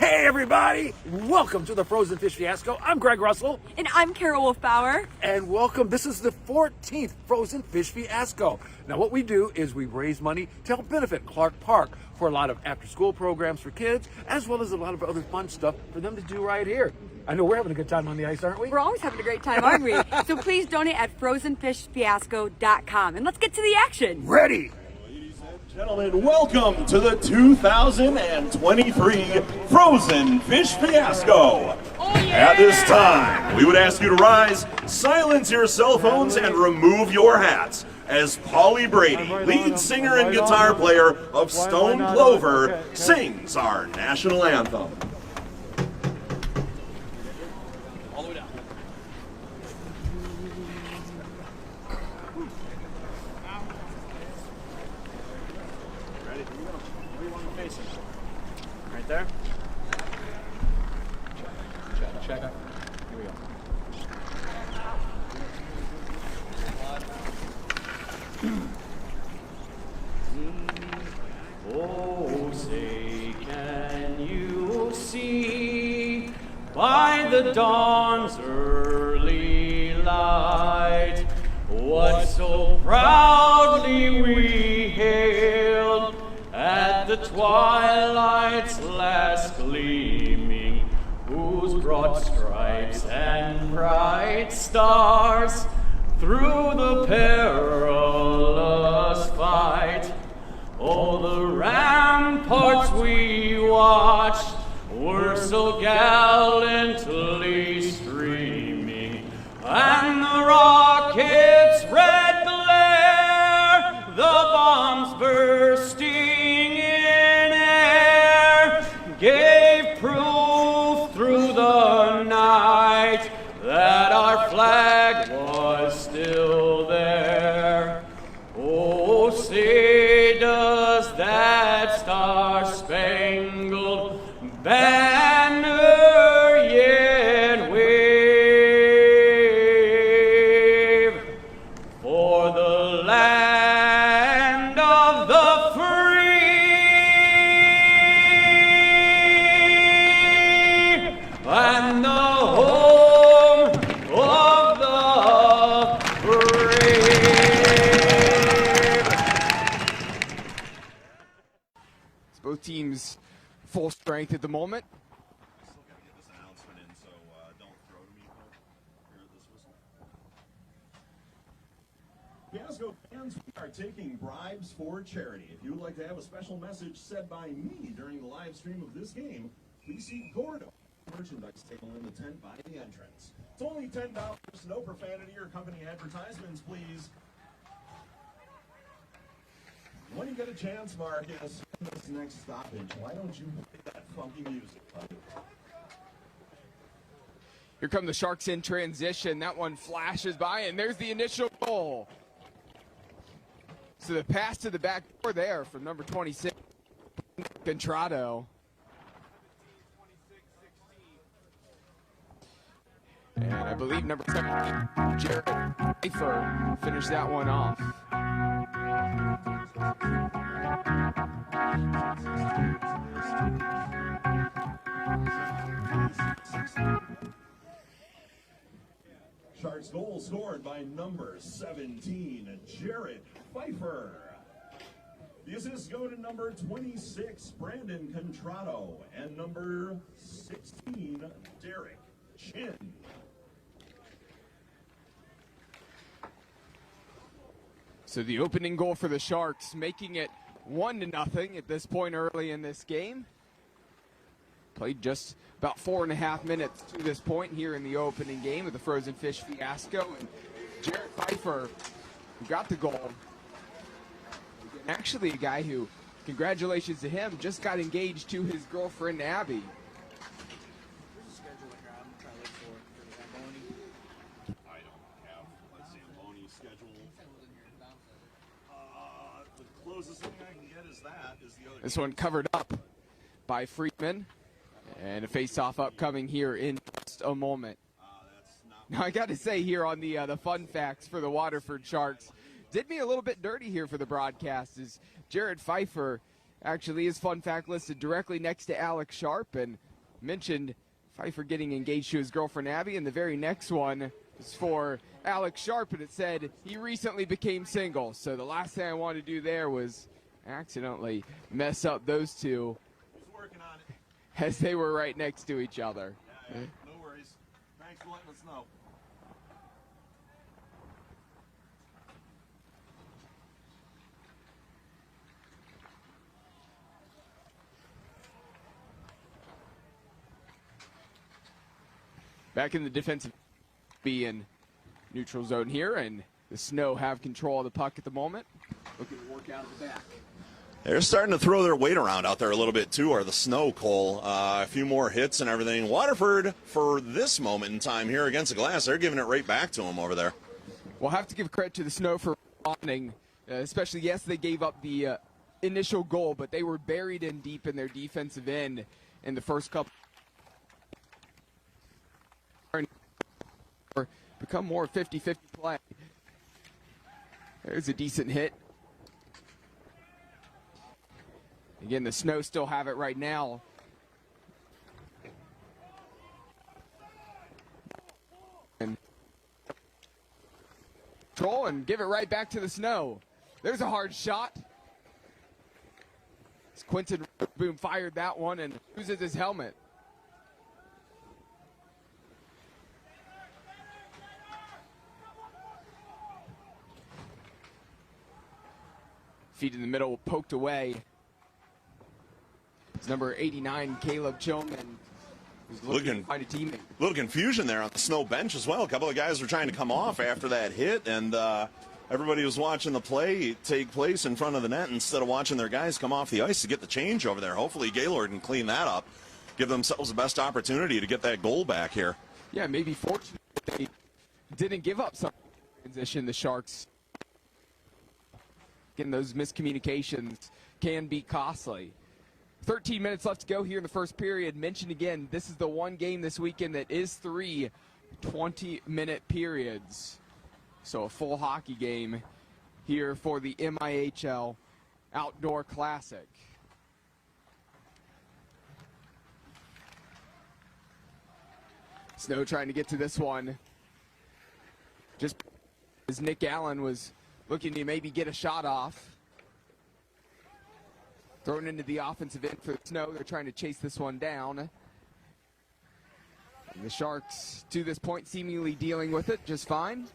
Hey everybody, welcome to the Frozen Fish Fiasco. I'm Greg Russell. And I'm Carol Wolfbauer. And welcome, this is the 14th Frozen Fish Fiasco. Now what we do is we raise money to help benefit Clark Park for a lot of after school programs for kids, as well as a lot of other fun stuff for them to do right here. I know we're having a good time on the ice, aren't we? We're always having a great time, aren't we? So please donate at frozenfishfiasco.com. And let's get to the action. Ready! Gentlemen, welcome to the 2023 Frozen Fish Fiasco. At this time, we would ask you to rise, silence your cell phones, and remove your hats as Polly Brady, lead singer and guitar player of Stone Clover, sings our national anthem. All the way down. Ready? Here we go. Where do you want me facing? Right there? Check. Here we go. Oh, say, can you see by the dawn's early light what so proudly we hailed at the twilight's last gleaming, whose broad stripes and bright stars through the perilous fight. Oh, the ramparts we watched were so gallantly streaming, and the rockets' red glare, the bombs bursting in air, gave proof through the night that our flag was still there. Oh, say does that star-spangled banner yet wave for the land of the free and the home of the brave. Both teams full strength at the moment. Still got to get this announcement in, so don't throw to me here at this whistle. Fiasco fans, we are taking bribes for charity. If you would like to have a special message said by me during the live stream of this game, please see Gordo, merchandise table in the tent by the entrance. It's only $10, no profanity or company advertisements, please. When you get a chance, Marcus, in this next stoppage, why don't you play that funky music, buddy? Here come the Sharks in transition. That one flashes by, and there's the initial goal. So the pass to the back door there from number 26, Contrado. And I believe number 17, Jared Pfeiffer, finished that one off. Sharks goal scored by number 17, Jared Pfeiffer. The assists go to number 26, Brandon Contrado, and number 16, Derek Chin. So the opening goal for the Sharks, making it 1-0 at this point early in this game. Played just about 4.5 minutes to this point here in the opening game of the Frozen Fish Fiasco. And Jared Pfeiffer, who got the goal, actually a guy who, congratulations to him, just got engaged to his girlfriend, Abby. I don't have a Zamboni schedule. The closest thing I can get is the other. This one covered up by Friedman. And a face-off upcoming here in just a moment. Now I got to say here on the fun facts for the Waterford Sharks, did me a little bit dirty here for the broadcast, is Jared Pfeiffer actually is fun fact listed directly next to Alex Sharp, and mentioned Pfeiffer getting engaged to his girlfriend Abby, and the very next one is for Alex Sharp, and it said he recently became single. So the last thing I wanted to do there was accidentally mess up those two Working on it. as they were right next to each other. Yeah, no worries. Thanks for letting us know. Back in the defensive B and neutral zone here, and the Snow have control of the puck at the moment. Looking to work out of the back. They're starting to throw their weight around out there a little bit, too, or the Snow, Cole. A few more hits and everything. Waterford, for this moment in time here against the glass, they're giving it right back to them over there. We'll have to give credit to the Snow for responding, especially, yes, they gave up the initial goal, but they were buried in deep in their defensive end in the first couple. Become more 50-50 play. There's a decent hit. Again, the Snow still have it right now. And control and give it right back to the Snow. There's a hard shot. Quentin Boom fired that one and loses his helmet. Feet in the middle, poked away. It's number 89, Caleb Chilman, who's looking to find a teammate. A little confusion there on the Snow bench as well. A couple of guys were trying to come off after that hit, and everybody was watching the play take place in front of the net instead of watching their guys come off the ice to get the change over there. Hopefully Gaylord can clean that up, give themselves the best opportunity to get that goal back here. Yeah, maybe fortunate they didn't give up some transition, the Sharks. Again, those miscommunications can be costly. 13 minutes left to go here in the first period. Mentioned again, this is the one game this weekend that is 3 20-minute periods. So a full hockey game here for the MIHL Outdoor Classic. Snow trying to get to this one. Just as Nick Allen was looking to maybe get a shot off. Thrown into the offensive end for the Snow. They're trying to chase this one down. And the Sharks, to this point, seemingly dealing with it just fine.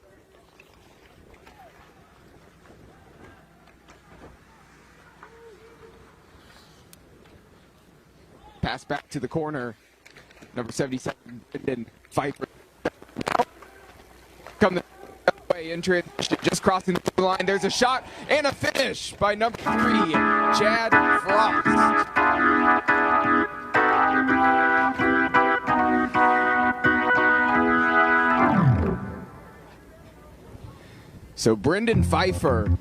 Pass back to the corner. Number 77, Brendan Pfeiffer. Come the way in transition, just crossing the line. There's a shot and a finish by number 3, Chad Frost. So Brendan Pfeiffer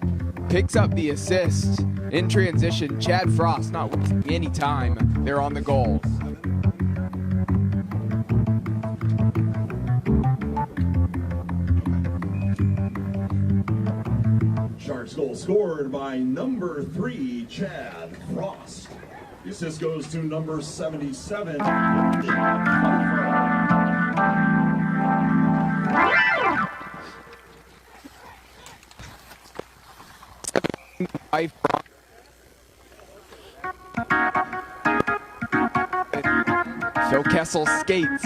picks up the assist in transition. Chad Frost not wasting any time there on the goal. Sharks goal scored by number 3, Chad Frost. The assist goes to number 77, Phil Kessel skates.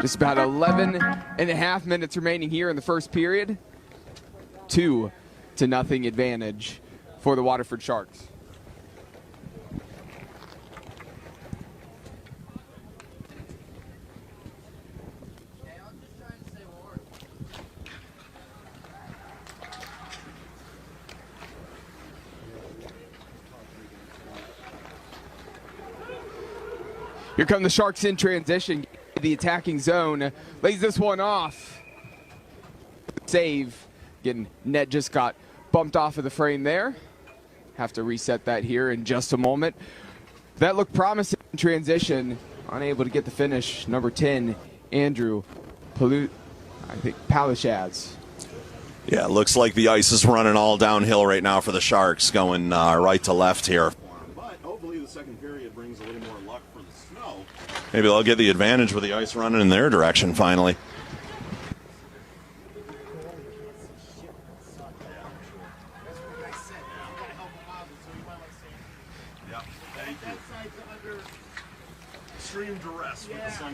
Just about 11 and a half minutes remaining here in the first period. 2-0 advantage for the Waterford Sharks. Here come the Sharks in transition. The attacking zone. Lays this one off. Save. Again, net just got bumped off of the frame there. Have to reset that here in just a moment. That looked promising in transition. Unable to get the finish. Number 10, Andrew Palishaz. Yeah, it looks like the ice is running all downhill right now for the Sharks, going right to left here. But hopefully the second period brings a little more luck for the Snow. Maybe they'll get the advantage with the ice running in their direction finally.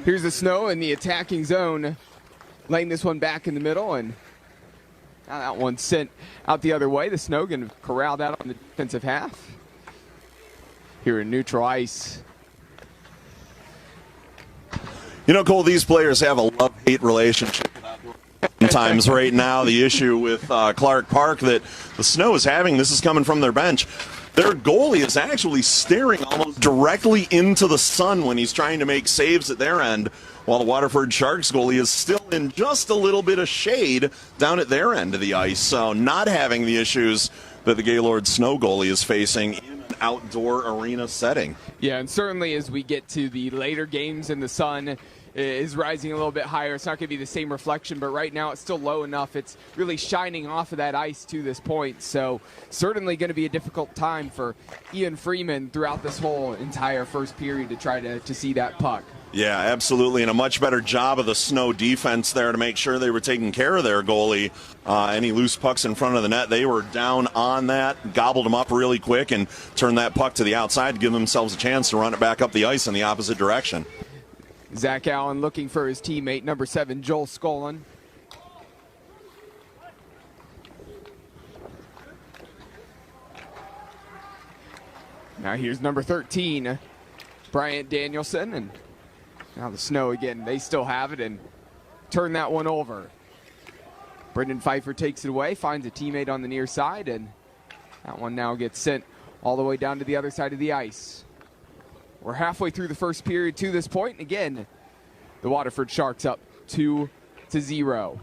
Here's the Snow in the attacking zone, laying this one back in the middle, and now that one's sent out the other way. The Snow going to corral that on the defensive half. Here in neutral ice. You know, Cole, these players have a love-hate relationship. Sometimes right now the issue with Clark Park that the Snow is having, this is coming from their bench, their goalie is actually staring almost directly into the sun when he's trying to make saves at their end, while the Waterford Sharks goalie is still in just a little bit of shade down at their end of the ice. So not having the issues that the Gaylord Snow goalie is facing in an outdoor arena setting. Yeah, and certainly as we get to the later games and the sun is rising a little bit higher, it's not going to be the same reflection, but right now it's still low enough. It's really shining off of that ice to this point, so certainly going to be a difficult time for Ian Freeman throughout this whole entire first period to try to see that puck. Yeah, absolutely, and a much better job of the Snow defense there to make sure they were taking care of their goalie. Any loose pucks in front of the net, they were down on that, gobbled them up really quick, and turned that puck to the outside to give themselves a chance to run it back up the ice in the opposite direction. Zach Allen looking for his teammate, number 7, Joel Skolin. Now here's number 13, Bryant Danielson, and now the Snow again, they still have it and turn that one over. Brendan Pfeiffer takes it away, finds a teammate on the near side, and that one now gets sent all the way down to the other side of the ice. We're halfway through the first period to this point, and again, the Waterford Sharks up 2-0.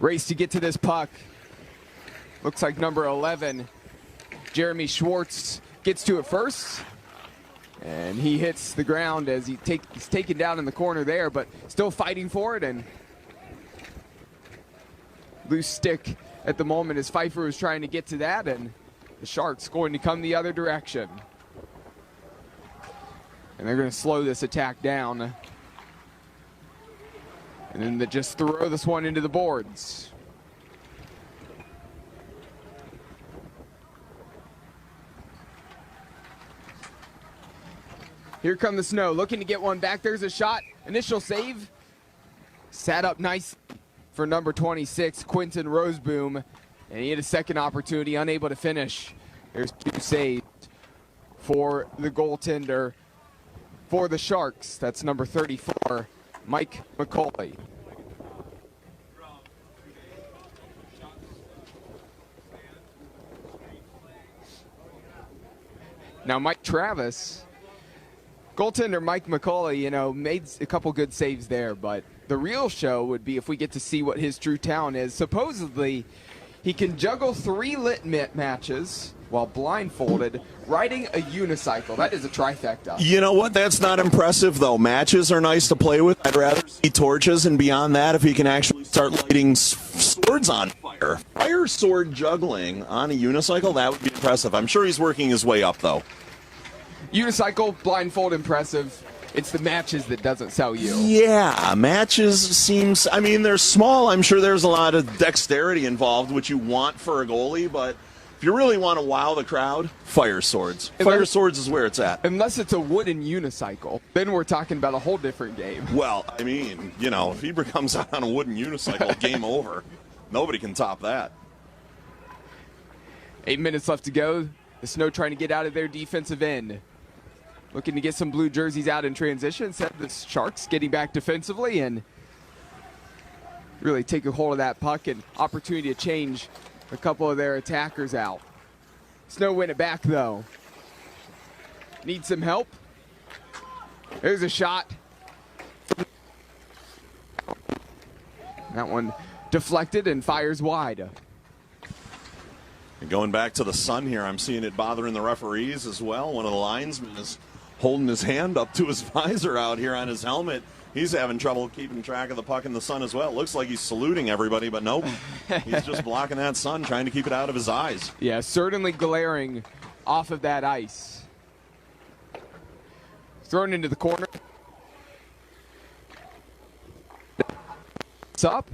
Race to get to this puck. Looks like number 11, Jeremy Schwartz, gets to it first. And he hits the ground as he's taken down in the corner there, but still fighting for it. And loose stick at the moment as Pfeiffer was trying to get to that, and the Sharks going to come the other direction. And they're going to slow this attack down. And then they just throw this one into the boards. Here come the Snow, looking to get one back. There's a shot. Initial save. Sat up nice for number 26, Quentin Roseboom. And he had a second opportunity, unable to finish. There's 2 saves for the goaltender for the Sharks. That's number 34, Mike McCauley. Now Mike Travis, goaltender Mike McCauley, made a couple good saves there, but the real show would be if we get to see what his true talent is. Supposedly, he can juggle 3 lit matches while blindfolded, riding a unicycle. That is a trifecta. You know what? That's not impressive, though. Matches are nice to play with. I'd rather see torches, and beyond that, if he can actually start lighting swords on fire. Fire sword juggling on a unicycle, that would be impressive. I'm sure he's working his way up, though. Unicycle, blindfold, impressive. It's the matches that doesn't sell you. Yeah, matches seems, they're small. I'm sure there's a lot of dexterity involved, which you want for a goalie, but if you really want to wow the crowd, fire swords. Fire swords is where it's at. Unless it's a wooden unicycle, then we're talking about a whole different game. Well, if he comes out on a wooden unicycle, game over. Nobody can top that. 8 minutes left to go. The Snow trying to get out of their defensive end. Looking to get some blue jerseys out in transition. Set the Sharks getting back defensively and really take a hold of that puck, and opportunity to change a couple of their attackers out. Snow win it back, though. Need some help. There's a shot. That one deflected and fires wide. Going back to the sun here, I'm seeing it bothering the referees as well. One of the linesmen is holding his hand up to his visor out here on his helmet. He's having trouble keeping track of the puck in the sun as well. It looks like he's saluting everybody, but nope. He's just blocking that sun, trying to keep it out of his eyes. Yeah, certainly glaring off of that ice. Thrown into the corner. It's up.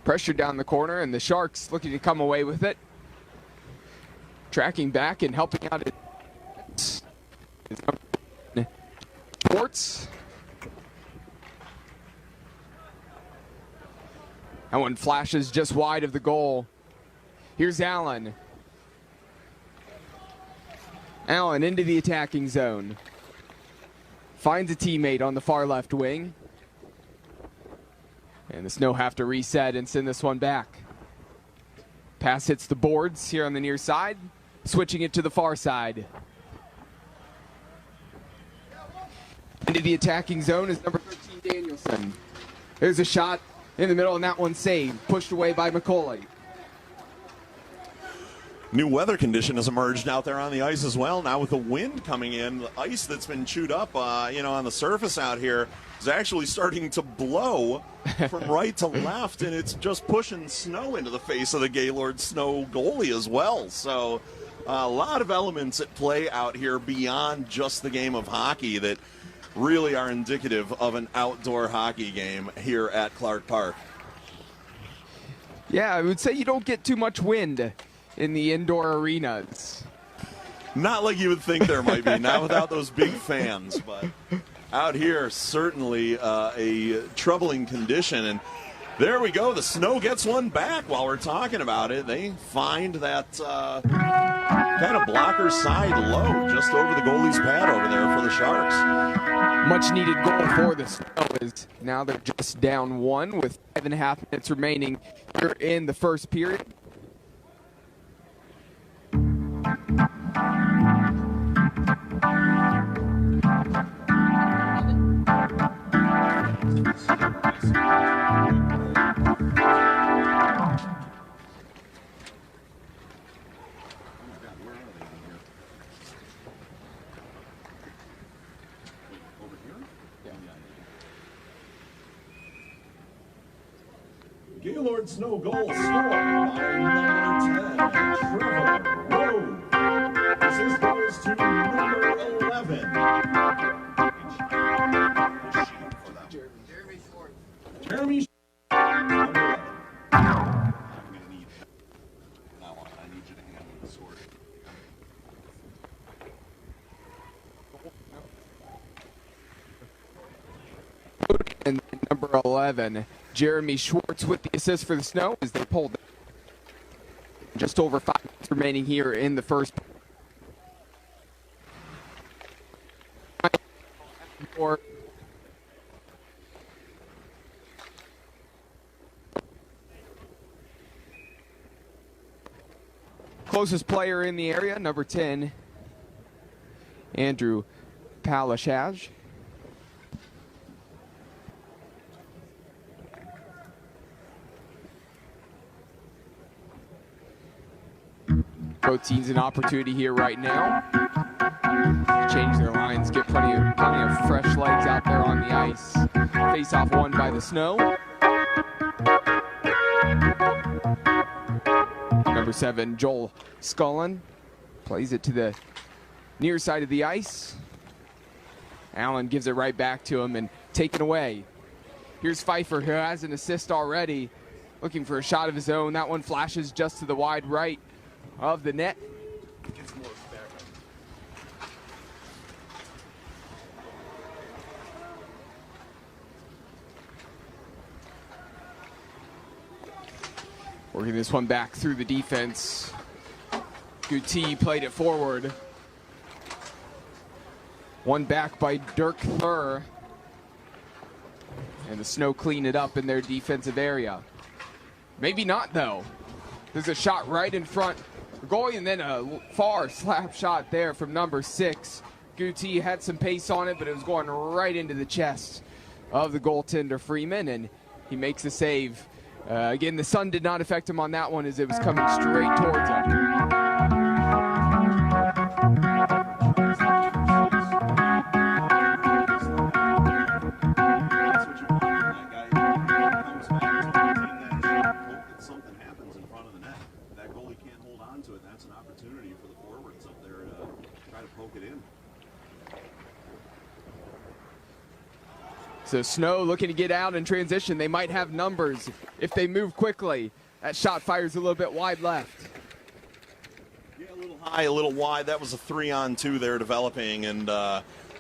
Pressure down the corner, and the Sharks looking to come away with it. Tracking back and helping out Sports. That one flashes just wide of the goal. Here's Allen. Allen into the attacking zone. Finds a teammate on the far left wing. And the Snow have to reset and send this one back. Pass hits the boards here on the near side. Switching it to the far side. Into the attacking zone is number 13, Danielson. There's a shot in the middle, and that one saved. Pushed away by McCauley. New weather condition has emerged out there on the ice as well. Now with the wind coming in, the ice that's been chewed up, on the surface out here is actually starting to blow from right to left, and it's just pushing snow into the face of the Gaylord Snow goalie as well. So a lot of elements at play out here beyond just the game of hockey that really are indicative of an outdoor hockey game here at Clark Park. Yeah, I would say you don't get too much wind in the indoor arenas. Not like you would think there might be, not without those big fans, but out here certainly a troubling condition. And there we go, the Snow gets one back while we're talking about it. They find that kind of blocker side low just over the goalie's pad over there for the Sharks. Much needed goal for the Snow is now they're just down one with 5.5 minutes remaining here in the first period. Gaylord Snow goal scored by number 10, Trevor Rowe. Assist goes to number 11. Jeremy Schwartz. Number 11. I'm going to need that one. I need you to handle the sword. And number 11, Jeremy Schwartz with the assist for the Snow as they pulled just over 5 minutes remaining here in the first. Closest player in the area, number 10, Andrew Palashaj. Both teams an opportunity here right now. Change their lines, get plenty of fresh legs out there on the ice. Face-off won by the Snow. Number 7, Joel Scullin plays it to the near side of the ice. Allen gives it right back to him and taken away. Here's Pfeiffer, who has an assist already, looking for a shot of his own. That one flashes just to the wide right of the net. Working this one back through the defense. Guti played it forward. One back by Dirk Thur. And the Snow clean it up in their defensive area. Maybe not, though. There's a shot right in front. Goalie, and then a far slap shot there from number 6. Guti had some pace on it, but it was going right into the chest of the goaltender Freeman, and he makes the save. Again, the sun did not affect him on that one as it was coming straight towards him. That's what you want from that guy. Comes back to maintain that shot. Hope that something happens in front of the net. That goalie can't hold on to it. That's an opportunity for the forwards up there to try to poke it in. So Snow looking to get out in transition. They might have numbers if they move quickly. That shot fires a little bit wide left. Yeah, a little high, a little wide. That was a 3-on-2 there developing, and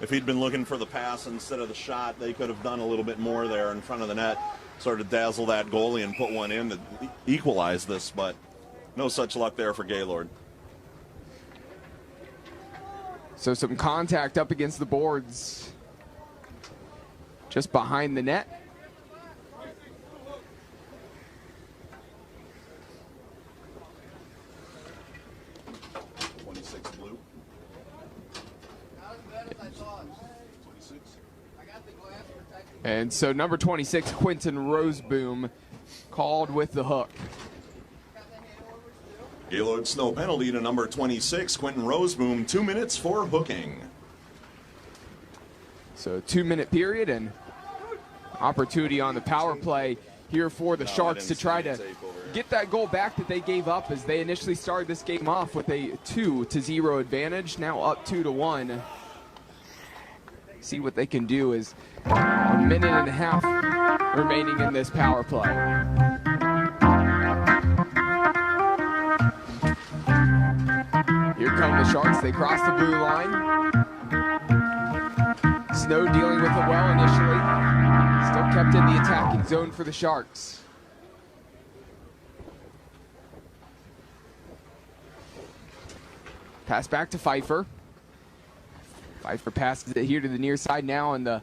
if he'd been looking for the pass instead of the shot, they could have done a little bit more there in front of the net, sort of dazzle that goalie and put one in to equalize this, but no such luck there for Gaylord. So some contact up against the boards, just behind the net. And so number 26, Quentin Roseboom, called with the hook. Gaylord Snow penalty to number 26, Quentin Roseboom, 2 minutes for hooking. So 2-minute period and opportunity on the power play here for the Sharks to try to get that goal back that they gave up as they initially started this game off with a 2-0 advantage, now up 2-1. See what they can do is a minute and a half remaining in this power play. Here come the Sharks. They cross the blue line. Snow dealing with it well initially. Still kept in the attacking zone for the Sharks. Pass back to Pfeiffer. Pfeiffer passes it here to the near side now in the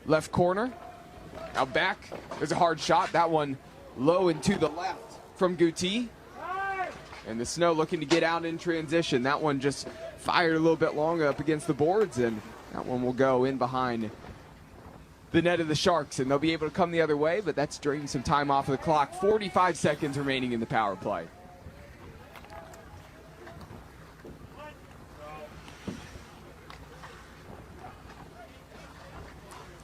left corner. Now back. There's a hard shot. That one low and to the left from Guti. And the Snow looking to get out in transition. That one just fired a little bit long up against the boards, and that one will go in behind the net of the Sharks, and they'll be able to come the other way, but that's draining some time off of the clock. 45 seconds remaining in the power play.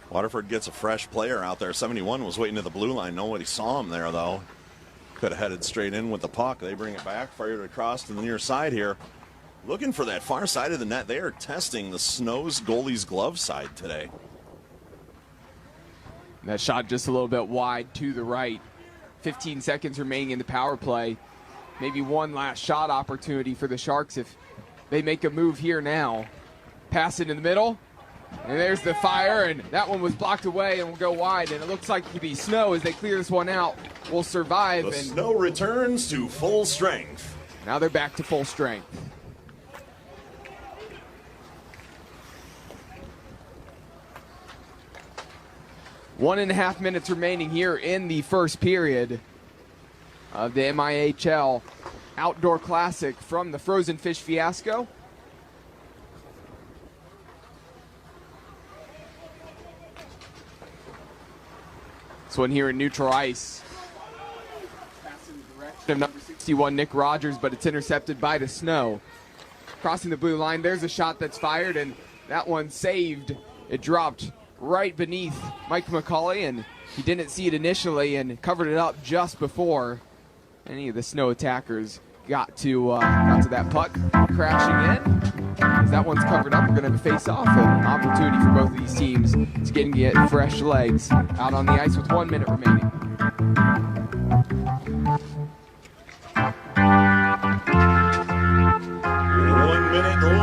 Waterford gets a fresh player out there. 71 was waiting to the blue line. Nobody saw him there, though. Could have headed straight in with the puck. They bring it back, fired it across to the near side here. Looking for that far side of the net. They are testing the Snow's goalie's glove side today. That shot just a little bit wide to the right. 15 seconds remaining in the power play. Maybe one last shot opportunity for the Sharks if they make a move here now. Pass it in the middle. And there's the fire, and that one was blocked away and will go wide. And it looks like the Snow, as they clear this one out, will survive. The Snow returns to full strength. Now they're back to full strength. One and a half minutes remaining here in the first period of the MIHL Outdoor Classic from the Frozen Fish Fiasco. This one here in neutral ice. Pass in the direction of number 61, Nick Rogers, but it's intercepted by the Snow. Crossing the blue line, there's a shot that's fired, and that one saved. It dropped right beneath Mike McCauley, and he didn't see it initially and covered it up just before any of the Snow attackers got to that puck. Crashing in. As that one's covered up, we're going to have a face-off, an opportunity for both of these teams to get fresh legs out on the ice with 1 minute remaining.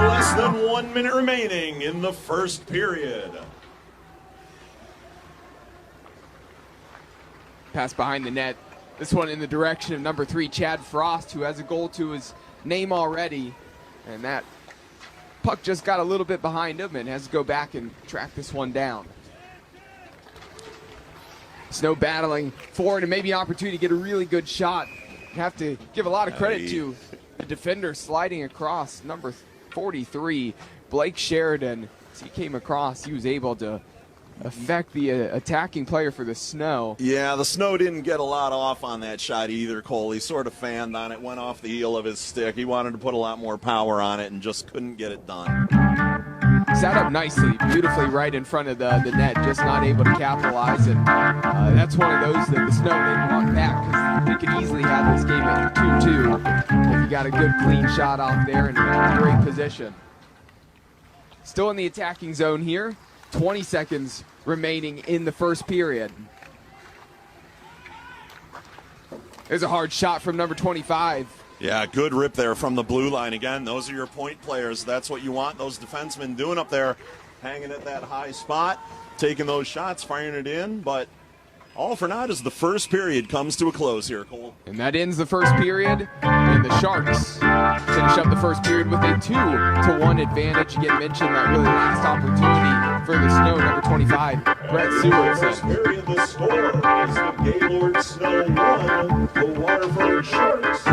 Less than 1 minute remaining in the first period. Pass behind the net. This one in the direction of number 3, Chad Frost, who has a goal to his name already. And that puck just got a little bit behind him and has to go back and track this one down. Snow battling forward and maybe an opportunity to get a really good shot. You have to give a lot of credit to the defender sliding across, number 43, Blake Sheridan. As he came across, he was able to affect the attacking player for the Snow. Yeah, the Snow didn't get a lot off on that shot either, Cole. He sort of fanned on it, went off the heel of his stick. He wanted to put a lot more power on it and just couldn't get it done. Set up nicely, beautifully right in front of the net, just not able to capitalize. And that's one of those that the Snow didn't want back, because they could easily have this game at 2-2 if you got a good clean shot out there and a great position. Still in the attacking zone here, 20 seconds remaining in the first period. There's a hard shot from number 25. Yeah, good rip there from the blue line. Again, those are your point players. That's what you want those defensemen doing up there, hanging at that high spot, taking those shots, firing it in. But all for naught as the first period comes to a close here, Cole. And that ends the first period, and the Sharks finish up the first period with a 2-1 advantage. Again, mentioned that really last opportunity for the Snow, number 25, Brett Seward. First period, the score is the Gaylord Snow 1, the Waterford Sharks 2.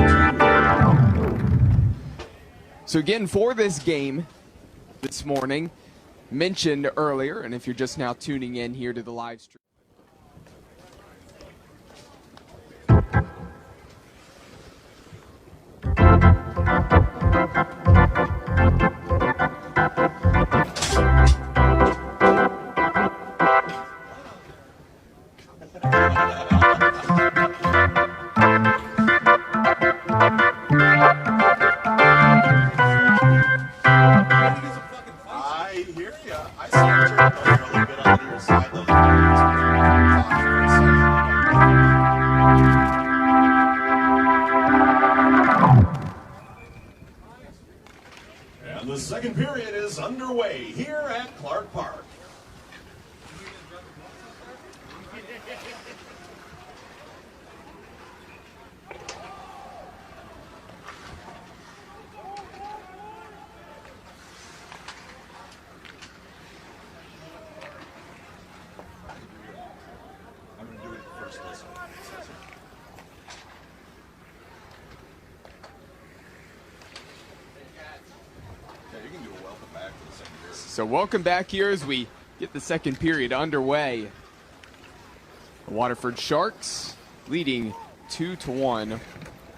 So again, for this game this morning, mentioned earlier, and if you're just now tuning in here to the live stream, I hear you. I saw a turn there a little bit on your side. Those and the second period is underway here at Clark Park. I'm going to do it first this way. Yeah, you can do a welcome back to the second period. so welcome back here as we get the second period underway. The Waterford Sharks leading 2-1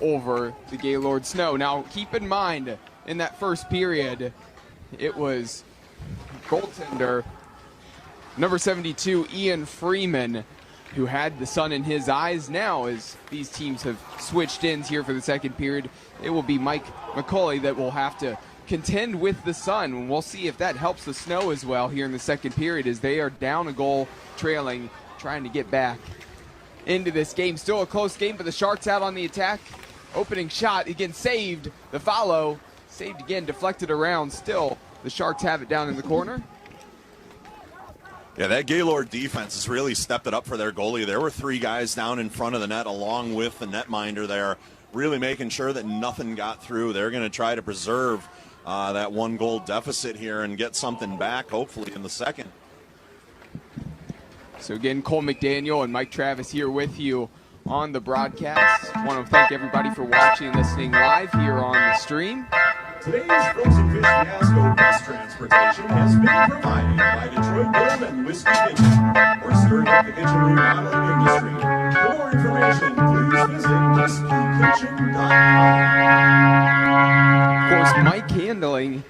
over the Gaylord Snow. Now, keep in mind, in that first period, it was goaltender number 72, Ian Freeman, who had the sun in his eyes. Now, as these teams have switched ends here for the second period, it will be Mike McCauley that will have to contend with the sun. We'll see if that helps the Snow as well here in the second period, as they are down a goal, trailing, trying to get back into this game. Still a close game, but the Sharks out on the attack. Opening shot, again saved. The follow, saved again, deflected around. Still, the Sharks have it down in the corner. Yeah, that Gaylord defense has really stepped it up for their goalie. There were three guys down in front of the net along with the netminder there, really making sure that nothing got through. They're going to try to preserve that 1-goal deficit here and get something back, hopefully, in the second. So again, Cole McDaniel and Mike Travis here with you on the broadcast. I want to thank everybody for watching and listening live here on the stream. Today's Frozen Fish Fiasco bus transportation has been provided by Detroit Build and Whiskey Kitchen. We're stirring up the kitchen remodeling industry. For more information, please visit whiskeykitchen.com. Of course, Mike handling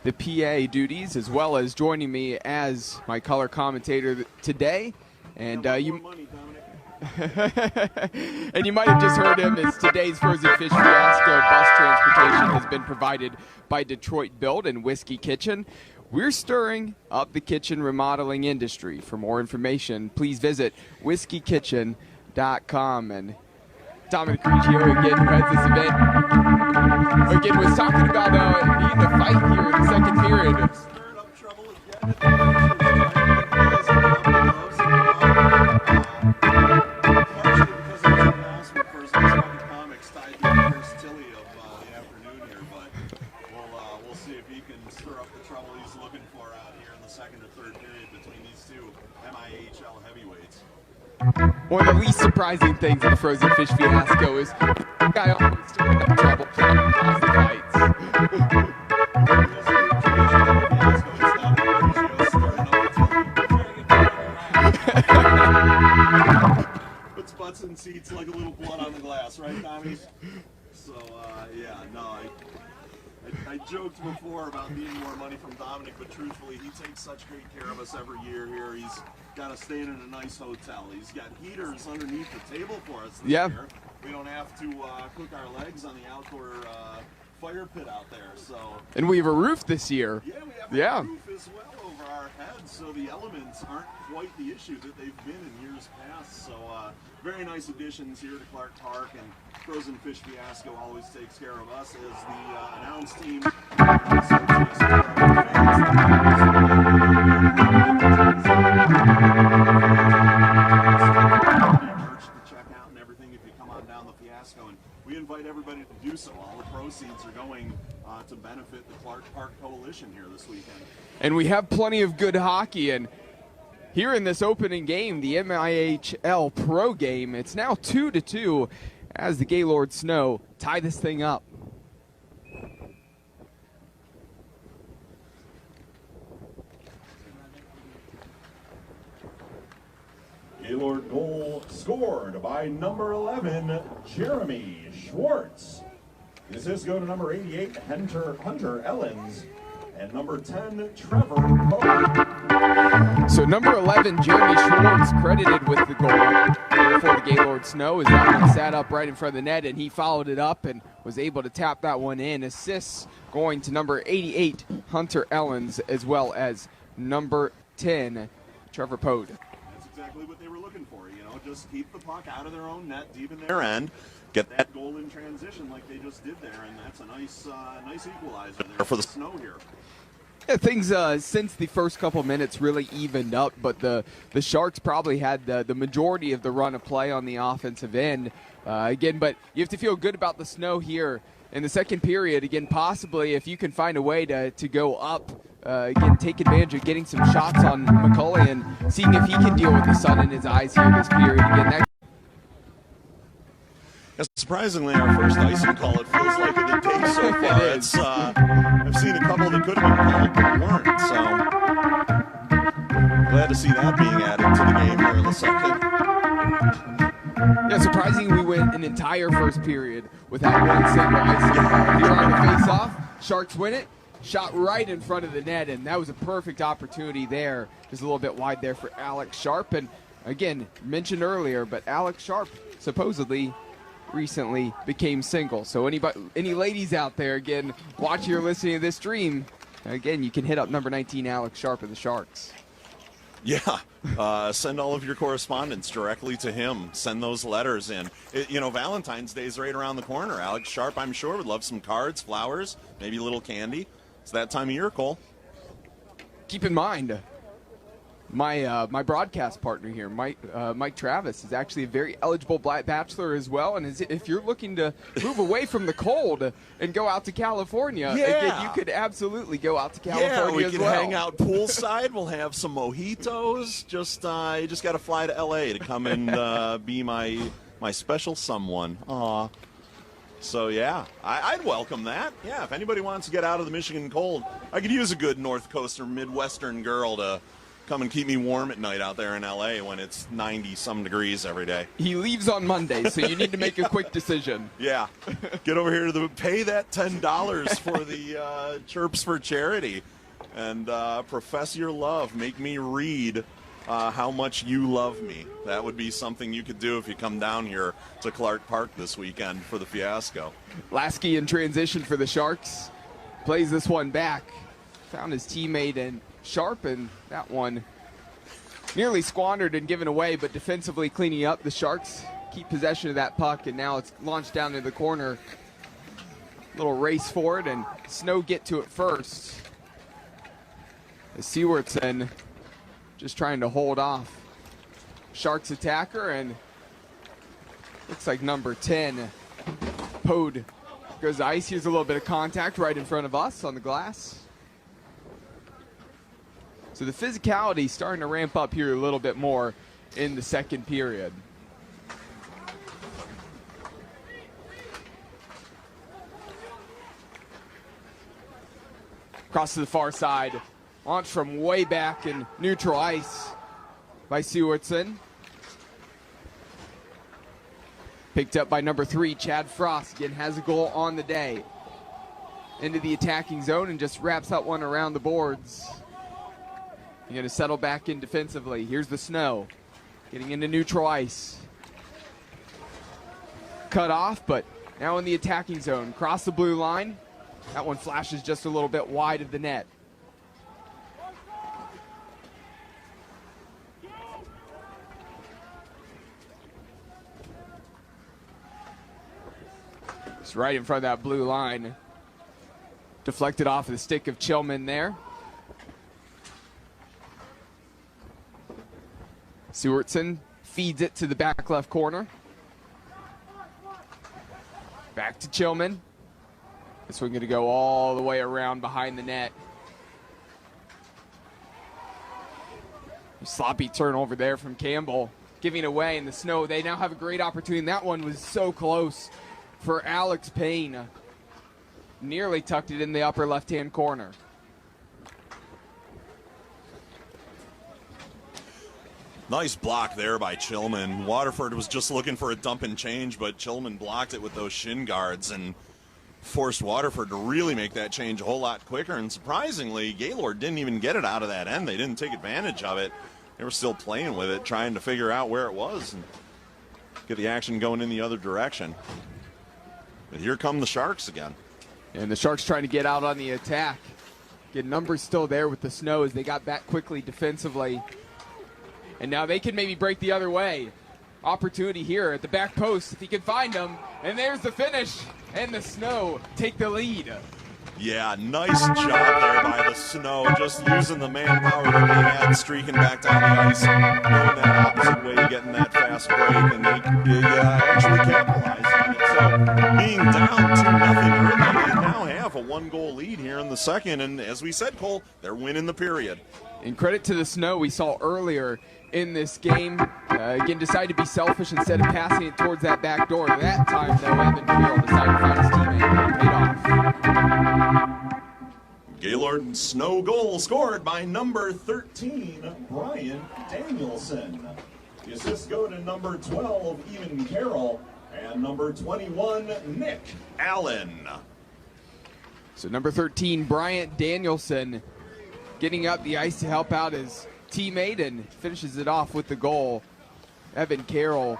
the PA duties, as well as joining me as my color commentator today. And you and you might have just heard him, as today's Frozen Fish Fiasco bus transportation has been provided by Detroit Build and Whiskey Kitchen. We're stirring up the kitchen remodeling industry. For more information, please visit whiskeykitchen.com. And Dominic Riccio, again, who heads this event, again, was talking about needing to fight here in the second period. Stirring up trouble we'll see if he can stir up the trouble he's looking for out here in the second or third period between these two MIHL heavyweights. One of the least surprising things in the Frozen Fish Fiasco is the guy always stirring up trouble, trying to cause the fights. I joked before about needing more money from Dominic, but truthfully, he takes such great care of us every year here. He's got us staying in a nice hotel. He's got heaters underneath the table for us this year. We don't have to cook our legs on the outdoor fire pit out there. So. And we have a roof this year. Yeah, we have a roof as well over our heads, so the elements aren't quite the issue that they've been in years past. So very nice additions here to Clark Park, and Frozen Fish Fiasco always takes care of us as the announce team. And we invite everybody to do so. All the proceeds are going to benefit the Clark Park Coalition here this weekend. And we have plenty of good hockey, and here in this opening game, the MIHL Pro game, it's now 2-2 as the Gaylord Snow tie this thing up. Gaylord goal scored by number 11, Jeremy Schwartz. The assists go to number 88, Hunter Ellens, and number 10, Trevor Poe. So number 11, Jeremy Schwartz, credited with the goal for the Gaylord Snow, as that one sat up right in front of the net, and he followed it up and was able to tap that one in. Assists going to number 88, Hunter Ellens, as well as number 10, Trevor Poe. That's exactly what they were looking for, you know, just keep the puck out of their own net, deep in their end, get that goal in transition like they just did there, and that's a nice equalizer there for the Snow here. Yeah, things since the first couple minutes really evened up, but the Sharks probably had the majority of the run of play on the offensive end. Again, but you have to feel good about the Snow here in the second period. Again, possibly if you can find a way to go up, again, take advantage of getting some shots on McCulley and seeing if he can deal with the sun in his eyes here this period. Again, Surprisingly, our first icing call, it feels like it didn't take so far. It's, I've seen a couple that could have been called but weren't, so glad to see that being added to the game here in the second. Yeah, surprisingly, we went an entire first period without one single icing call. Here on the face-off, Sharks win it, shot right in front of the net, and that was a perfect opportunity there. Just a little bit wide there for Alex Sharp, and again, mentioned earlier, but Alex Sharp supposedly recently became single. So any ladies out there, again, watching or listening to this stream, again, you can hit up number 19, Alex Sharp of the Sharks. Yeah, send all of your correspondence directly to him. Send those letters in. You know, Valentine's Day is right around the corner. Alex Sharp, I'm sure, would love some cards, flowers, maybe a little candy. It's that time of year, Cole. Keep in mind, my broadcast partner here, Mike Travis, is actually a very eligible bachelor as well. And if you're looking to move away from the cold and go out to California, again, you could absolutely go out to California as well. Yeah, we can hang out poolside. We'll have some mojitos. You just got to fly to L.A. to come and be my special someone. Aw. So, yeah, I'd welcome that. Yeah, if anybody wants to get out of the Michigan cold, I could use a good North Coast or Midwestern girl to come and keep me warm at night out there in L.A. when it's 90-some degrees every day. He leaves on Monday, so you need to make a quick decision. Yeah. Get over here to pay that $10 for the Chirps for Charity and profess your love. Make me read how much you love me. That would be something you could do if you come down here to Clark Park this weekend for the Fiasco. Lasky in transition for the Sharks. Plays this one back. Found his teammate and Sharp, and that one nearly squandered and given away, but defensively cleaning up. The Sharks keep possession of that puck, and now it's launched down to the corner. Little race for it, and Snow get to it first. Sewardson just trying to hold off Sharks attacker, and looks like number 10, Pode, goes ice. Here's a little bit of contact right in front of us on the glass. So the physicality starting to ramp up here a little bit more in the second period. Across to the far side, launched from way back in neutral ice by Sewardson. Picked up by number 3, Chad Frost. Again, has a goal on the day. into the attacking zone and just wraps that one around the boards. You're going to settle back in defensively. Here's the Snow getting into neutral ice. Cut off, but now in the attacking zone. Cross the blue line. That one flashes just a little bit wide of the net. It's right in front of that blue line. Deflected off the stick of Chillman there. Stewartson feeds it to the back left corner. Back to Chillman. This one going to go all the way around behind the net. Sloppy turnover there from Campbell, giving away in the Snow. They now have a great opportunity. And that one was so close for Alex Payne. Nearly tucked it in the upper left-hand corner. Nice block there by Chillman. Waterford was just looking for a dump and change, but Chillman blocked it with those shin guards and forced Waterford to really make that change a whole lot quicker. And surprisingly, Gaylord didn't even get it out of that end. They didn't take advantage of it. They were still playing with it, trying to figure out where it was and get the action going in the other direction. But here come the Sharks again. And the Sharks trying to get out on the attack. Again, numbers still there with the Snow as they got back quickly defensively. And now they can maybe break the other way. Opportunity here at the back post if he can find them. And there's the finish. And the Snow take the lead. Yeah, nice job there by the Snow, just using the manpower that they had, streaking back down the ice, going that opposite way, getting that fast break, and they actually capitalized on it. So being down 2-0 early, they now have a 1-goal lead here in the second, and as we said, Cole, they're winning the period. And credit to the Snow we saw earlier in this game. Again, decided to be selfish instead of passing it towards that back door. That time, though, Evan Carroll decided to find his teammate and paid off. Gaylord Snow goal scored by number 13, Brian Danielson. The assists go to number 12, Evan Carroll, and number 21, Nick Allen. So number 13, Bryant Danielson, getting up the ice to help out his teammate and finishes it off with the goal. Evan Carroll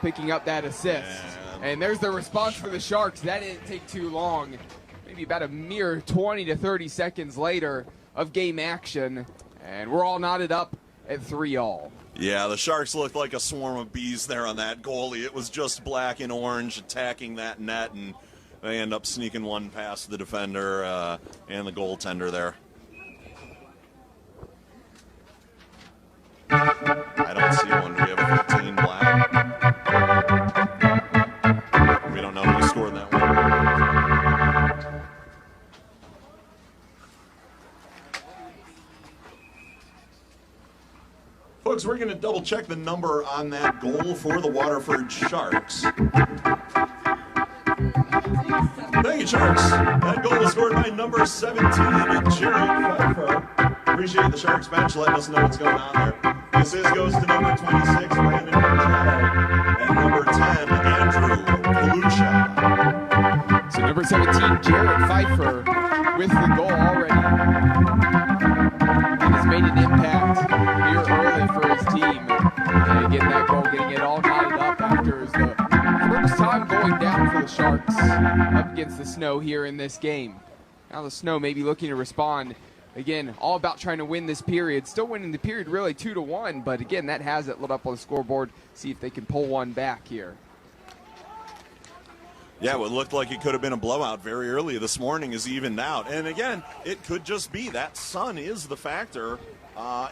picking up that assist. And there's the response for the Sharks. That didn't take too long. Maybe about a mere 20 to 30 seconds later of game action. And we're all knotted up at 3-all. Yeah, the Sharks looked like a swarm of bees there on that goalie. It was just black and orange attacking that net, and they end up sneaking one past the defender and the goaltender there. I don't see one. Do we have a 15 black? We don't know who scored that one. Folks, we're going to double check the number on that goal for the Waterford Sharks. Thank you, Sharks. That goal was scored by number 17, Jared Pfeiffer. Appreciate the Sharks bench letting us know what's going on there. The assist goes to number 26, Brandon Machado, and number 10, Andrew Kalusha. So number 17, Jared Pfeiffer, with the goal already. And has made an impact here early for his team. And getting that goal, getting it all knotted up after is the first time going down for the Sharks up against the Snow here in this game. Now the Snow may be looking to respond. Again, all about trying to win this period. Still winning the period really 2-1, but again, that has it lit up on the scoreboard. See if they can pull one back here. Yeah, what looked like it could have been a blowout very early this morning is evened out. And again, it could just be that sun is the factor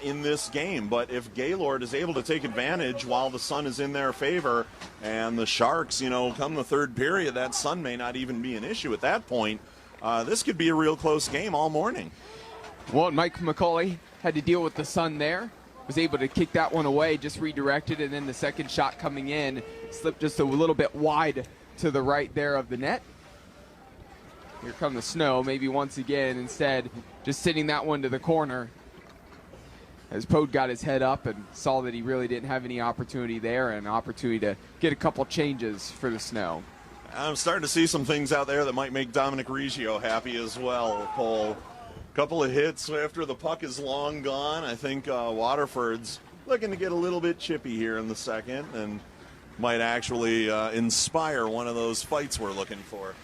in this game. But if Gaylord is able to take advantage while the sun is in their favor, and the Sharks, come the third period, that sun may not even be an issue at that point. This could be a real close game all morning. Well, Mike McCauley had to deal with the sun there. Was able to kick that one away, just redirected, and then the second shot coming in slipped just a little bit wide to the right there of the net. Here come the Snow, maybe once again, instead just sitting that one to the corner. As Pode got his head up and saw that he really didn't have any opportunity there, and an opportunity to get a couple changes for the Snow. I'm starting to see some things out there that might make Dominic Riggio happy as well, Cole. Couple of hits after the puck is long gone. I think Waterford's looking to get a little bit chippy here in the second and might actually inspire one of those fights we're looking for.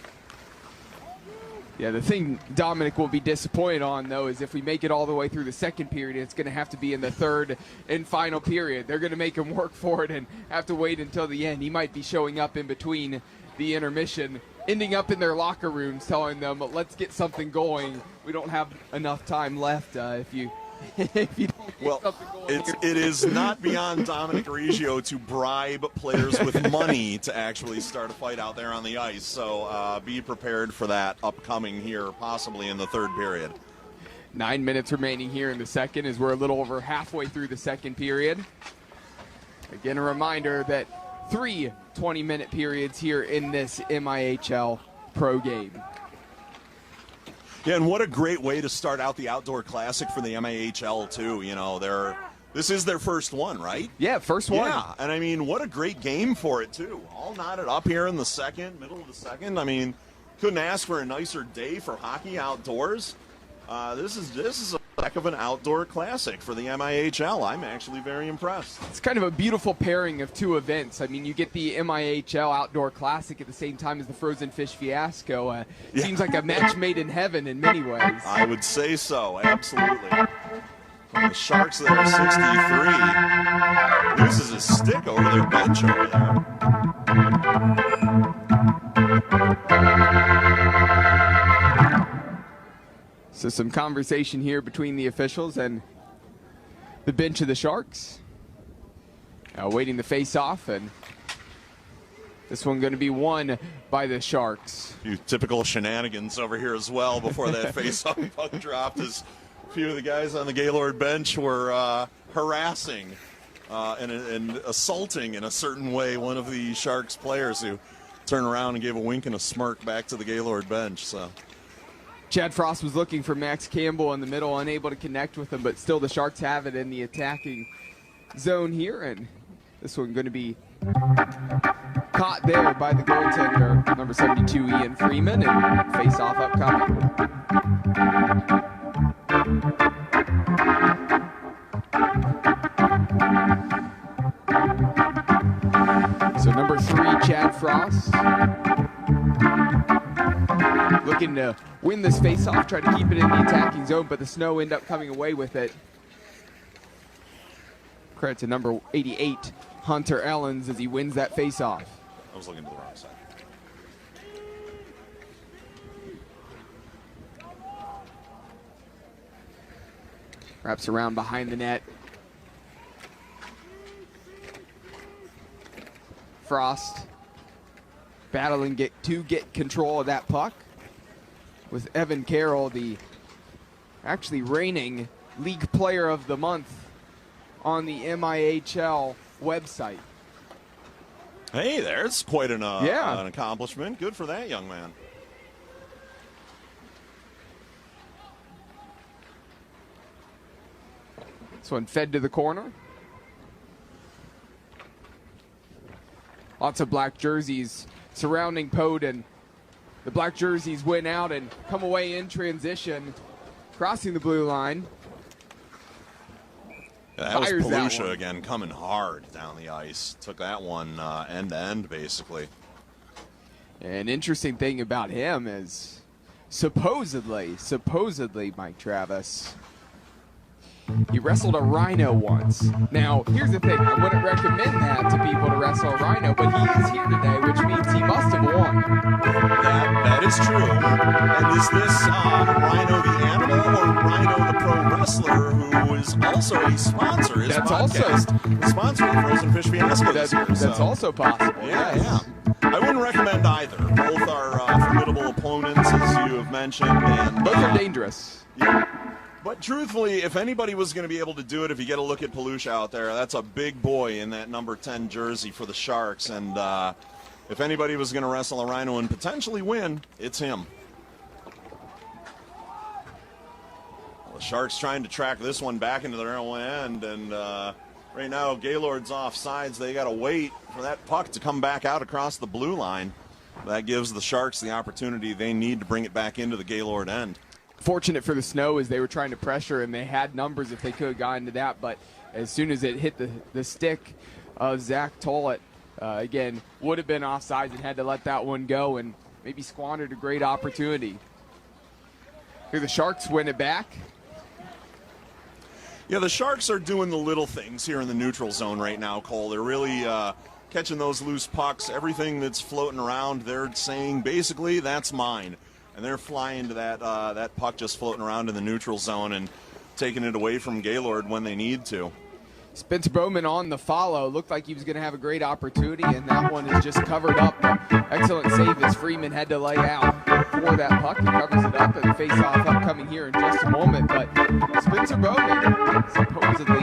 Yeah, the thing Dominic will be disappointed on, though, is if we make it all the way through the second period, it's going to have to be in the third and final period. They're going to make him work for it and have to wait until the end. He might be showing up in between the intermission, ending up in their locker rooms, telling them, let's get something going. We don't have enough time left if you don't get something going. It is not beyond Dominic Riggio to bribe players with money to actually start a fight out there on the ice. So be prepared for that upcoming here, possibly in the third period. 9 minutes remaining here in the second as we're a little over halfway through the second period. Again, a reminder that 3 20-minute periods here in this MIHL Pro game. Yeah, and what a great way to start out the Outdoor Classic for the MIHL, too. You know, this is their first one, right? Yeah, first one. Yeah, and I mean, what a great game for it, too. All knotted up here in the second, middle of the second. I mean, couldn't ask for a nicer day for hockey outdoors. This is a heck of an outdoor classic for the MIHL. I'm actually very impressed. It's kind of a beautiful pairing of two events. I mean, you get the MIHL Outdoor Classic at the same time as the Frozen Fish Fiasco. Seems like a match made in heaven in many ways. I would say so, absolutely. From the Sharks that are 63. Loses his stick over their bench over there. So some conversation here between the officials and the bench of the Sharks. Waiting the face-off, and this one going to be won by the Sharks. A few typical shenanigans over here as well before that face-off puck dropped, as a few of the guys on the Gaylord bench were harassing and assaulting in a certain way one of the Sharks players, who turned around and gave a wink and a smirk back to the Gaylord bench. So Chad Frost was looking for Max Campbell in the middle, unable to connect with him, but still the Sharks have it in the attacking zone here, and this one going to be caught there by the goaltender, number 72, Ian Freeman, and face-off upcoming. So number 3, Chad Frost, looking to win this face-off, try to keep it in the attacking zone, but the Snow end up coming away with it. Credit to number 88, Hunter Ellens, as he wins that face-off. I was looking to the wrong side. Wraps around behind the net. Frost battling to get control of that puck, with Evan Carroll, the actually reigning League Player of the Month on the MIHL website. Hey, there's quite an accomplishment. Good for that young man. This one fed to the corner. Lots of black jerseys surrounding Poden. The black jerseys win out and come away in transition, crossing the blue line. That was Palusha again, coming hard down the ice. Took that one end to end, basically. An interesting thing about him is supposedly, Mike Travis, he wrestled a rhino once. Now, here's the thing. I wouldn't recommend that to people to wrestle a rhino, but he is here today, which means he must have won. That is true. And is this Rhino the animal or Rhino the pro wrestler, who is also a sponsor? His podcast, sponsor of Frozen Fish Fiasco this year. That's also possible. Yeah. I wouldn't recommend either. Both are formidable opponents, as you have mentioned. And both are dangerous. Yeah. But truthfully, if anybody was going to be able to do it, if you get a look at Palusha out there, that's a big boy in that number 10 jersey for the Sharks. And if anybody was going to wrestle a rhino and potentially win, it's him. Well, the Sharks trying to track this one back into their own end. And right now, Gaylord's off sides. They got to wait for that puck to come back out across the blue line. that gives the Sharks the opportunity they need to bring it back into the Gaylord end. Fortunate for the Snow as they were trying to pressure, and they had numbers if they could have gotten to that, but as soon as it hit the stick of Zach Tollett, again, would have been offsides and had to let that one go and maybe squandered a great opportunity. Here the Sharks win it back. Yeah, the Sharks are doing the little things here in the neutral zone right now, Cole. They're really catching those loose pucks. Everything that's floating around, they're saying, basically, that's mine. And they're flying to that puck just floating around in the neutral zone and taking it away from Gaylord when they need to. Spencer Bowman on the follow. Looked like he was going to have a great opportunity, and that one is just covered up. Excellent save as Freeman had to lay out for that puck. He covers it up, and face-off upcoming here in just a moment. But Spencer Bowman supposedly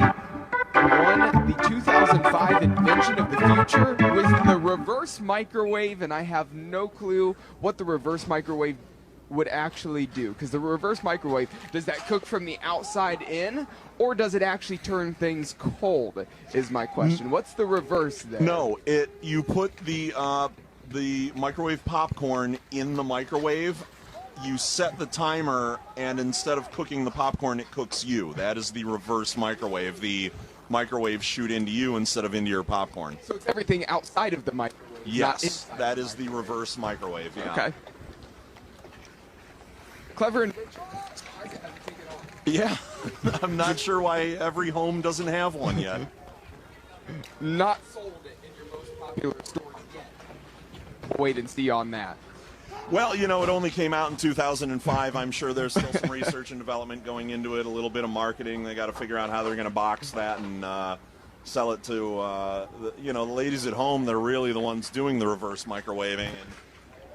won the 2005 invention of the future with the reverse microwave, and I have no clue what the reverse microwave would actually do, because the reverse microwave, does that cook from the outside in, or does it actually turn things cold, is my question. What's the reverse there? No, you put the microwave popcorn in the microwave, you set the timer, and instead of cooking the popcorn, it cooks you. That is the reverse microwave. The microwave shoot into you instead of into your popcorn. So it's everything outside of the microwave. Yes, that is the reverse microwave, yeah. Okay. Clever invention. Yeah, I'm not sure why every home doesn't have one yet. Not sold it in your most popular stores yet. We'll wait and see on that. Well, it only came out in 2005. I'm sure there's still some research and development going into it, a little bit of marketing. They got to figure out how they're going to box that and sell it to, the ladies at home. They're really the ones doing the reverse microwaving.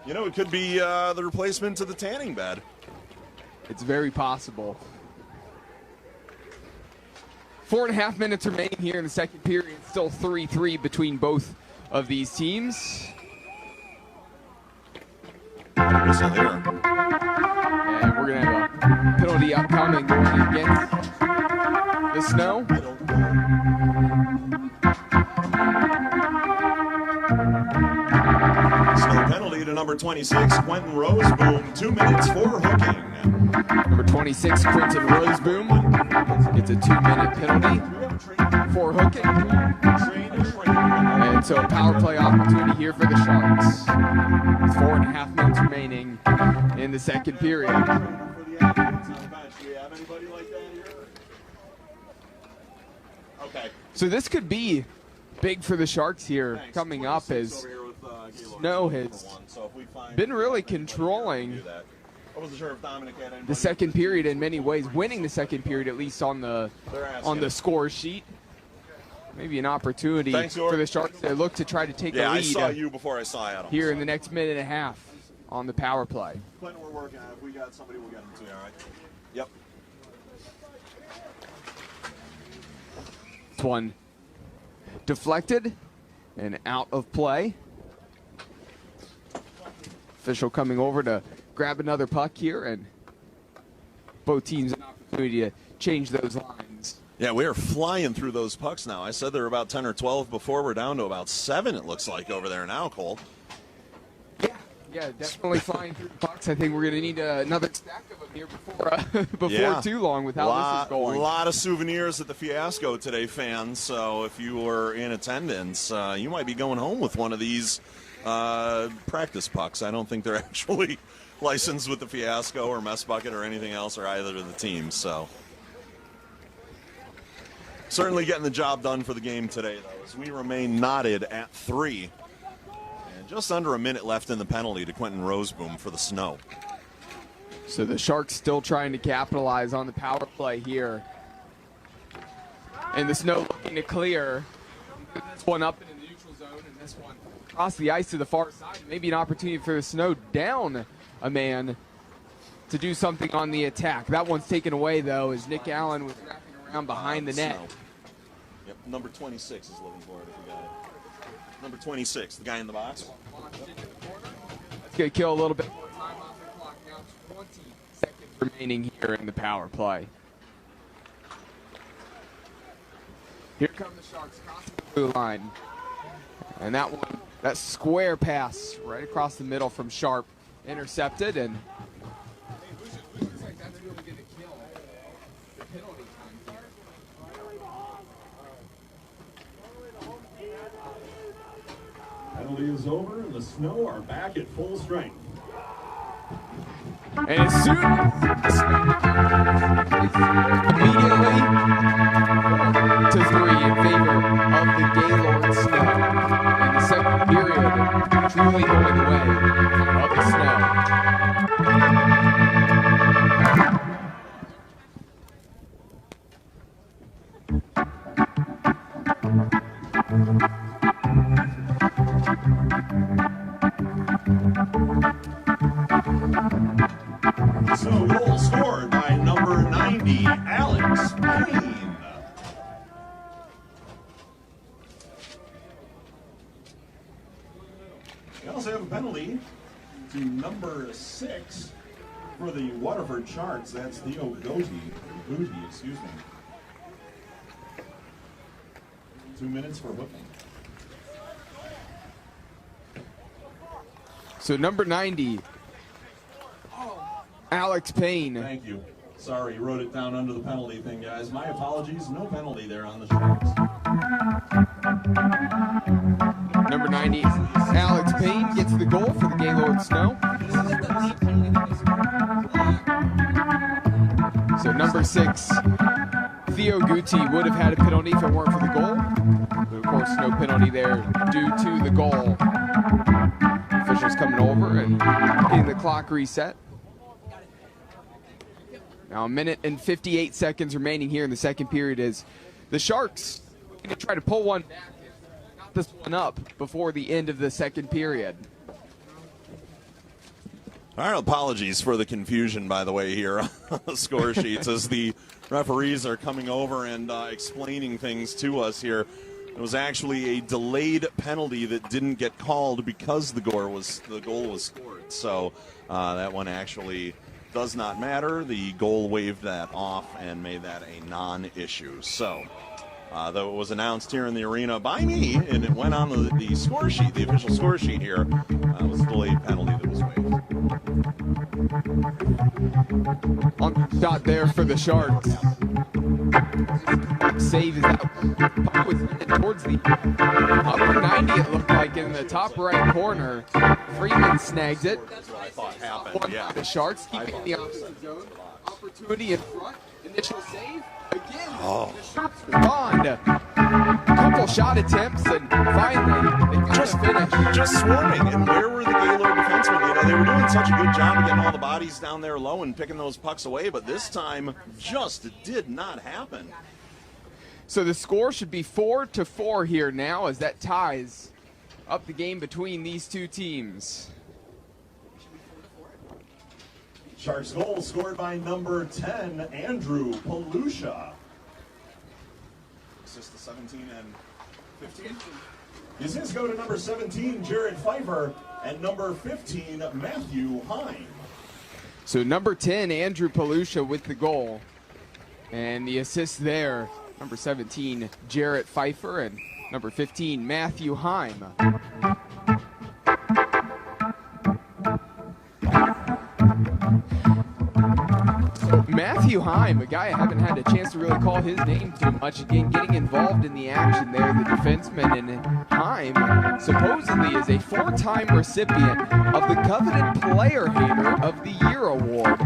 And, it could be the replacement to the tanning bed. It's very possible. 4.5 minutes remaining here in the second period. Still 3-3 between both of these teams. Whistle here. And we're going to have a penalty upcoming going against the Snow. Snow penalty to number 26, Quentin Roseboom. 2 minutes for hooking. Number 26, Quentin Roseboom, gets a 2-minute penalty for hooking. And so a power play opportunity here for the Sharks. 4.5 minutes remaining in the second period. So this could be big for the Sharks here coming up, as Snow has been really controlling the second period in many ways, winning the second period at least on the score sheet. Maybe an opportunity for the Sharks to look to try to take a lead. I saw you before I saw Adam. Here in the next minute and a half on the power play. Clinton, we're working on it. If we got somebody, we'll get them to you, all right? Yep. This one deflected and out of play. Official coming over to grab another puck here, and both teams an opportunity to change those lines. Yeah, we are flying through those pucks now. I said there were about 10 or 12 before. We're down to about 7, it looks like, over there now, Cole. Yeah, definitely flying through the pucks. I think we're going to need another stack of them here before too long with how this is going. A lot of souvenirs at the Fiasco today, fans. So if you were in attendance, you might be going home with one of these practice pucks. I don't think they're actually licensed with the Fiasco or Mess Bucket or anything else, or either of the teams. So certainly getting the job done for the game today, though, as we remain knotted at 3. And just under a minute left in the penalty to Quentin Roseboom for the Snow. So the Sharks still trying to capitalize on the power play here. And the Snow looking to clear. This one up in the neutral zone, and this one across the ice to the far side. Maybe an opportunity for the Snow down a man to do something on the attack. That one's taken away, though, as Nick Allen was wrapping around behind the net. Snow. Yep, number 26 is looking for it if you got it. Number 26, the guy in the box. That's going to kill a little bit more time off the clock. Now 20 seconds remaining here in the power play. Here come the Sharks crossing the blue line. And that one That square pass right across the middle from Sharp, intercepted, and looks like that's really going to kill the penalty time here. Penalty is over, and the Snow are back at full strength. And as soon immediately to 3 in favor of the Gaylord Snow. And the second period truly going the way of the Snow. So goal scored by number 90, Alex Payne. We also have a penalty to number 6 for the Waterford Sharks. That's Theo Booty, excuse me. 2 minutes for hooking. So number 90, Alex Payne. Thank you. Sorry, you wrote it down under the penalty thing, guys. My apologies. No penalty there on the Sharks. Number 90, Alex Payne gets the goal for the Gaylord Snow. So number 6, Theo Guti would have had a penalty if it weren't for the goal. But of course, no penalty there due to the goal. Officials coming over and getting the clock reset. Now 1 minute and 58 seconds remaining here in the second period as the Sharks looking to try to pull one back and knock this one up before the end of the second period. All right, apologies for the confusion, by the way, here on the score sheets as the referees are coming over and explaining things to us here. It was actually a delayed penalty that didn't get called because the goal was scored. So that one actually does not matter. The goal waved that off and made that a non-issue. So, though it was announced here in the arena by me, and it went on the score sheet, the official score sheet here, it was a delayed penalty that was waived. On dot there for the Sharks. Save is out. Puck was headed towards the upper 90, it looked like, in the top right corner. Freeman snags it. That's what I thought happened, yeah. The Sharks keeping the opposite zone. Opportunity in front. Initial save. Again, the Sharks respond. Couple shot attempts, and finally, they just finished. Just swarming. And where were the Gaylord defensemen? You know, they were doing such a good job of getting all the bodies down there low and picking those pucks away, but this time just did not happen. So the score should be 4-4 here now as that ties up the game between these two teams. Sharks goal scored by number 10, Andrew Palusha. Is this the 17 and 15? Assists go to number 17, Jared Pfeiffer, and number 15, Matthew Heim. So number 10, Andrew Palusha with the goal. And the assist there, number 17, Jarrett Pfeiffer, and number 15, Matthew Heim. Matthew Heim, a guy I haven't had a chance to really call his name too much. Again, getting involved in the action there, the defenseman. And Heim supposedly is a 4-time recipient of the coveted Player Hater of the Year award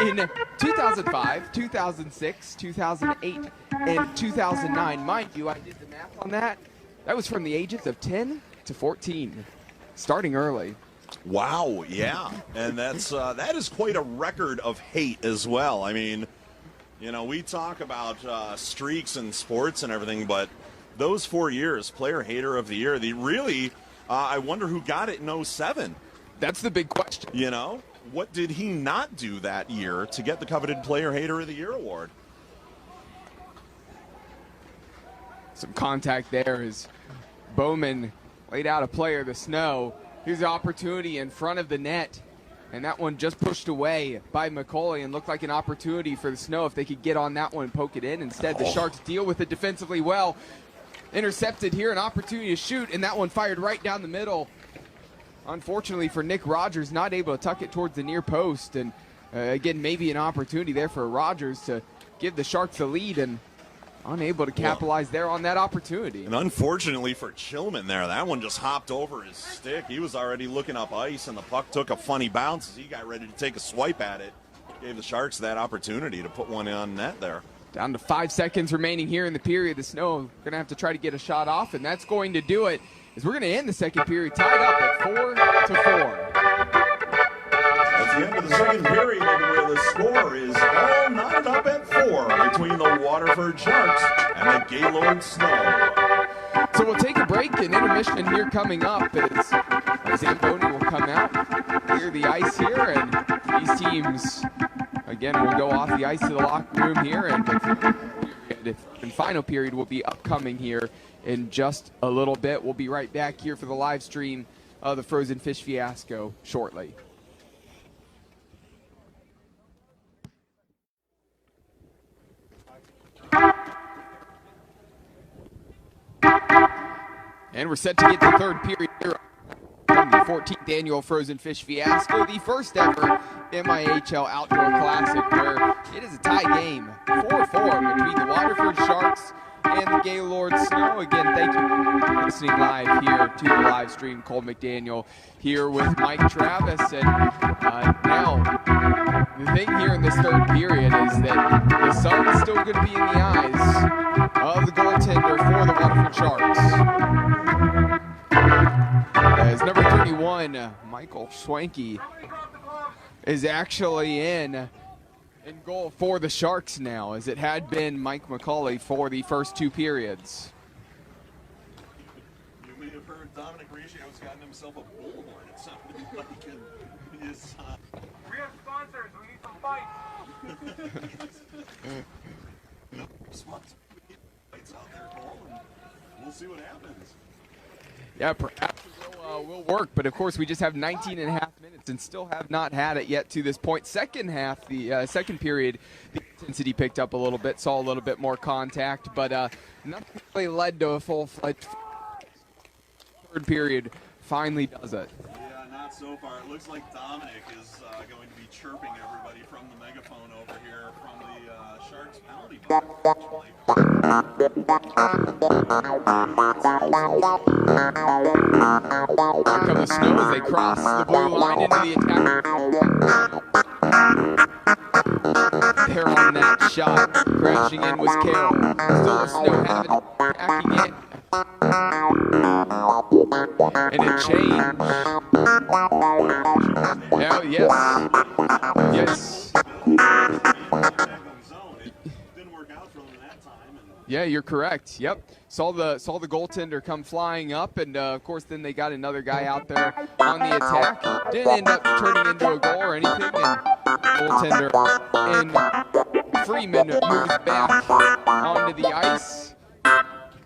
in 2005, 2006, 2008, and 2009. Mind you, I did the math on that. That was from the ages of 10 to 14, starting early. Wow, yeah, and that is quite a record of hate as well. I mean, you know, we talk about streaks in sports and everything, but those 4 years, Player Hater of the Year, I wonder who got it in 07. That's the big question. You know, what did he not do that year to get the coveted Player Hater of the Year award? Some contact there as Bowman laid out a player, the Snow. Here's the opportunity in front of the net, and that one just pushed away by McCauley and looked like an opportunity for the Snow if they could get on that one and poke it in. Instead, the Sharks deal with it defensively well. intercepted here, an opportunity to shoot, and that one fired right down the middle. Unfortunately for Nick Rogers, not able to tuck it towards the near post, and again, maybe an opportunity there for Rogers to give the Sharks the lead, and unable to capitalize there on that opportunity. And unfortunately for Chillman there, that one just hopped over his stick. He was already looking up ice, and the puck took a funny bounce as he got ready to take a swipe at it. Gave the Sharks that opportunity to put one on net there. Down to 5 seconds remaining here in the period. The Snow going to have to try to get a shot off, and that's going to do it, as we're going to end the second period tied up at 4-4. At the end of the second period, where the score is all knotted up at 4 between the Waterford Sharks and the Gaylord Snow. So we'll take a break, and intermission here coming up as Zamboni will come out, clear the ice here, and these teams, again, will go off the ice to the locker room here, and the final period will be upcoming here in just a little bit. We'll be right back here for the live stream of the Frozen Fish Fiasco shortly. And we're set to get the third period here on the 14th annual Frozen Fish Fiasco, the first ever MIHL Outdoor Classic, where it is a tie game, 4-4 between the Waterford Sharks and the Gaylord Snow. Again, thank you for listening live here to the live stream. Cole McDaniel here with Mike Travis. And now, the thing here in this third period is that the sun is still going to be in the eyes of the goaltender for the Waterford Sharks. As number 31, Michael Schwanke, is actually in goal for the Sharks now, as it had been Mike McCauley for the first two periods. You may have heard Dominic Ricciot's gotten himself a bullhorn. It sounded like his We have sponsors. We need some fights. no response. Fights out there, Cole, and we'll see what happens. Yeah, perhaps it will work, but of course we just have 19 and a half minutes and still have not had it yet to this point. Second half, the second period, the intensity picked up a little bit, saw a little bit more contact, but nothing really led to a full-fledged third period. Finally does it. Yeah, not so far. It looks like Dominic is going to be chirping everybody from the megaphone over here from the Sharks penalty box. Here come the Snow as they cross the blue line into the attack. There on that shot, crashing in was Carroll. Still the Snow have it, attacking it. And it changed. Oh, yes. Yes. Yeah, you're correct. Yep. Saw the goaltender come flying up, and of course then they got another guy out there on the attack. Didn't end up turning into a goal or anything, and goaltender and Freeman moves back onto the ice.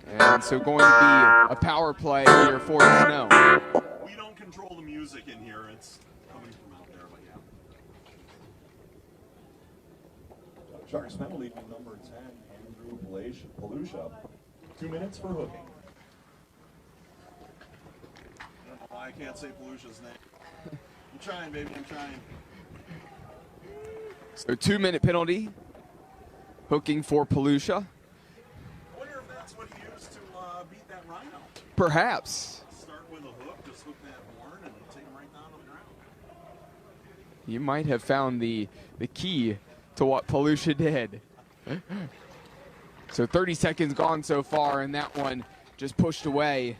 And so going to be a power play here for the Snow. We don't control the music in here. It's coming from out there, but yeah. Sharks penalty on number 10, Andrew Palusha. 2 minutes for hooking. I don't know why I can't say Palusha's name. I'm trying, baby, I'm trying. So 2-minute penalty. Hooking for Palusha. I wonder if that's what he used to beat that rhino. Perhaps. Start with a hook, just hook that horn, and take him right down to the ground. You might have found the key to what Palusha did. So 30 seconds gone so far, and that one just pushed away.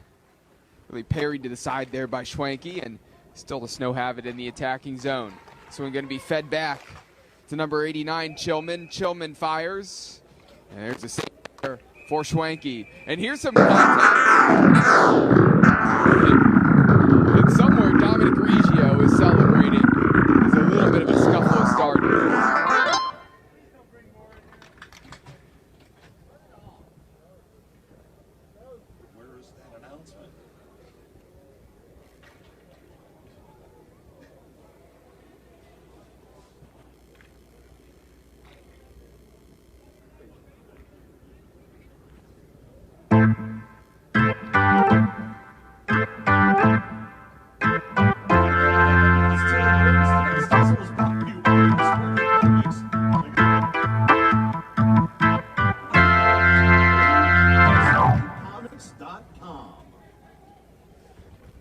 Really parried to the side there by Schwanke, and still the Snow have it in the attacking zone. So we're going to be fed back to number 89, Chillman. Chillman fires. And there's a save there for Schwanke. And here's some contact. And somewhere Dominic Reggio is celebrating. There's a little bit of a scuffle started. Where is that announcement?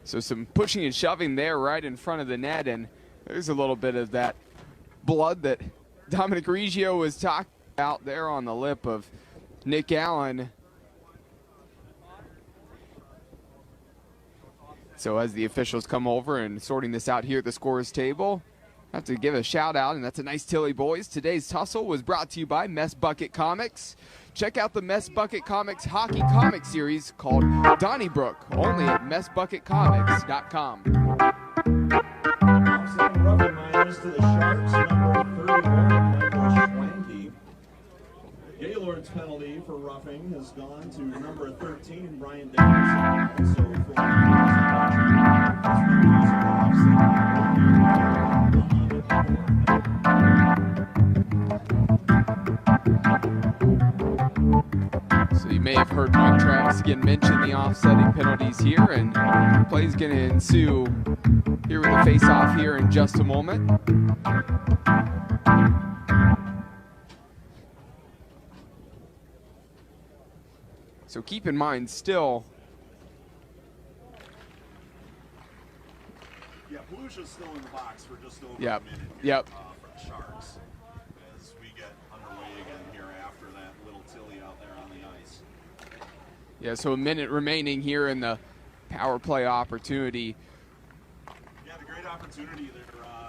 So some pushing and shoving there right in front of the net, and there's a little bit of that blood that Dominic Reggio was talking about there on the lip of Nick Allen. So as the officials come over and sorting this out here at the scores table, I have to give a shout out, and that's a nice Tilly boys. Today's tussle was brought to you by Mess Bucket Comics. Check out the Mess Bucket Comics hockey comic series called Donnybrook, only at messbucketcomics.com. Offsetting roughing minors to the Sharks, number 31, Michael Schwanke. Gaylord's penalty for roughing has gone to number 13, Brian Dickerson. Also for So you may have heard Mike Travis again mention the offsetting penalties here, and play is going to ensue here with the face-off here in just a moment. So keep in mind still. Yeah, Volusia's still in the box for just over Yep. a minute here, Yep. for the Sharks as we get underway again here after that little Tilly out there on the ice. Yeah, so a minute remaining here in the power play opportunity. Yeah, the great opportunity there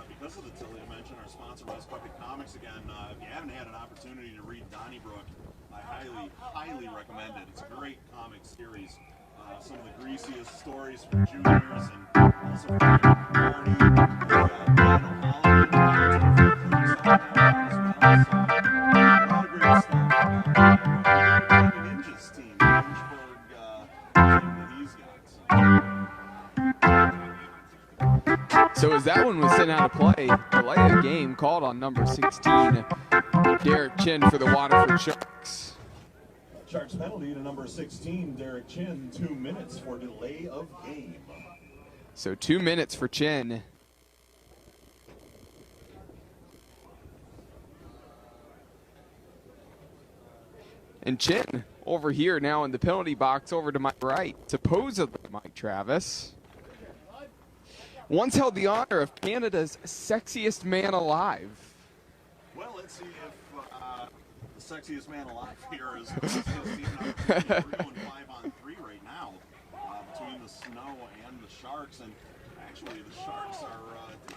because of the Tilly. I mentioned our sponsor, Mess Bucket Comics. Again, if you haven't had an opportunity to read Donnybrook, I highly recommend it. It's a great comic series. Some of the greasiest stories from juniors and also from Marty, Dan O'Halloran, as well. So, a lot of great stuff. The Ninjas team, the Lynchburg team that he's got. So as that one was sent out of play, delay of game called on number 16, Derek Chin for the Waterford Sharks. Sharks penalty to number 16, Derek Chin, 2 minutes for delay of game. So 2 minutes for Chin. And Chin over here now in the penalty box over to my right, supposedly Mike Travis. Once held the honor of Canada's sexiest man alive. Well, let's see if the sexiest man alive here is we're going 5-on-3 right now between the Snow and the Sharks. And actually, the Sharks are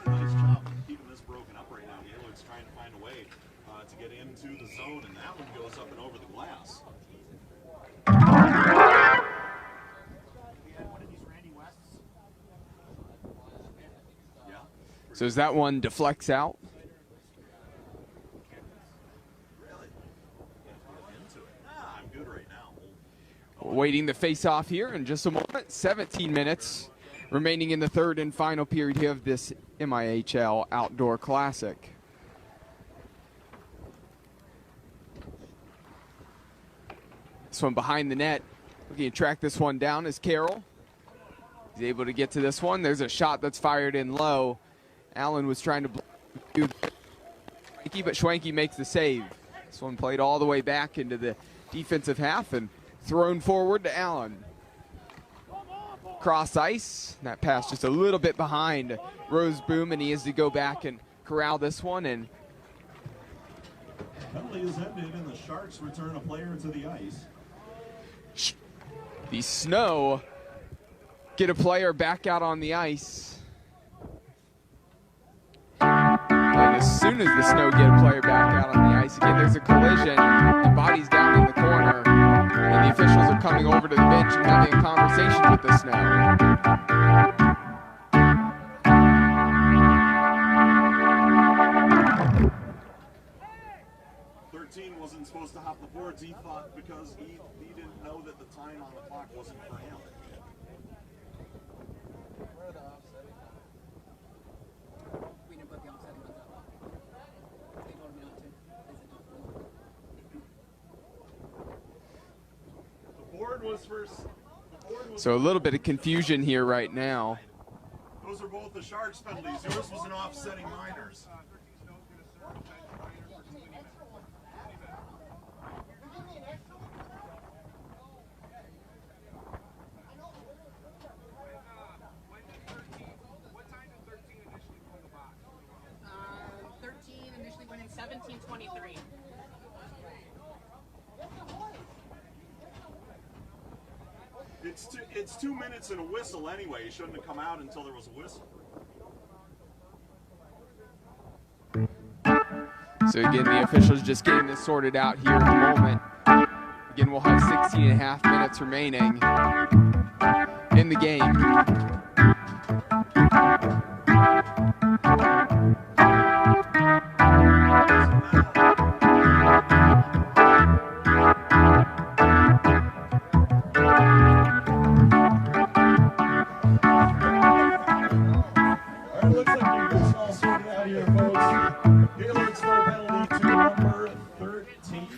doing a nice job of keeping this broken up right now. Gaylord's trying to find a way to get into the zone, and that one goes up and over the glass. So as that one deflects out. Really? Into it. I'm good right now. Waiting the face-off here in just a moment. 17 minutes remaining in the third and final period here of this MIHL Outdoor Classic. This one behind the net. Looking to track this one down is Carroll. He's able to get to this one. There's a shot that's fired in low. Allen was trying to do Schwanke, but Schwanke makes the save. This one played all the way back into the defensive half and thrown forward to Allen. Cross ice. That pass just a little bit behind Roseboom, and he has to go back and corral this one. And Penalty is ended, and the Sharks return a player to the ice. the Snow get a player back out on the ice. And as soon as the Snow get a player back out on the ice, again, there's a collision, and body's down in the corner, and the officials are coming over to the bench and having a conversation with the Snow. Wasn't supposed to hop the boards. He thought because he didn't know that the time on the clock wasn't for him. We didn't put the offsetting on that. They told me not to. The board was first. So a little bit of confusion here right now. Those are both the Sharks penalties. Yours was an offsetting minors. winning 17-23. It's 2 minutes and a whistle anyway. You shouldn't have come out until there was a whistle. So again, the officials just getting this sorted out here at the moment. Again, we'll have 16 and a half minutes remaining in the game. Looks like you're just all sorted out here, folks. Gaylord snow penalty to number 13.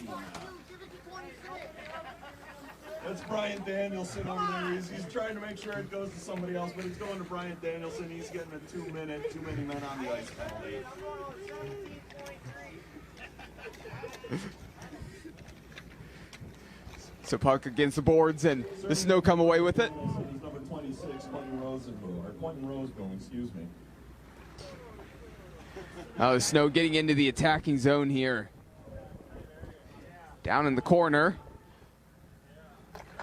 That's Brian Danielson over there. He's trying to make sure it goes to somebody else, but it's going to Brian Danielson. He's getting a 2 minute, too many men on the ice penalty. So puck against the boards, and the Snow come away with it. Number 26, Quentin Roseboom, excuse me. The Snow getting into the attacking zone here. Down in the corner.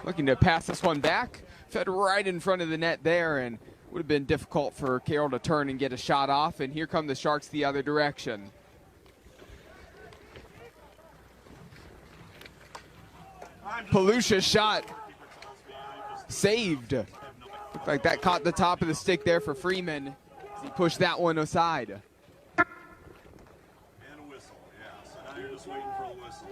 Looking to pass this one back. Fed right in front of the net there, and would have been difficult for Carroll to turn and get a shot off. And here come the Sharks the other direction. Palusha's shot saved. Looked like that caught the top of the stick there for Freeman as he pushed that one aside. And a whistle, yeah. So now you're just waiting for a whistle.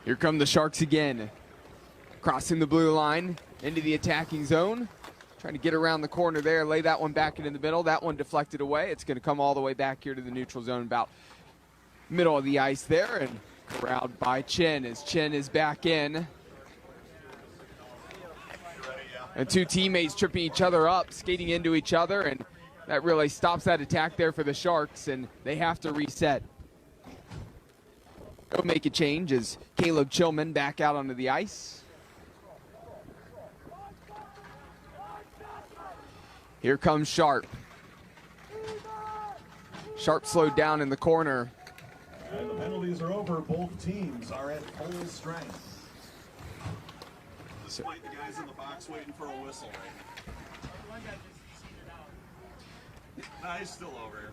Here come the Sharks again. Crossing the blue line into the attacking zone. Trying to get around the corner there, lay that one back into the middle. That one deflected away. It's going to come all the way back here to the neutral zone, about middle of the ice there, and corralled by Chen as Chen is back in. And two teammates tripping each other up, skating into each other, and that really stops that attack there for the Sharks, and they have to reset. Go make a change as Caleb Chillman back out onto the ice. Here comes Sharp. Sharp slowed down in the corner. And the penalties are over. Both teams are at full strength. Despite the guys in the box waiting for a whistle. No, he's still over here.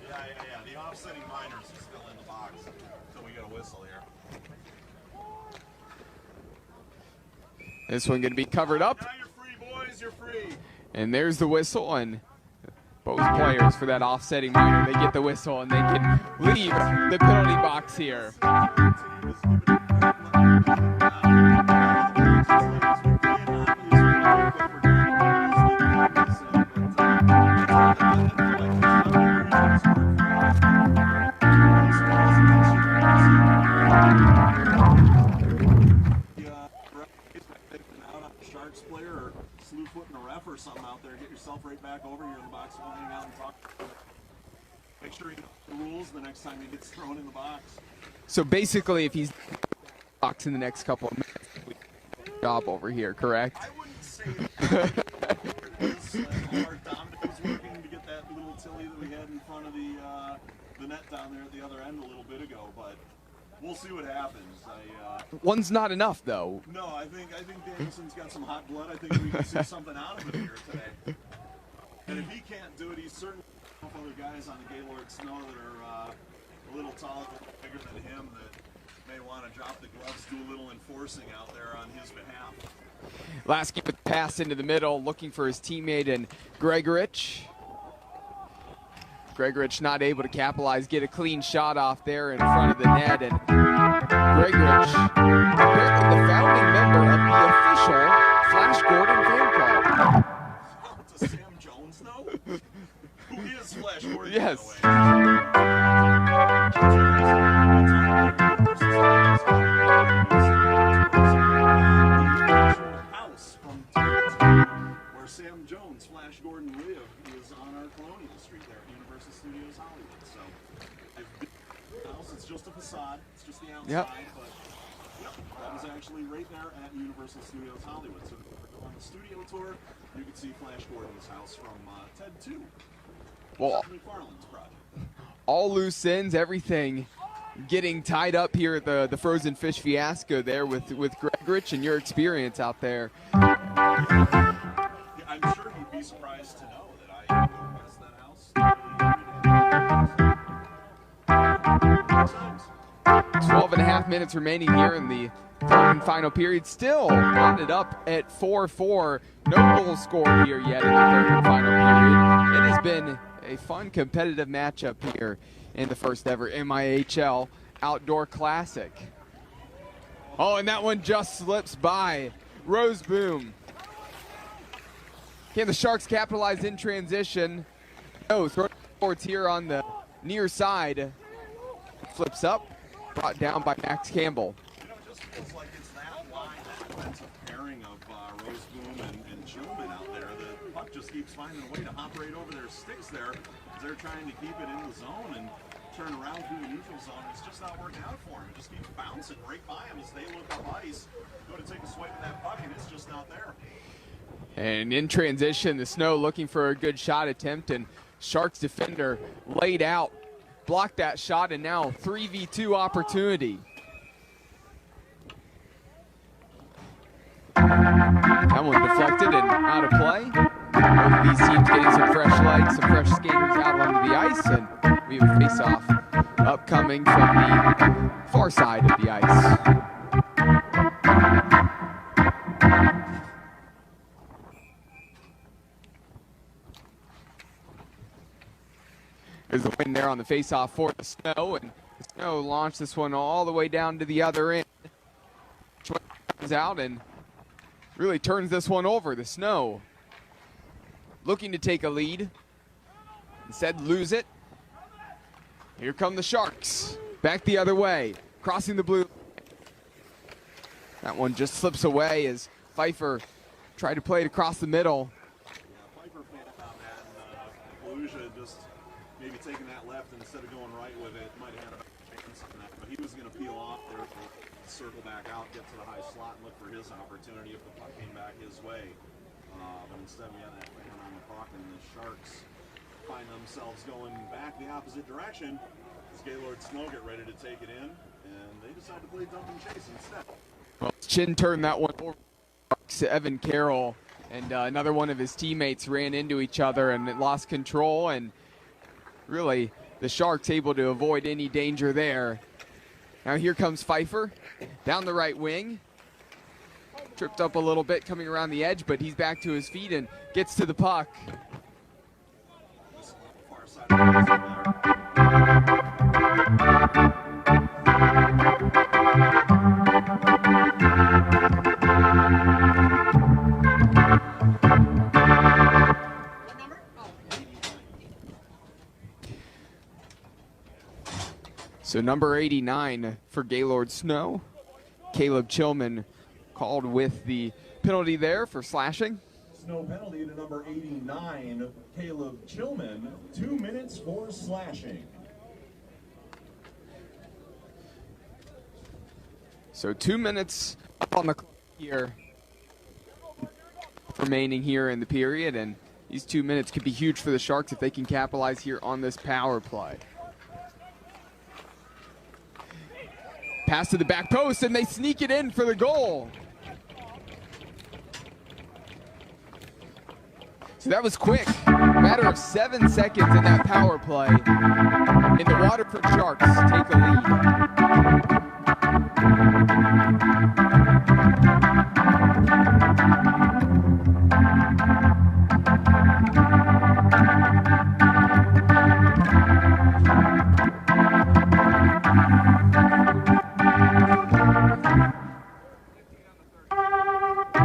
Yeah. The offsetting minors is still in the box until we get a whistle here. This one going to be covered up. Now you're free, boys. You're free. And there's the whistle, and both players for that offsetting minor, they get the whistle and they can leave the penalty box here. Sharks player or slew footing a ref or something out there, get yourself right back over here in the box and hang out and talk. Make sure you know the rules the next time he gets thrown in the box. So basically, if he's box in the next couple of minutes, we job over here, correct? I wouldn't say that. Our Dominic was working to get that little Tilly that we had in front of the net down there at the other end a little bit ago, but we'll see what happens. One's not enough, though. No, I think Danielson's got some hot blood. I think we can see something out of it here today. And if he can't do it, he's certainly a couple other guys on the Gaylord Snow that are a little taller, bigger than him that may want to drop the gloves, do a little enforcing out there on his behalf. Lasky with the pass into the middle, looking for his teammate and Gregorich. Gregorich not able to capitalize, get a clean shot off there in front of the net, and Gregorich, apparently the founding member of the official Flash Gordon fan club. Does Sam Jones know? Who is Flash Gordon? Yes. House from where Sam Jones, Flash Gordon, lived is on our Colonial Street there at Universal Studios Hollywood. So the house, it's just a facade, it's just the outside, Yep. but yep, that was actually right there at Universal Studios Hollywood. So on the studio tour, you can see Flash Gordon's house from TED 2. Well, McFarland's project. all loose ends, everything getting tied up here at the Frozen Fish Fiasco there with Gregorich and your experience out there. Yeah, I'm sure he'd be surprised to know that I go past that house. 12 and a half minutes remaining here in the third and final period. Still knotted up at 4-4. No goal scored here yet in the third and final period. It has been a fun, competitive matchup here in the first ever MIHL Outdoor Classic. Oh, and that one just slips by Rose Boom. Can the Sharks capitalize in transition? No, throw forwards here on the near side. Flips up, brought down by Max Campbell. You know, it just feels like it's that line, that defensive pairing of Rose Boom and Chillman out there. The puck just keeps finding a way to hop right over their sticks there as they're trying to keep it in the zone and turn around through the neutral zone. It's just not working out for him. It just keeps bouncing right by him as they look up ice, go to take a swipe at that puck, and it's just not there. And in transition, the Snow looking for a good shot attempt, and Sharks defender laid out, blocked that shot, and now 3v2 opportunity. That one deflected and out of play. Both of these teams getting some fresh legs, some fresh skaters out onto the ice, and we have a face-off upcoming from the far side of the ice. There's a win there on the face-off for the Snow, and the Snow launched this one all the way down to the other end. Comes out and really turns this one over. The Snow looking to take a lead, instead lose it. Here come the Sharks, back the other way, crossing the blue. That one just slips away as Pfeiffer tried to play it across the middle. Yeah, Pfeiffer found that, and Beluga just maybe taking that left instead of going right with it. Might have had a chance on that, but he was going to peel off there, circle back out, get to the high slot, and look for his opportunity if the puck came back his way. But instead we had that fan on the puck, and the Sharks find themselves going back the opposite direction as Gaylord Snow get ready to take it in, and they decide to play dump and chase instead. Well, Chin turned that one over to Evan Carroll, and another one of his teammates ran into each other and it lost control, and really the Sharks able to avoid any danger there. Now here comes Pfeiffer down the right wing. Tripped up a little bit coming around the edge, but he's back to his feet and gets to the puck. Far side of So number 89 for Gaylord Snow. Caleb Chillman called with the penalty there for slashing. Snow penalty to number 89, Caleb Chillman, 2 minutes for slashing. So 2 minutes up on the clock here remaining here in the period, and these 2 minutes could be huge for the Sharks if they can capitalize here on this power play. Pass to the back post, and they sneak it in for the goal. So that was quick. Matter of 7 seconds in that power play. And the Waterford Sharks take a lead.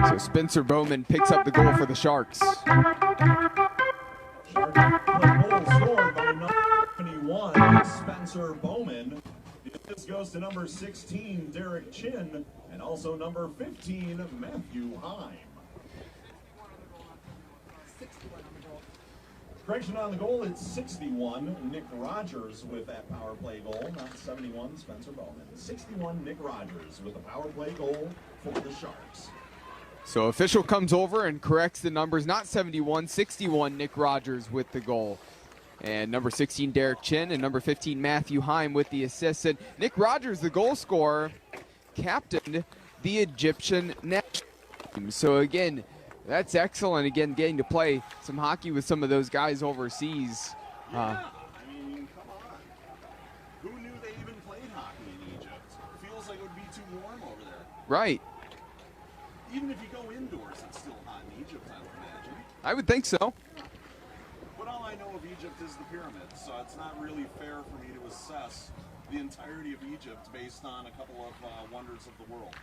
So Spencer Bowman picks up the goal for the Sharks. Shark goal scored by number 21, Spencer Bowman. This goes to number 16, Derek Chin, and also number 15, Matthew Heim. Correction on the goal, it's 61, Nick Rogers with that power play goal, not 71, Spencer Bowman. 61, Nick Rogers with a power play goal for the Sharks. So official comes over and corrects the numbers. Not 71, 61 Nick Rogers with the goal. And number 16 Derek Chin and number 15 Matthew Heim with the assist. And Nick Rogers, the goal scorer, captained the Egyptian national team. So again, that's excellent. Again, getting to play some hockey with some of those guys overseas. Yeah, I mean, come on. Who knew they even played hockey in Egypt? Feels like it would be too warm over there. Right. Even if you go indoors, it's still hot in Egypt, I would imagine. I would think so. But all I know of Egypt is the pyramids, so it's not really fair for me to assess the entirety of Egypt based on a couple of wonders of the world.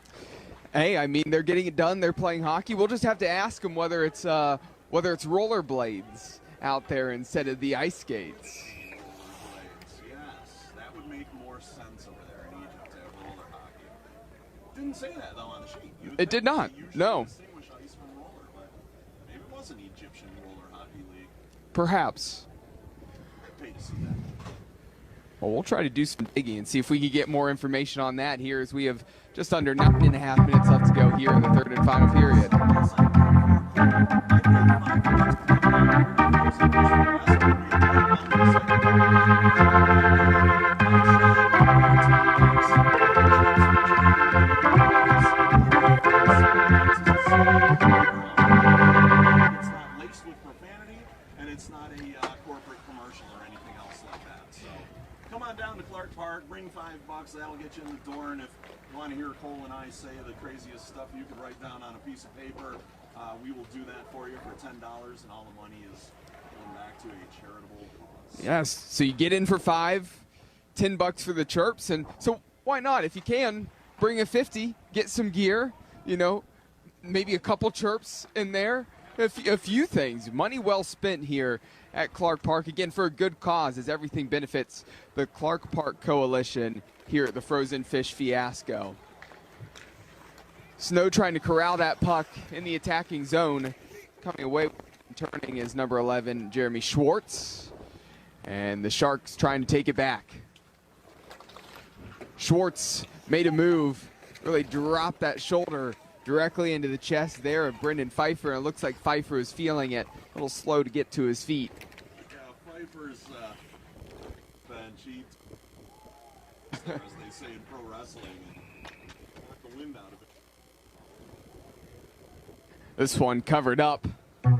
Hey, I mean, they're getting it done. They're playing hockey. We'll just have to ask them whether it's rollerblades out there instead of the ice skates. Rollerblades, yes. That would make more sense over there in Egypt to have roller hockey. Didn't say that, though, on the sheet. It did not, no. Distinguish ice from roller, but maybe it was an Egyptian roller hockey league. Perhaps. I'd pay to see that. Well, we'll try to do some digging and see if we can get more information on that here as we have just under 9.5 minutes left to go here in the third and final period. It's not laced with profanity, and it's not a corporate commercial or anything else like that. So come on down to Clark Park, bring $5, that'll get you in the door, and if you want to hear Cole and I say the craziest stuff you could write down on a piece of paper, we will do that for you for $10, and all the money is going back to a charitable cause. Yes, so you get in for $5, $10 for the chirps, and so why not? If you can, bring a 50, get some gear, you know, maybe a couple chirps in there, a few things. Money well spent here at Clark Park, again, for a good cause, as everything benefits the Clark Park Coalition here at the Frozen Fish Fiasco. Snow trying to corral that puck in the attacking zone. Coming away and turning is number 11, Jeremy Schwartz. And the Sharks trying to take it back. Schwartz made a move, really dropped that shoulder directly into the chest there of Brendan Pfeiffer. And it looks like Pfeiffer is feeling it. A little slow to get to his feet. Yeah, Pfeiffer's been cheap, as they say in pro wrestling, and knocked the wind out of it. This one covered up by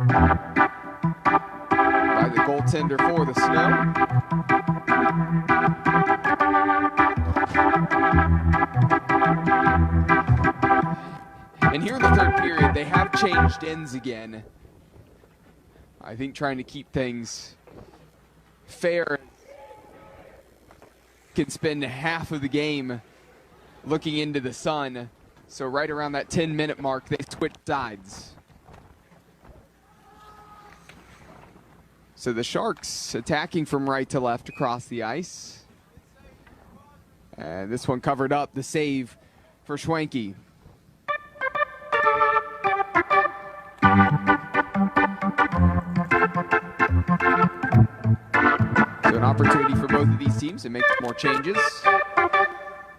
the goaltender for the Snow. And here in the third period, they have changed ends again. I think trying to keep things fair. Can spend half of the game looking into the sun. So right around that 10-minute mark, they switch sides. So the Sharks attacking from right to left across the ice. And this one covered up, the save for Schwenke. So an opportunity for both of these teams to make more changes.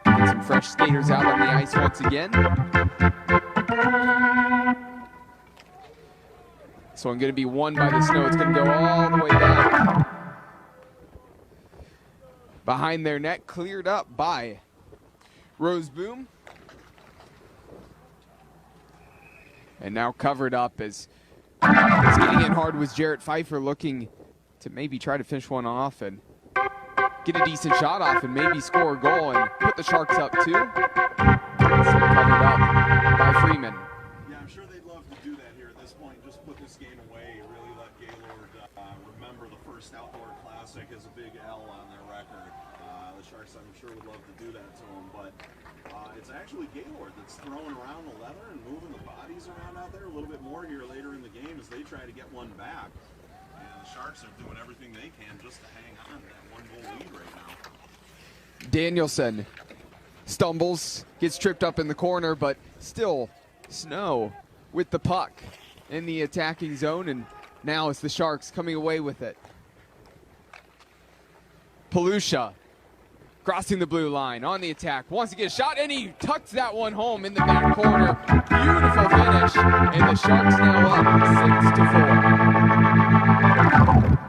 Get some fresh skaters out on the ice once again. This one going to be won by the Snow. It's going to go all the way back. Behind their net, cleared up by Roseboom. And now covered up as it's getting in hard was Jarrett Pfeiffer, looking to maybe try to finish one off and get a decent shot off and maybe score a goal and put the Sharks up too. So covered up by Freeman. Yeah, I'm sure they'd love to do that here at this point. Just put this game away. Really let Gaylord remember the first outdoor classic as a big L on their record. The Sharks, I'm sure, would love to do that to them, but it's actually Gaylord that's throwing around the leather and moving the bodies around out there a little bit more here later in the game as they try to get one back. And the Sharks are doing everything they can just to hang on to that one-goal lead right now. Danielson stumbles, gets tripped up in the corner, but still Snow with the puck in the attacking zone, and now it's the Sharks coming away with it. Palusha crossing the blue line on the attack, wants to get a shot, and he tucks that one home in the back corner. Beautiful finish, and the Sharks now up 6-4.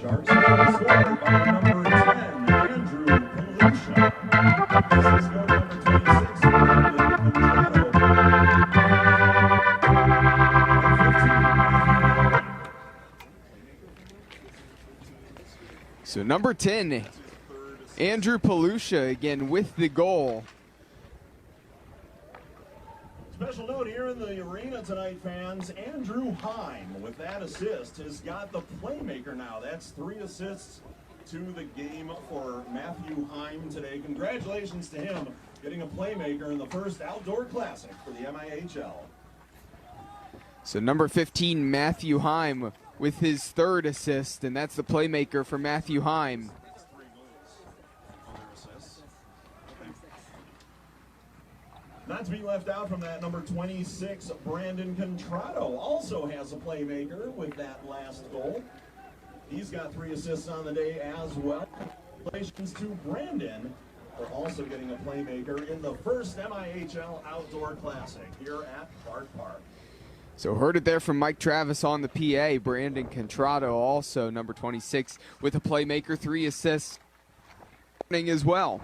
Sharks have scored by number 10, Andrew Palusha. This is go to number 26, Brandon Contrato. So number 10, Andrew Palusha again with the goal. Special note here in the arena tonight, fans. Andrew Heim, with that assist, has got the playmaker now. That's 3 assists to the game for Matthew Heim today. Congratulations to him getting a playmaker in the first outdoor classic for the MIHL. So number 15, Matthew Heim with his 3rd assist, and that's the playmaker for Matthew Heim. Not to be left out from that, number 26, Brandon Contrato, also has a playmaker with that last goal. He's got 3 assists on the day as well. Congratulations to Brandon for also getting a playmaker in the first MIHL Outdoor Classic here at Clark Park. So heard it there from Mike Travis on the PA. Brandon Contrato also, number 26, with a playmaker, 3 assists as well.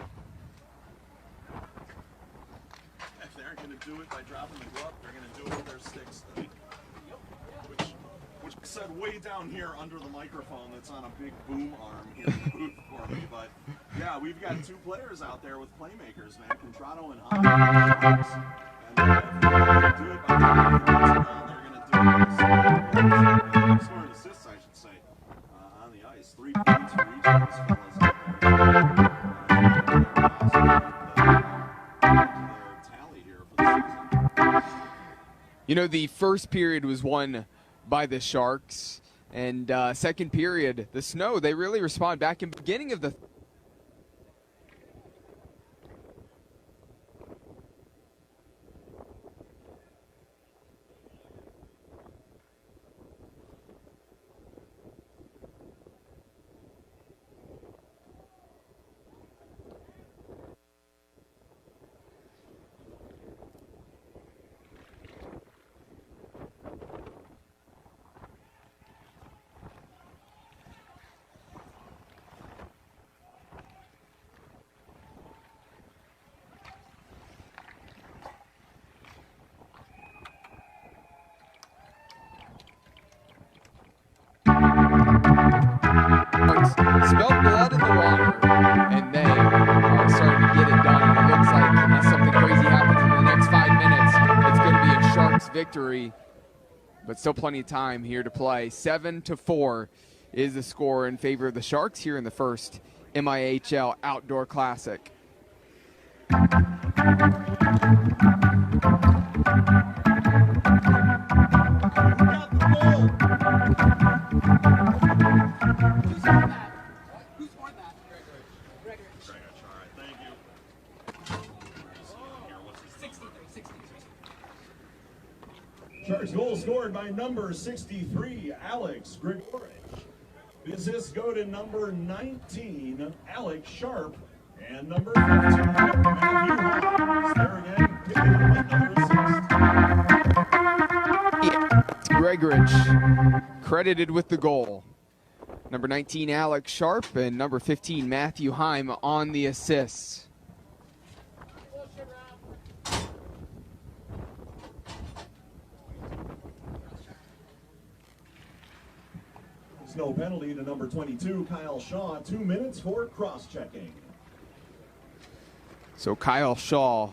If they aren't going to do it by dropping the glove, they're going to do it with their sticks. Which I said way down here under the microphone that's on a big boom arm here in the booth for me. But yeah, we've got 2 players out there with playmakers, man. Contrato and Hines. And if they're going to do it by dropping the glove, they're going to do it. Scoring assists, I should say, on the ice. 3 points for each of those fellas out there. You know, the first period was won by the Sharks, and second period, the Snow, they really respond back in beginning of the smelled blood in the water, and they are starting to get it done. And it looks like unless something crazy happens in the next 5 minutes, it's going to be a Sharks victory. But still plenty of time here to play. 7-4 is the score in favor of the Sharks here in the first MIHL Outdoor Classic. Sharks goal scored by number 63, Alex Grigorich. The assists go to number 19, Alex Sharp, and number 15, Matthew Hines. There again, picking up another assist. Grigorich credited with the goal. Number 19, Alex Sharp, and number 15, Matthew Heim on the assists. No penalty to number 22, Kyle Shaw. 2 minutes for cross-checking. So Kyle Shaw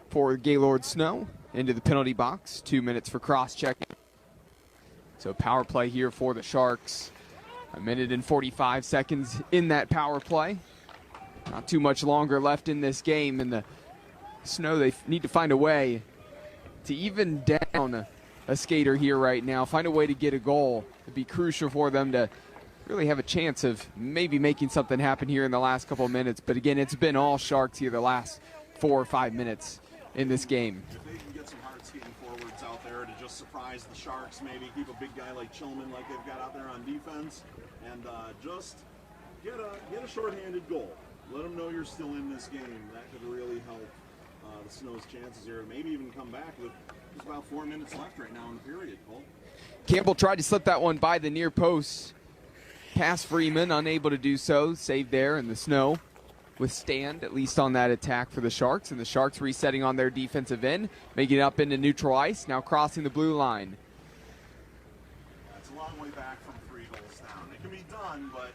for Gaylord Snow into the penalty box. 2 minutes for cross-checking. So power play here for the Sharks. 1 minute and 45 seconds in that power play. Not too much longer left in this game. And the Snow, they need to find a way to even down a skater here right now, find a way to get a goal. It'd be crucial for them to really have a chance of maybe making something happen here in the last couple of minutes. But again, it's been all Sharks here the last 4 or 5 minutes in this game. If they can get some hard skating forwards out there to just surprise the Sharks, maybe keep a big guy like Chillman like they've got out there on defense, and just get a shorthanded goal. Let them know you're still in this game. That could really help the Snow's chances here. Maybe even come back with just about 4 minutes left right now in the period, Cole. Campbell tried to slip that one by the near post. Pass Freeman, unable to do so. Saved there, and the Snow withstand, at least on that attack for the Sharks. And the Sharks resetting on their defensive end, making it up into neutral ice, now crossing the blue line. It's a long way back from 3 goals down. It can be done, but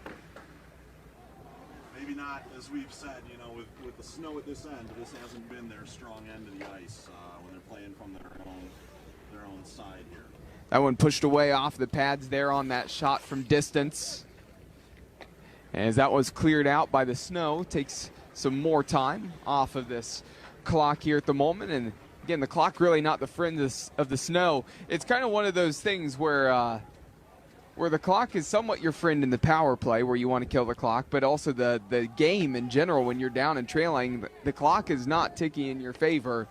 maybe not, as we've said, you know, with the Snow at this end. This hasn't been their strong end of the ice when they're playing from their own side here. That one pushed away off the pads there on that shot from distance. As that was cleared out by the Snow, takes some more time off of this clock here at the moment. And again, the clock really not the friend of the Snow. It's kind of one of those things where the clock is somewhat your friend in the power play, where you want to kill the clock, but also the game in general, when you're down and trailing, the clock is not ticking in your favor.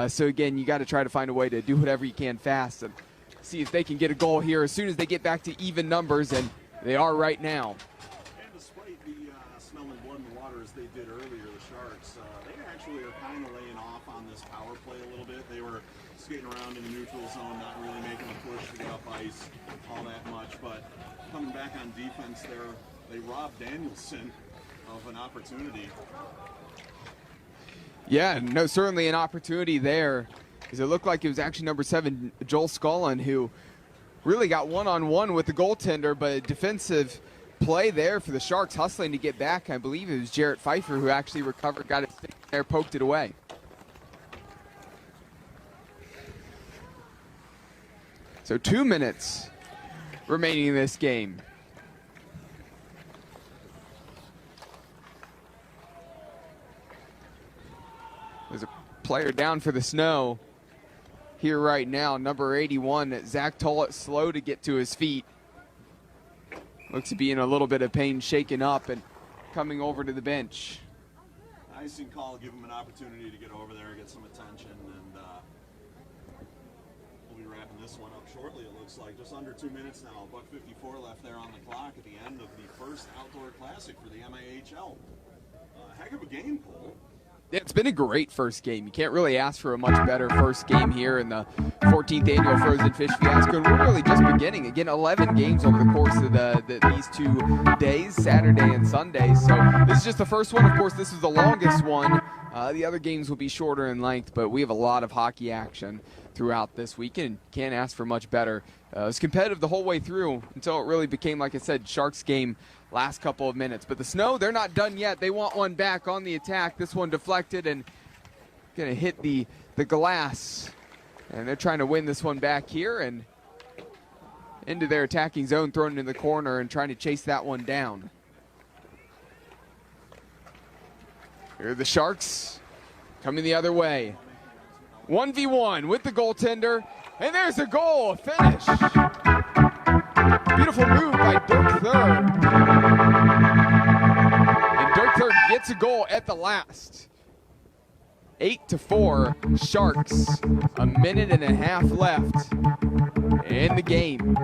So again, you got to try to find a way to do whatever you can fast and see if they can get a goal here as soon as they get back to even numbers, and they are right now. And despite the smelling blood in the water as they did earlier, the Sharks, they actually are kind of laying off on this power play a little bit. They were skating around in the neutral zone, not really making a push to get up ice all that much, but coming back on defense there, they robbed Danielson of an opportunity. Yeah, no, certainly an opportunity there, because it looked like it was actually number 7, Joel Scullin, who really got one-on-one with the goaltender, but a defensive play there for the Sharks, hustling to get back. I believe it was Jarrett Pfeiffer who actually recovered, got it stick there, poked it away. So 2 minutes remaining in this game. There's a player down for the Snow here right now, number 81, Zach Tollett, slow to get to his feet. Looks to be in a little bit of pain, shaken up and coming over to the bench. Icing call, give him an opportunity to get over there, get some attention, and we'll be wrapping this one up shortly, it looks like. Just under 2 minutes now, $1:54 left there on the clock at the end of the first outdoor classic for the MIHL. Heck of a game, Cole. It's been a great first game. You can't really ask for a much better first game here in the 14th annual Frozen Fish Fiasco. And we're really just beginning. Again, 11 games over the course of these 2 days, Saturday and Sunday. So this is just the first one. Of course, this is the longest one. The other games will be shorter in length, but we have a lot of hockey action throughout this weekend. Can't ask for much better. It was competitive the whole way through until it really became, like I said, Sharks game last couple of minutes. But the Snow, they're not done yet. They want one back on the attack. This one deflected and going to hit the glass. And they're trying to win this one back here and into their attacking zone, thrown it in the corner and trying to chase that one down. Here are the Sharks coming the other way. 1v1 with the goaltender, and there's a goal, finish. Beautiful move by Dirk Thurr. And Dirk Thurr gets a goal at the last. 8-4, Sharks. A minute and a half left in the game.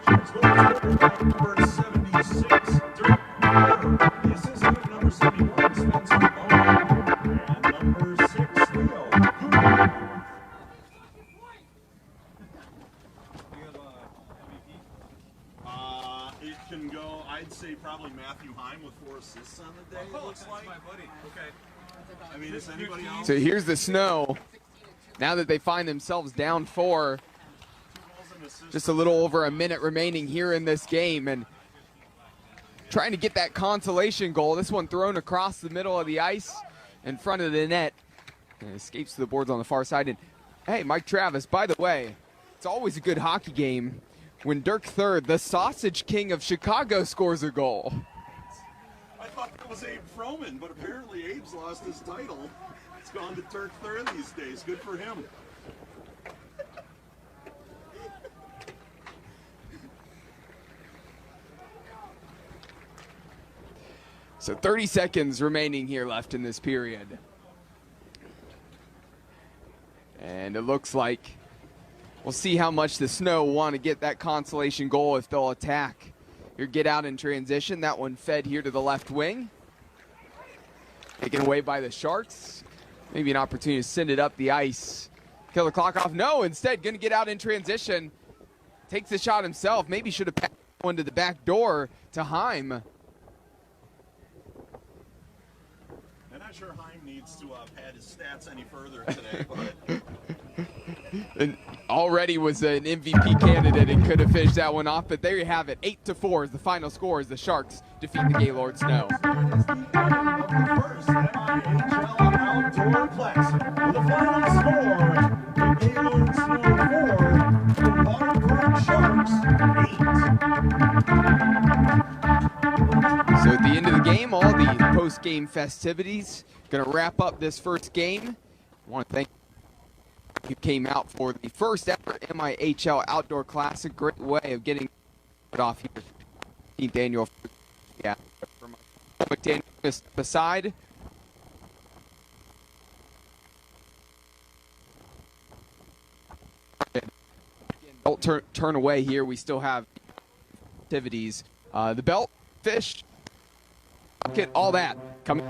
Sharks goaltender number 76, Dirk Thurr. The assistant with number 71, Spencer Bowen. And number 6, Leo. It can go, I'd say probably Matthew Heim with 4 assists on the day, it looks like. My buddy. Okay. I mean, is anybody else? So here's the Snow. Now that they find themselves down 4, just a little over a minute remaining here in this game, and trying to get that consolation goal. This one thrown across the middle of the ice in front of the net. And escapes to the boards on the far side. And hey, Mike Travis, by the way, it's always a good hockey game when Dirk Thurr, the Sausage King of Chicago, scores a goal. I thought that was Abe Froman, but apparently Abe's lost his title. It's gone to Dirk Thurr these days. Good for him. So 30 seconds remaining here left in this period. And it looks like we'll see how much the Snow want to get that consolation goal if they'll attack. Here, get out in transition. That one fed here to the left wing. Taken away by the Sharks. Maybe an opportunity to send it up the ice. Kill the clock off. No, instead going to get out in transition. Takes the shot himself. Maybe should have passed one to the back door to Heim. I'm not sure Heim needs to pad his stats any further today, but And already was an MVP candidate and could have finished that one off, but there you have it. 8-4 is the final score as the Sharks defeat the Gaylord Snow. first MIHL Outdoor Classic. The final score, the Gaylord Snow 4, the Waterford Sharks 8. So at the end of the game, all the post-game festivities going to wrap up this first game. I want to thank you who came out for the first ever MIHL Outdoor Classic. Great way of getting it off here. 15th annual. Yeah, from McDaniel beside. Don't turn away here. We still have activities. The belt, fish, bucket, all that coming.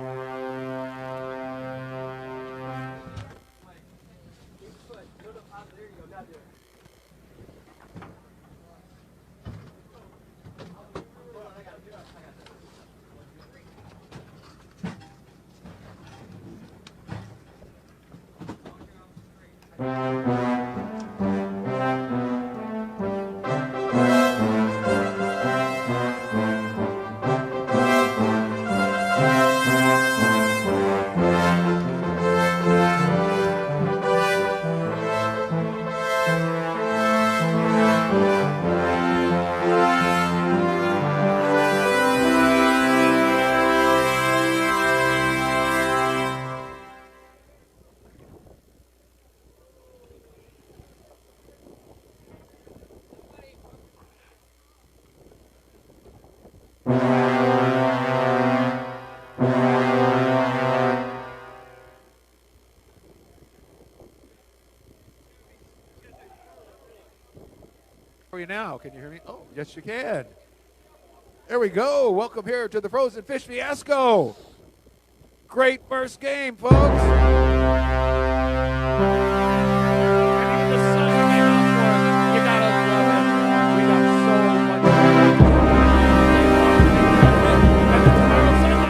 You now, can you hear me? Oh, yes you can. There we go. Welcome here to the Frozen Fish Fiasco. Great first game, folks. And even the sun came out for us. You gotta love it. We got so much fun. And tomorrow Sunday.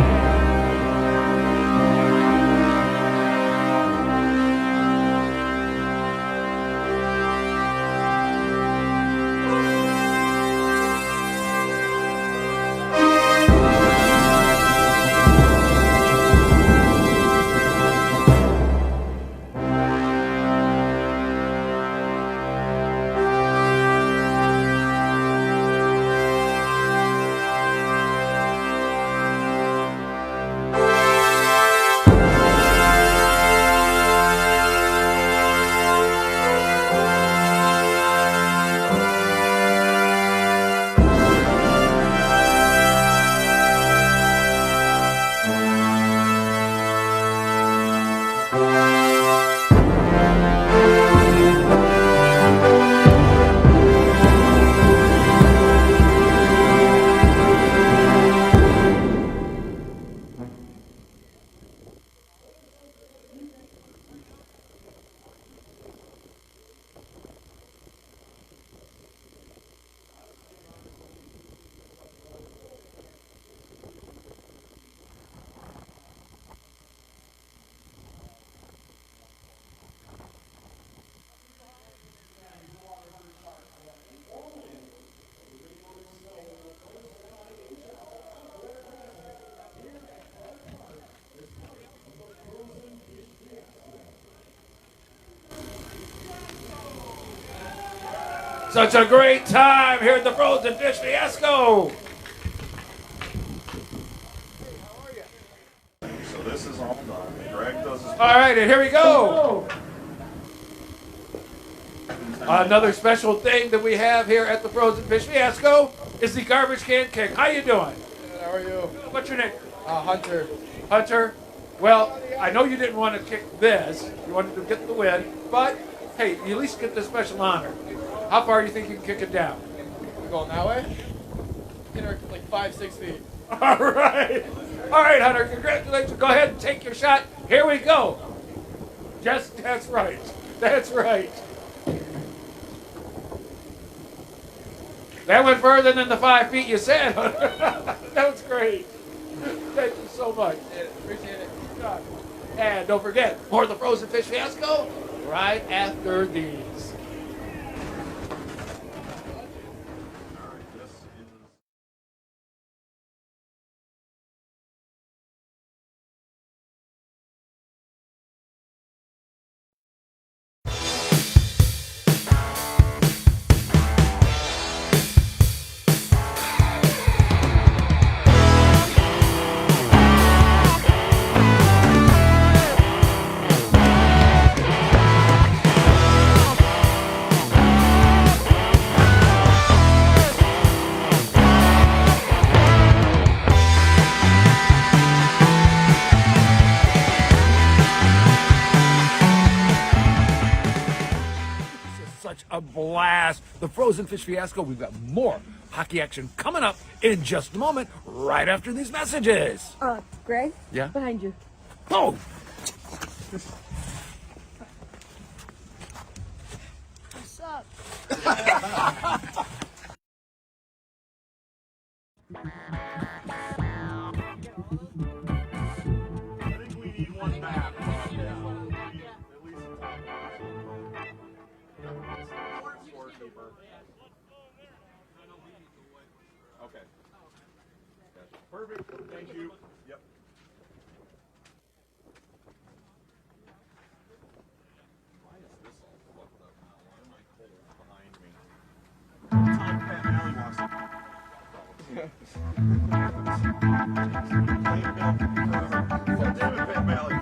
Such a great time here at the Frozen Fish Fiasco. So this is all done. Greg does his All right, and here we go. Another special thing that we have here at the Frozen Fish Fiasco is the Garbage Can King. How you doing? How are you? What's your name? Hunter. Hunter. Well, I know you didn't want to kick this. You wanted to get the win, but hey, you at least get the special honor. How far do you think you can kick it down? We're going that way? Get her like 5-6 feet. All right. All right, Hunter, congratulations. Go ahead and take your shot. Here we go. Yes, that's right. That's right. That went further than the 5 feet you said, Hunter. That was great. Thank you so much. Appreciate it. And don't forget, more of the Frozen Fish Fiasco right after these. Such a blast. The Frozen Fish Fiasco. We've got more hockey action coming up in just a moment, right after these messages. Greg? Yeah? Behind you. Oh! What's up? I think we need one back. At least a top scorekeeper. Okay. Gotcha. Perfect. Thank you. Yep. Why is this all fucked up now? Why am I cold behind me? Time Pat Malley walks up. Well, damn it, Pat Malley.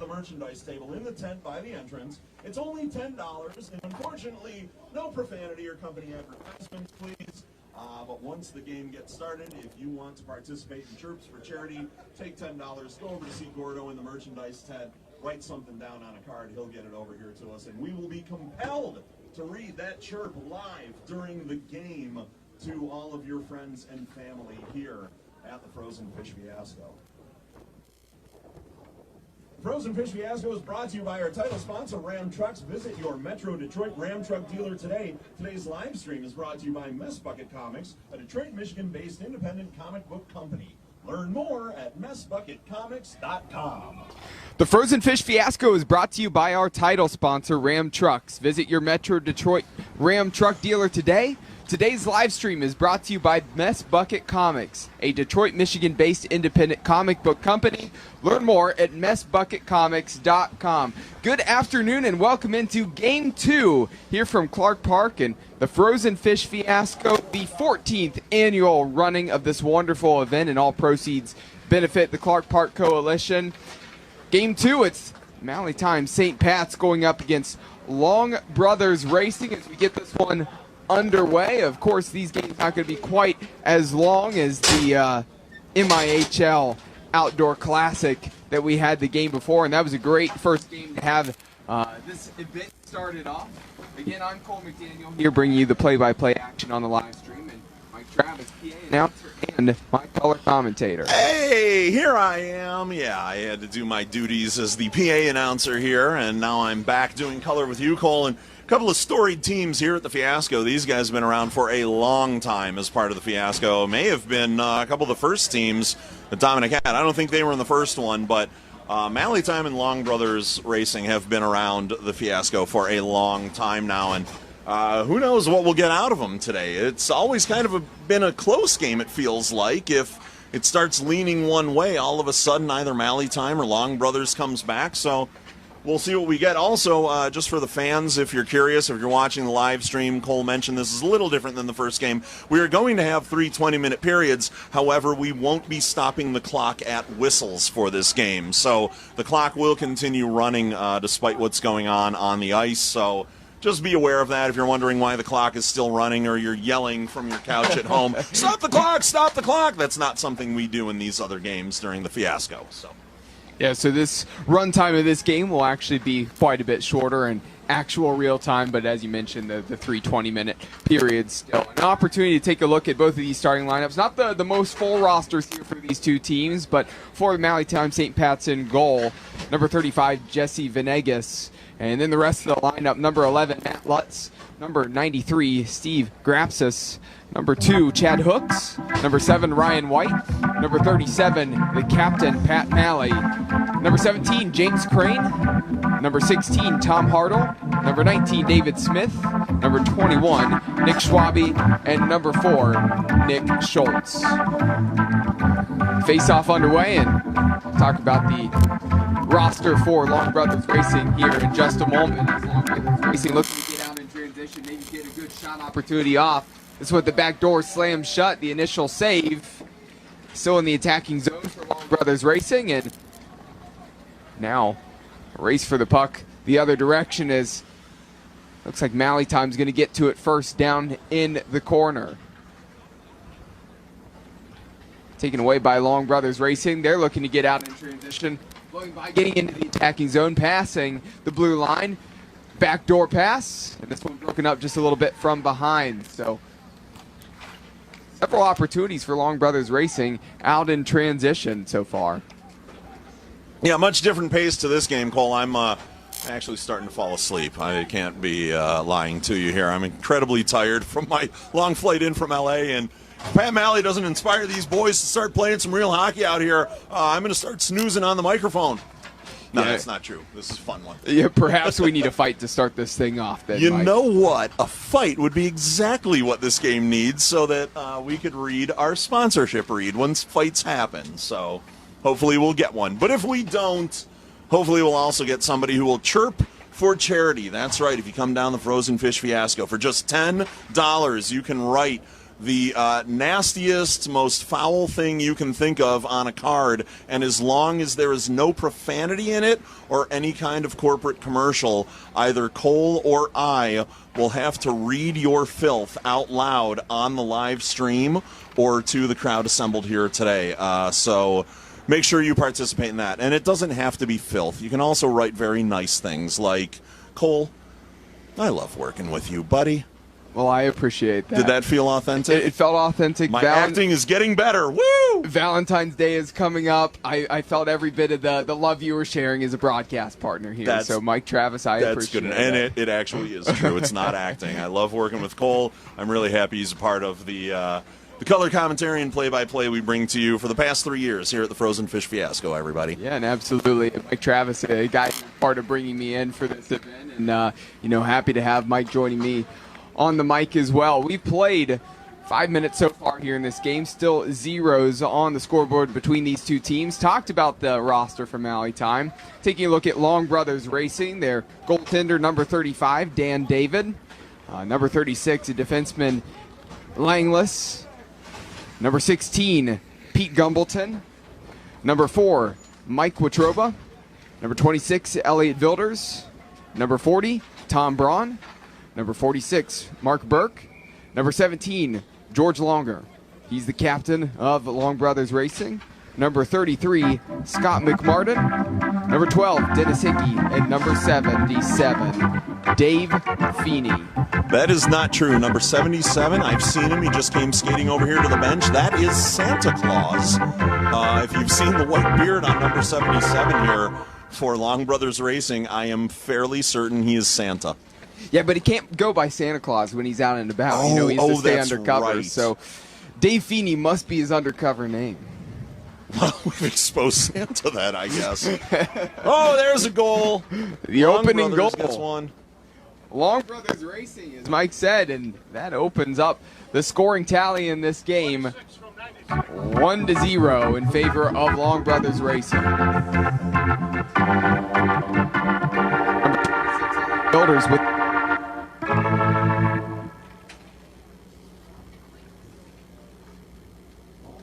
Merchandise table in the tent by the entrance. It's only $10, and unfortunately, no profanity or company advertisements, please. But once the game gets started, if you want to participate in Chirps for Charity, take $10, go over to see Gordo in the merchandise tent, write something down on a card, he'll get it over here to us, and we will be compelled to read that chirp live during the game to all of your friends and family here at the Frozen Fish Fiasco. Frozen Fish Fiasco is brought to you by our title sponsor, Ram Trucks. Visit your Metro Detroit Ram Truck dealer today. Today's live stream is brought to you by Mess Bucket Comics, a Detroit, Michigan-based independent comic book company. Learn more at messbucketcomics.com. The Frozen Fish Fiasco is brought to you by our title sponsor, Ram Trucks. Visit your Metro Detroit Ram Truck dealer today. Today's live stream is brought to you by Mess Bucket Comics, a Detroit, Michigan-based independent comic book company. Learn more at messbucketcomics.com. Good afternoon and welcome into Game 2 here from Clark Park and the Frozen Fish Fiasco, the 14th annual running of this wonderful event, and all proceeds benefit the Clark Park Coalition. Game 2, it's Malley time. St. Pat's going up against Long Brothers Racing as we get this one underway. Of course, these games not going to be quite as long as the MIHL Outdoor Classic that we had the game before, and that was a great first game to have this event started off. Again, I'm Cole McDaniel here bringing you the play-by-play action on the live stream, and Mike Travis, PA announcer, and my color commentator. Hey, here I am. Yeah, I had to do my duties as the PA announcer here, and now I'm back doing color with you, Cole. And couple of storied teams here at the Fiasco. These guys have been around for a long time as part of the Fiasco. May have been a couple of the first teams that Dominic had. I don't think they were in the first one, but Mally Time and Long Brothers Racing have been around the Fiasco for a long time now, and who knows what we'll get out of them today. It's always kind of been a close game, it feels like. If it starts leaning one way, all of a sudden either Mally Time or Long Brothers comes back, so we'll see what we get. Also, just for the fans, if you're curious, if you're watching the live stream, Cole mentioned this is a little different than the first game. We are going to have 3 20-minute periods. However, we won't be stopping the clock at whistles for this game. So the clock will continue running despite what's going on the ice. So just be aware of that if you're wondering why the clock is still running or you're yelling from your couch at home, stop the clock, stop the clock. That's not something we do in these other games during the Fiasco. So. Yeah, so this run time of this game will actually be quite a bit shorter and actual real time, but as you mentioned, the 3 20-minute periods still. An opportunity to take a look at both of these starting lineups. Not the most full rosters here for these two teams, but for the Mally Time St. Pat's in goal, number 35, Jesse Venegas. And then the rest of the lineup, number 11, Matt Lutz, number 93, Steve Grapsis, number 2, Chad Hooks, number 7, Ryan White, number 37, the captain, Pat Malley, number 17, James Crane, number 16, Tom Hartle, number 19, David Smith, number 21, Nick Schwabe, and number 4, Nick Schultz. Face-off underway, and talk about the roster for Long Brothers Racing here in just a moment. As Long Brothers Racing looking to get out in transition, maybe get a good shot opportunity off. This is what the back door slams shut, the initial save. Still in the attacking zone for Long Brothers Racing, and now a race for the puck the other direction is looks like Mally Time's going to get to it first down in the corner. Taken away by Long Brothers Racing. They're looking to get out in transition. Going by, getting into the attacking zone, passing the blue line. Backdoor pass, and this one broken up just a little bit from behind. So several opportunities for Long Brothers Racing out in transition so far. Yeah, much different pace to this game, Cole. I'm actually starting to fall asleep. I can't be lying to you here. I'm incredibly tired from my long flight in from L.A., and Pat Malley doesn't inspire these boys to start playing some real hockey out here. I'm going to start snoozing on the microphone. No, that's not true. This is a fun one. Yeah, perhaps we need a fight to start this thing off then, You Mike. know what? A fight would be exactly what this game needs so that we could read our sponsorship read once fights happen. So hopefully we'll get one. But if we don't, hopefully we'll also get somebody who will chirp for charity. That's right. If you come down the Frozen Fish Fiasco, for just $10, you can write the nastiest, most foul thing you can think of on a card, and as long as there is no profanity in it or any kind of corporate commercial, either Cole or I will have to read your filth out loud on the live stream or to the crowd assembled here today. So make sure you participate in that. And it doesn't have to be filth. You can also write very nice things like, Cole, I love working with you, buddy. Well, I appreciate that. Did that feel authentic? It felt authentic. My acting is getting better. Woo! Valentine's Day is coming up. I felt every bit of the love you were sharing as a broadcast partner here. So, Mike Travis, I appreciate it. That's good. And it actually is true. It's not acting. I love working with Cole. I'm really happy he's a part of the color commentary and play-by-play we bring to you for the past 3 years here at the Frozen Fish Fiasco, everybody. Yeah, and absolutely. Mike Travis, a guy part of bringing me in for this event. And, happy to have Mike joining me on the mic as well. We played 5 minutes so far here in this game. Still zeros on the scoreboard between these two teams. Talked about the roster for Mally Time. Taking a look at Long Brothers Racing. Their goaltender, number 35, Dan David. Number 36, a defenseman, Langless. Number 16, Pete Gumbleton. Number 4, Mike Watroba. Number 26, Elliot Vilders. Number 40, Tom Braun. Number 46, Mark Burke. Number 17, George Longer. He's the captain of Long Brothers Racing. Number 33, Scott McMartin. Number 12, Dennis Hickey. And number 77, Dave Feeney. That is not true. Number 77, I've seen him. He just came skating over here to the bench. That is Santa Claus. If you've seen the white beard on number 77 here for Long Brothers Racing, I am fairly certain he is Santa. Yeah, but he can't go by Santa Claus when he's out and about. He has to stay that's undercover. right. So Dave Feeney must be his undercover name. Well, we've exposed Santa then, I guess. Oh, there's a goal. The Long opening Brothers goal. gets one. Long Brothers Racing, as Mike said, and that opens up the scoring tally in this game, 1-0 in favor of Long Brothers Racing. Builders with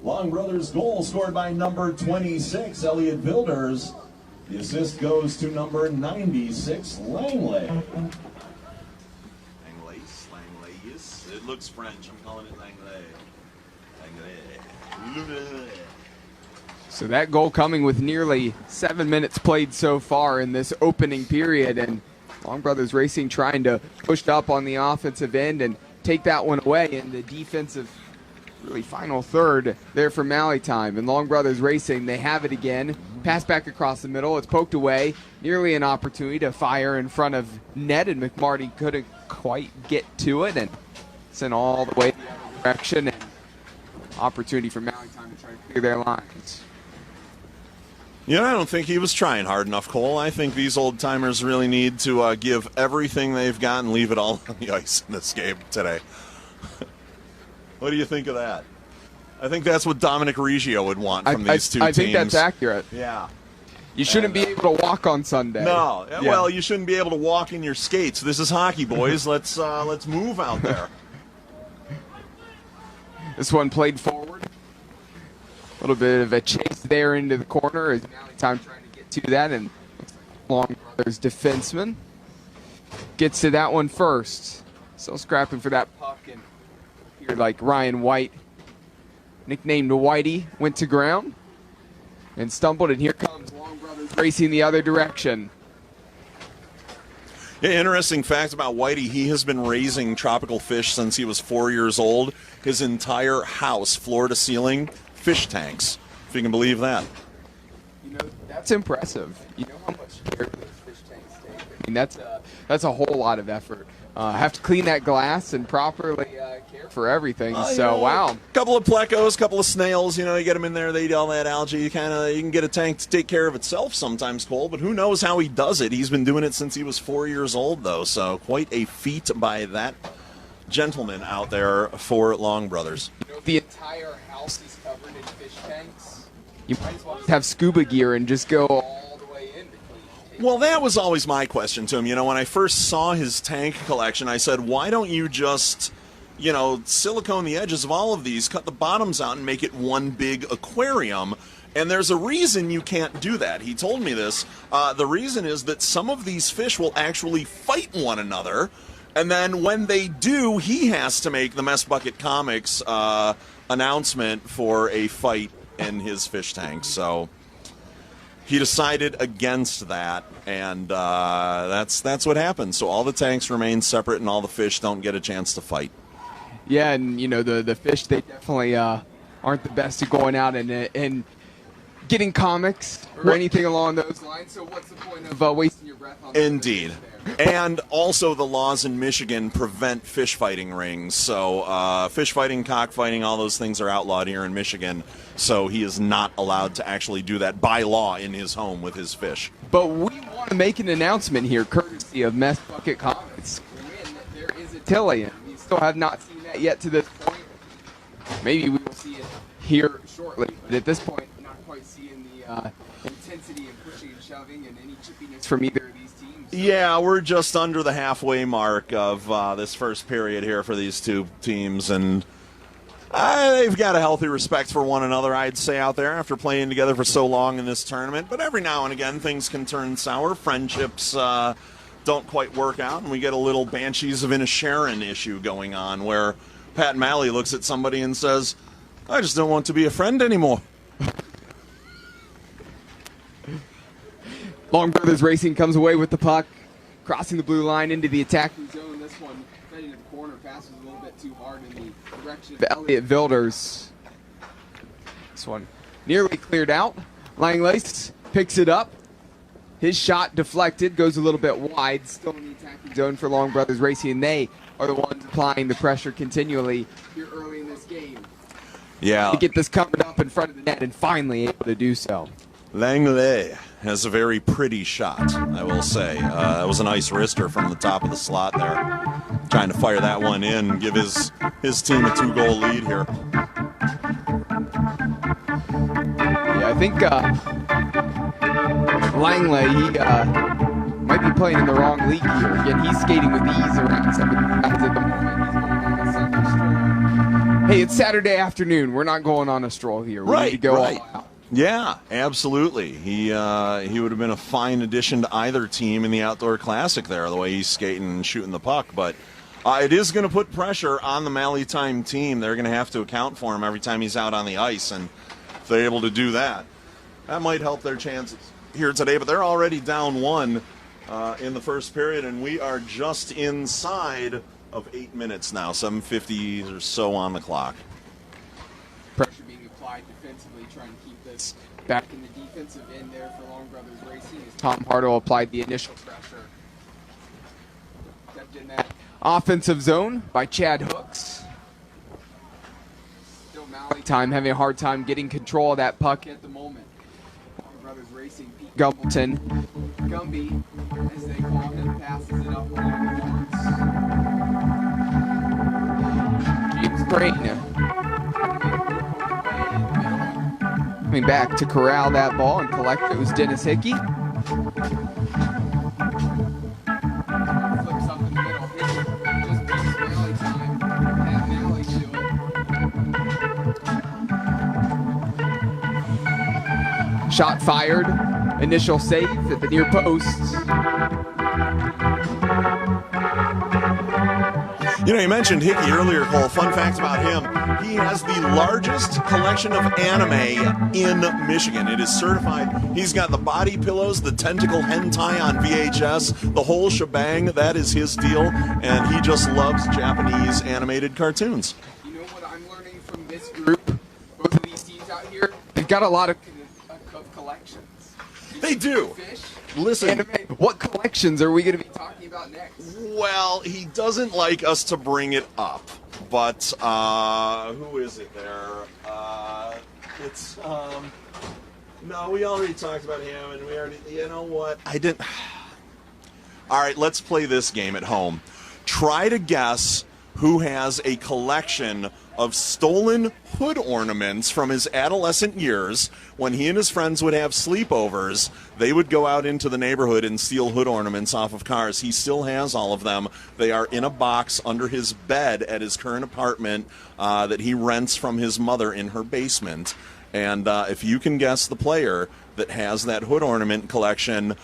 Long Brothers goal scored by number 26, Elliot Builders. The assist goes to number 96, Langley. Langley, it looks French. I'm calling it Langley. Langley. So that goal coming with nearly 7 minutes played so far in this opening period, and Long Brothers Racing trying to push up on the offensive end and take that one away in the defensive really final third there for Malley time. And Long Brothers Racing, they have it again. Pass back across the middle. It's poked away. Nearly an opportunity to fire in front of net, and McMarty couldn't quite get to it and sent all the way the other direction. And opportunity for Malley time to try to clear their lines. You know, I don't think he was trying hard enough, Cole. I think these old-timers really need to give everything they've got and leave it all on the ice in this game today. What do you think of that? I think that's what Dominic Reggio would want from these two teams. I think that's accurate. Yeah. You shouldn't be able to walk on Sunday. No. Yeah. Well, you shouldn't be able to walk in your skates. This is hockey, boys. Let's move out there. This one played forward. A little bit of a chase there into the corner. Is Malley time trying to get to that, and looks like Long Brothers defenseman gets to that one first. Still scrapping for that puck, and here like Ryan White, nicknamed Whitey, went to ground and stumbled, and here comes Long Brothers racing the other direction. Yeah, interesting fact about Whitey, he has been raising tropical fish since he was 4 years old. His entire house, floor to ceiling, fish tanks, if you can believe that. You know, that's impressive. You know how much care those fish tanks take. I mean, that's a whole lot of effort. Have to clean that glass and properly care for everything. So, wow. Couple of plecos, couple of snails, you get them in there, they eat all that algae. You can get a tank to take care of itself sometimes, Cole, but who knows how he does it. He's been doing it since he was 4 years old, though, so quite a feat by that gentleman out there for Long Brothers. The entire house is covered in fish tanks. You might as well have scuba gear and just go all the way in. Well, that was always my question to him. When I first saw his tank collection, I said, why don't you just, silicone the edges of all of these, cut the bottoms out, and make it one big aquarium? And there's a reason you can't do that. He told me this. The reason is that some of these fish will actually fight one another. And then when they do, he has to make the Mess Bucket Comics announcement for a fight in his fish tank. So he decided against that, and that's what happened. So all the tanks remain separate, and all the fish don't get a chance to fight. Yeah, and the fish, they definitely aren't the best at going out and getting comics or anything along those lines. So what's the point of wasting your breath on that? Indeed. And also the laws in Michigan prevent fish fighting rings. So fish fighting, cockfighting, all those things are outlawed here in Michigan. So he is not allowed to actually do that by law in his home with his fish. But we want to make an announcement here, courtesy of Mess Bucket Comics. There is a Tilly, and we still have not seen that yet to this point. Maybe we will see it here shortly. But at this point, not quite seeing the intensity and pushing and shoving and any chippiness from either of these teams. Yeah, we're just under the halfway mark of this first period here for these two teams, and they've got a healthy respect for one another, I'd say, out there after playing together for so long in this tournament. But every now and again, things can turn sour. Friendships don't quite work out, and we get a little Banshees of Inisharan issue going on where Pat Malley looks at somebody and says, I just don't want to be a friend anymore. Long Brothers Racing comes away with the puck, crossing the blue line into the attacking zone. This one fed into the corner, passes a little bit too hard in the direction of Elliot Wilders. This one nearly cleared out. Langlace picks it up, His shot deflected, goes a little bit wide, still in the attacking zone for Long Brothers Racing, and they are the ones applying the pressure continually here early in this game. Yeah. To get this covered up in front of the net and finally able to do so. Langley has a very pretty shot, I will say. It was a nice wrister from the top of the slot there. Trying to fire that one in and give his team a 2-goal lead here. Yeah, I think Langley, he might be playing in the wrong league here. Again, he's skating with ease around some of the guys at the moment. He's going on a Sunday stroll. Hey, it's Saturday afternoon. We're not going on a stroll here. We need to go all out. Yeah, absolutely. He would have been a fine addition to either team in the outdoor classic there, the way he's skating and shooting the puck. But it is going to put pressure on the Maritime team. They're going to have to account for him every time he's out on the ice. And if they're able to do that, that might help their chances here today. But they're already down 1 in the first period, and we are just inside of 8 minutes now, 7:50 or so on the clock. Pressure being applied defensively, trying to keep this back in the defensive end there for Long Brothers Racing as Tom Hartle applied the initial pressure. Kept in that offensive zone by Chad Hooks. Still Maritime having a hard time getting control of that puck at the moment. Long Brothers Racing, Pete Gumbleton, Gumby, as they call him, passes it up along the boards. James Crane coming back to corral that ball and collect it. It was Dennis Hickey. Flips up in the middle. Hickey just beats Maritime. Pat Malley to it. Shot fired. Initial save at the near post. You know, you mentioned Hickey earlier, Cole. Fun fact about him, he has the largest collection of anime in Michigan. It is certified. He's got the body pillows, the tentacle hentai on VHS, the whole shebang. That is his deal, and he just loves Japanese animated cartoons. You know what I'm learning from this group? Both of these teams out here, they've got a lot of collections. They do. Fish, Listen. anime. What collections are we going to be talking about next? Well, he doesn't like us to bring it up, but who is it there? It's no, we already talked about him, and we already. You know what? I didn't. All right, let's play this game at home. Try to guess who has a collection of stolen hood ornaments from his adolescent years. When he and his friends would have sleepovers, they would go out into the neighborhood and steal hood ornaments off of cars. He still has all of them. They are in a box under his bed at his current apartment that he rents from his mother in her basement. And if you can guess the player that has that hood ornament collection,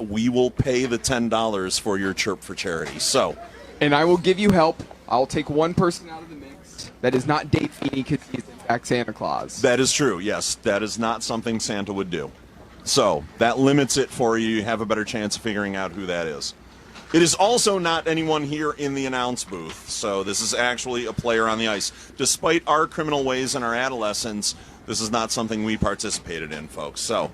we will pay the $10 for your chirp for charity. So, and I will give you help. I'll take one person out of the mix. That is not Dave Feeney because he is in fact Santa Claus. That is true, yes. That is not something Santa would do. So that limits it for you. You have a better chance of figuring out who that is. It is also not anyone here in the announce booth. So this is actually a player on the ice. Despite our criminal ways in our adolescence, this is not something we participated in, folks. So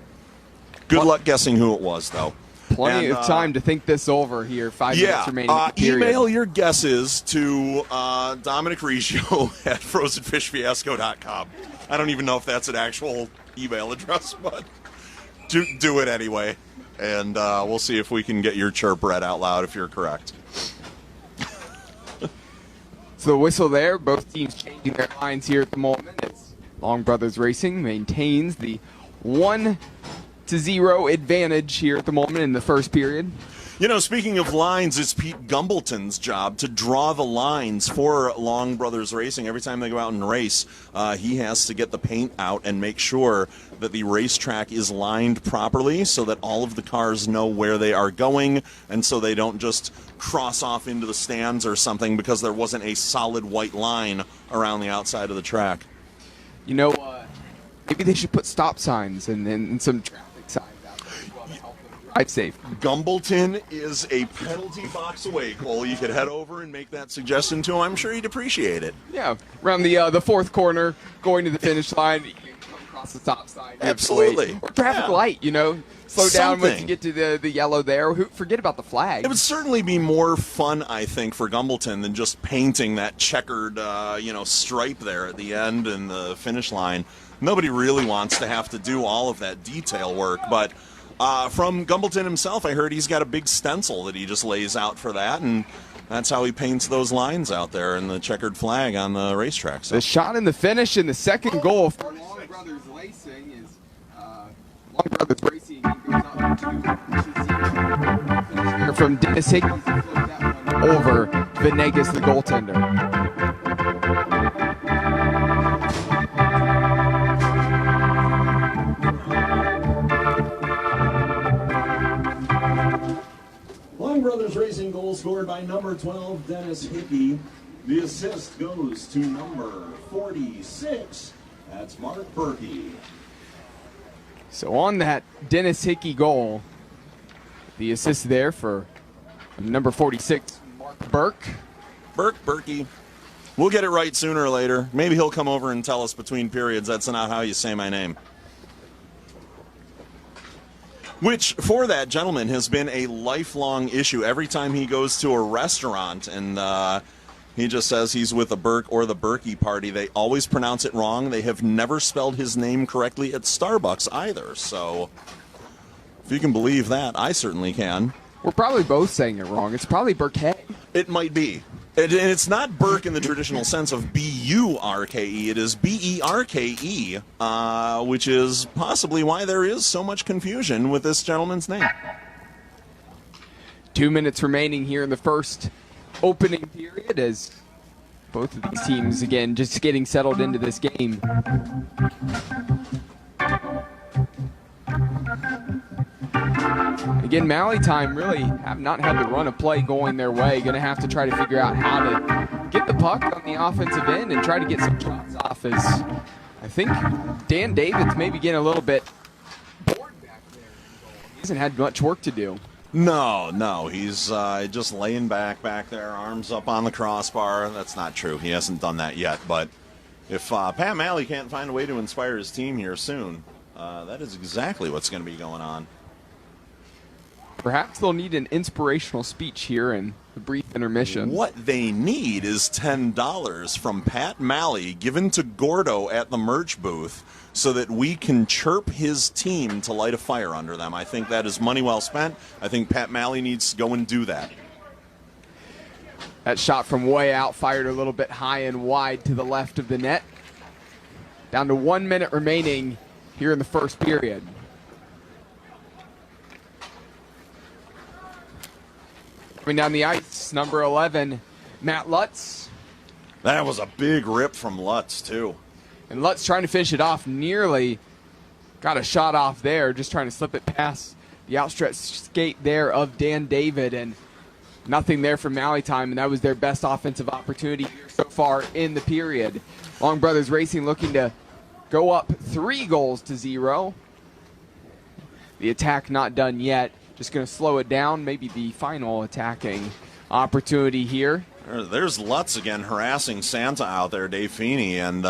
good luck guessing who it was, though. Plenty of time to think this over here. 5 minutes remaining. Email your guesses to Dominic Riccio at frozenfishfiasco.com. I don't even know if that's an actual email address, but do it anyway. And we'll see if we can get your chirp read out loud if you're correct. So the whistle there. Both teams changing their lines here at the moment. As Long Brothers Racing maintains the 1-0 advantage here at the moment in the first period. You know, speaking of lines, it's Pete Gumbleton's job to draw the lines for Long Brothers Racing. Every time they go out and race, he has to get the paint out and make sure that the racetrack is lined properly so that all of the cars know where they are going and so they don't just cross off into the stands or something because there wasn't a solid white line around the outside of the track. You know, maybe they should put stop signs and some traffic signs out there as well to help them drive safe. Gumbleton is a penalty box away, Cole. You could head over and make that suggestion to him. I'm sure he'd appreciate it. Yeah, around the fourth corner, going to the finish line, you come across the stop sign. Absolutely. Or traffic light, slow down once you Something. get to the yellow there. Forget about the flag. It would certainly be more fun, I think, for Gumbleton than just painting that checkered, stripe there at the end and the finish line. Nobody really wants to have to do all of that detail work, but from Gumbleton himself, I heard he's got a big stencil that he just lays out for that, and that's how he paints those lines out there in the checkered flag on the racetrack. So. The shot in the finish and the second goal for Long Brothers Racing is Long Brothers Racing goes up to from Dennis Higgins to flip that one over Venegas, the goaltender. Long Brothers Racing goal scored by number 12, Dennis Hickey. The assist goes to number 46. That's Mark Berkey. So on that Dennis Hickey goal, the assist there for number 46, Mark Berkey. We'll get it right sooner or later. Maybe he'll come over and tell us between periods that's not how you say my name. Which, for that gentleman, has been a lifelong issue. Every time he goes to a restaurant and he just says he's with the Burke or the Berkey party, they always pronounce it wrong. They have never spelled his name correctly at Starbucks either. So, if you can believe that, I certainly can. We're probably both saying it wrong. It's probably Burkett. It might be. And it's not Burke in the traditional sense of B-U-R-K-E. It is B-E-R-K-E, which is possibly why there is so much confusion with this gentleman's name. 2 minutes remaining here in the first opening period as both of these teams, again, just getting settled into this game. Again, Mally Time really have not had the run of play going their way. Going to have to try to figure out how to get the puck on the offensive end and try to get some shots off as I think Dan David's maybe getting a little bit bored back there. He hasn't had much work to do. No, he's just laying back there, arms up on the crossbar. That's not true. He hasn't done that yet. But if Pat Malley can't find a way to inspire his team here soon, that is exactly what's going to be going on. Perhaps they'll need an inspirational speech here in the brief intermission. What they need is $10 from Pat Malley given to Gordo at the merch booth so that we can chirp his team to light a fire under them. I think that is money well spent. I think Pat Malley needs to go and do that. That shot from way out, fired a little bit high and wide to the left of the net. Down to 1 minute remaining here in the first period. Coming down the ice, number 11, Matt Lutz. That was a big rip from Lutz, too. And Lutz trying to finish it off, nearly got a shot off there, just trying to slip it past the outstretched skate there of Dan David, and nothing there from Malley Time, and that was their best offensive opportunity here so far in the period. Long Brothers Racing looking to go up 3-0. The attack not done yet. Just going to slow it down, maybe the final attacking opportunity here. There's Lutz again harassing Santa out there, Dave Feeney, and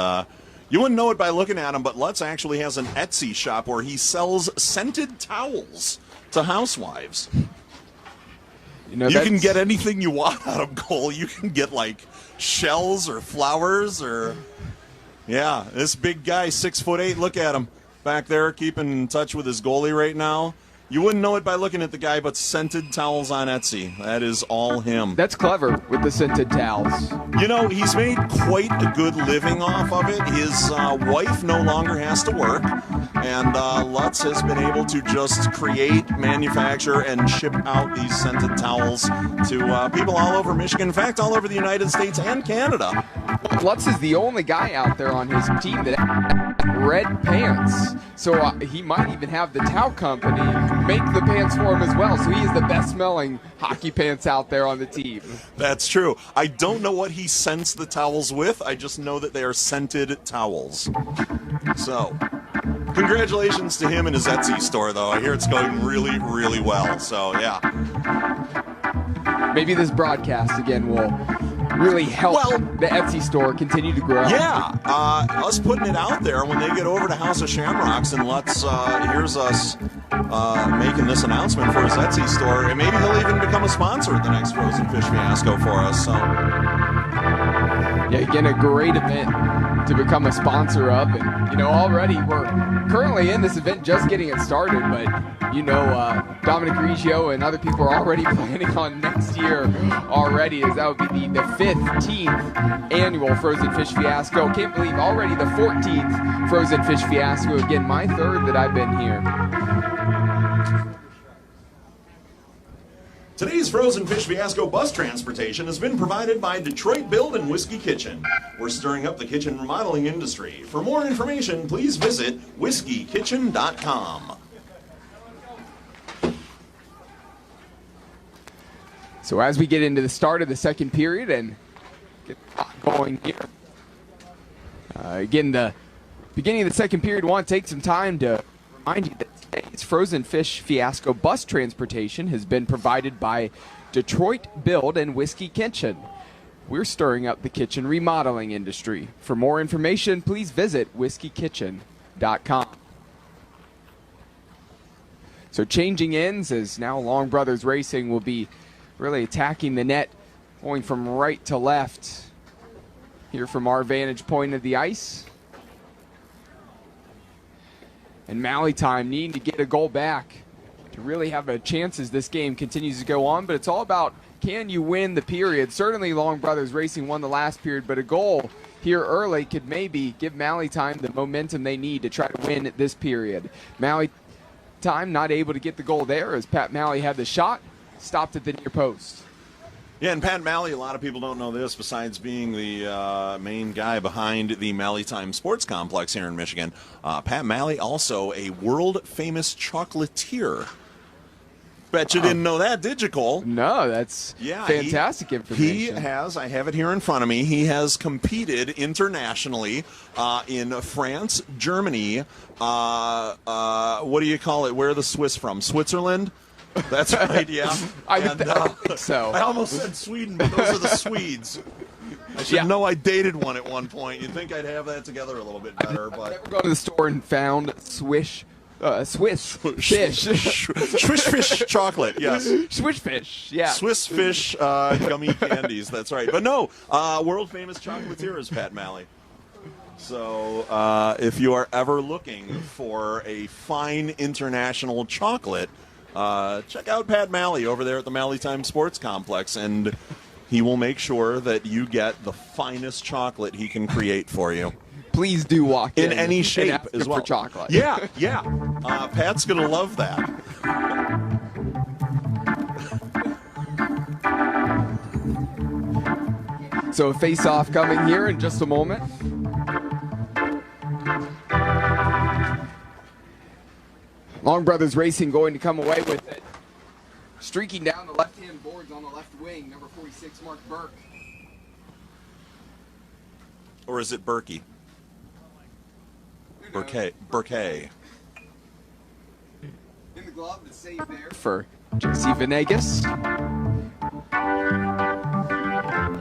you wouldn't know it by looking at him, but Lutz actually has an Etsy shop where he sells scented towels to housewives. You can get anything you want out of goal. You can get, like, shells or flowers or... Yeah, this big guy, 6'8", look at him back there, keeping in touch with his goalie right now. You wouldn't know it by looking at the guy, but scented towels on Etsy. That is all him. That's clever with the scented towels. You know, he's made quite a good living off of it. His wife no longer has to work, and Lutz has been able to just create, manufacture, and ship out these scented towels to people all over Michigan. In fact, all over the United States and Canada. Lutz is the only guy out there on his team that has red pants. So he might even have the towel company make the pants for him as well. So he is the best smelling hockey pants out there on the team. That's true. I don't know what he scents the towels with. I just know that they are scented towels. So, congratulations to him and his Etsy store, though. I hear it's going really, really well. So, yeah. Maybe this broadcast, again, will really help Well- the Etsy store continue to grow. Yeah, us putting it out there when they get over to House of Shamrocks and here's us making this announcement for his Etsy store, and maybe he'll even become a sponsor at the next Frozen Fish Fiasco for us. So, Yeah, again, a great event to become a sponsor of. And, already we're currently in this event just getting it started, but, Dominic Riggio and other people are already planning on next year already, as that would be the 15th annual Frozen Fish Fiasco. Can't believe already the 14th Frozen Fish Fiasco. Again, my third that I've been here. Today's Frozen Fish Fiasco bus transportation has been provided by Detroit Build and Whiskey Kitchen. We're stirring up the kitchen remodeling industry. For more information, please visit whiskeykitchen.com. So as we get into the start of the second period and get going here, again, the beginning of the second period, I want to take some time to remind you that today's Frozen Fish Fiasco bus transportation has been provided by Detroit Build and Whiskey Kitchen. We're stirring up the kitchen remodeling industry. For more information, please visit whiskeykitchen.com. So changing ends as now Long Brothers Racing will be really attacking the net, going from right to left here from our vantage point of the ice. And Mally Time needing to get a goal back to really have a chance as this game continues to go on. But it's all about, can you win the period? Certainly Long Brothers Racing won the last period, but a goal here early could maybe give Mally Time the momentum they need to try to win this period. Mally Time not able to get the goal there as Pat Malley had the shot, stopped at the near post. yeah, and Pat Malley, a lot of people don't know this, besides being the main guy behind the Malley Time Sports Complex here in Michigan. Pat Malley, also a world-famous chocolatier. Bet you didn't know that, did you, Cole? No, that's fantastic information. He has, I have it here in front of me, he has competed internationally in France, Germany, what do you call it? Where are the Swiss from? Switzerland? That's right, yeah. I think so. I almost said Sweden, but those are the Swedes. I should know I dated one at one point. You'd think I'd have that together a little bit better, but... Never go to the store and found Swiss fish. Swiss fish chocolate, yes. Swiss fish, yeah. Swiss fish gummy candies, that's right. But no, world-famous chocolatier is Pat Malley. So if you are ever looking for a fine international chocolate, check out Pat Malley over there at the Malley Time Sports Complex, and he will make sure that you get the finest chocolate he can create for you. Please do walk in any shape and ask as him well. for chocolate. Yeah. Pat's gonna love that. So a face-off coming here in just a moment. Long Brothers Racing going to come away with it. Streaking down the left-hand boards on the left wing, number 46, Mark Burke. Or is it Berkey? Burkay. In the glove, the save there for Jesse Venegas.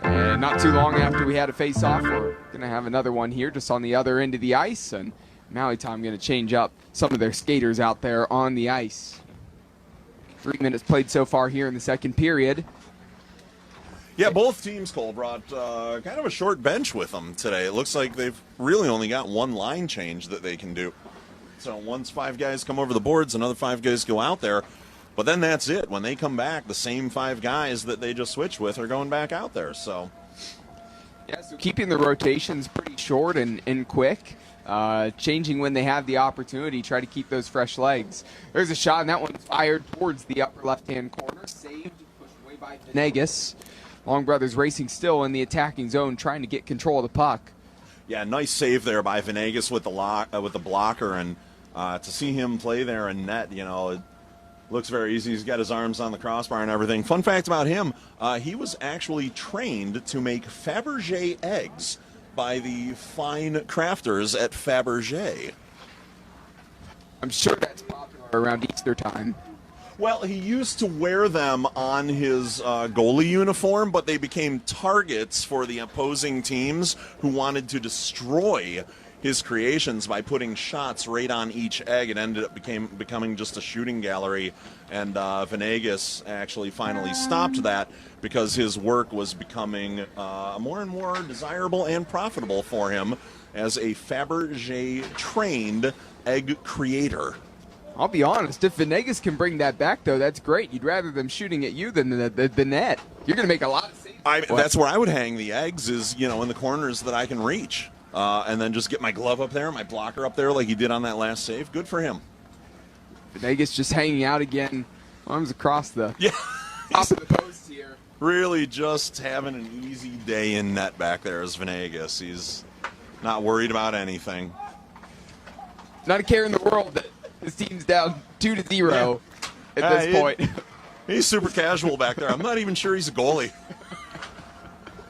And not too long after we had a face-off, we're going to have another one here just on the other end of the ice. And Malley Time going to change up some of their skaters out there on the ice. 3 minutes played so far here in the second period. Yeah, both teams, Cole, brought kind of a short bench with them today. It looks like they've really only got one line change that they can do. So once 5 guys come over the boards, another 5 guys go out there. But then that's it. When they come back, the same 5 guys that they just switched with are going back out there. So, yeah, so keeping the rotations pretty short and quick. Changing when they have the opportunity, try to keep those fresh legs. There's a shot, and that one's fired towards the upper left-hand corner. Saved, pushed away by Venegas. Long Brothers Racing still in the attacking zone, trying to get control of the puck. yeah, nice save there by Venegas with the blocker, and to see him play there in net, it looks very easy. He's got his arms on the crossbar and everything. Fun fact about him, he was actually trained to make Fabergé eggs by the fine crafters at Fabergé. I'm sure that's popular around Easter time. Well, he used to wear them on his goalie uniform, but they became targets for the opposing teams who wanted to destroy his creations by putting shots right on each egg. It ended up becoming just a shooting gallery, and Venegas actually finally stopped that because his work was becoming more and more desirable and profitable for him as a Fabergé-trained egg creator. I'll be honest, if Venegas can bring that back, though, that's great. You'd rather them shooting at you than the net. You're going to make a lot of saves. That's where I would hang the eggs is, in the corners that I can reach. And then just get my glove up there, my blocker up there like he did on that last save. Good for him. Venegas just hanging out again, arms across the top of the post here. Really just having an easy day in net back there as Venegas. He's not worried about anything. Not a care in the world that his team's down 2-0 at this point. He's super casual back there. I'm not even sure he's a goalie.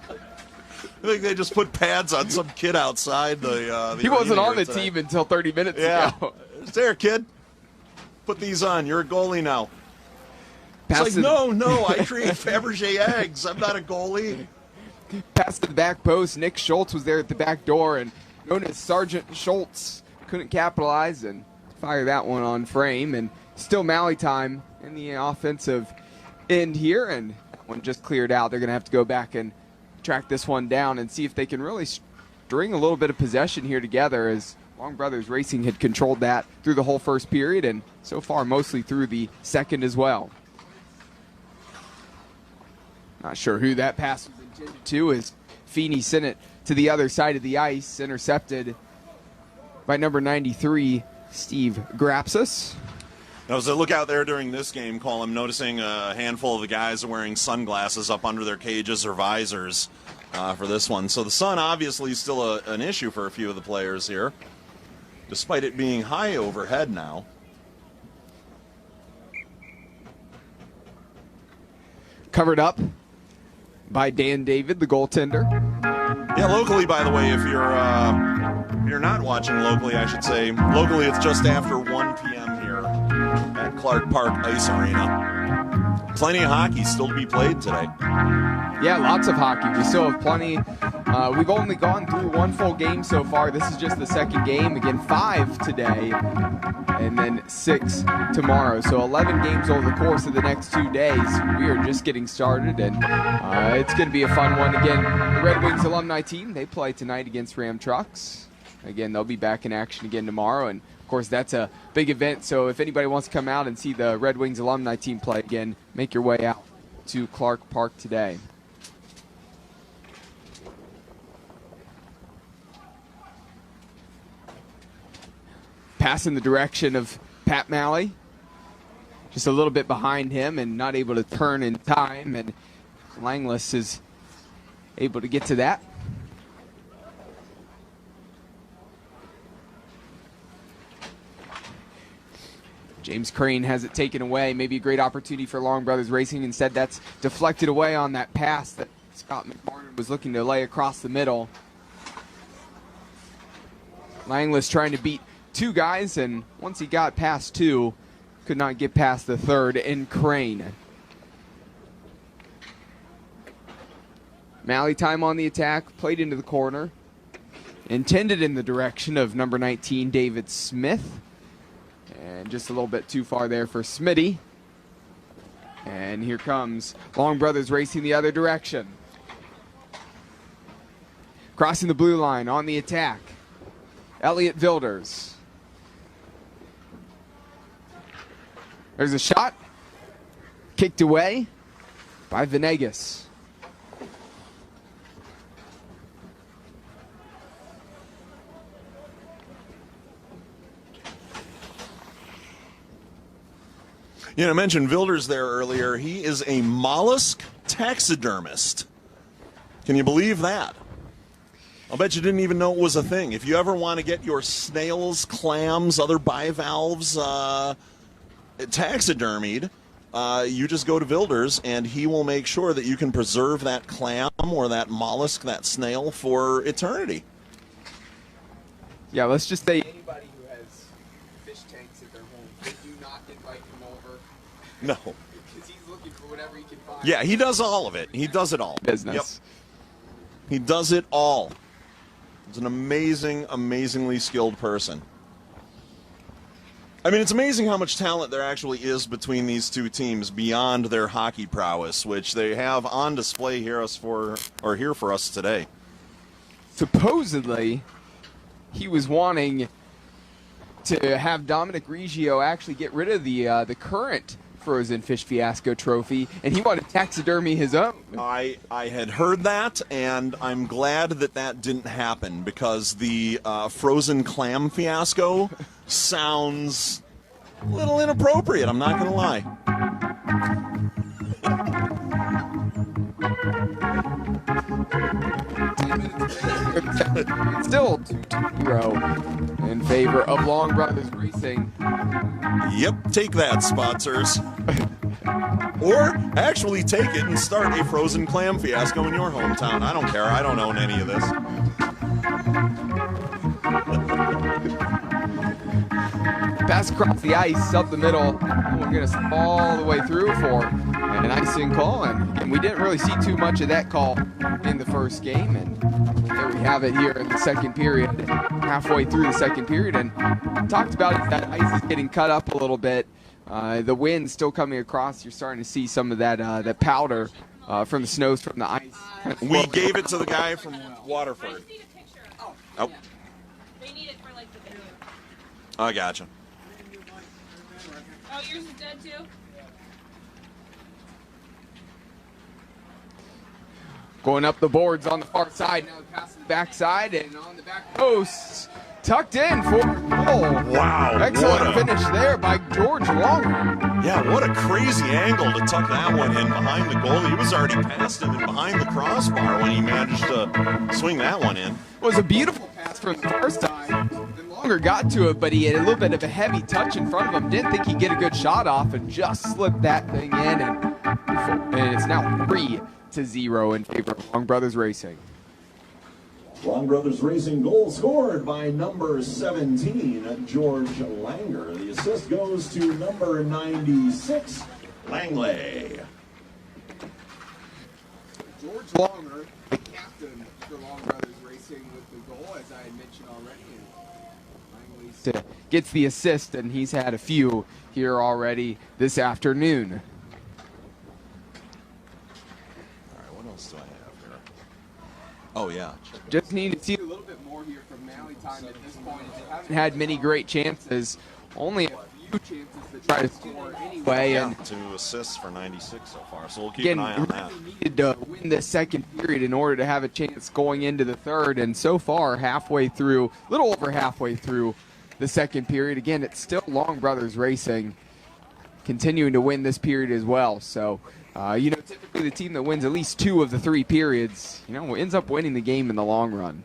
I think they just put pads on some kid outside the he wasn't on the today. team until 30 minutes ago. There, kid. Put these on. You're a goalie now. It's like, Pass no, I create Fabergé eggs. I'm not a goalie. Pass to the back post. Nick Schultz was there at the back door, and known as Sergeant Schultz couldn't capitalize and fire that one on frame. And still Malley time in the offensive end here, and that one just cleared out. They're going to have to go back and track this one down and see if they can really string a little bit of possession here together, as Long Brothers Racing had controlled that through the whole first period and so far mostly through the second as well. Not sure who that pass was intended to, as Feeney sent it to the other side of the ice, intercepted by number 93, Steve Grapsis. Now, as I look out there during this game, Cole, I'm noticing a handful of the guys are wearing sunglasses up under their cages or visors for this one. So the sun obviously is still an issue for a few of the players here, despite it being high overhead now. Covered up by Dan David, the goaltender. Yeah, locally, by the way, if you're not watching locally, I should say, locally it's just after 1 p.m. here at Clark Park Ice Arena. Plenty of hockey still to be played today. Yeah, lots of hockey. We still have plenty. We've only gone through one full game so far. This is just the second game. Again, 5 today, and then 6 tomorrow. So 11 games over the course of the next 2 days. We are just getting started, and it's going to be a fun one. Again, the Red Wings alumni team, they play tonight against Ram Trucks. Again, they'll be back in action again tomorrow, and of course, that's a big event. So if anybody wants to come out and see the Red Wings alumni team play again, make your way out to Clark Park today. Pass in the direction of Pat Malley. Just a little bit behind him and not able to turn in time. And Langless is able to get to that. James Crane has it taken away. Maybe a great opportunity for Long Brothers Racing. Instead, that's deflected away on that pass that Scott McMartin was looking to lay across the middle. Langless trying to beat 2 guys, and once he got past 2, could not get past the third in Crane. Malley time on the attack, played into the corner. Intended in the direction of number 19, David Smith. And just a little bit too far there for Smitty. And here comes Long Brothers Racing the other direction. Crossing the blue line on the attack, Elliot Vilders. There's a shot. Kicked away by Venegas. I mentioned Vilders there earlier. He is a mollusk taxidermist. Can you believe that? I'll bet you didn't even know it was a thing. If you ever want to get your snails, clams, other bivalves taxidermied, you just go to Vilders, and he will make sure that you can preserve that clam or that mollusk, that snail, for eternity. Yeah, let's just say anybody who has fish tanks at their home, they do not invite him over No. Because he's looking for whatever he can find. Yeah, he does all of it. He does it all. Business. Yep. He does it all. He's an amazingly skilled person. I mean, it's amazing how much talent there actually is between these two teams beyond their hockey prowess, which they have on display here for us today. Supposedly, he was wanting to have Dominic Reggio actually get rid of the current Frozen Fish Fiasco trophy, and he wanted to taxidermy his own. I had heard that, and I'm glad that didn't happen, because the Frozen Clam Fiasco sounds a little inappropriate, I'm not going to lie. Still 2-0 in favor of Long Brothers Racing. Yep, take that, sponsors. Or actually take it and start a Frozen Clam Fiasco in your hometown. I don't care. I don't own any of this. Pass across the ice, up the middle. We're going to all the way through for an icing call. And we didn't really see too much of that call in the first game. And there we have it here in the second period, halfway through the second period. And talked about it, that ice is getting cut up a little bit. The wind still coming across. You're starting to see some of that powder from the snows from the ice. We gave it to the guy from Waterford. I just need a picture. Oh. They need it for like the video. I gotcha. Oh, yours is dead too? Going up the boards on the far side. Now passing the backside and on the back post. Tucked in for a goal. Wow. Excellent finish there by George Longer. Yeah, what a crazy angle to tuck that one in behind the goal. He was already past it and behind the crossbar when he managed to swing that one in. It was a beautiful pass from the first time. And Longer got to it, but he had a little bit of a heavy touch in front of him. Didn't think he'd get a good shot off and just slipped that thing in. And it's now 3-0 in favor of Long Brothers Racing. Long Brothers Racing goal scored by number 17, George Langer. The assist goes to number 96, Langley. George Longer, the captain for Long Brothers Racing with the goal, as I had mentioned already. And Langley gets the assist, and he's had a few here already this afternoon. All right, what else do I have here? Oh, yeah. Just need to see a little bit more here from Mally Time at this point. They haven't had many great chances, only a few chances to try to score anyway. Yeah, And 2 assists for 96 so far, so we'll keep again, an eye on that. really needed to win the second period in order to have a chance going into the third. And so far, halfway through, a little over halfway through the second period. Again, it's still Long Brothers Racing continuing to win this period as well. So, typically the team that wins at least 2 of the 3 periods, ends up winning the game in the long run.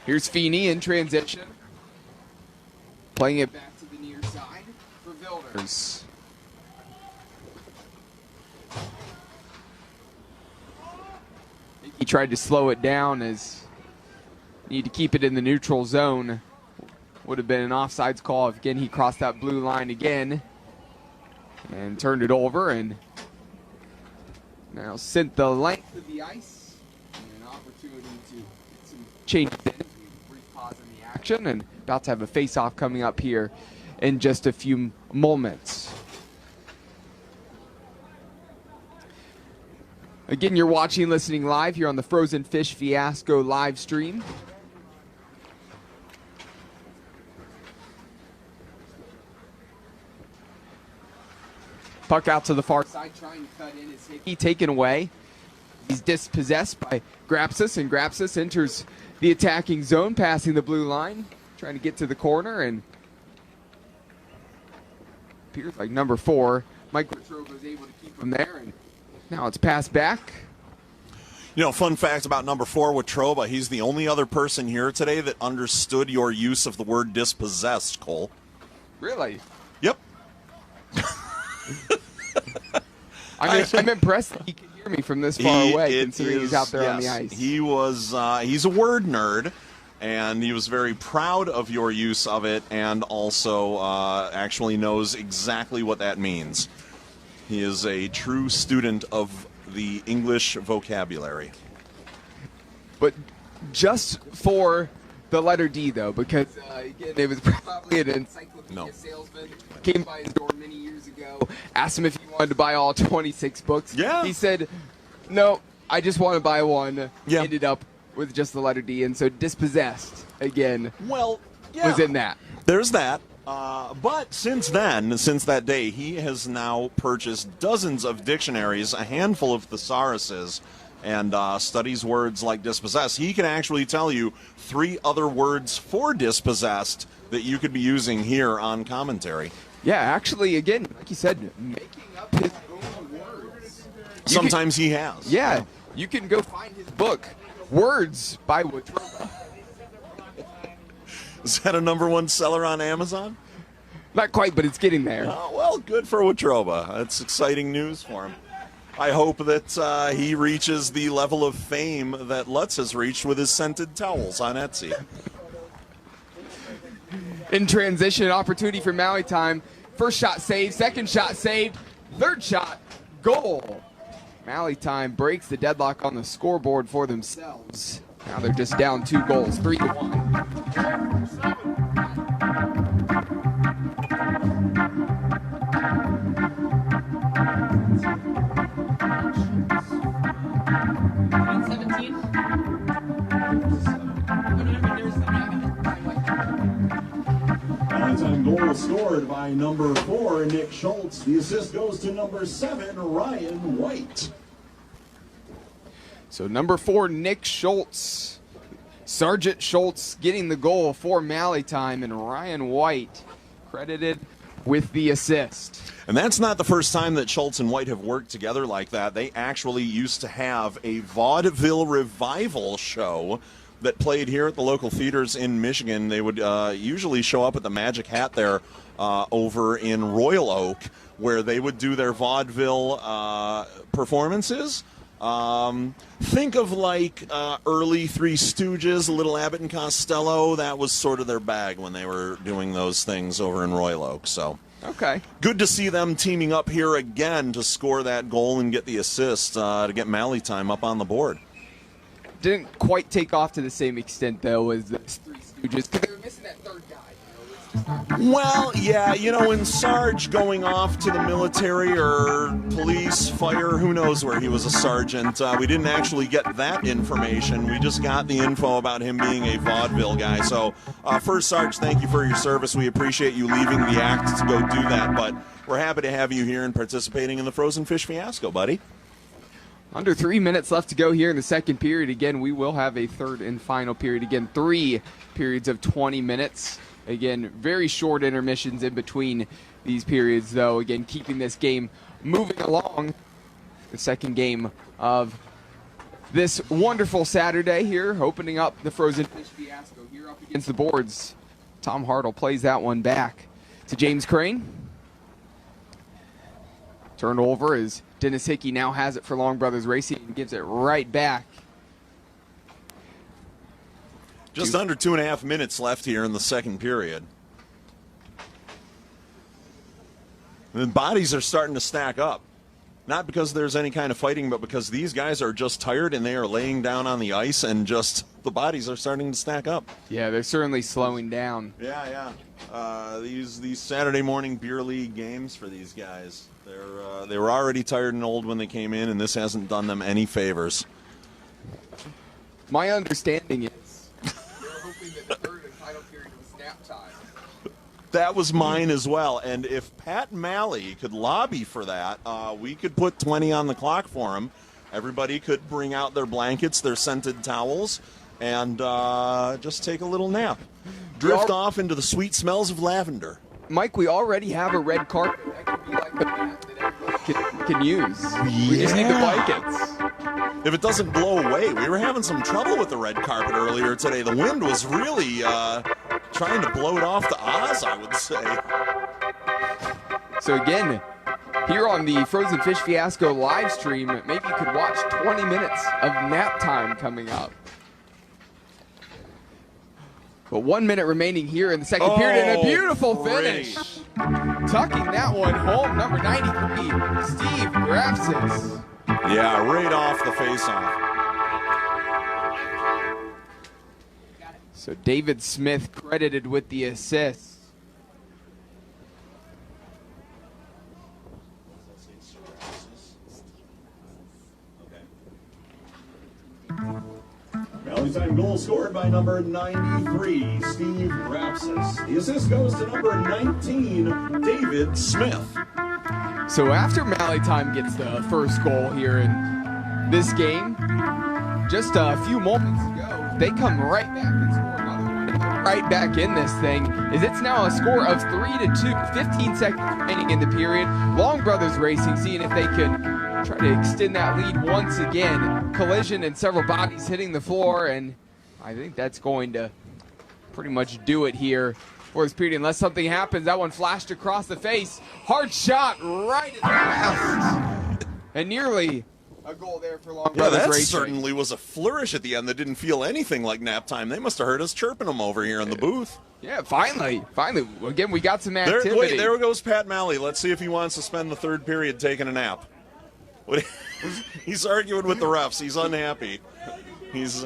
Here's Feeney in transition. Playing it back to the near side for Builders. I think he tried to slow it down as need to keep it in the neutral zone. Would have been an offsides call if, again, he crossed that blue line again and turned it over and now sent the length of the ice and an opportunity to get some changes in. Brief pause in the action and about to have a face-off coming up here in just a few moments. Again, you're watching, listening live here on the Frozen Fish Fiasco live stream. Puck out to the far side, trying to cut in. Is Hickey taken away? He's dispossessed by Grapsis, and Grapsis enters the attacking zone, passing the blue line, trying to get to the corner, and appears like number 4, Mike Latrobe, was able to keep him there, and now it's passed back. Fun fact about number 4 with Troba, he's the only other person here today that understood your use of the word dispossessed, Cole. Really? Yep. I'm impressed that he can hear me from this far away, considering he's out there on the ice. He's a word nerd, and he was very proud of your use of it, and also actually knows exactly what that means. He is a true student of the English vocabulary. But just for the letter D, though, because again, it was probably an encyclopedia salesman. Came by his door many years ago, asked him if he wanted to buy all 26 books. Yeah. He said, no, I just want to buy one. Yeah. Ended up with just the letter D, and so Dispossessed, again, Well, yeah. was in that. There's that. But since then, since that day, he has now purchased dozens of dictionaries, a handful of thesauruses, and studies words like dispossessed. He can actually tell you 3 other words for dispossessed that you could be using here on commentary. Yeah, actually, again, like you said, making up his own words. Sometimes he has. Yeah, you can go find his book, Words by Wittroba. Is that a #1 seller on Amazon? Not quite, but it's getting there. Well, good for Wittroba. That's exciting news for him. I hope that he reaches the level of fame that Lutz has reached with his scented towels on Etsy. In transition, opportunity for Maui time. First shot saved, second shot saved, third shot, goal. Maui time breaks the deadlock on the scoreboard for themselves. Now they're just down 2 goals, 3-1. Time goal scored by number 4, Nick Schultz. The assist goes to number 7, Ryan White. So number 4, Nick Schultz. Sergeant Schultz getting the goal for Maui time, and Ryan White credited with the assist. And that's not the first time that Schultz and White have worked together like that. They actually used to have a vaudeville revival show that played here at the local theaters in Michigan. They would usually show up at the Magic Hat there over in Royal Oak, where they would do their vaudeville performances. Think of like early Three Stooges, Little Abbott and Costello. That was sort of their bag when they were doing those things over in Royal Oak. So Okay. good to see them teaming up here again to score that goal and get the assist to get Maui time up on the board. Didn't quite take off to the same extent, though, as the Three Stooges, because they were missing that third guy. Well, yeah, in Sarge going off to the military or police, fire, who knows where he was a sergeant. We didn't actually get that information. We just got the info about him being a vaudeville guy. So, first, Sarge, thank you for your service. We appreciate you leaving the act to go do that, but we're happy to have you here and participating in the Frozen Fish Fiasco, buddy. Under 3 minutes left to go here in the second period. Again, we will have a third and final period. Again, 3 periods of 20 minutes. Again, very short intermissions in between these periods, though. Again, keeping this game moving along. The second game of this wonderful Saturday here, opening up the Frozen Fish Fiasco here up against the boards. Tom Hartle plays that one back to James Crane. Turned over as Dennis Hickey now has it for Long Brothers Racing and gives it right back. Just under 2.5 minutes left here in the second period. The bodies are starting to stack up. Not because there's any kind of fighting, but because these guys are just tired and they are laying down on the ice and just the bodies are starting to stack up. Yeah, they're certainly slowing down. Yeah. These Saturday morning beer league games for these guys. They were already tired and old when they came in, and this hasn't done them any favors. My understanding is they're hoping that the third and final period was nap time. That was mine as well. And if Pat Malley could lobby for that, we could put 20 on the clock for him. Everybody could bring out their blankets, their scented towels, and just take a little nap. Drift off into the sweet smells of lavender. Mike, we already have a red carpet. That could be like the mat that everybody can use. We just need the blankets. If it doesn't blow away, we were having some trouble with the red carpet earlier today. The wind was really trying to blow it off to Oz, I would say. So again, here on the Frozen Fish Fiasco live stream, maybe you could watch 20 minutes of nap time coming up. But 1 minute remaining here in the second period, and a beautiful finish. Tucking that one home, number 93, Steve Grafsis. Yeah, right off the face-off. So David Smith credited with the assist. Valley-time goal scored by number 93, Steve Rapsis. The assist goes to number 19, David Smith. So after Time gets the first goal here in this game, just a few moments ago, they come right back and score another one. Right back in this thing, is it's now a score of 3-2, 15 seconds remaining in the period. Long Brothers Racing seeing if they could try to extend that lead once again. Collision and several bodies hitting the floor, and I think that's going to pretty much do it here for this period. Unless something happens, that one flashed across the face. Hard shot right at the left. And nearly a goal there for Long Brothers that Racing. certainly was a flourish at the end that didn't feel anything like nap time. They must have heard us chirping them over here in the booth. Yeah, finally. Again, we got some activity. There goes Pat Malley. Let's see if he wants to spend the third period taking a nap. He's arguing with the refs. He's unhappy. He's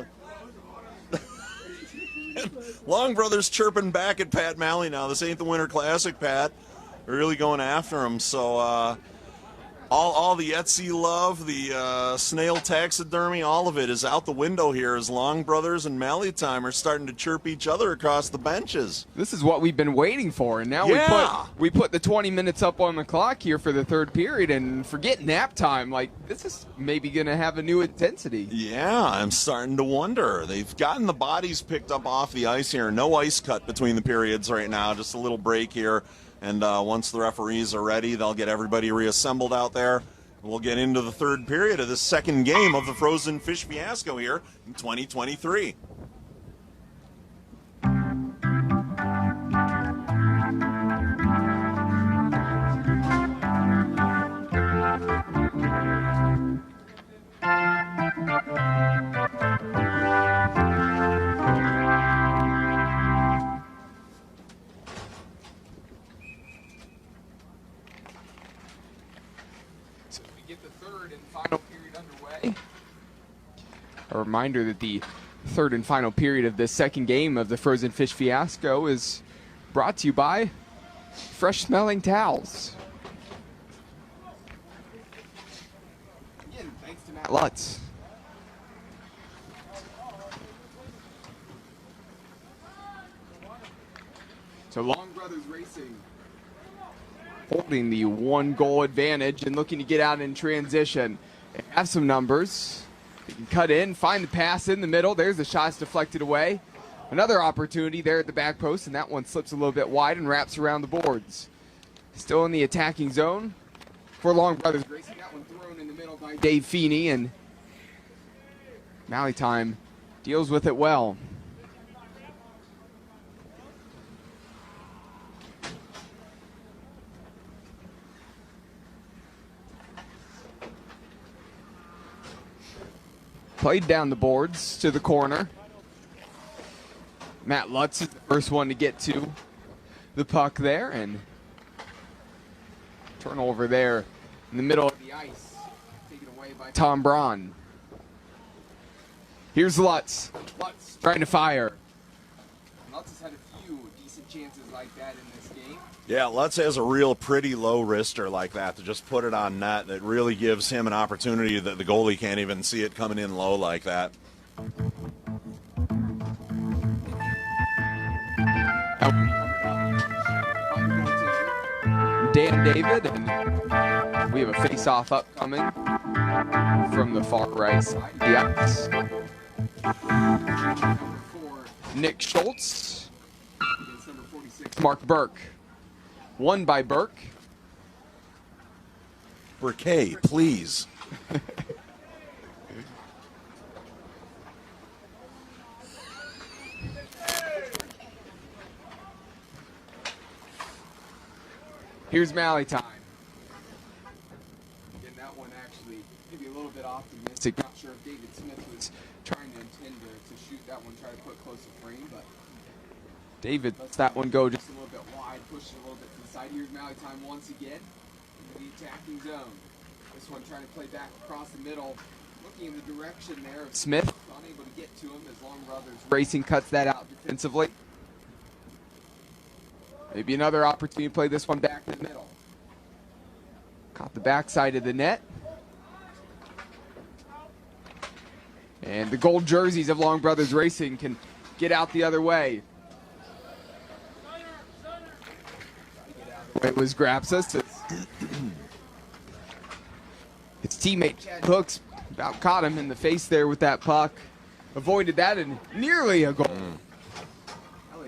Long Brothers chirping back at Pat Malley now. This ain't the Winter Classic, Pat. We're really going after him. So all the Etsy love, the snail taxidermy, all of it is out the window here as Long Brothers and Malley Time are starting to chirp each other across the benches. This is what we've been waiting for, and now we put the 20 minutes up on the clock here for the third period, and forget nap time. Like, this is maybe going to have a new intensity. Yeah, I'm starting to wonder. They've gotten the bodies picked up off the ice here. No ice cut between the periods right now, just a little break here. And once the referees are ready, they'll get everybody reassembled out there. We'll get into the third period of the second game of the Frozen Fish Fiasco here in 2023. Final period underway. A reminder that the third and final period of the second game of the Frozen Fish Fiasco is brought to you by Fresh Smelling Towels. Again, thanks to Matt Lutz. So Long Brothers Racing holding the 1-goal advantage and looking to get out in transition. They have some numbers. They can cut in, find the pass in the middle. There's the shot's deflected away. Another opportunity there at the back post, and that one slips a little bit wide and wraps around the boards. Still in the attacking zone for Long Brothers Racing. That one thrown in the middle by Dave Feeney, and Malley Time deals with it well. Played down the boards to the corner. Matt Lutz is the first one to get to the puck there, and turnover there in the middle of the ice. Taken away by Tom Braun. Here's Lutz. Lutz trying to fire. Lutz has had a few decent chances like that in this game. Yeah, Lutz has a real pretty low wrister like that to just put it on net. That really gives him an opportunity that the goalie can't even see it coming in low like that. Dan David, and we have a face-off upcoming from the far right side of the ice. For Nick Schultz, number 46, Mark Burke. Won by Burke. Burke, please. Here's Malley Time. Again, that one actually maybe a little bit optimistic. Not sure if David Smith was trying to intend to shoot that one, try to put close to frame, but David lets that one go just a little bit wide, pushed it a little bit to the side. Here's Maui time once again in the attacking zone. This one trying to play back across the middle, looking in the direction there of Smith. Unable to get to him as Long Brothers Racing cuts that out defensively. Maybe another opportunity to play this one back in the middle. Caught the backside of the net. And the gold jerseys of Long Brothers Racing can get out the other way. It was Grapsis. His teammate Chad Hooks about caught him in the face there with that puck. Avoided that and nearly a goal.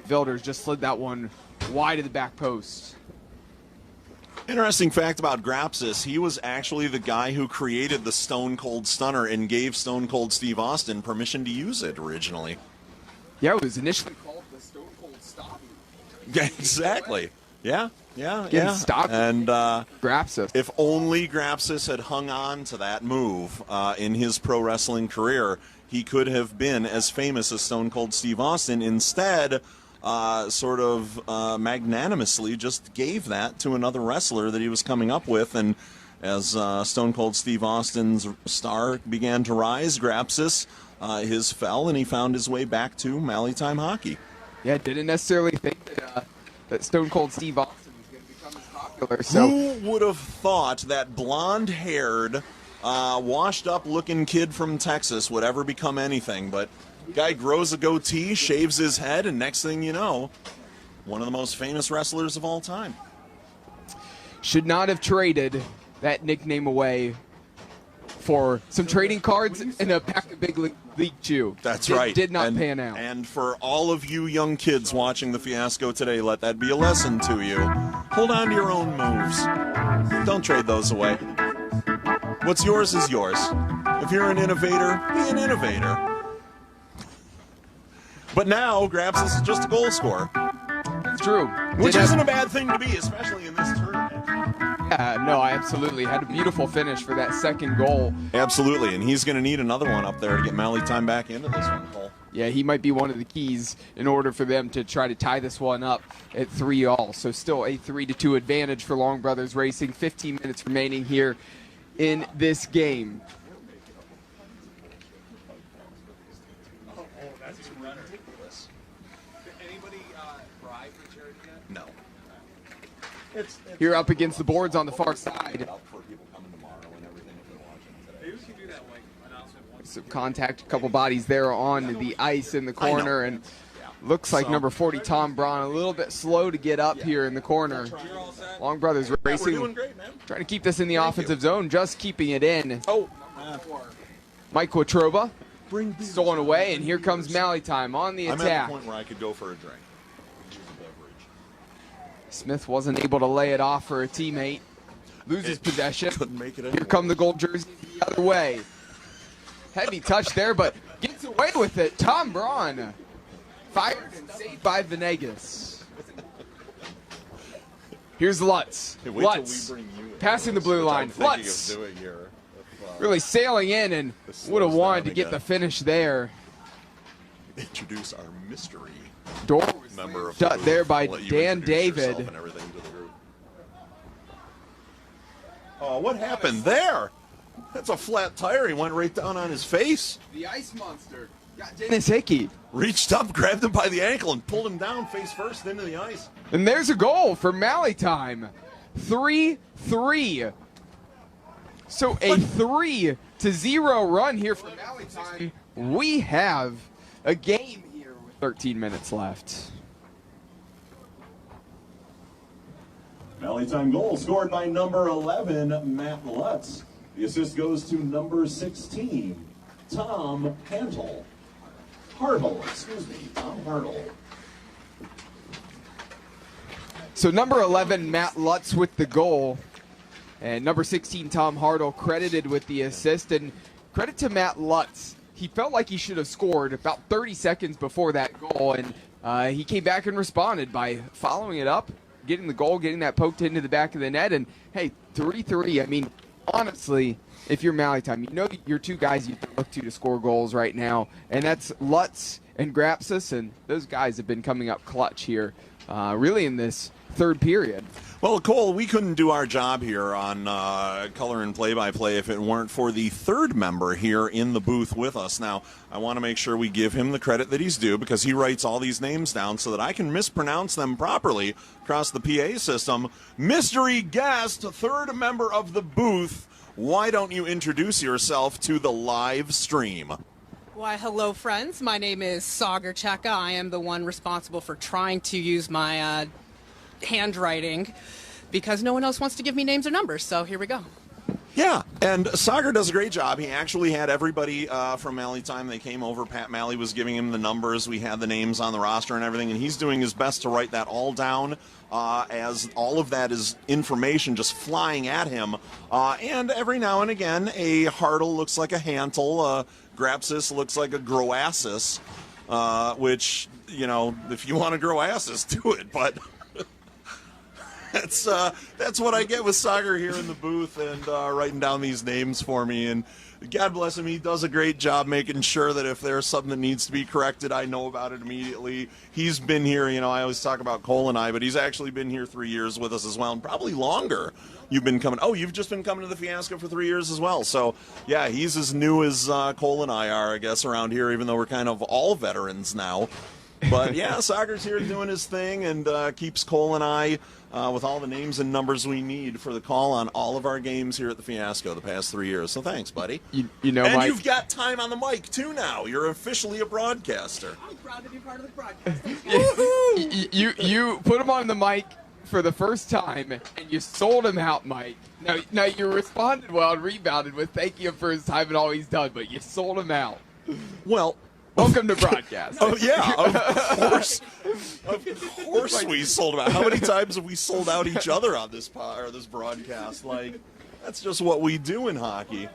Vilders just slid that one wide of the back post. Interesting fact about Grapsis, he was actually the guy who created the Stone Cold Stunner and gave Stone Cold Steve Austin permission to use it originally. Yeah, it was initially called the Stone Cold Stop. Yeah, exactly. Yeah. Stopped. And Grapsis. If only Grapsis had hung on to that move in his pro wrestling career, he could have been as famous as Stone Cold Steve Austin. Instead, sort of magnanimously just gave that to another wrestler that he was coming up with. And as Stone Cold Steve Austin's star began to rise, Grapsis, his fell, and he found his way back to Maui Time hockey. Yeah, didn't necessarily think that Stone Cold Steve Austin was going to become as popular. So who would have thought that blonde-haired, washed-up-looking kid from Texas would ever become anything? But guy grows a goatee, shaves his head, and next thing you know, one of the most famous wrestlers of all time. Should not have traded that nickname away for some trading cards and a pack of big league chew. That's right. Did not pan out. And for all of you young kids watching the Fiasco today, let that be a lesson to you. Hold on to your own moves. Don't trade those away. What's yours is yours. If you're an innovator, be an innovator. But now, Grapsis is just a goal scorer. It's true. Which isn't a bad thing to be, especially in this tournament. Yeah, no, I absolutely had a beautiful finish for that second goal. Absolutely, and he's going to need another one up there to get Maui Time back into this one, Cole. Yeah, he might be one of the keys in order for them to try to tie this one up at 3-all. So still a 3-2 advantage for Long Brothers Racing. 15 minutes remaining here in this game. No. Here up against the boards on the far side. Some contact, a couple bodies there on the ice in the corner, and looks like number 40, Tom Braun, a little bit slow to get up here in the corner. Long Brothers Racing trying to keep this in the offensive zone, just keeping it in. Mike Watroba stolen away, and here comes Maui Time on the attack. I'm at the point where I could go for a drink. Smith wasn't able to lay it off for a teammate. Loses possession. Couldn't make it Here anyway. come the gold jerseys the other way. Heavy touch there, but gets away with it. Tom Braun fired and saved by Venegas. Here's Lutz. Hey, wait till Lutz we bring you in passing the this, blue which I'm line. thinking Lutz of doing here. really sailing in and would have slows wanted down to get again. the finish there. Introduce our mystery Door was member of shut the booth. there by I'll let you Dan introduce yourself David. and everything to the group. Oh, what happened there? That's a flat tire. He went right down on his face. The ice monster got Dennis Hickey. Reached up, grabbed him by the ankle, and pulled him down face first into the ice. And there's a goal for Maui Time. 3-3. So a 3-0 run here for Maui Time. We have a game here with 13 minutes left. Maui Time goal scored by number 11, Matt Lutz. The assist goes to number 16, Tom Hartle. Tom Hartle. So number 11, Matt Lutz with the goal. And number 16, Tom Hartle credited with the assist. And credit to Matt Lutz. He felt like he should have scored about 30 seconds before that goal. And he came back and responded by following it up, getting the goal, getting that poked into the back of the net. And, hey, 3-3. I mean, honestly, if you're Mally Time, you know your two guys you look to score goals right now, and that's Lutz and Grapsis, and those guys have been coming up clutch here, really in this third period. Well, Cole, we couldn't do our job here on color and play-by-play if it weren't for the third member here in the booth with us. Now, I want to make sure we give him the credit that he's due because he writes all these names down so that I can mispronounce them properly across the PA system. Mystery guest, third member of the booth, why don't you introduce yourself to the live stream? Why, hello, friends. My name is Sagar Cheka. I am the one responsible for trying to use my handwriting because no one else wants to give me names or numbers, so here we go. Yeah, and Sagar does a great job. He actually had everybody from Mally Time. They came over. Pat Mally was giving him the numbers. We had the names on the roster and everything, and he's doing his best to write that all down as all of that is information just flying at him. And every now and again, a Hartle looks like a Hantel, Grapsis looks like a Groassis, which, you know, if you want to Groassis, do it, but... That's what I get with Sagar here in the booth and writing down these names for me. And God bless him, he does a great job making sure that if there's something that needs to be corrected, I know about it immediately. He's been here, you know, I always talk about Cole and I, but he's actually been here 3 years with us as well, and probably longer. You've been coming. Oh, you've just been coming to the Fiasco for 3 years as well. So, yeah, he's as new as Cole and I are, I guess, around here, even though we're kind of all veterans now. But, yeah, Sagar's here doing his thing and keeps Cole and I with all the names and numbers we need for the call on all of our games here at the Fiasco the past 3 years. So thanks, buddy. You know, and Mike, you've got time on the mic, too, now. You're officially a broadcaster. I'm proud to be part of the broadcast. you put him on the mic for the first time, and you sold him out, Mike. Now you responded well and rebounded with thanking him for his time and all he's done, but you sold him out. Well... Welcome to broadcast. Oh, yeah, of course. Of course we sold them out. How many times have we sold out each other on this this broadcast? Like, that's just what we do in hockey.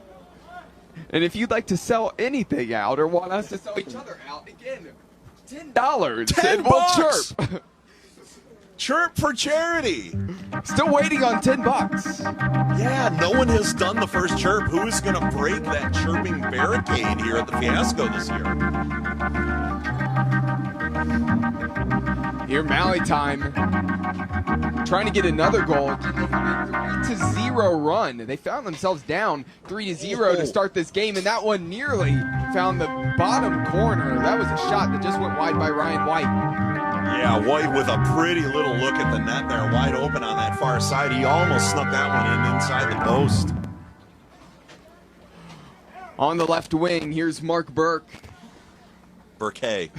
And if you'd like to sell anything out or want us to sell each other out, again, $10. And we'll chirp. Chirp for charity. Still waiting on $10. Yeah, no one has done the first chirp. Who is going to break that chirping barricade here at the Fiasco this year? Here, Mally Time, trying to get another goal. 3-0 run. They found themselves down 3-0 to start this game, and that one nearly found the bottom corner. That was a shot that just went wide by Ryan White. Yeah, White with a pretty little look at the net there, wide open on that far side. He almost snuck that one in inside the post. On the left wing, here's Mark Burke. Burke.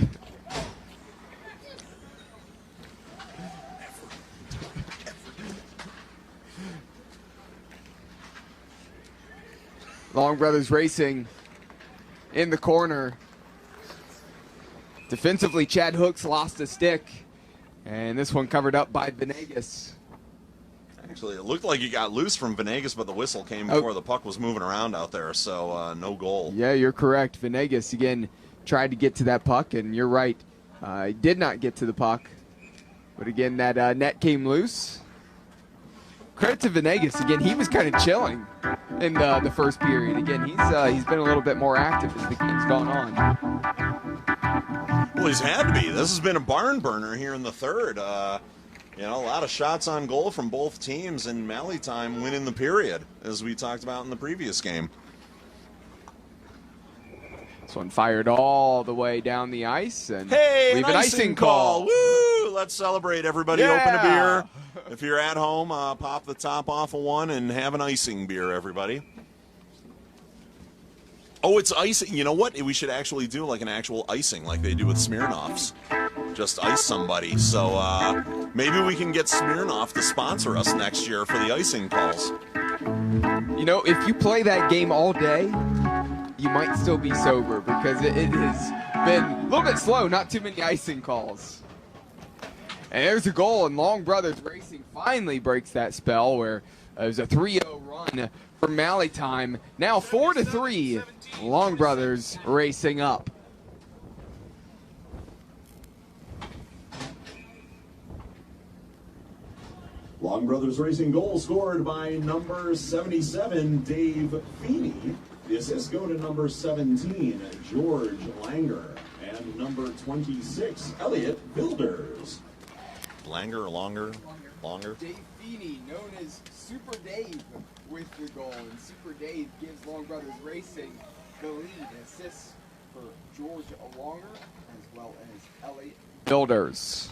Long Brothers racing in the corner. Defensively, Chad Hooks lost a stick, and this one covered up by Venegas. Actually, it looked like he got loose from Venegas, but the whistle came before the puck was moving around out there, so no goal. Yeah, you're correct. Venegas, again, tried to get to that puck, and you're right. He did not get to the puck. But again, that net came loose. Credit to Venegas. Again, he was kind of chilling in the first period. Again, he's been a little bit more active as the game's gone on. Well, he's had to be. This has been a barn burner here in the third. You know, a lot of shots on goal from both teams, and Mally Time winning the period, as we talked about in the previous game. This one fired all the way down the ice, and hey, leave an icing call. Woo! Let's celebrate, everybody. Yeah. Open a beer. If you're at home, pop the top off of one and have an icing beer, everybody. Oh, it's icing. You know what? We should actually do like an actual icing like they do with Smirnoffs. Just ice somebody. So maybe we can get Smirnoff to sponsor us next year for the icing calls. You know, if you play that game all day, you might still be sober because it has been a little bit slow, not too many icing calls. And there's a goal, and Long Brothers Racing finally breaks that spell where it was a 3-0 run for Mally Time. Now 4-3, Long Brothers Racing up. Long Brothers Racing goal scored by number 77, Dave Feeney. The assists go to number 17, George Langer, and number 26, Elliot Builders. Langer, longer. Dave Feeney, known as Super Dave, with the goal, and Super Dave gives Long Brothers Racing the lead. Assists for George Longer as well as Elliot Builders.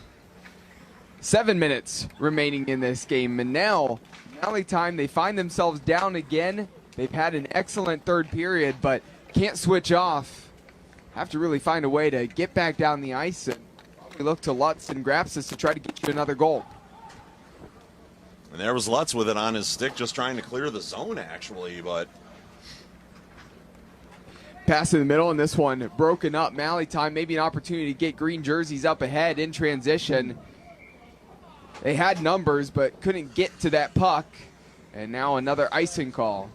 7 minutes remaining in this game, and now Mally time. They find themselves down again. They've had an excellent third period, but can't switch off. Have to really find a way to get back down the ice and probably look to Lutz and Grapsis to try to get you another goal. And there was Lutz with it on his stick, just trying to clear the zone, actually, but... Pass in the middle, and this one broken up. Mally time, maybe an opportunity to get green jerseys up ahead in transition. They had numbers, but couldn't get to that puck. And now another icing call.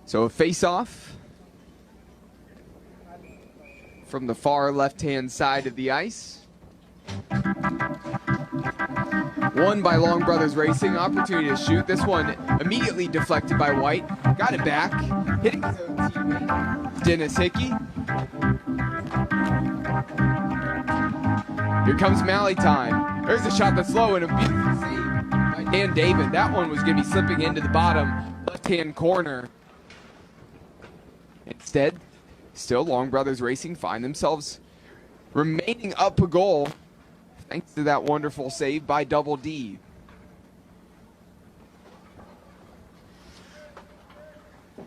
So a face-off from the far left-hand side of the ice. Won by Long Brothers Racing. Opportunity to shoot. This one immediately deflected by White. Got it back. Hitting his own teammate, Dennis Hickey. Here comes Mally time. There's a shot that's low and a beautiful save by Dan David. That one was going to be slipping into the bottom left-hand corner. Instead, still Long Brothers Racing find themselves remaining up a goal thanks to that wonderful save by Double D.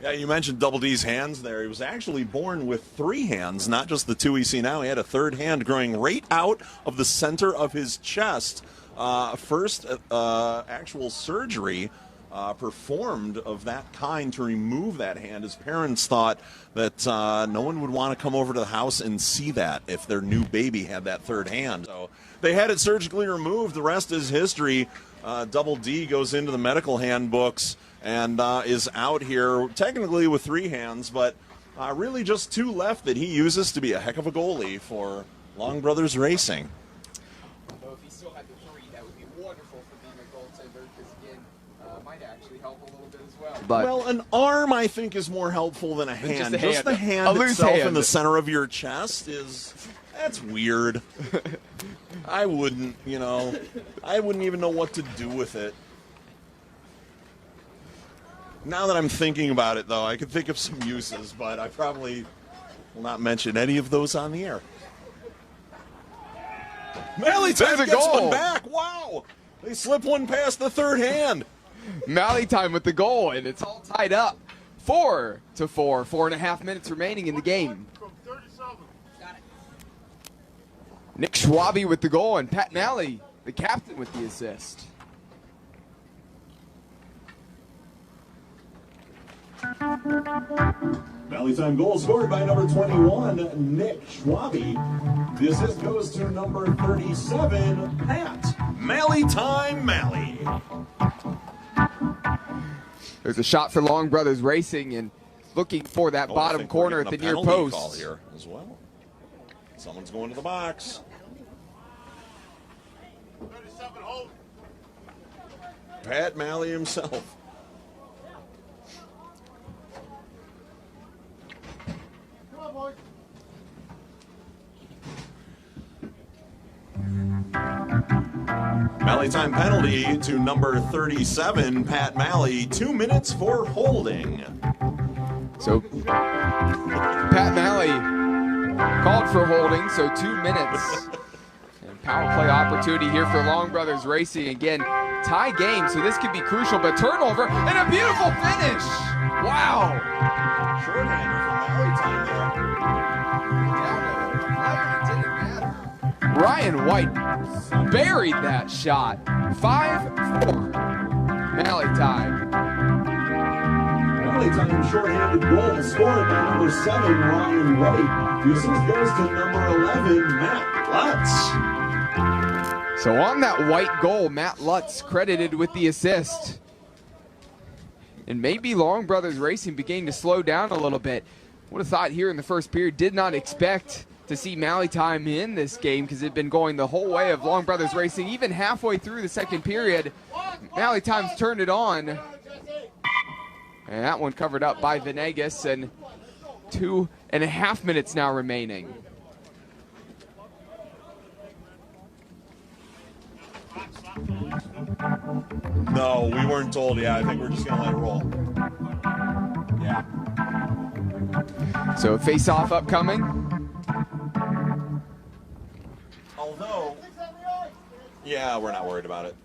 Yeah, you mentioned Double D's hands there. He was actually born with 3 hands, not just the 2 we see now. He had a third hand growing right out of the center of his chest. First actual surgery performed of that kind to remove that hand. His parents thought that no one would want to come over to the house and see that if their new baby had that third hand. So they had it surgically removed. The rest is history. Double D goes into the medical handbooks and is out here technically with 3 hands, but really just 2 left that he uses to be a heck of a goalie for Long Brothers Racing. Although if he still had the 3, that would be wonderful for being a goaltender, because again, might actually help a little bit as well. But well, an arm I think is more helpful than a hand. Just the hand a loose itself hand in the center of your chest that's weird. I wouldn't even know what to do with it. Now that I'm thinking about it, though, I could think of some uses, but I probably will not mention any of those on the air. Mally time gets one back. Wow! They slip one past the third hand. Mally time with the goal, and it's all tied up. 4-4. 4.5 minutes remaining in the game. Nick Schwabe with the goal, and Pat Mally, the captain, with the assist. Mally time goal scored by number 21, Nick Schwabe. The assist goes to number 37, Pat. Mally time, Mally. There's a shot for Long Brothers Racing, and looking for that bottom corner at the near post. Call here as well. Someone's going to the box. Pat Mally himself. Come on, boys. Mally time penalty to number 37, Pat Mally. 2 minutes for holding. So Pat Mally called for holding, so 2 minutes. And power play opportunity here for Long Brothers Racing. Again, tie game, so this could be crucial, but turnover and a beautiful finish. Wow. Shorthander from Mally time there. Ryan White buried that shot. 5-4. Mally time. Mally time shorthanded goal scored by number 7, Ryan White. The assist goes to number 11, Matt Lutz. So on that White goal, Matt Lutz credited with the assist. and maybe Long Brothers Racing beginning to slow down a little bit. Would have thought here in the first period, did not expect to see Mally Time in this game because it had been going the whole way of Long Brothers Racing. Even halfway through the second period, Mally Time's turned it on. And that one covered up by Venegas, and 2.5 minutes now remaining. No, we weren't told. Yeah, I think we're just going to let it roll. Yeah. So face-off upcoming. Although, yeah, we're not worried about it.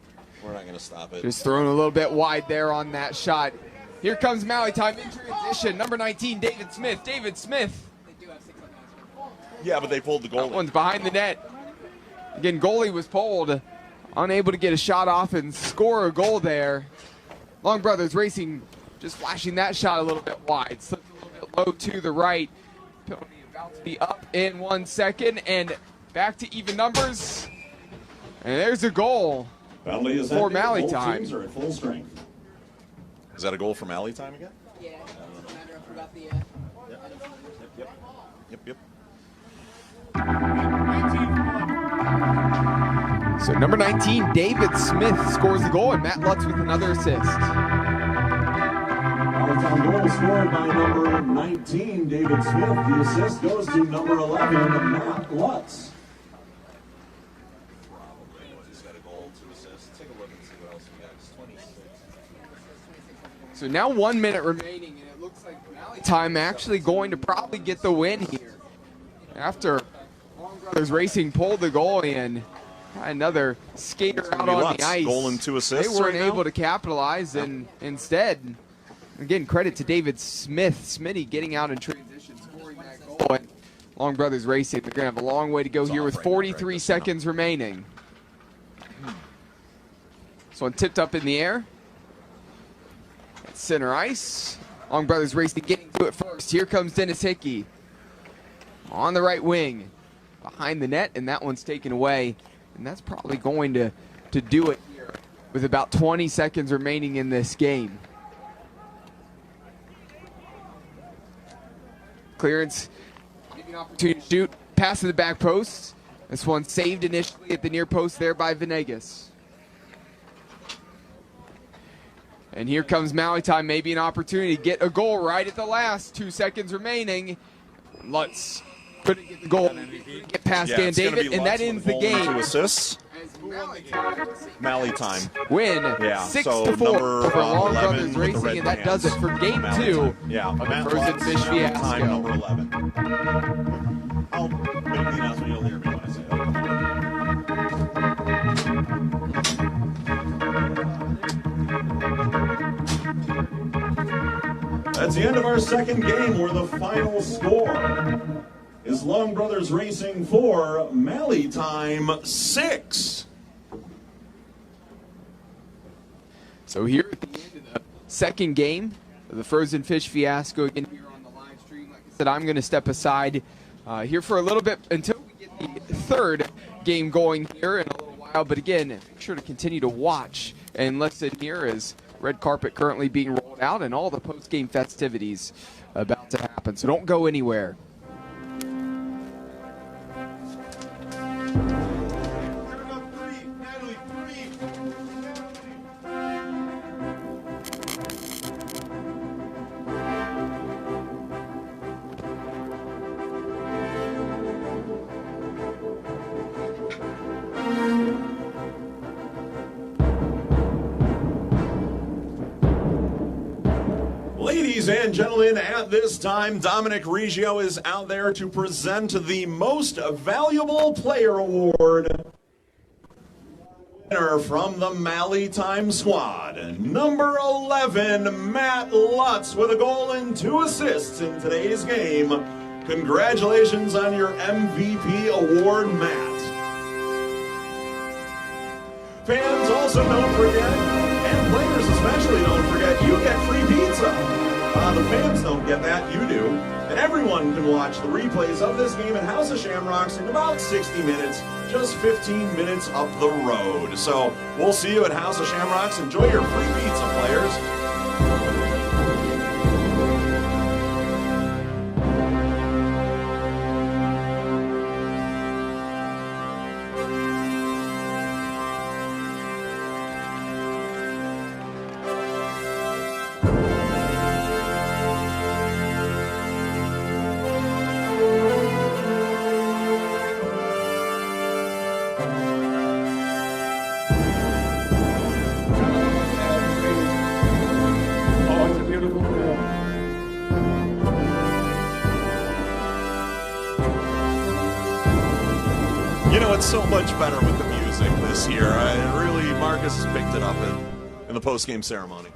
We're not going to stop it. Just throwing a little bit wide there on that shot. Here comes Mally Time in transition. Number 19, David Smith. David Smith. Yeah, but they pulled the goalie. That one's behind the net. Again, goalie was pulled. Unable to get a shot off and score a goal there. Long Brothers Racing just flashing that shot a little bit wide. Slipped a little bit low to the right. Penalty about to be up in 1 second. And back to even numbers. And there's a goal for Mally Time. Teams are at full strength. Is that a goal from Mally Time again? Yeah, it doesn't matter if we got the. Yep. So number 19, David Smith scores the goal, and Matt Lutz with another assist. All-time goal scored by number 19, David Smith. The assist goes to number 11, Matt Lutz. He's got a goal, 2 assists. Take a look and see what else we got. It's 26. So now 1 minute remaining, and it looks like Mally Time actually going to probably get the win here. After Long Brothers Racing pulled the goal in, another skater out on Lutz, the ice. goal and 2 assists. They weren't right able to capitalize, and instead, again, credit to David Smith. Smitty getting out in transition, scoring that goal. And Long Brothers Racing, they're going to have a long way to go here with 43 seconds remaining. This one tipped up in the air. At center ice. Long Brothers Racing getting to it first. Here comes Dennis Hickey on the right wing. Behind the net, and that one's taken away. And that's probably going to do it here with about 20 seconds remaining in this game. Clearance, maybe an opportunity to shoot, pass to the back post. This one saved initially at the near post there by Venegas. And here comes Mally Time, maybe an opportunity to get a goal right at the last. 2 seconds remaining. Lutz couldn't get the goal. Get past Dan David, and that ends the game. 2 assists. Mally Time. Win 6-4 over Long Brothers with the Racing, and that does it for game 2 of the Frozen Fish Time Fiasco. number 11. I'll make the announcement. You'll hear me when I say it. That's the end of our second game, where the final score is Long Brothers Racing 4, Mally Time 6. So here at the end of the second game of the Frozen Fish Fiasco, again here on the live stream, like I said, I'm going to step aside here for a little bit until we get the third game going here in a little while. But again, make sure to continue to watch and listen here as red carpet currently being rolled out and all the post-game festivities about to happen. So don't go anywhere. Ladies and gentlemen, at this time, Dominic Reggio is out there to present the Most Valuable Player Award. Winner from the Mally Time squad, number 11, Matt Lutz, with a goal and 2 assists in today's game. Congratulations on your MVP award, Matt. Fans also don't forget, and players especially don't forget, you get free pizza. The fans don't get that, you do. And everyone can watch the replays of this game at House of Shamrocks in about 60 minutes, just 15 minutes up the road. So we'll see you at House of Shamrocks. Enjoy your free pizza, players. beautiful thing. You know, it's so much better with the music this year. Marcus has picked it up in the post-game ceremony.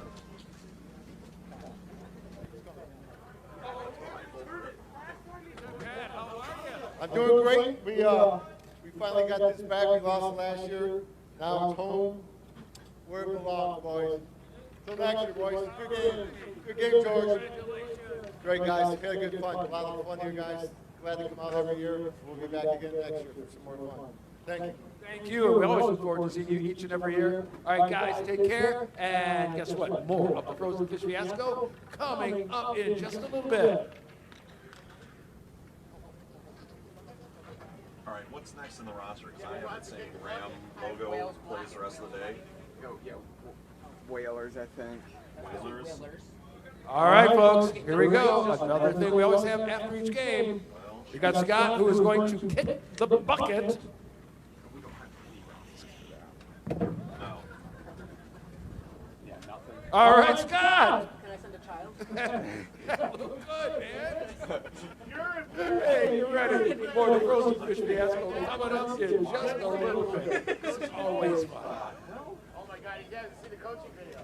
I'm doing great. We finally got this back. We lost last year. Now it's home where it belongs, boys. Till next year, boys. Good game. Good game, George. Great, guys. Had a good fun. A lot of fun here, guys. Glad to come out every year. We'll be back again next year for some more fun. Thank you. Thank you. We always look forward to seeing you each and every year. All right, guys, take care. And guess what? More of the Frozen Fish Fiasco coming up in just a little bit. All right, what's next in the roster? Because I haven't seen Ram logo plays the rest of the day. Yeah, Whalers, I think. Whalers. All right, folks, here we go. Another thing we always have after each game. We got Scott, who is going to kick the bucket. All right, Scott. Can I send a child? That looks good, man. Hey, you're ready for the Frozen Fish Fiasco coming up in just a little bit. This is always fun. Oh my God, he hasn't seen the coaching video.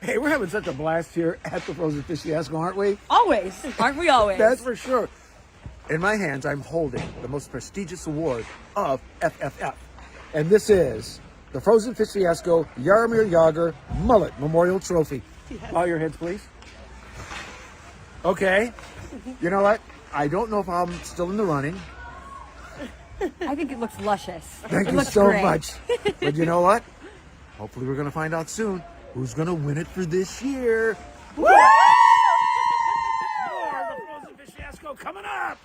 Hey, we're having such a blast here at the Frozen Fish Fiasco, aren't we? Always. Aren't we always? That's for sure. In my hands, I'm holding the most prestigious award of FFF. And this is the Frozen Fish Fiasco Jaromir Jagr Mullet Memorial Trophy. Bow your heads, please. Okay. You know what? I don't know if I'm still in the running. I think it looks luscious. Thank It you looks so great. much. But you know what? Hopefully we're going to find out soon who's going to win it for this year. Woo! More of the Frozen Fish Fiasco coming up.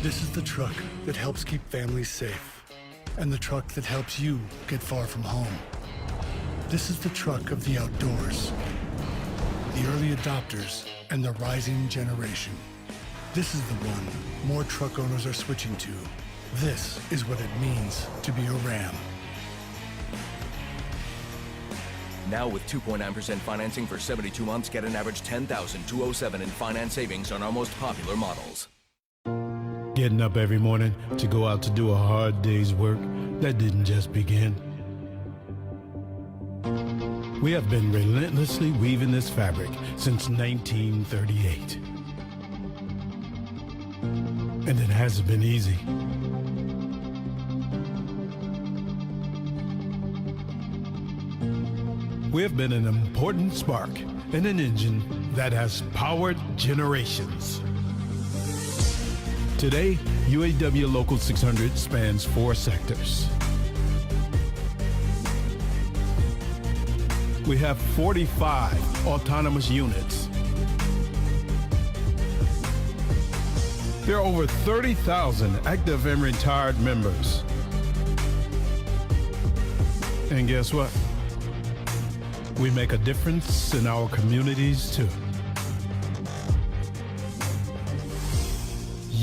This is the truck that helps keep families safe, and the truck that helps you get far from home. This is the truck of the outdoors, the early adopters, and the rising generation. This is the one more truck owners are switching to. This is what it means to be a Ram. Now with 2.9% financing for 72 months, get an average $10,207 in finance savings on our most popular models. Getting up every morning to go out to do a hard day's work, that didn't just begin. We have been relentlessly weaving this fabric since 1938. And it hasn't been easy. We have been an important spark in an engine that has powered generations. Today, UAW Local 600 spans 4 sectors. We have 45 autonomous units. There are over 30,000 active and retired members. And guess what? We make a difference in our communities too.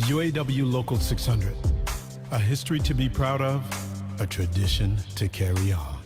UAW Local 600, a history to be proud of, a tradition to carry on.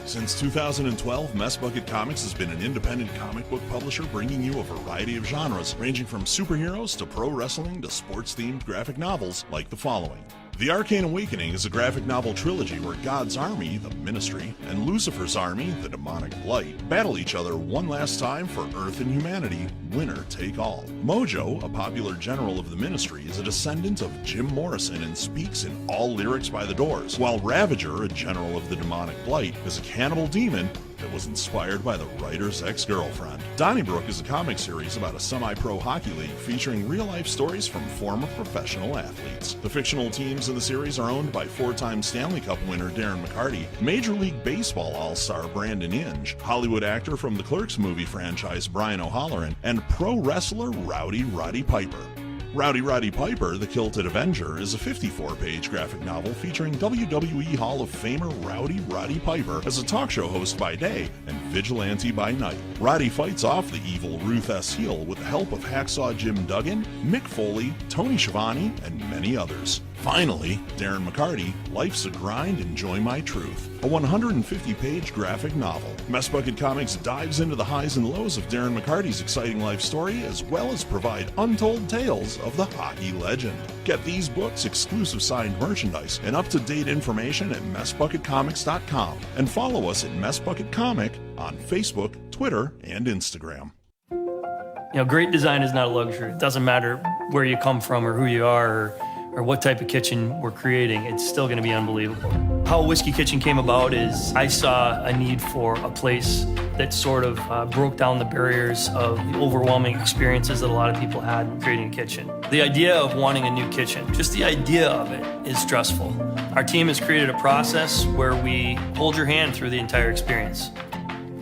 Since 2012, Mess Bucket Comics has been an independent comic book publisher bringing you a variety of genres, ranging from superheroes to pro wrestling to sports-themed graphic novels like the following. The Arcane Awakening is a graphic novel trilogy where God's army, the Ministry, and Lucifer's army, the Demonic Blight, battle each other one last time for Earth and humanity, winner take all. Mojo, a popular general of the Ministry, is a descendant of Jim Morrison and speaks in all lyrics by the Doors, while Ravager, a general of the Demonic Blight, is a cannibal demon that was inspired by the writer's ex-girlfriend. Donnybrook is a comic series about a semi-pro hockey league featuring real-life stories from former professional athletes. The fictional teams in the series are owned by four-time Stanley Cup winner Darren McCarty, Major League Baseball all-star Brandon Inge, Hollywood actor from the Clerks movie franchise Brian O'Halloran, and pro wrestler Rowdy Roddy Piper. Rowdy Roddy Piper, the Kilted Avenger, is a 54-page graphic novel featuring WWE Hall of Famer Rowdy Roddy Piper as a talk show host by day and vigilante by night. Roddy fights off the evil Ruth S. Heel with the help of Hacksaw Jim Duggan, Mick Foley, Tony Schiavone, and many others. Finally, Darren McCarty, Life's a Grind, Enjoy My Truth, a 150-page graphic novel. Mess Bucket Comics dives into the highs and lows of Darren McCarty's exciting life story, as well as provide untold tales of the hockey legend. Get these books, exclusive signed merchandise, and up-to-date information at messbucketcomics.com, and follow us at Messbucket Comic on Facebook, Twitter, and Instagram. You know, great design is not a luxury. It doesn't matter where you come from or who you are or what type of kitchen we're creating, it's still gonna be unbelievable. How Whiskey Kitchen came about is I saw a need for a place that sort of broke down the barriers of the overwhelming experiences that a lot of people had in creating a kitchen. The idea of wanting a new kitchen, just the idea of it is stressful. Our team has created a process where we hold your hand through the entire experience.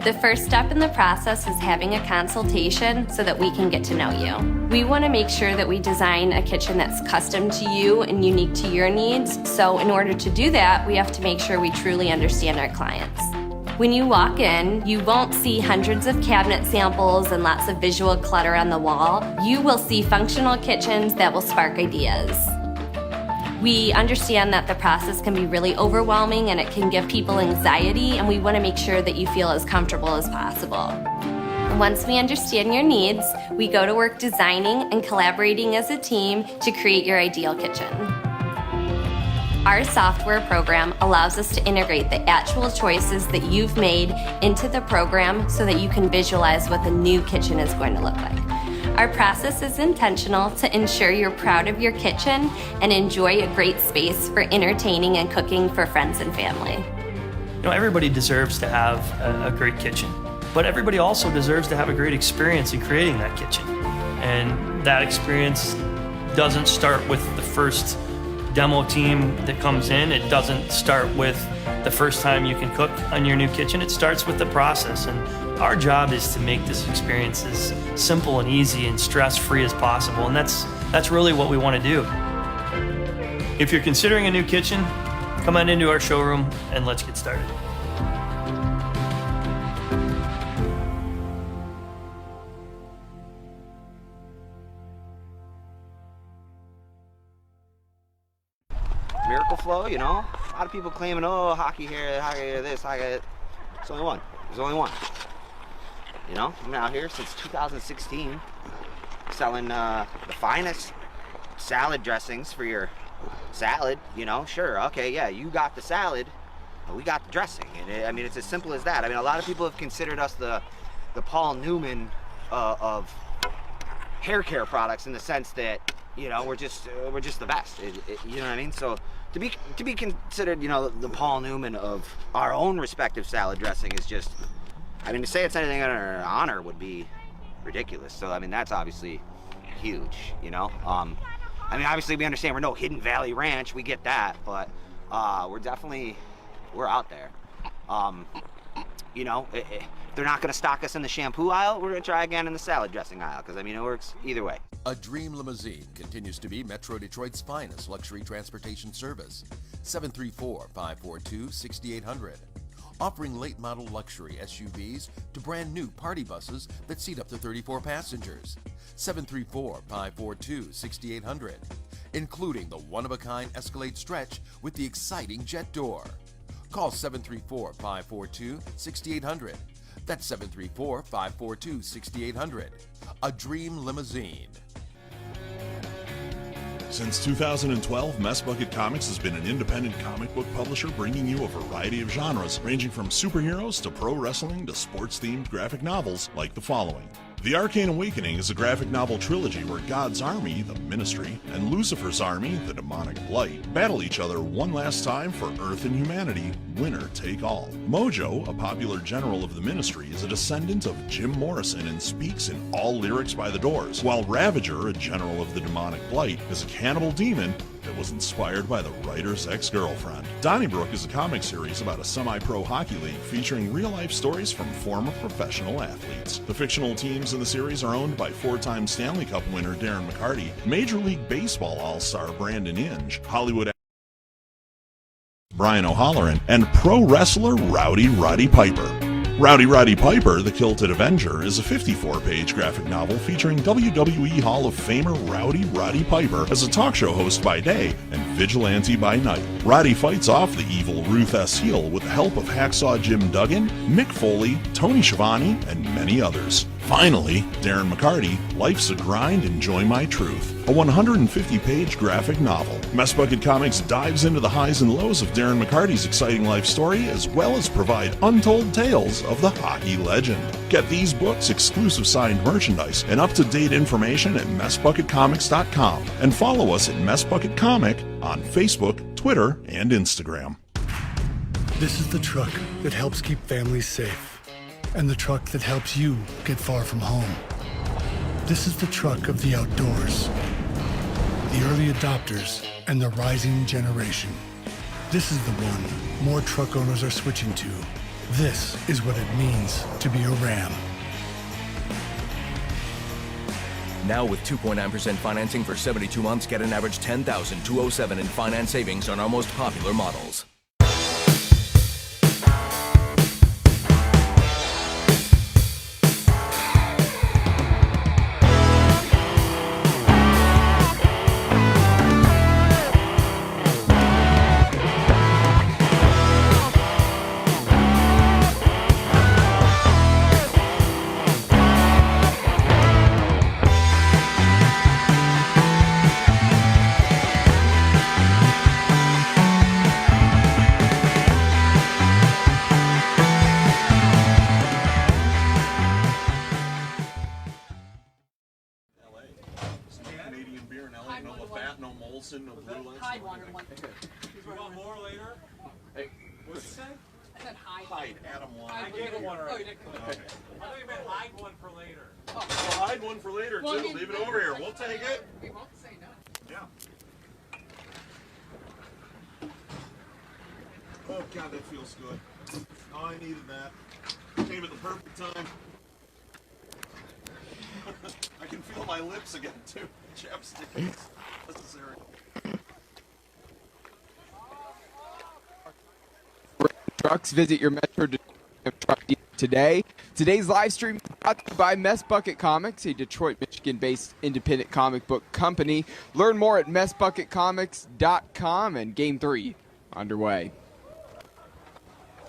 The first step in the process is having a consultation so that we can get to know you. We want to make sure that we design a kitchen that's custom to you and unique to your needs. So in order to do that, we have to make sure we truly understand our clients. When you walk in, you won't see hundreds of cabinet samples and lots of visual clutter on the wall. You will see functional kitchens that will spark ideas. We understand that the process can be really overwhelming and it can give people anxiety, and we want to make sure that you feel as comfortable as possible. Once we understand your needs, we go to work designing and collaborating as a team to create your ideal kitchen. Our software program allows us to integrate the actual choices that you've made into the program so that you can visualize what the new kitchen is going to look like. Our process is intentional to ensure you're proud of your kitchen and enjoy a great space for entertaining and cooking for friends and family. You know, everybody deserves to have a great kitchen, but everybody also deserves to have a great experience in creating that kitchen. And that experience doesn't start with the first demo team that comes in. It doesn't start with the first time you can cook on your new kitchen. It starts with the process. And our job is to make this experience as simple and easy and stress-free as possible. And that's really what we want to do. If you're considering a new kitchen, come on into our showroom and let's get started. Miracle Flow, you know? A lot of people claiming, oh, hockey here, this, hockey that. There's only one. There's only one. You know, I'm out here since 2016 selling the finest salad dressings for your salad, you know? Sure, okay, yeah, you got the salad, but we got the dressing. And I mean, it's as simple as that. I mean, a lot of people have considered us the Paul Newman of hair care products, in the sense that, you know, we're just the best. You know what I mean? So to be considered, you know, the Paul Newman of our own respective salad dressing is just, I mean, to say it's anything under honor would be ridiculous. So I mean, that's obviously huge, you know. I mean, obviously we understand we're no Hidden Valley Ranch, we get that, but we're out there. You know, if they're not going to stock us in the shampoo aisle, we're going to try again in the salad dressing aisle, because I mean, it works either way. A Dream Limousine continues to be Metro Detroit's finest luxury transportation service. 734-542-6800. Offering late model luxury SUVs to brand new party buses that seat up to 34 passengers. 734-542-6800. Including the one-of-a-kind Escalade Stretch with the exciting jet door. Call 734-542-6800. That's 734-542-6800. A Dream Limousine. Since 2012, Mess Bucket Comics has been an independent comic book publisher bringing you a variety of genres, ranging from superheroes to pro wrestling to sports-themed graphic novels like the following. The Arcane Awakening is a graphic novel trilogy where God's army, the Ministry, and Lucifer's army, the Demonic Blight, battle each other one last time for Earth and humanity, winner take all. Mojo, a popular general of the Ministry, is a descendant of Jim Morrison and speaks in all lyrics by the Doors, while Ravager, a general of the Demonic Blight, is a cannibal demon that was inspired by the writer's ex-girlfriend. Donnybrook is a comic series about a semi-pro hockey league featuring real-life stories from former professional athletes. The fictional teams in the series are owned by four-time Stanley Cup winner Darren McCarty, Major League Baseball all-star Brandon Inge, Hollywood Brian O'Halloran, and pro wrestler Rowdy Roddy Piper. Rowdy Roddy Piper, the Kilted Avenger, is a 54-page graphic novel featuring WWE Hall of Famer Rowdy Roddy Piper as a talk show host by day and vigilante by night. Roddy fights off the evil Ruth S. Heel with the help of Hacksaw Jim Duggan, Mick Foley, Tony Schiavone, and many others. Finally, Darren McCarty, Life's a Grind, Enjoy My Truth, a 150-page graphic novel. Mess Bucket Comics dives into the highs and lows of Darren McCarty's exciting life story, as well as provide untold tales of the hockey legend. Get these books, exclusive signed merchandise, and up-to-date information at messbucketcomics.com, and follow us at Mess Bucket Comic on Facebook, Twitter, and Instagram. This is the truck that helps keep families safe, and the truck that helps you get far from home. This is the truck of the outdoors, the early adopters, and the rising generation. This is the one more truck owners are switching to. This is what it means to be a Ram. Now with 2.9% financing for 72 months, get an average $10,207 in finance savings on our most popular models. You want more later? Hey, what'd you say? I said hide. Hide, Adam one. I gave him one already. Oh, you did? Okay. I thought you meant hide one for later. We'll hide one for later, Well, too. I mean, Leave it over here. We'll take it. We won't say no. Yeah. Oh, God, that feels good. Oh, I needed that. Came at the perfect time. I can feel my lips again, too. Chapstick is necessary. Trucks, visit your Metro Detroit truck dealer today. Today's live stream is brought to you by Mess Bucket Comics, a Detroit, Michigan-based independent comic book company. Learn more at messbucketcomics.com, and Game 3 underway.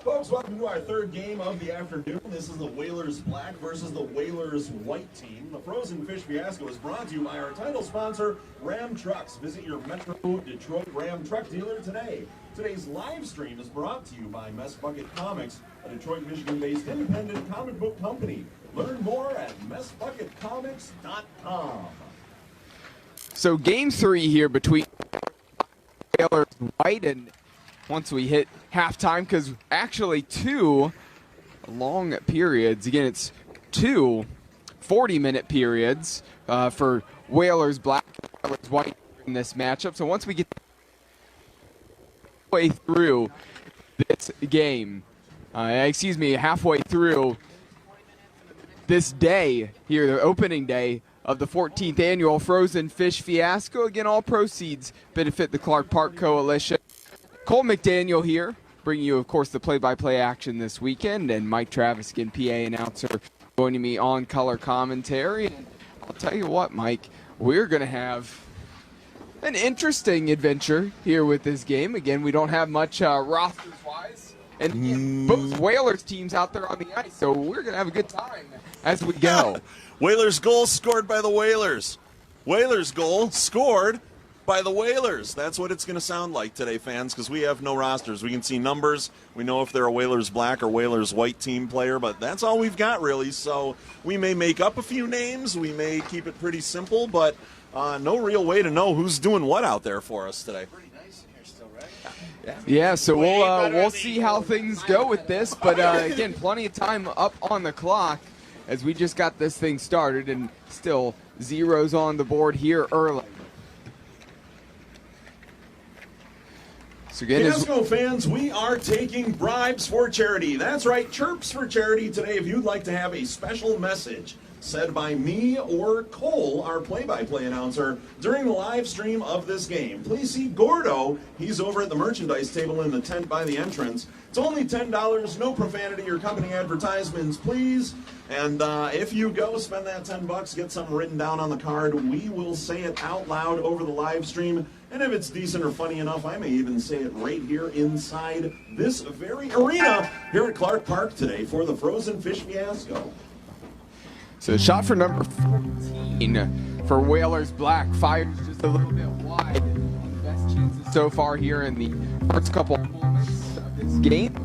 Folks, welcome to our third game of the afternoon. This is the Whalers Black versus the Whalers White team. The Frozen Fish Fiasco is brought to you by our title sponsor, Ram Trucks. Visit your Metro Detroit Ram truck dealer today. Today's live stream is brought to you by Mess Bucket Comics, a Detroit, Michigan-based independent comic book company. Learn more at messbucketcomics.com. So Game 3 here between Whalers White, and once we hit halftime, because actually two long periods. Again, it's two 40-minute periods for Whalers Black and Whalers White in this matchup. So once we get halfway through this game, halfway through this day here, the opening day of the 14th annual Frozen Fish Fiasco. Again, all proceeds benefit the Clark Park Coalition. Cole McDaniel here, bringing you, of course, the play-by-play action this weekend, and Mike Travis, again, PA announcer, joining me on color commentary. And I'll tell you what, Mike, we're going to have an interesting adventure here with this game. Again, we don't have much rosters-wise, and again, both Whalers teams out there on the ice, so we're going to have a good time as we go. Whalers goal scored by the Whalers. Whalers goal scored by the Whalers. That's what it's going to sound like today, fans, because we have no rosters. We can see numbers. We know if they're a Whalers black or Whalers white team player, but that's all we've got, really. So we may make up a few names. We may keep it pretty simple, but no real way to know who's doing what out there for us today. Yeah, so we'll see how things go with this, but again, plenty of time up on the clock as we just got this thing started, and still zeros on the board here early. So again, Fiasco fans, we are taking bribes for charity. That's right, chirps for charity today. If you'd like to have a special message said by me or Cole, our play-by-play announcer, during the live stream of this game, please see Gordo. He's over at the merchandise table in the tent by the entrance. It's only $10, no profanity or company advertisements, please. And if you go spend that $10, get something written down on the card, we will say it out loud over the live stream. And if it's decent or funny enough, I may even say it right here inside this very arena here at Clark Park today for the Frozen Fish Fiasco. So shot for number 14 for Whalers Black. Fired just a little bit wide. Best chances so far here in the first couple moments of this game.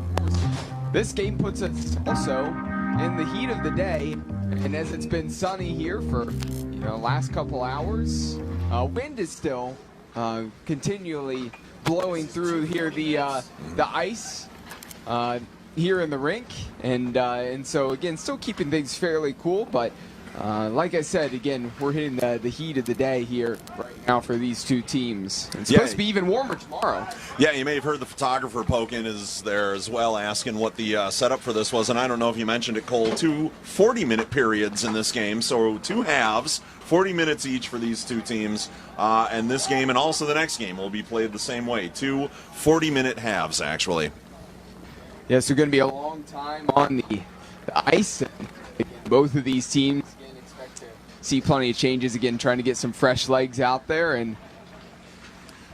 This game puts us also in the heat of the day. And as it's been sunny here for the last couple hours, wind is still continually blowing through here the ice here in the rink, and so again, still keeping things fairly cool, but like I said, again, we're hitting the heat of the day here right now for these two teams. It's supposed to be even warmer tomorrow. Yeah, you may have heard the photographer poking is there as well, asking what the setup for this was, and I don't know if you mentioned it, Cole, 2 40-minute periods in this game, so 2 halves, 40 minutes each for these two teams, and this game and also the next game will be played the same way, 2 40-minute halves, actually. Yeah, so going to be a long time on the ice. And again, both of these teams again expect to see plenty of changes. Again, trying to get some fresh legs out there, and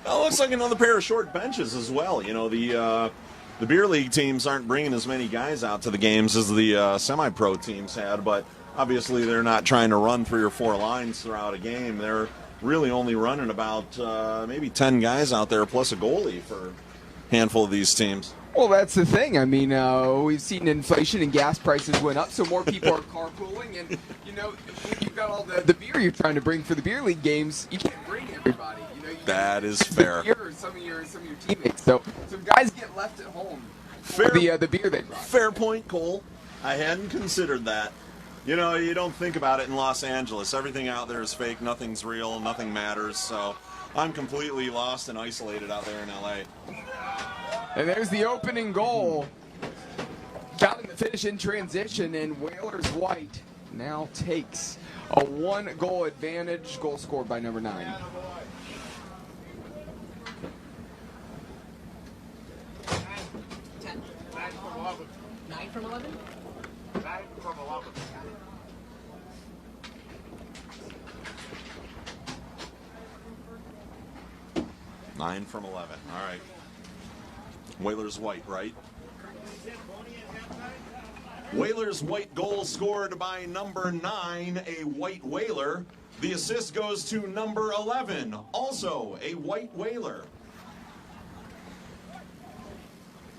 well, it looks like another pair of short benches as well. You know, the beer league teams aren't bringing as many guys out to the games as the semi-pro teams had, but obviously they're not trying to run 3 or 4 lines throughout a game. They're really only running about maybe 10 guys out there plus a goalie for a handful of these teams. Well, that's the thing. I mean, we've seen inflation and gas prices went up, so more people are carpooling. And, when you've got all the beer you're trying to bring for the beer league games, you can't bring everybody. That is fair. Beer or some of your teammates. So guys get left at home. Fair. The beer they brought. Fair point, Cole. I hadn't considered that. You don't think about it in Los Angeles. Everything out there is fake. Nothing's real. Nothing matters. So I'm completely lost and isolated out there in L.A. And there's the opening goal. Counting the finish in transition, and Whalers White now takes a 1-goal advantage. Goal scored by number 9. 9 from 11? 9 from 11. Nine from 11. All right. Whalers White, right? Whalers White goal scored by number 9, a White Whaler. The assist goes to number 11, also a White Whaler.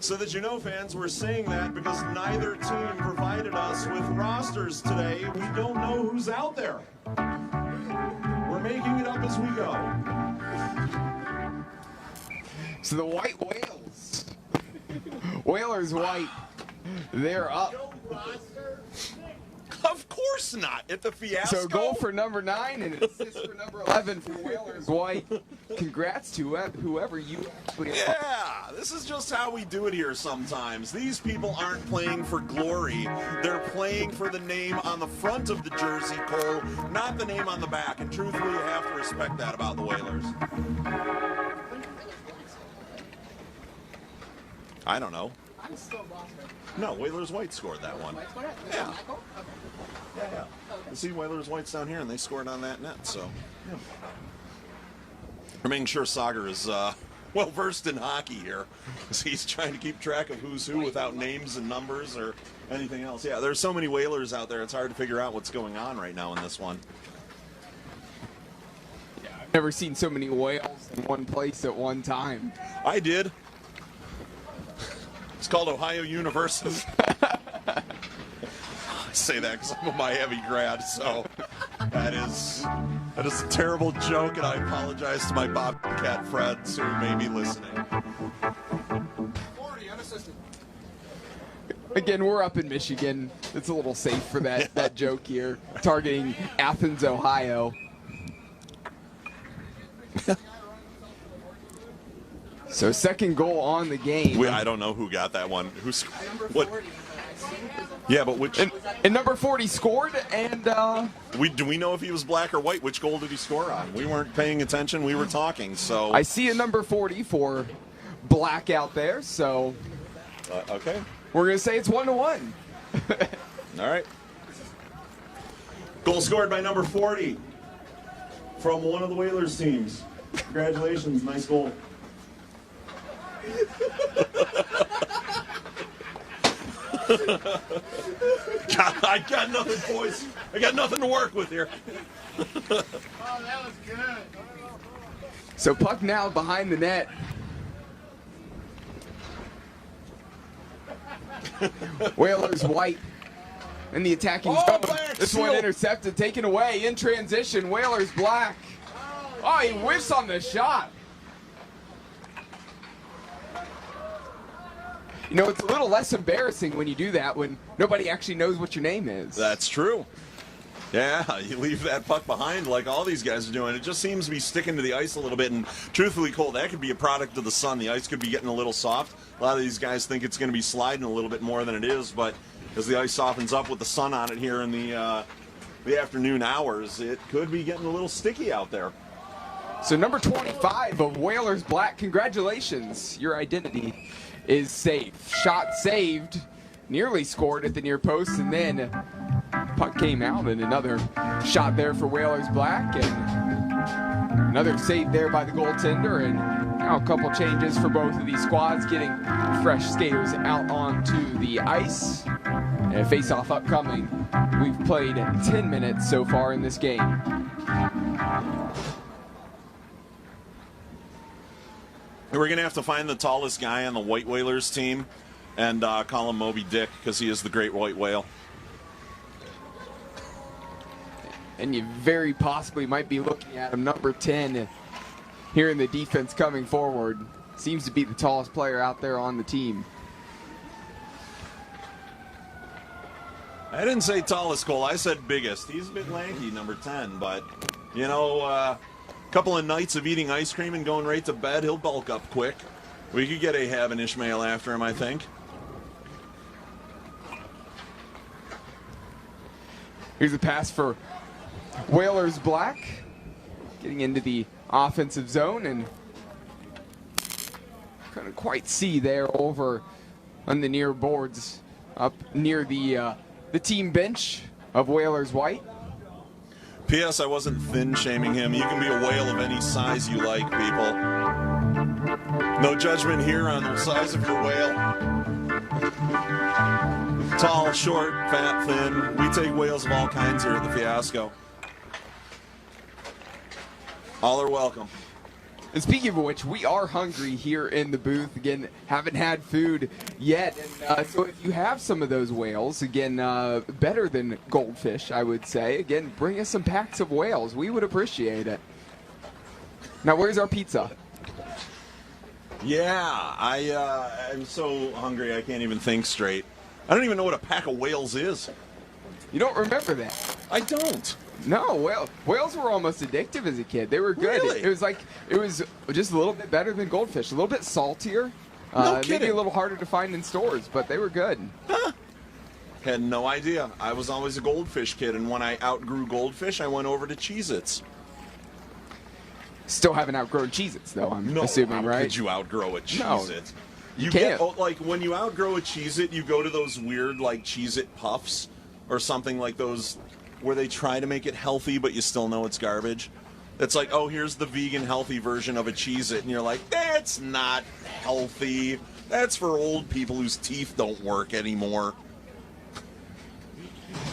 So that you know, fans, we're saying that because neither team provided us with rosters today. We don't know who's out there. We're making it up as we go. So the White Whales, Whalers White, they're up. Of course not, at the Fiasco. So goal for number 9 and an assist for number 11 for Whalers White. Congrats to whoever you actually are. Yeah, this is just how we do it here sometimes. These people aren't playing for glory. They're playing for the name on the front of the jersey, Cole, not the name on the back. And truthfully, you have to respect that about the Whalers. I don't know. I'm still lost. No, Whalers White scored that one. Yeah. Yeah. You see Whalers White's down here, and they scored on that net, so. Yeah. I'm making sure Sagar is well versed in hockey here, because he's trying to keep track of who's who without names and numbers or anything else. Yeah, there's so many Whalers out there, it's hard to figure out what's going on right now in this one. Yeah, Never seen so many whales in one place at one time. I did. It's called Ohio University. I say that because I'm a Miami grad, so that is a terrible joke, and I apologize to my Bobcat friends who may be listening. 40, unassisted. Again, we're up in Michigan. It's a little safe for that joke here, targeting Athens, Ohio. So second goal on the game. I don't know who got that one. Who's what? Yeah, but which? And number 40 scored, and do we know if he was black or white? Which goal did he score on? We weren't paying attention. We were talking. So I see a number 40 for black out there. So okay, we're gonna say it's 1-1. All right. Goal scored by number 40 from one of the Whalers teams. Congratulations, nice goal. God, I got nothing, boys. I got nothing to work with here. Oh, that was good. So puck now behind the net. Whalers white in the attacking zone. This one intercepted, taken away in transition. Whalers black. Oh, he whiffs on the shot. You know, it's a little less embarrassing when you do that when nobody actually knows what your name is. That's true. Yeah, you leave that puck behind like all these guys are doing. It just seems to be sticking to the ice a little bit. And truthfully, Cole, that could be a product of the sun. The ice could be getting a little soft. A lot of these guys think it's going to be sliding a little bit more than it is. But as the ice softens up with the sun on it here in the afternoon hours, it could be getting a little sticky out there. So number 25 of Whalers Black, congratulations. Your identity is safe. Shot saved, nearly scored at the near post, and then puck came out, and another shot there for Whalers Black, and another save there by the goaltender, and now a couple changes for both of these squads, getting fresh skaters out onto the ice. And a face-off upcoming. We've played 10 minutes so far in this game. We're going to have to find the tallest guy on the White Whalers team and call him Moby Dick because he is the great white whale. And you very possibly might be looking at him, number 10, here in the defense coming forward. Seems to be the tallest player out there on the team. I didn't say tallest, Cole. I said biggest. He's a bit lanky, number 10, but, you know, couple of nights of eating ice cream and going right to bed, he'll bulk up quick. We could get Ahab and Ishmael after him, I think. Here's a pass for Whalers Black, getting into the offensive zone, and couldn't quite see there over on the near boards up near the team bench of Whalers White. P.S. I wasn't thin-shaming him. You can be a whale of any size you like, people. No judgment here on the size of your whale. Tall, short, fat, thin. We take whales of all kinds here at the Fiasco. All are welcome. And speaking of which, we are hungry here in the booth. Again, haven't had food yet. And, so if you have some of those whales, again, better than goldfish, I would say. Again, bring us some packs of whales. We would appreciate it. Now, where's our pizza? Yeah, I'm so hungry I can't even think straight. I don't even know what a pack of whales is. You don't remember that? I don't. No, whales were almost addictive as a kid. They were good. Really? It was just a little bit better than goldfish, a little bit saltier. No kidding. Maybe a little harder to find in stores, but they were good. Huh. Had no idea. I was always a goldfish kid, and when I outgrew goldfish, I went over to Cheez-Its. Still haven't outgrown Cheez-Its, though, I'm assuming, right? Could you outgrow a Cheez-It? No, you can't. Get, like, when you outgrow a Cheez-It, you go to those weird, like, Cheez-It Puffs or something like those where they try to make it healthy, but you still know it's garbage. It's like, oh, here's the vegan healthy version of a Cheez-It, and you're like, that's not healthy. That's for old people whose teeth don't work anymore.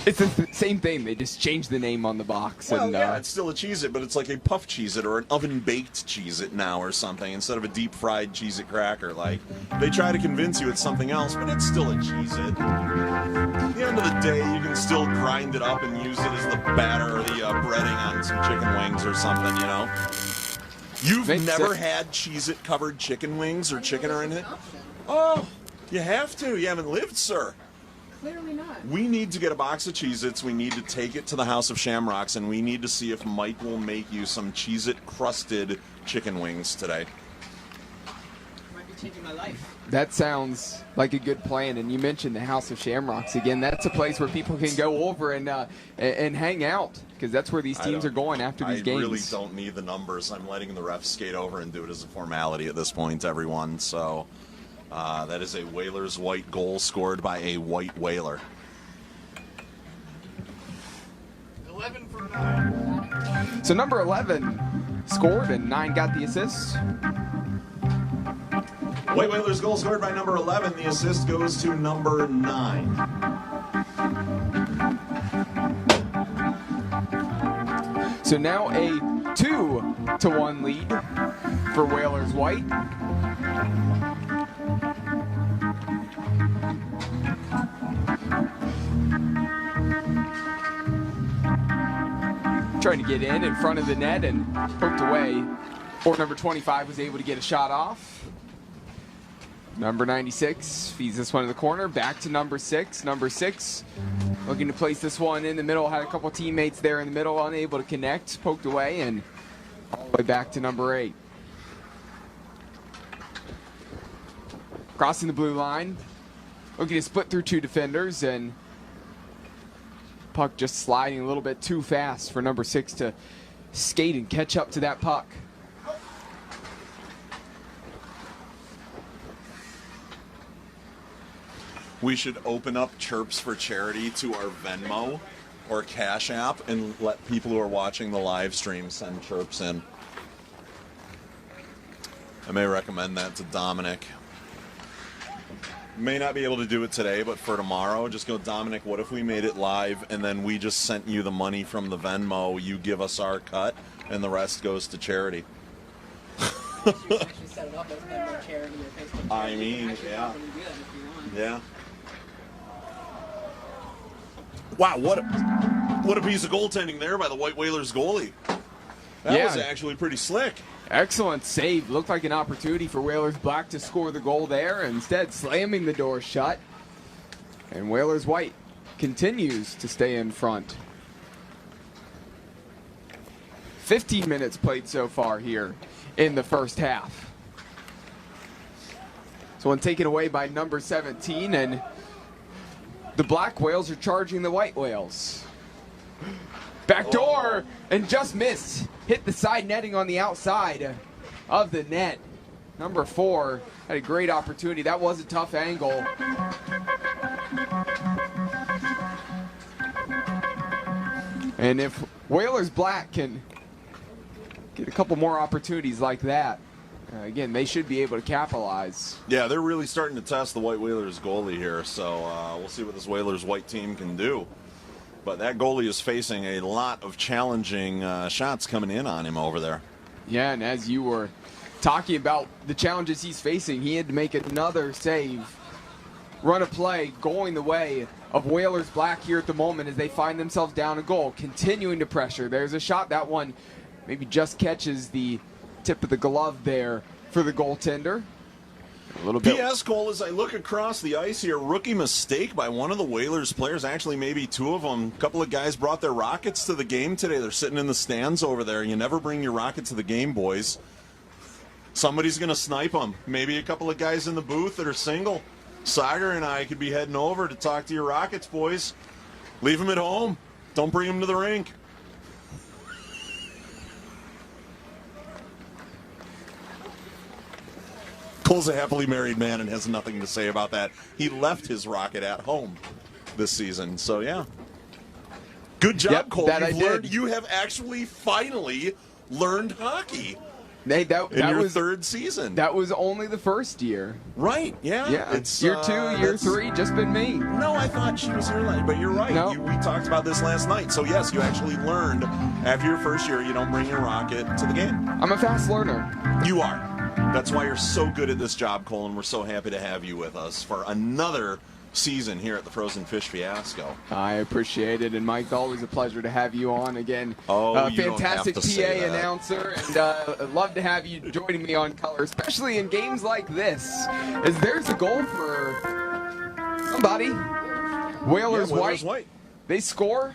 It's the same thing. They just changed the name on the box. Well, and, yeah, it's still a Cheez-It, but it's like a puff Cheez-It or an oven-baked Cheez-It now or something instead of a deep-fried Cheez-It cracker. Like, they try to convince you it's something else, but it's still a Cheez-It. At the end of the day, you can still grind it up and use it as the batter or the breading on some chicken wings or something, you know? You've never had Cheez-It covered chicken wings or chicken or anything? Oh, you have to. You haven't lived, sir. Clearly not. We need to get a box of Cheez-Its. We need to take it to the House of Shamrocks, and we need to see if Mike will make you some Cheez-It crusted chicken wings today. Might be changing my life. That sounds like a good plan. And you mentioned the House of Shamrocks again. That's a place where people can go over and hang out, because that's where these teams are going after these games. I really don't need the numbers. I'm letting the refs skate over and do it as a formality at this point, everyone. So that is a Whalers white goal scored by a white Whaler. 11 for 9. So number 11 scored and 9 got the assist. White Whalers goal scored by number 11. The assist goes to number 9. So now a 2-1 lead for Whalers white. Trying to get in front of the net and poked away. Or number 25 was able to get a shot off. Number 96 feeds this one in the corner. Back to number 6. Number 6 looking to place this one in the middle. Had a couple teammates there in the middle, unable to connect. Poked away and all the way back to number 8. Crossing the blue line. Looking to split through 2 defenders, and puck just sliding a little bit too fast for number 6 to skate and catch up to that puck. We should open up Chirps for Charity to our Venmo or Cash App and let people who are watching the live stream send chirps in. I may recommend that to Dominic. May not be able to do it today, but for tomorrow, just go, Dominic, what if we made it live and then we just sent you the money from the Venmo, you give us our cut, and the rest goes to charity? Actually set it up as Venmo charity or Facebook charity. I mean, yeah. Yeah. Wow, what a piece of goaltending there by the White Whalers goalie. That was actually pretty slick. Excellent save. Looked like an opportunity for Whalers Black to score the goal there. Instead, slamming the door shut. And Whalers White continues to stay in front. 15 minutes played so far here in the first half. So one taken away by number 17, and the Black Whales are charging the White Whales. Backdoor, and just missed. Hit the side netting on the outside of the net. Number 4 had a great opportunity. That was a tough angle. And if Whalers Black can get a couple more opportunities like that, again, they should be able to capitalize. Yeah, they're really starting to test the White Whalers goalie here, so we'll see what this Whalers White team can do. But that goalie is facing a lot of challenging shots coming in on him over there. Yeah, and as you were talking about the challenges he's facing, he had to make another save. Run a play going the way of Whalers Black here at the moment as they find themselves down a goal, continuing to pressure. There's a shot. That one maybe just catches the tip of the glove there for the goaltender. A little bit. Fiasco, as I look across the ice here, rookie mistake by one of the Whalers players, actually maybe 2 of them. A couple of guys brought their rockets to the game today. They're sitting in the stands over there. You never bring your rocket to the game, boys. Somebody's going to snipe them. Maybe a couple of guys in the booth that are single. Sagar and I could be heading over to talk to your rockets, boys. Leave them at home. Don't bring them to the rink. Cole's a happily married man and has nothing to say about that. He left his rocket at home this season, so yeah. Good job, Cole. You have actually finally learned hockey. Hey, that in your was third season. That was only the first year. Right, yeah. Yeah, It's year 2, year 3, just been me. No, I thought she was here last, but you're right. No. We talked about this last night. So, yes, you actually learned after your first year you don't bring your rocket to the game. I'm a fast learner. You are. That's why you're so good at this job, Cole, and we're so happy to have you with us for another season here at the Frozen Fish Fiasco. I appreciate it, and Mike, always a pleasure to have you on again. Oh, you don't fantastic have to say PA that. announcer, and I'd love to have you joining me on color, especially in games like this, as there's a goal for somebody. Whalers White. They score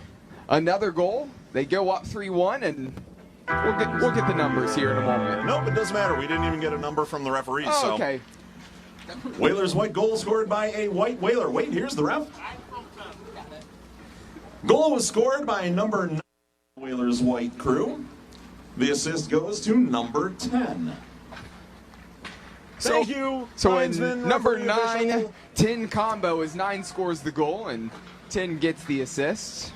another goal. They go up 3-1, and we'll get the numbers here in a moment. Nope, it doesn't matter. We didn't even get a number from the referees. Oh, so. okay. Whalers White goal scored by a white whaler. Wait, here's the ref. Goal was scored by number 9 Whalers White crew. The assist goes to number 10. Thank you. So linesman, in number referee, 9, official. 10 combo as 9 scores the goal and 10 gets the assist.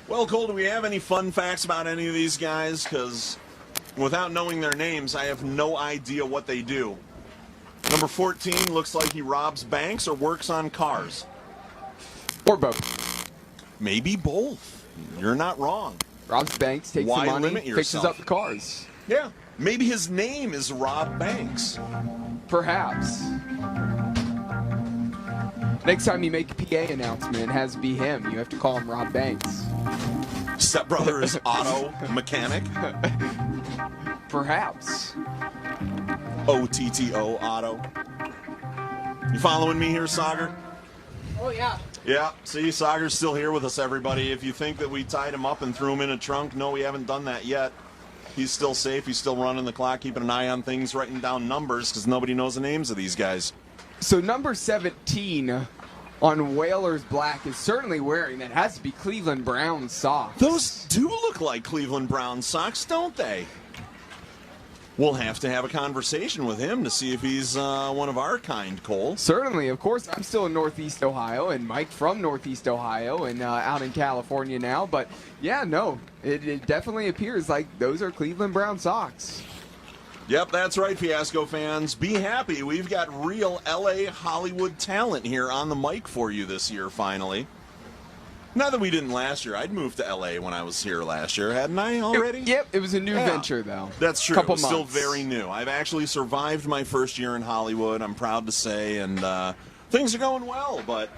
Well, Cole, do we have any fun facts about any of these guys? Because without knowing their names, I have no idea what they do. Number 14 looks like he robs banks or works on cars. Or both. Maybe both. You're not wrong. Robs banks, takes Why the money, limit fixes yourself? up the cars. Yeah. Maybe his name is Rob Banks. Perhaps. Next time you make a PA announcement, it has to be him. You have to call him Rob Banks. Stepbrother is auto mechanic. Perhaps. OTTO auto. You following me here, Sagar? Oh, yeah. Yeah, see, Sagar's still here with us, everybody. If you think that we tied him up and threw him in a trunk, no, we haven't done that yet. He's still safe. He's still running the clock, keeping an eye on things, writing down numbers, because nobody knows the names of these guys. So number 17 on Whalers Black is certainly wearing, that has to be Cleveland Brown socks. Those do look like Cleveland Brown socks, don't they? We'll have to have a conversation with him to see if he's one of our kind, Cole. Certainly, of course. I'm still in Northeast Ohio, and Mike from Northeast Ohio, and out in California now. But yeah, no, it definitely appears like those are Cleveland Brown socks. Yep, that's right, Fiasco fans. Be happy. We've got real LA Hollywood talent here on the mic for you this year, finally. Not that we didn't last year. I'd moved to LA when I was here last year, hadn't I already? Yep, it was a new venture, though. That's true. Couple It was still months. very new. I've actually survived my first year in Hollywood, I'm proud to say, and things are going well, but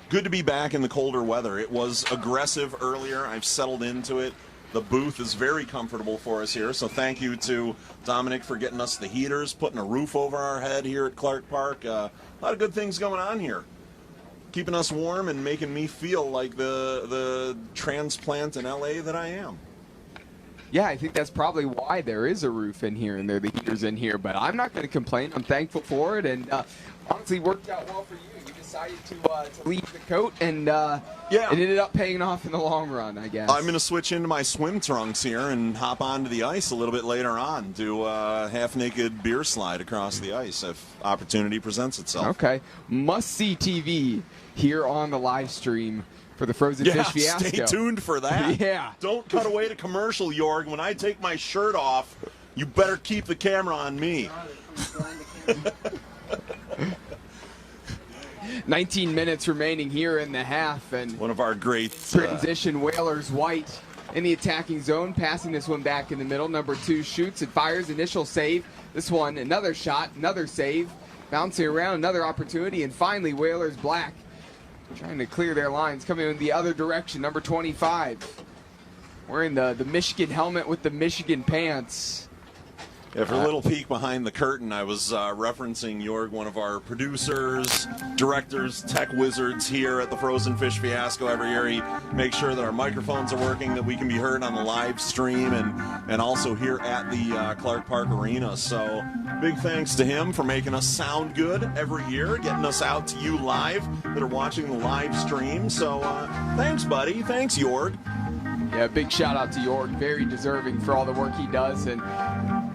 good to be back in the colder weather. It was aggressive earlier. I've settled into it. The booth is very comfortable for us here, so thank you to Dominic for getting us the heaters, putting a roof over our head here at Clark Park. A lot of good things going on here. Keeping us warm and making me feel like the transplant in LA that I am. Yeah, I think that's probably why there is a roof in here and there are the heaters in here. But I'm not going to complain. I'm thankful for it, and honestly, worked out well for you. You decided to leave the coat, and it ended up paying off in the long run, I guess. I'm going to switch into my swim trunks here and hop onto the ice a little bit later on. Do a half-naked beer slide across the ice if opportunity presents itself. Okay. Must-see TV here on the live stream for the Frozen Fish Fiasco. Stay tuned for that. Yeah. Don't cut away to commercial, Jorg. When I take my shirt off, you better keep the camera on me. 19 minutes remaining here in the half, and one of our great transition Whalers White in the attacking zone, passing this one back in the middle. Number 2 shoots and fires, initial save. This one, another shot, another save, bouncing around, another opportunity, and finally Whalers Black trying to clear their lines, coming in the other direction. Number 25 wearing the Michigan helmet with the Michigan pants. Yeah, for a little peek behind the curtain, I was referencing Jorg, one of our producers, directors, tech wizards here at the Frozen Fish Fiasco. Every year he makes sure that our microphones are working, that we can be heard on the live stream, and also here at the Clark Park Arena. So big thanks to him for making us sound good every year, getting us out to you live that are watching the live stream. So thanks, buddy. Thanks, Jorg. Yeah, big shout out to Jorg. Very deserving for all the work he does. And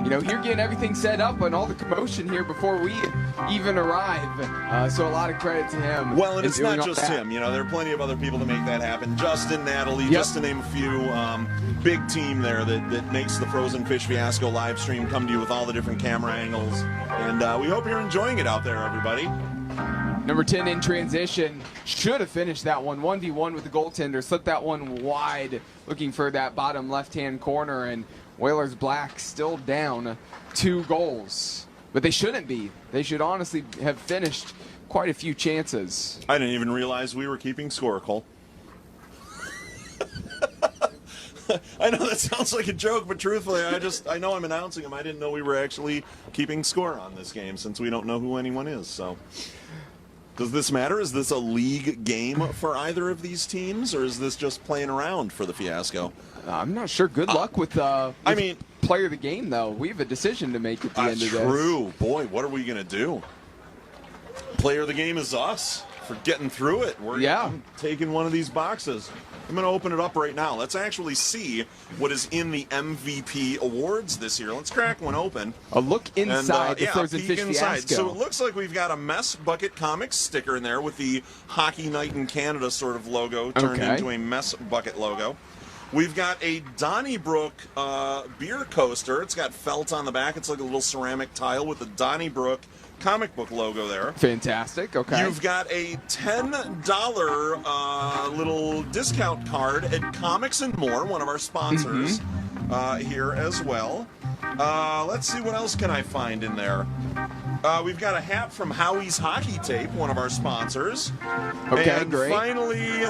you know, here getting everything set up and all the commotion here before we even arrive. So a lot of credit to him. Well, and it's doing not all just that. him. You know, there are plenty of other people to make that happen. Justin, Natalie, just to name a few. Big team there that makes the Frozen Fish Fiasco live stream come to you with all the different camera angles. And we hope you're enjoying it out there, everybody. Number 10 in transition should have finished that one. 1v1 with the goaltender. Slipped that one wide, looking for that bottom left-hand corner. And Whalers Black still down 2 goals. But they shouldn't be. They should honestly have finished quite a few chances. I didn't even realize we were keeping score, Cole. I know that sounds like a joke, but truthfully, I know I'm announcing them. I didn't know we were actually keeping score on this game since we don't know who anyone is. So, does this matter? Is this a league game for either of these teams, or is this just playing around for the Fiasco? I'm not sure. Good luck with player of the game, though. We have a decision to make at the end of this. True. Boy, what are we going to do? Player of the game is us for getting through it. I'm taking one of these boxes. I'm going to open it up right now. Let's actually see what is in the MVP awards this year. Let's crack one open. A look inside the Frozen Fish Fiasco. So it looks like we've got a Mess Bucket Comics sticker in there with the Hockey Night in Canada sort of logo turned into a Mess Bucket logo. We've got a Donnybrook beer coaster. It's got felt on the back. It's like a little ceramic tile with the Donnybrook comic book logo there. Fantastic. Okay. You've got a $10 little discount card at Comics and More, one of our sponsors here as well. Let's see, what else can I find in there? We've got a hat from Howie's Hockey Tape, one of our sponsors. Okay, and great. Finally,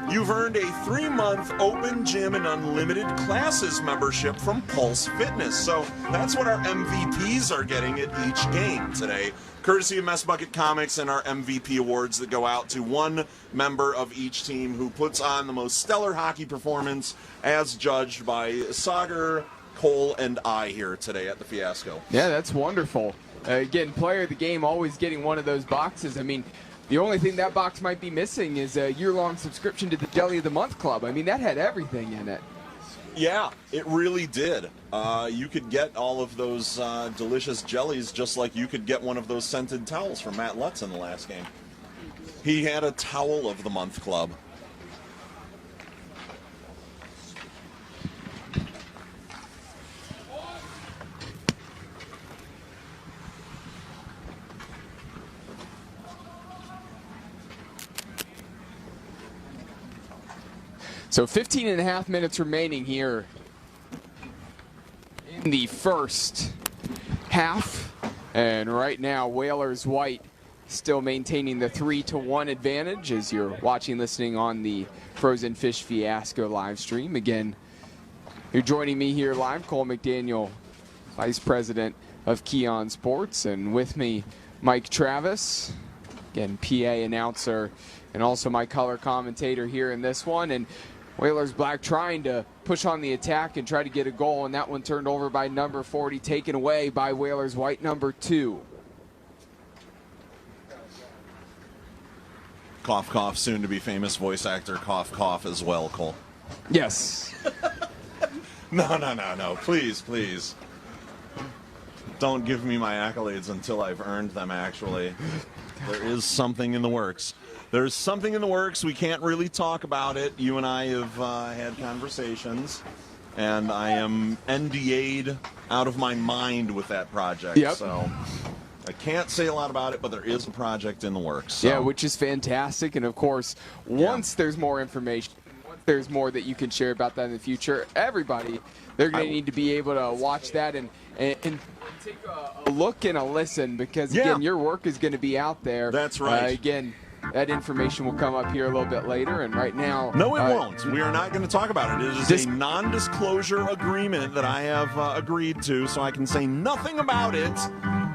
you've earned a 3-month open gym and unlimited classes membership from Pulse Fitness. So that's what our MVPs are getting at each game today, courtesy of Mess Bucket Comics and our MVP awards that go out to one member of each team who puts on the most stellar hockey performance as judged by Sagar, Cole, and I here today at the Fiasco. Yeah, that's wonderful. Again, player of the game, always getting one of those boxes. I mean, the only thing that box might be missing is a year-long subscription to the Jelly of the Month Club. I mean, that had everything in it. Yeah, it really did. You could get all of those delicious jellies just like you could get one of those scented towels from Matt Lutz in the last game. He had a Towel of the Month Club. So 15 and a half minutes remaining here in the first half. And right now, Whalers White still maintaining the 3-1 advantage as you're watching, listening on the Frozen Fish Fiasco live stream. Again, you're joining me here live, Cole McDaniel, Vice President of Keon Sports, and with me, Mike Travis, again, PA announcer, and also my color commentator here in this one. And Whalers Black trying to push on the attack and try to get a goal, and that one turned over by number 40, taken away by Whalers White, number 2. Cough, cough, soon to be famous voice actor, cough, cough as well, Cole. Yes. No. Please. Don't give me my accolades until I've earned them, actually. There is something in the works. There's something in the works. We can't really talk about it. You and I have had conversations, and I am NDA'd out of my mind with that project. Yep. So I can't say a lot about it, but there is a project in the works. So. Yeah, which is fantastic. And, of course, once there's more information, once there's more that you can share about that in the future, everybody, they're going to need to be able to watch that and take a look and a listen because, again, your work is going to be out there. That's right. Again, that information will come up here a little bit later, and right now... No, it won't. We are not going to talk about it. It is a non-disclosure agreement that I have agreed to, so I can say nothing about it,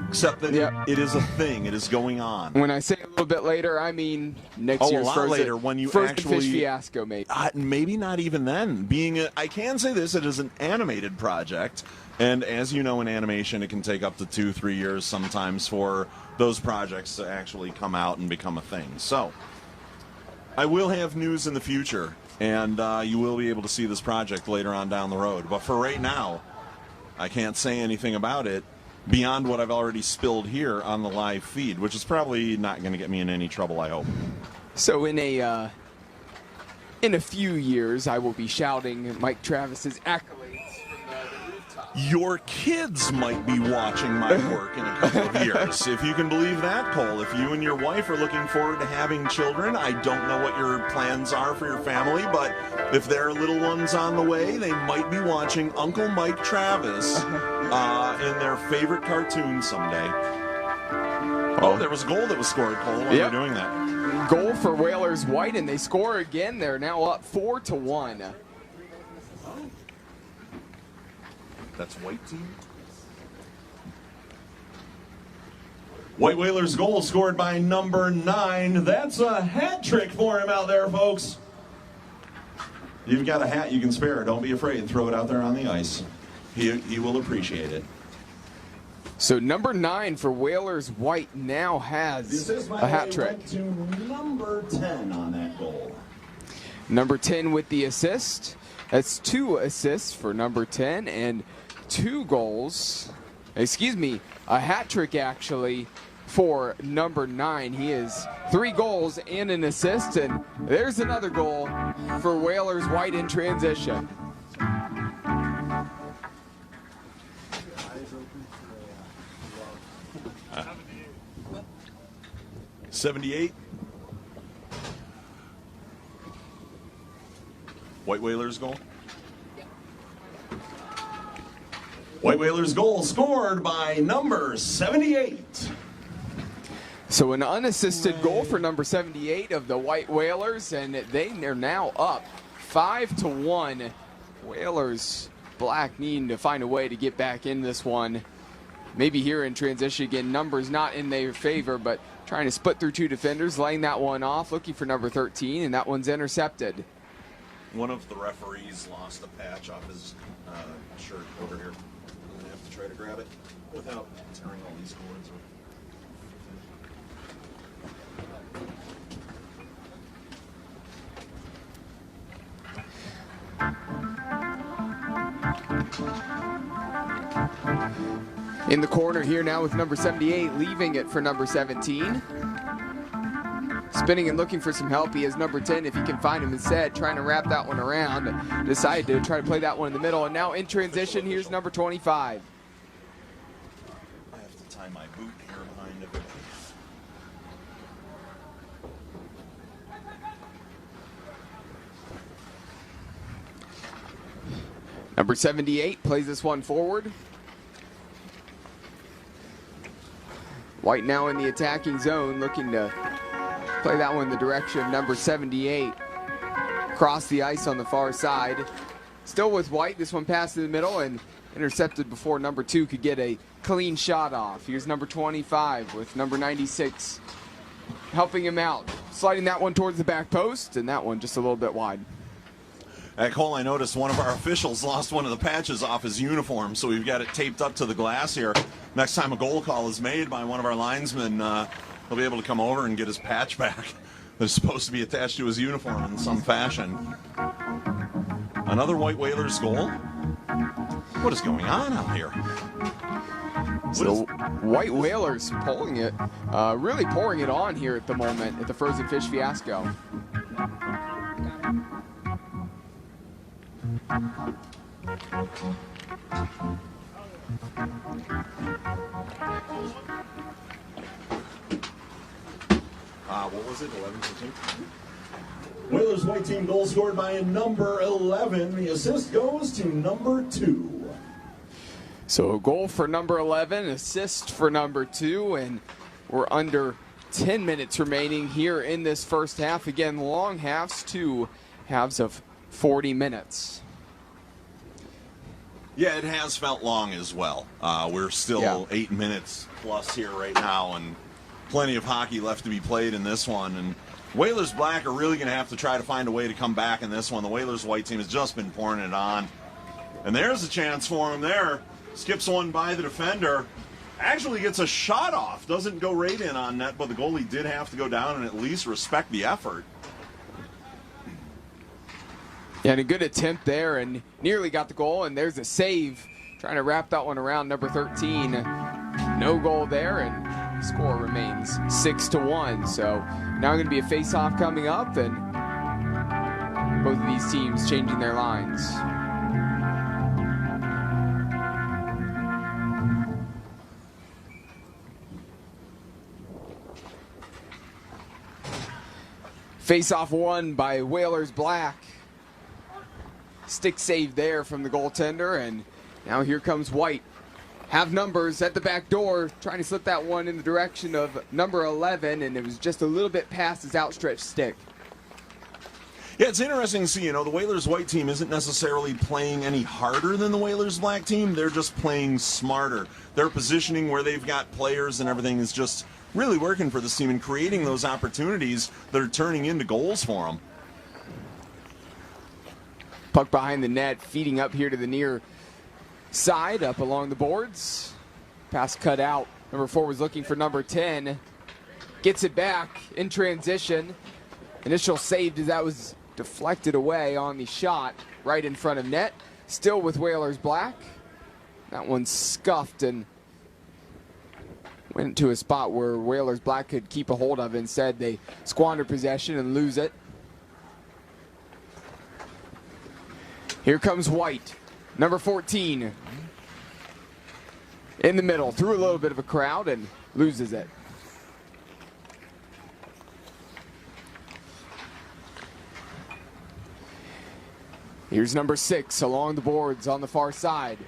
except that it is a thing. It is going on. When I say a little bit later, I mean next year's a lot later, when you Frozen actually... Fish Fiasco, maybe. Maybe not even then. I can say this, it is an animated project, and as you know, in animation, it can take up to 2-3 years sometimes for those projects to actually come out and become a thing. So I will have news in the future, and you will be able to see this project later on down the road. But for right now, I can't say anything about it beyond what I've already spilled here on the live feed, which is probably not going to get me in any trouble, I hope. So in a few years, I will be shouting Mike Travis's accolades from the rooftop. Your kids might be watching my work in a couple of years. If you can believe that, Cole. If you and your wife are looking forward to having children, I don't know what your plans are for your family, but if there are little ones on the way, they might be watching Uncle Mike Travis in their favorite cartoon someday. Oh, there was a goal that was scored, Cole, while we're doing that. Goal for Whalers White, and they score again. They're now up 4-1. That's White team. White Whalers goal scored by number 9. That's a hat trick for him out there, folks. You've got a hat you can spare. Don't be afraid. Throw it out there on the ice. He will appreciate it. So number 9 for Whalers White now has a hat trick. Went to number 10 on that goal. Number 10 with the assist. That's 2 assists for number 10 and 2 goals. Excuse me, a hat trick actually for number 9. He has 3 goals and an assist, and there's another goal for Whalers White in transition. 78. White Whalers goal. White Whalers goal scored by number 78. So an unassisted goal for number 78 of the White Whalers, and they are now up 5-1. Whalers Black needing to find a way to get back in this one. Maybe here in transition again, numbers not in their favor, but trying to split through 2 defenders, laying that one off, looking for number 13, and that one's intercepted. One of the referees lost a patch off his shirt over here. I'm going to have to try to grab it without tearing all these cords. In the corner here now with number 78, leaving it for number 17. Spinning and looking for some help. He has number 10 if he can find him instead, trying to wrap that one around. Decided to try to play that one in the middle, and now in transition, here's number 25. I have to tie my boot here behind it. Number 78 plays this one forward. White now in the attacking zone, looking to play that one in the direction of number 78. Across the ice on the far side. Still with White, this one passed in the middle and intercepted before number 2 could get a clean shot off. Here's number 25 with number 96 helping him out. Sliding that one towards the back post, and that one just a little bit wide. At Cole, I noticed one of our officials lost one of the patches off his uniform, so we've got it taped up to the glass here. Next time a goal call is made by one of our linesmen, he'll be able to come over and get his patch back. That's supposed to be attached to his uniform in some fashion. Another White Whalers goal. What is going on out here? So White Whalers pulling it, really pouring it on here at the moment at the Frozen Fish Fiasco. What was it, 11-13? Whalers White team goal scored by number 11. The assist goes to number 2. So a goal for number 11, assist for number 2, and we're under 10 minutes remaining here in this first half. Again, long halves, 2 halves of 40 minutes. Yeah, it has felt long as well. We're still 8 minutes plus here right now, and plenty of hockey left to be played in this one. And Whalers Black are really going to have to try to find a way to come back in this one. The Whalers White team has just been pouring it on. And there's a chance for him there. Skips one by the defender. Actually gets a shot off. Doesn't go right in on net, but the goalie did have to go down and at least respect the effort. Yeah, and a good attempt there, and nearly got the goal, and there's a save trying to wrap that one around number 13. No goal there, and score remains 6-1. So now going to be a face-off coming up, and both of these teams changing their lines. Face-off won by Whalers Black. Stick save there from the goaltender, and now here comes White. Have numbers at the back door, trying to slip that one in the direction of number 11, and it was just a little bit past his outstretched stick. Yeah, it's interesting to see, the Whalers White team isn't necessarily playing any harder than the Whalers Black team. They're just playing smarter. Their positioning where they've got players and everything is just really working for this team and creating those opportunities that are turning into goals for them. Puck behind the net, feeding up here to the near side, up along the boards. Pass cut out. Number 4 was looking for number 10. Gets it back in transition. Initial save as that was deflected away on the shot right in front of net. Still with Whalers Black. That one scuffed and went to a spot where Whalers Black could keep a hold of it. Instead, they squander possession and lose it. Here comes White, number 14. In the middle, through a little bit of a crowd and loses it. Here's number 6 along the boards on the far side.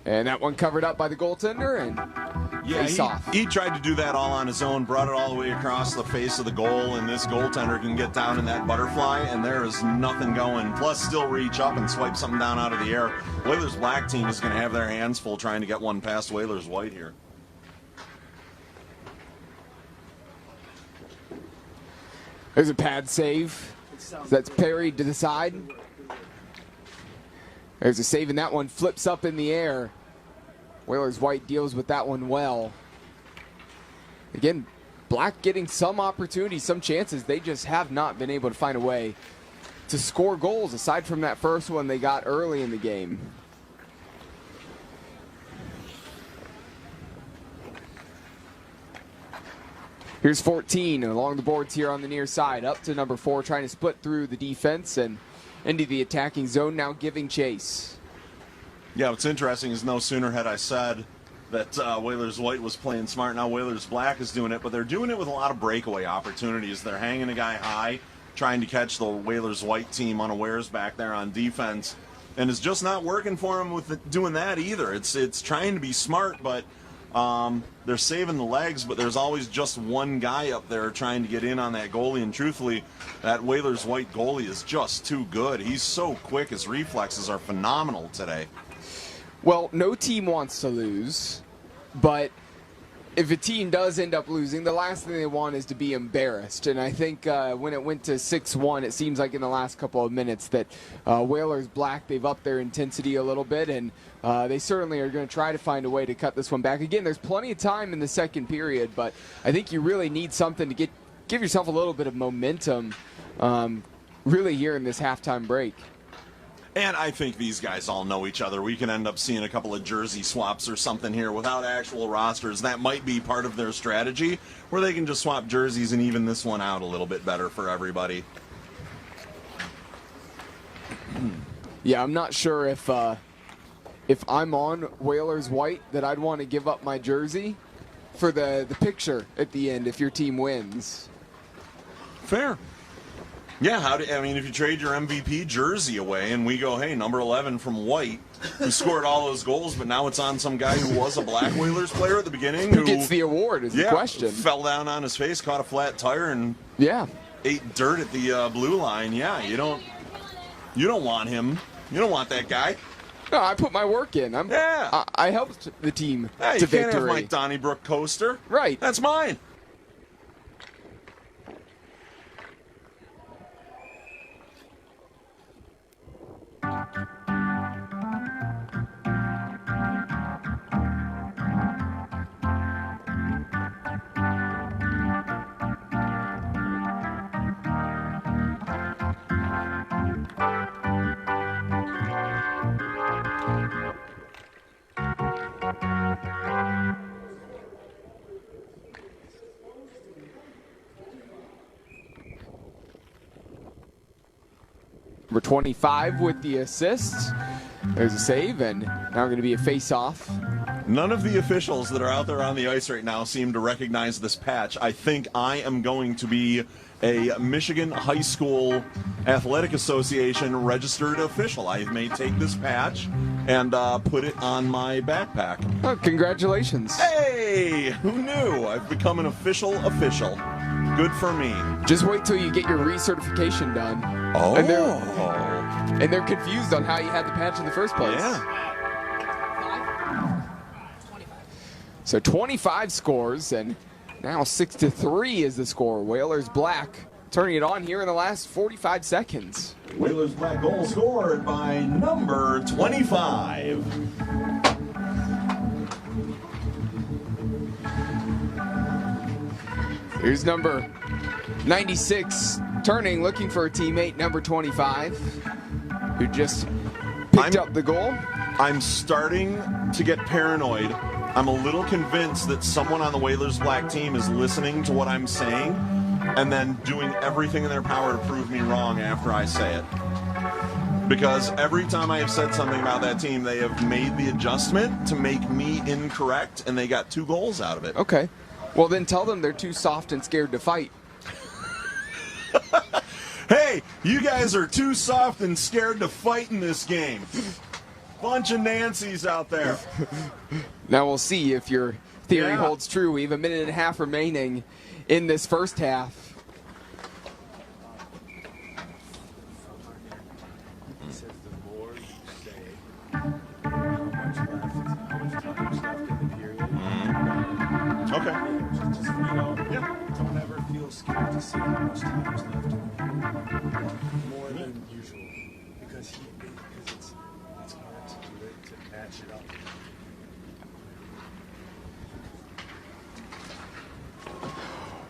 And that one covered up by the goaltender and face off. He tried to do that all on his own, brought it all the way across the face of the goal, and this goaltender can get down in that butterfly, and there is nothing going. Plus, still reach up and swipe something down out of the air. Whalers Black team is going to have their hands full trying to get one past Whalers White here. There's a pad save. That's parried to the side. There's a save, and that one flips up in the air. Whalers White deals with that one well. Again, Black getting some opportunities, some chances. They just have not been able to find a way to score goals aside from that first one they got early in the game. Here's 14 along the boards here on the near side, up to number 4, trying to split through the defense and into the attacking zone, now giving chase. Yeah, what's interesting is no sooner had I said that Whalers White was playing smart. Now Whalers Black is doing it, but they're doing it with a lot of breakaway opportunities. They're hanging a guy high, trying to catch the Whalers White team unawares back there on defense, and it's just not working for them with doing that either. It's trying to be smart, but they're saving the legs, but there's always just one guy up there trying to get in on that goalie, and truthfully, that Whalers White goalie is just too good. He's so quick. His reflexes are phenomenal today. Well, no team wants to lose, but if a team does end up losing, the last thing they want is to be embarrassed. And I think when it went to 6-1, it seems like in the last couple of minutes that Whalers Black, they've upped their intensity a little bit, and they certainly are going to try to find a way to cut this one back. Again, there's plenty of time in the second period, but I think you really need something to give yourself a little bit of momentum really here in this halftime break. And I think these guys all know each other. We can end up seeing a couple of jersey swaps or something here without actual rosters. That might be part of their strategy, where they can just swap jerseys and even this one out a little bit better for everybody. Yeah, I'm not sure if I'm on Whalers White that I'd want to give up my jersey for the picture at the end if your team wins. Fair. Yeah, if you trade your MVP jersey away and we go, hey, number 11 from White, who scored all those goals, but now it's on some guy who was a Black Whalers player at the beginning. Who gets the award is the question. Fell down on his face, caught a flat tire, and ate dirt at the blue line. Yeah, you don't want him. You don't want that guy. No, I put my work in. I helped the team to you victory. Can't have my Donnybrook coaster. Right. That's mine. Number 25 with the assist. There's a save, and now going to be a face-off. None of the officials that are out there on the ice right now seem to recognize this patch. I think I am going to be a Michigan High School Athletic Association registered official. I may take this patch and put it on my backpack. Oh, congratulations. Hey, who knew? I've become an official. Good for me. Just wait till you get your recertification done. Oh. And they're confused on how you had the patch in the first place. Yeah. So 25 scores, and now 6-3 is the score. Whalers Black turning it on here in the last 45 seconds. Whalers Black goal scored by number 25. Here's number 96 turning, looking for a teammate, number 25, who just picked up the goal. I'm starting to get paranoid. I'm a little convinced that someone on the Whalers Black team is listening to what I'm saying and then doing everything in their power to prove me wrong after I say it. Because every time I have said something about that team, they have made the adjustment to make me incorrect, and they got 2 goals out of it. Okay. Well, then tell them they're too soft and scared to fight. Hey, you guys are too soft and scared to fight in this game. Bunch of Nancys out there. Now we'll see if your theory holds true. We have a minute and a half remaining in this first half. Okay. Don't ever feel scared to see how much time is left. More than usual. Because it's hard to do it, to match it up.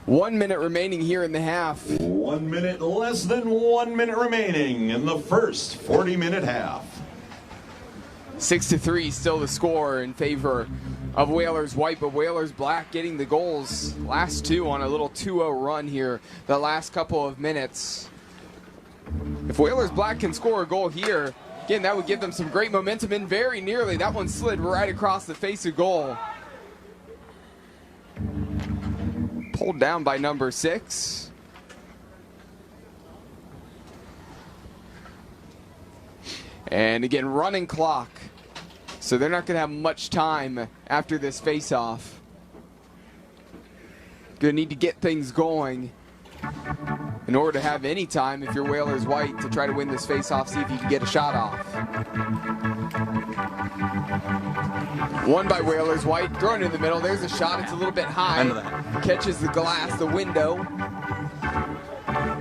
One minute remaining here in the half. 1 minute, less than 1 minute remaining in the first 40-minute half. 6-3 still the score in favor of Whalers White, but Whalers Black getting the goals. Last 2 on a little 2-0 run here the last couple of minutes. If Whalers Black can score a goal here, again, that would give them some great momentum, and very nearly that one slid right across the face of goal. Pulled down by number 6. And again, running clock. So they're not going to have much time after this face-off. Going to need to get things going in order to have any time, if you're Whalers White, to try to win this face-off, see if you can get a shot off. Won by Whalers White, thrown in the middle. There's a shot. It's a little bit high. Catches the glass, the window.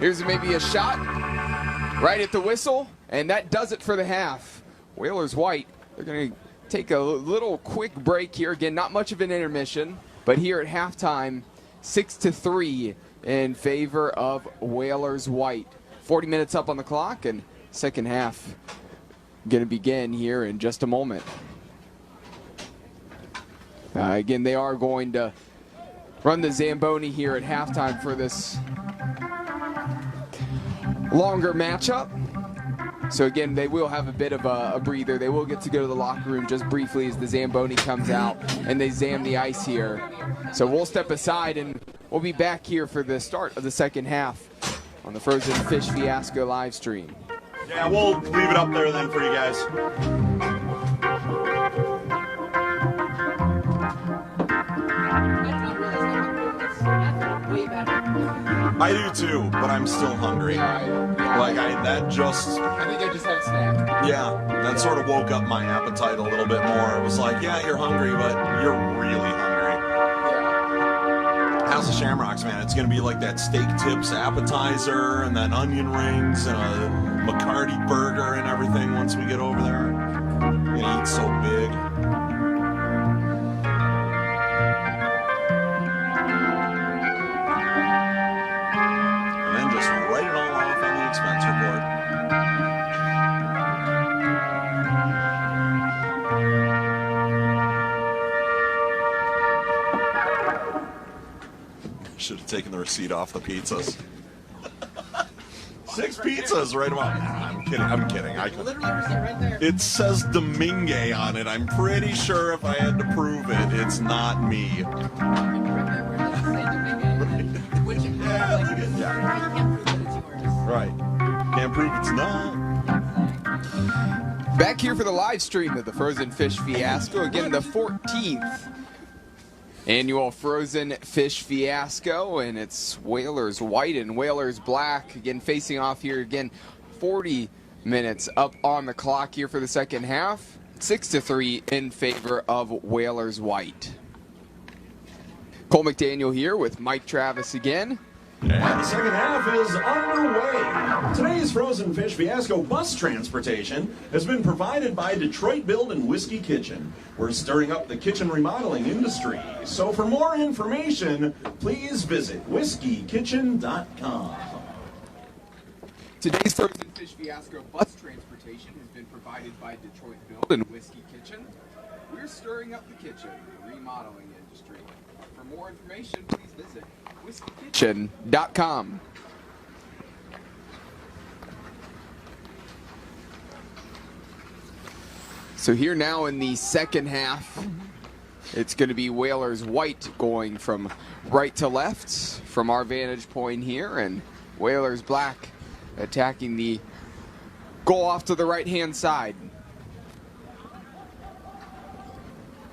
Here's maybe a shot right at the whistle, and that does it for the half. Whalers White, they're going to take a little quick break here. Again, not much of an intermission, but here at halftime, 6-3 in favor of Whalers White. 40 minutes up on the clock, and second half going to begin here in just a moment. Again, they are going to run the Zamboni here at halftime for this longer matchup. So again, they will have a bit of a breather. They will get to go to the locker room just briefly as the Zamboni comes out and they zam the ice here. So we'll step aside and we'll be back here for the start of the second half on the Frozen Fish Fiasco live stream. Yeah, we'll leave it up there then for you guys. I do too, but I'm still hungry. I think I just had a snack. Yeah, that sort of woke up my appetite a little bit more. It was like, yeah, you're hungry, but you're really hungry. House of Shamrocks, man, it's gonna be like that steak tips appetizer and then onion rings and a McCarty burger and everything once we get over there. I'm gonna eat so big. Expense report. Should have taken the receipt off the pizzas. 6 pizzas right about. I'm kidding. I'm kidding. Right there. It says Domingue on it. I'm pretty sure if I had to prove it, it's not me. Right. Can't prove it's not. Back here for the live stream of the Frozen Fish Fiasco. Again, the 14th annual Frozen Fish Fiasco, and it's Whalers White and Whalers Black. Again, facing off here again. 40 minutes up on the clock here for the second half. 6-3 in favor of Whalers White. Cole McDaniel here with Mike Travis again. And the second half is underway. Today's Frozen Fish Fiasco bus transportation has been provided by Detroit Build and Whiskey Kitchen. We're stirring up the kitchen remodeling industry. So for more information, please visit whiskeykitchen.com. Today's Frozen Fish Fiasco bus transportation has been provided by Detroit Build and Whiskey Kitchen. We're stirring up the kitchen, the remodeling industry. For more information, please visit whiskeykitchen.com. So here now in the second half, it's going to be Whalers White going from right to left from our vantage point here, and Whalers Black attacking the goal off to the right-hand side.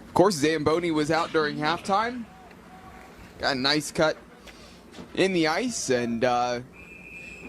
Of course, Zamboni was out during halftime. Got a nice cut in the ice, and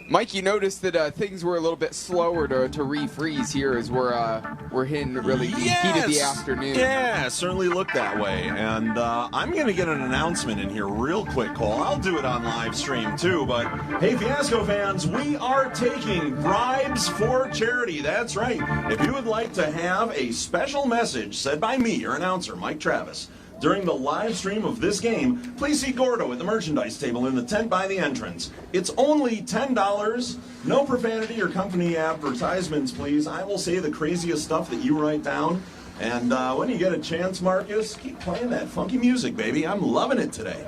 Mike, you noticed that things were a little bit slower to refreeze here as we're hitting really the heat of the afternoon. Yeah, certainly looked that way. And I'm going to get an announcement in here real quick, Cole. I'll do it on live stream too, but hey, Fiasco fans, we are taking bribes for charity. That's right. If you would like to have a special message said by me, your announcer, Mike Travis, during the live stream of this game, please see Gordo at the merchandise table in the tent by the entrance. It's only $10. No profanity or company advertisements, please. I will say the craziest stuff that you write down. And when you get a chance, Marcus, keep playing that funky music, baby. I'm loving it today.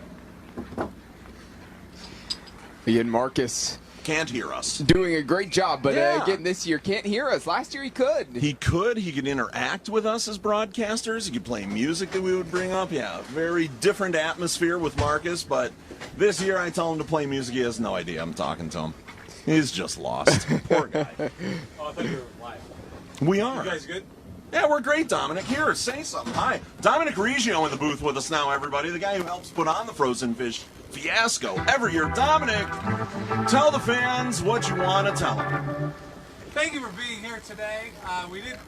Again, Marcus can't hear us. Doing a great job, but again, this year can't hear us. Last year he could. He could interact with us as broadcasters. He could play music that we would bring up. Yeah, very different atmosphere with Marcus, but this year I tell him to play music. He has no idea I'm talking to him. He's just lost. Poor guy. Oh, I thought you were live. We are. You guys good? Yeah, we're great, Dominic. Here, say something. Hi. Dominic Reggio in the booth with us now, everybody. The guy who helps put on the Frozen Fish Fiasco every year. Dominic, tell the fans what you want to tell them. Thank you for being here today.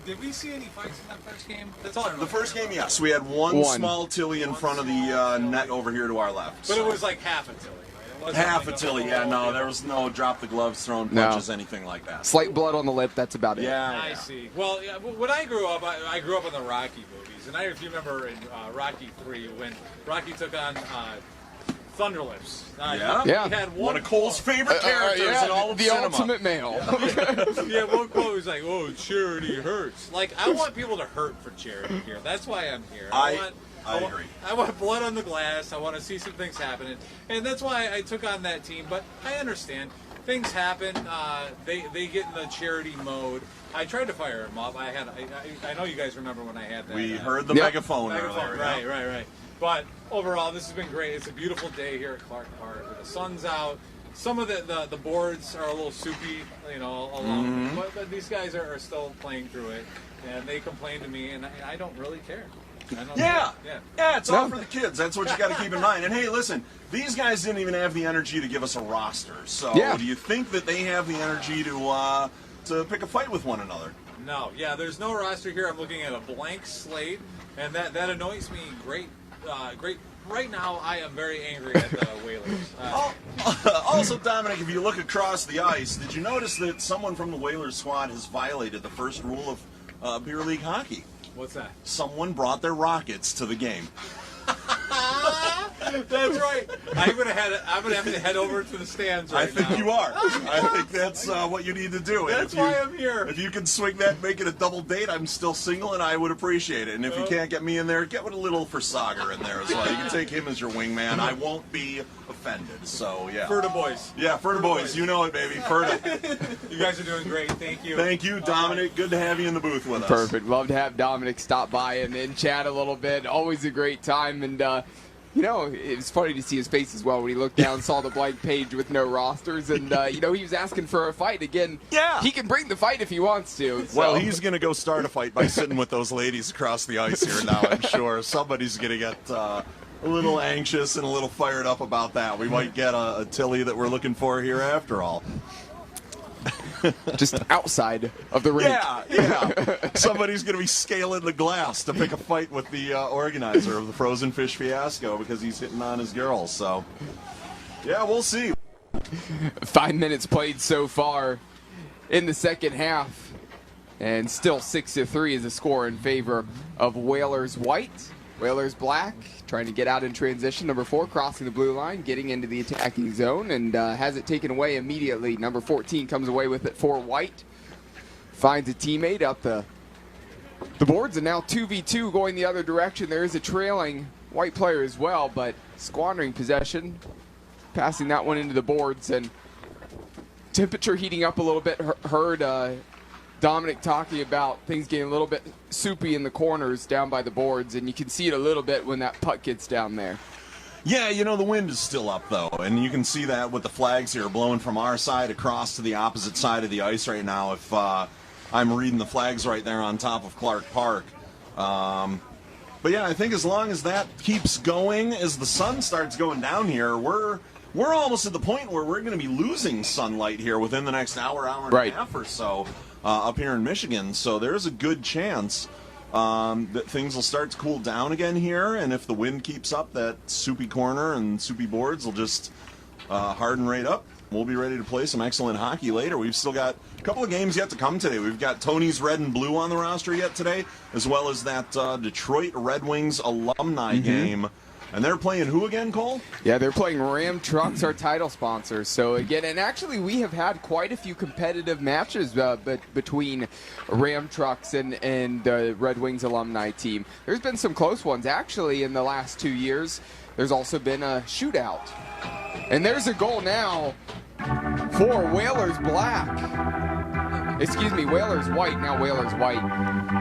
Did we see any fights in that first game? That's all I remember. The first game, yes. We had one small Tilly in front of the net over here to our left. But it was like half a Tilly, right? Half a Tilly, yeah. No, there was no drop the gloves, thrown punches, anything like that. Slight blood on the lip, that's about it. Yeah. I see. Well, when I grew up, I grew up in the Rocky movies. And if you remember in Rocky 3, when Rocky took on Thunderlips. He had one of Cole's favorite characters in all of the cinema. ultimate male. Yeah, one quote was like, "Oh, charity hurts." Like, I want people to hurt for charity here. That's why I'm here. I agree. I want blood on the glass. I want to see some things happening, and that's why I took on that team. But I understand things happen. They get in the charity mode. I tried to fire him up. I know you guys remember when I had that. We heard the megaphone earlier. Right. But overall, this has been great. It's a beautiful day here at Clark Park. The sun's out. Some of the boards are a little soupy, along. But these guys are still playing through it, and they complain to me, and I don't really care. Yeah, it's all for the kids. That's what you got to keep in mind. And hey, listen, these guys didn't even have the energy to give us a roster. So do you think that they have the energy to pick a fight with one another? No. Yeah, there's no roster here. I'm looking at a blank slate, and that annoys me great. Right now, I am very angry at the Whalers. Also, Dominic, if you look across the ice, did you notice that someone from the Whalers squad has violated the first rule of beer league hockey? What's that? Someone brought their rockets to the game. That's right. I'm gonna have to head over to the stands right I think now. you are. I think that's what you need to do. And That's if you, why I'm here. If you can swing that, make it a double date, I'm still single, and I would appreciate it. And if you can't get me in there, get with a little for Sagar in there as well. You can take him as your wingman. I won't be offended. So yeah. Ferda boys. Yeah, Ferda boys. You know it, baby. Ferda. You guys are doing great. Thank you. Thank you, Dominic. Good to have you in the booth with us. Perfect. Love to have Dominic stop by and chat a little bit. Always a great time. And, you know, it was funny to see his face as well when he looked down, saw the blank page with no rosters. And, you know, he was asking for a fight. Again, yeah, he can bring the fight if he wants to. So. Well, he's going to go start a fight by sitting with those ladies across the ice here now, I'm sure. Somebody's going to get a little anxious and a little fired up about that. We might get a Tilly that we're looking for here after all. Just outside of the ring. Yeah. Somebody's going to be scaling the glass to pick a fight with the organizer of the Frozen Fish Fiasco because he's hitting on his girls. So, yeah, we'll see. 5 minutes played so far in the second half. And still 6-3 is the score in favor of Whalers White. Whalers Black trying to get out in transition. Number 4 crossing the blue line, getting into the attacking zone, and has it taken away immediately. Number 14 comes away with it for White. Finds a teammate up the boards, and now 2v2 going the other direction. There is a trailing White player as well, but squandering possession. Passing that one into the boards, and temperature heating up a little bit. Heard Dominic talking about things getting a little bit soupy in the corners down by the boards, and you can see it a little bit when that puck gets down there. Yeah, you know, the wind is still up, though, and you can see that with the flags here blowing from our side across to the opposite side of the ice right now, if I'm reading the flags right there on top of Clark Park. But yeah, I think as long as that keeps going, as the sun starts going down here, we're almost at the point where we're going to be losing sunlight here within the next hour and a half or so. Up here in Michigan, so there's a good chance that things will start to cool down again here, and if the wind keeps up, that soupy corner and soupy boards will just harden right up. We'll be ready to play some excellent hockey later. We've still got a couple of games yet to come today. We've got Tony's Red and Blue on the roster yet today, as well as that Detroit Red Wings alumni game. And they're playing who again, Cole? Yeah, they're playing Ram Trucks, our title sponsor. So again, and actually we have had quite a few competitive matches between Ram Trucks and the Red Wings alumni team. There's been some close ones actually in the last 2 years. There's also been a shootout. And there's a goal now for Whalers Black. Excuse me, Whalers White. Now Whalers White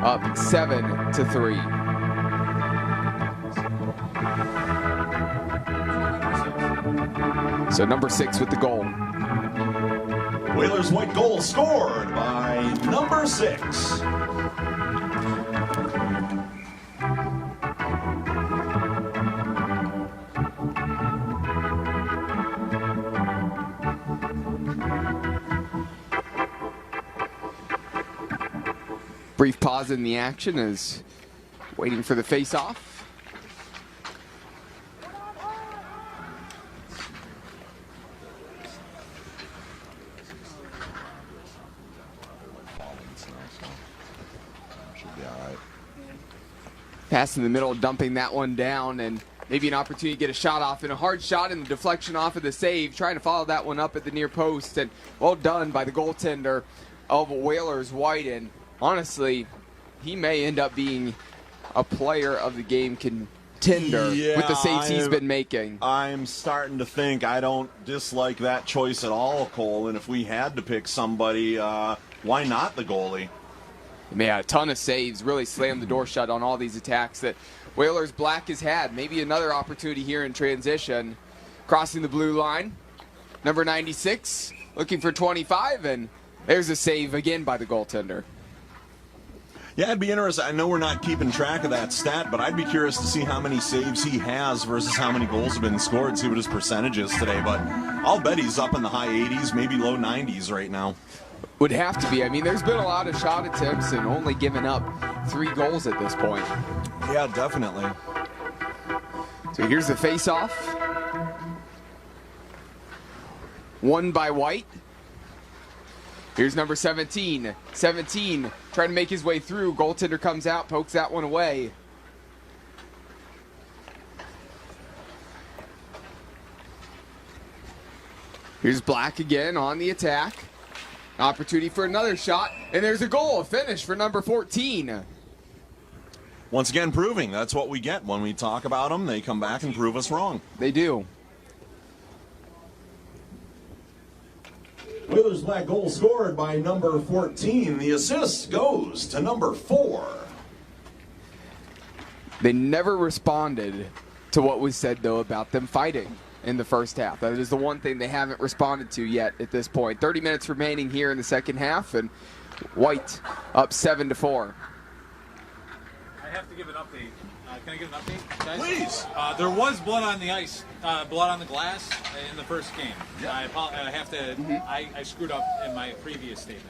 up 7-3. So number 6 with the goal. Whalers White goal scored by number 6. Brief pause in the action as waiting for the face-off. Pass in the middle, dumping that one down, and maybe an opportunity to get a shot off, and a hard shot and the deflection off of the save, trying to follow that one up at the near post, and well done by the goaltender of Whalers White. And honestly, he may end up being a player of the game contender with the saves he's been making. I'm starting to think I don't dislike that choice at all, Cole, and if we had to pick somebody, why not the goalie? Yeah, a ton of saves, really slammed the door shut on all these attacks that Whalers Black has had. Maybe another opportunity here in transition. Crossing the blue line, number 96, looking for 25, and there's a save again by the goaltender. Yeah, it'd be interesting. I know we're not keeping track of that stat, but I'd be curious to see how many saves he has versus how many goals have been scored, see what his percentage is today. But I'll bet he's up in the high 80s, maybe low 90s right now. Would have to be. I mean, there's been a lot of shot attempts and only given up 3 goals at this point. Yeah, definitely. So here's the face-off. Won by White. Here's number 17. 17 trying to make his way through. Goaltender comes out, pokes that one away. Here's Black again on the attack. Opportunity for another shot, and there's a goal, a finish for number 14. Once again, proving that's what we get when we talk about them. They come back and prove us wrong. They do. Whalers Black goal scored by number 14. The assist goes to number 4. They never responded to what was said, though, about them fighting in the first half. That is the one thing they haven't responded to yet at this point. 30 minutes remaining here in the second half, and White up 7-4. I have to give an update. Can I give an update, guys? Please. There was blood on the ice, blood on the glass in the first game. I have to. I screwed up in my previous statement.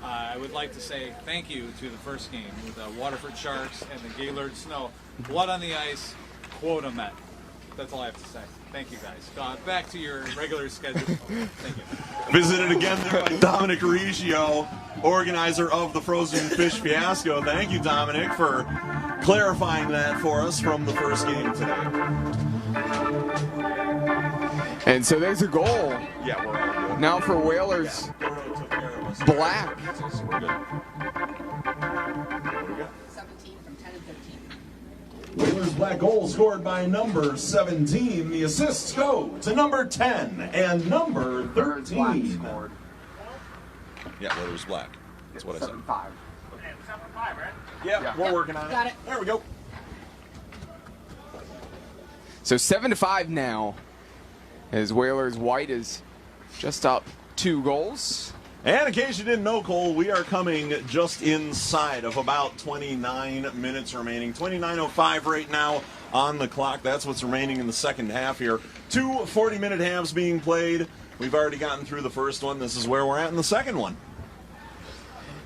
I would like to say thank you to the first game with the Waterford Sharks and the Gaylord Snow. Blood on the ice, quota met. That's all I have to say. Thank you, guys. Back to your regular schedule. Thank you. Visited again there by Dominic Riccio, organizer of the Frozen Fish Fiasco. Thank you, Dominic, for clarifying that for us from the first game today. And so there's a goal. Yeah, we're all good. Now for Whalers. Black. We're good. What do we got? 17 from 10 and 15. Whalers Black goal scored by number 17. The assists go to number 10 and number 13. Yeah, Whalers Black. That's what I said. 7-5. 7-5, right? Yeah, we're working on it. Got it. There we go. So 7-5 now, as Whalers White is just up 2 goals. And in case you didn't know, Cole, we are coming just inside of about 29 minutes remaining. 29:05 right now on the clock. That's what's remaining in the second half here. 2 40-minute halves being played. We've already gotten through the first one. This is where we're at in the second one.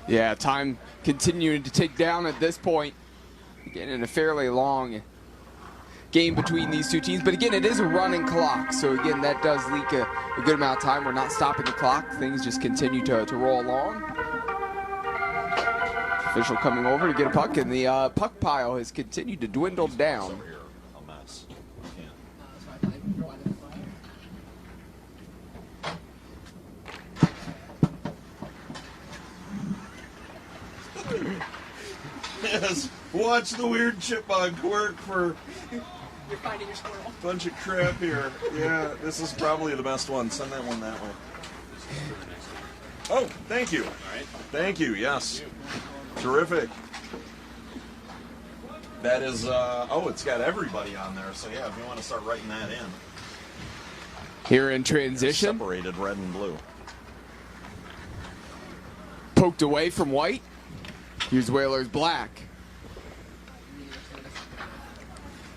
Yeah, time continuing to tick down at this point. Again, in a fairly long game between these two teams. But again, it is a running clock. So again, that does leak a good amount of time. We're not stopping the clock. Things just continue to roll along. Official coming over to get a puck, and the puck pile has continued to dwindle down. A mess. Yes, watch the weird chipmunk work for You're finding your squirrel. a bunch of crap here. Yeah, this is probably the best one. Send that one that way. Oh, thank you. Thank you, yes. Terrific. That is, oh, it's got everybody on there. So, yeah, if you want to start writing that in. Here in transition. Separated red and blue. Poked away from White. Here's Whalers Black.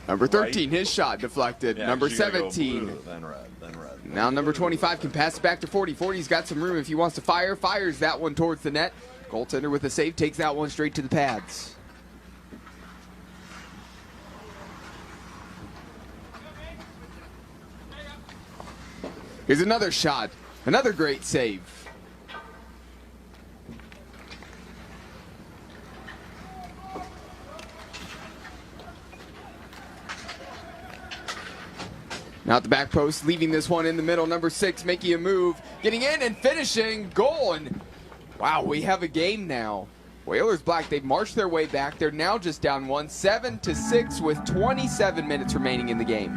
Number 13, his shot deflected. Yeah, number you gotta go 17. blue, then red, then red. Now number 25 can pass it back to 40. 40's got some room if he wants to fire. Fires that one towards the net. Goaltender with a save takes that one straight to the pads. Here's another shot. Another great save. Now at the back post, leaving this one in the middle. Number 6 making a move, getting in and finishing. Goal. And wow, we have a game now. Whalers Black, they've marched their way back. They're now just down 1, 7-6 with 27 minutes remaining in the game.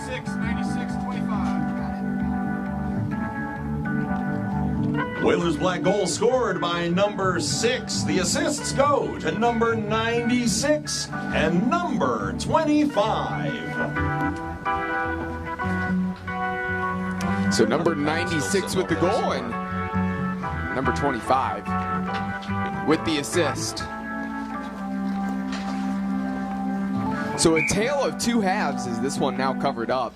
6-96-25. Whalers Black goal scored by number 6. The assists go to number 96 and number 25. So number 96 with the goal and number 25 with the assist. So a tale of 2 halves as this one now covered up.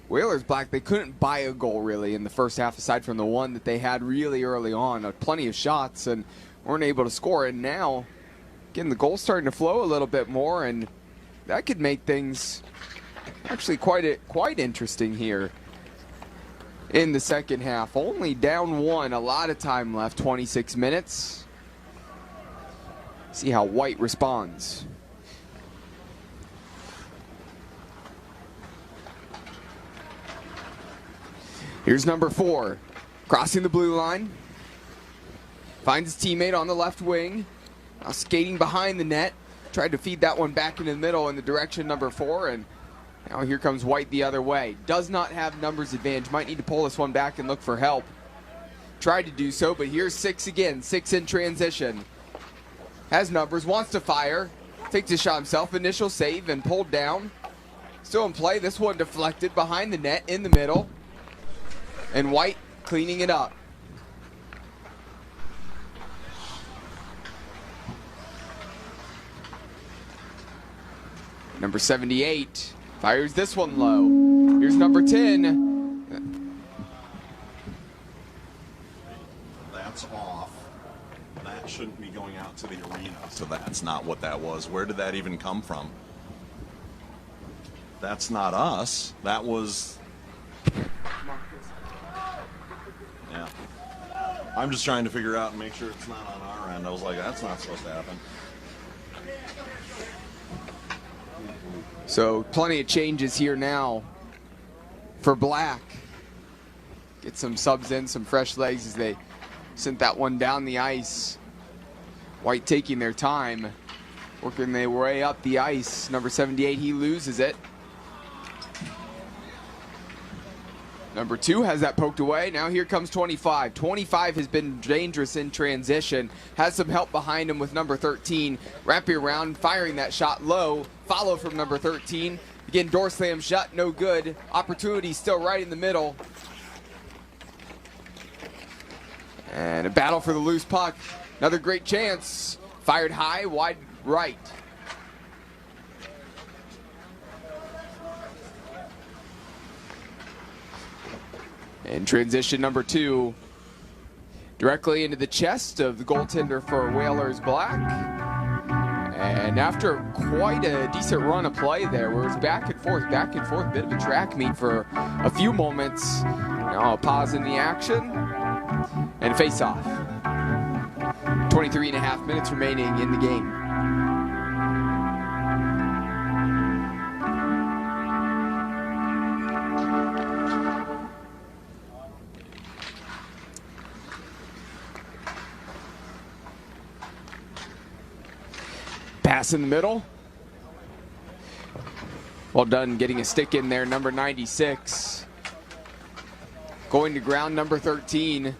Whalers Black, they couldn't buy a goal really in the first half aside from the one that they had really early on. Plenty of shots and weren't able to score. And now, again, the goal's starting to flow a little bit more and that could make things actually quite interesting here in the second half. Only down 1, a lot of time left, 26 minutes. See how White responds. Here's number 4, crossing the blue line. Finds his teammate on the left wing. Now skating behind the net. Tried to feed that one back into the middle in the direction number 4, and now here comes White the other way. Does not have numbers advantage. Might need to pull this one back and look for help. Tried to do so, but here's 6 again. 6 in transition. Has numbers, wants to fire. Takes a shot himself. Initial save and pulled down. Still in play. This one deflected behind the net in the middle. And White cleaning it up. Number 78 fires this one low. Here's number 10. That's off. That shouldn't be going out to the arena, so that's not what that was. Where did that even come from? That's not us. That was... Yeah. I'm just trying to figure out and make sure it's not on our end. I was like, that's not supposed to happen. So plenty of changes here now for Black. Get some subs in, some fresh legs as they sent that one down the ice. White taking their time, working their way up the ice. Number 78, he loses it. Number 2 has that poked away. Now here comes 25. 25 has been dangerous in transition. Has some help behind him with number 13. Wrapping around, firing that shot low. Follow from number 13. Again, door slam shot, no good. Opportunity still right in the middle. And a battle for the loose puck. Another great chance. Fired high, wide right. And transition number 2, directly into the chest of the goaltender for Whalers Black. And after quite a decent run of play there, where it was back and forth, bit of a track meet for a few moments. Now a pause in the action and a face-off. 23.5 minutes remaining in the game. Pass in the middle. Well done getting a stick in there, number 96. Going to ground, number 13.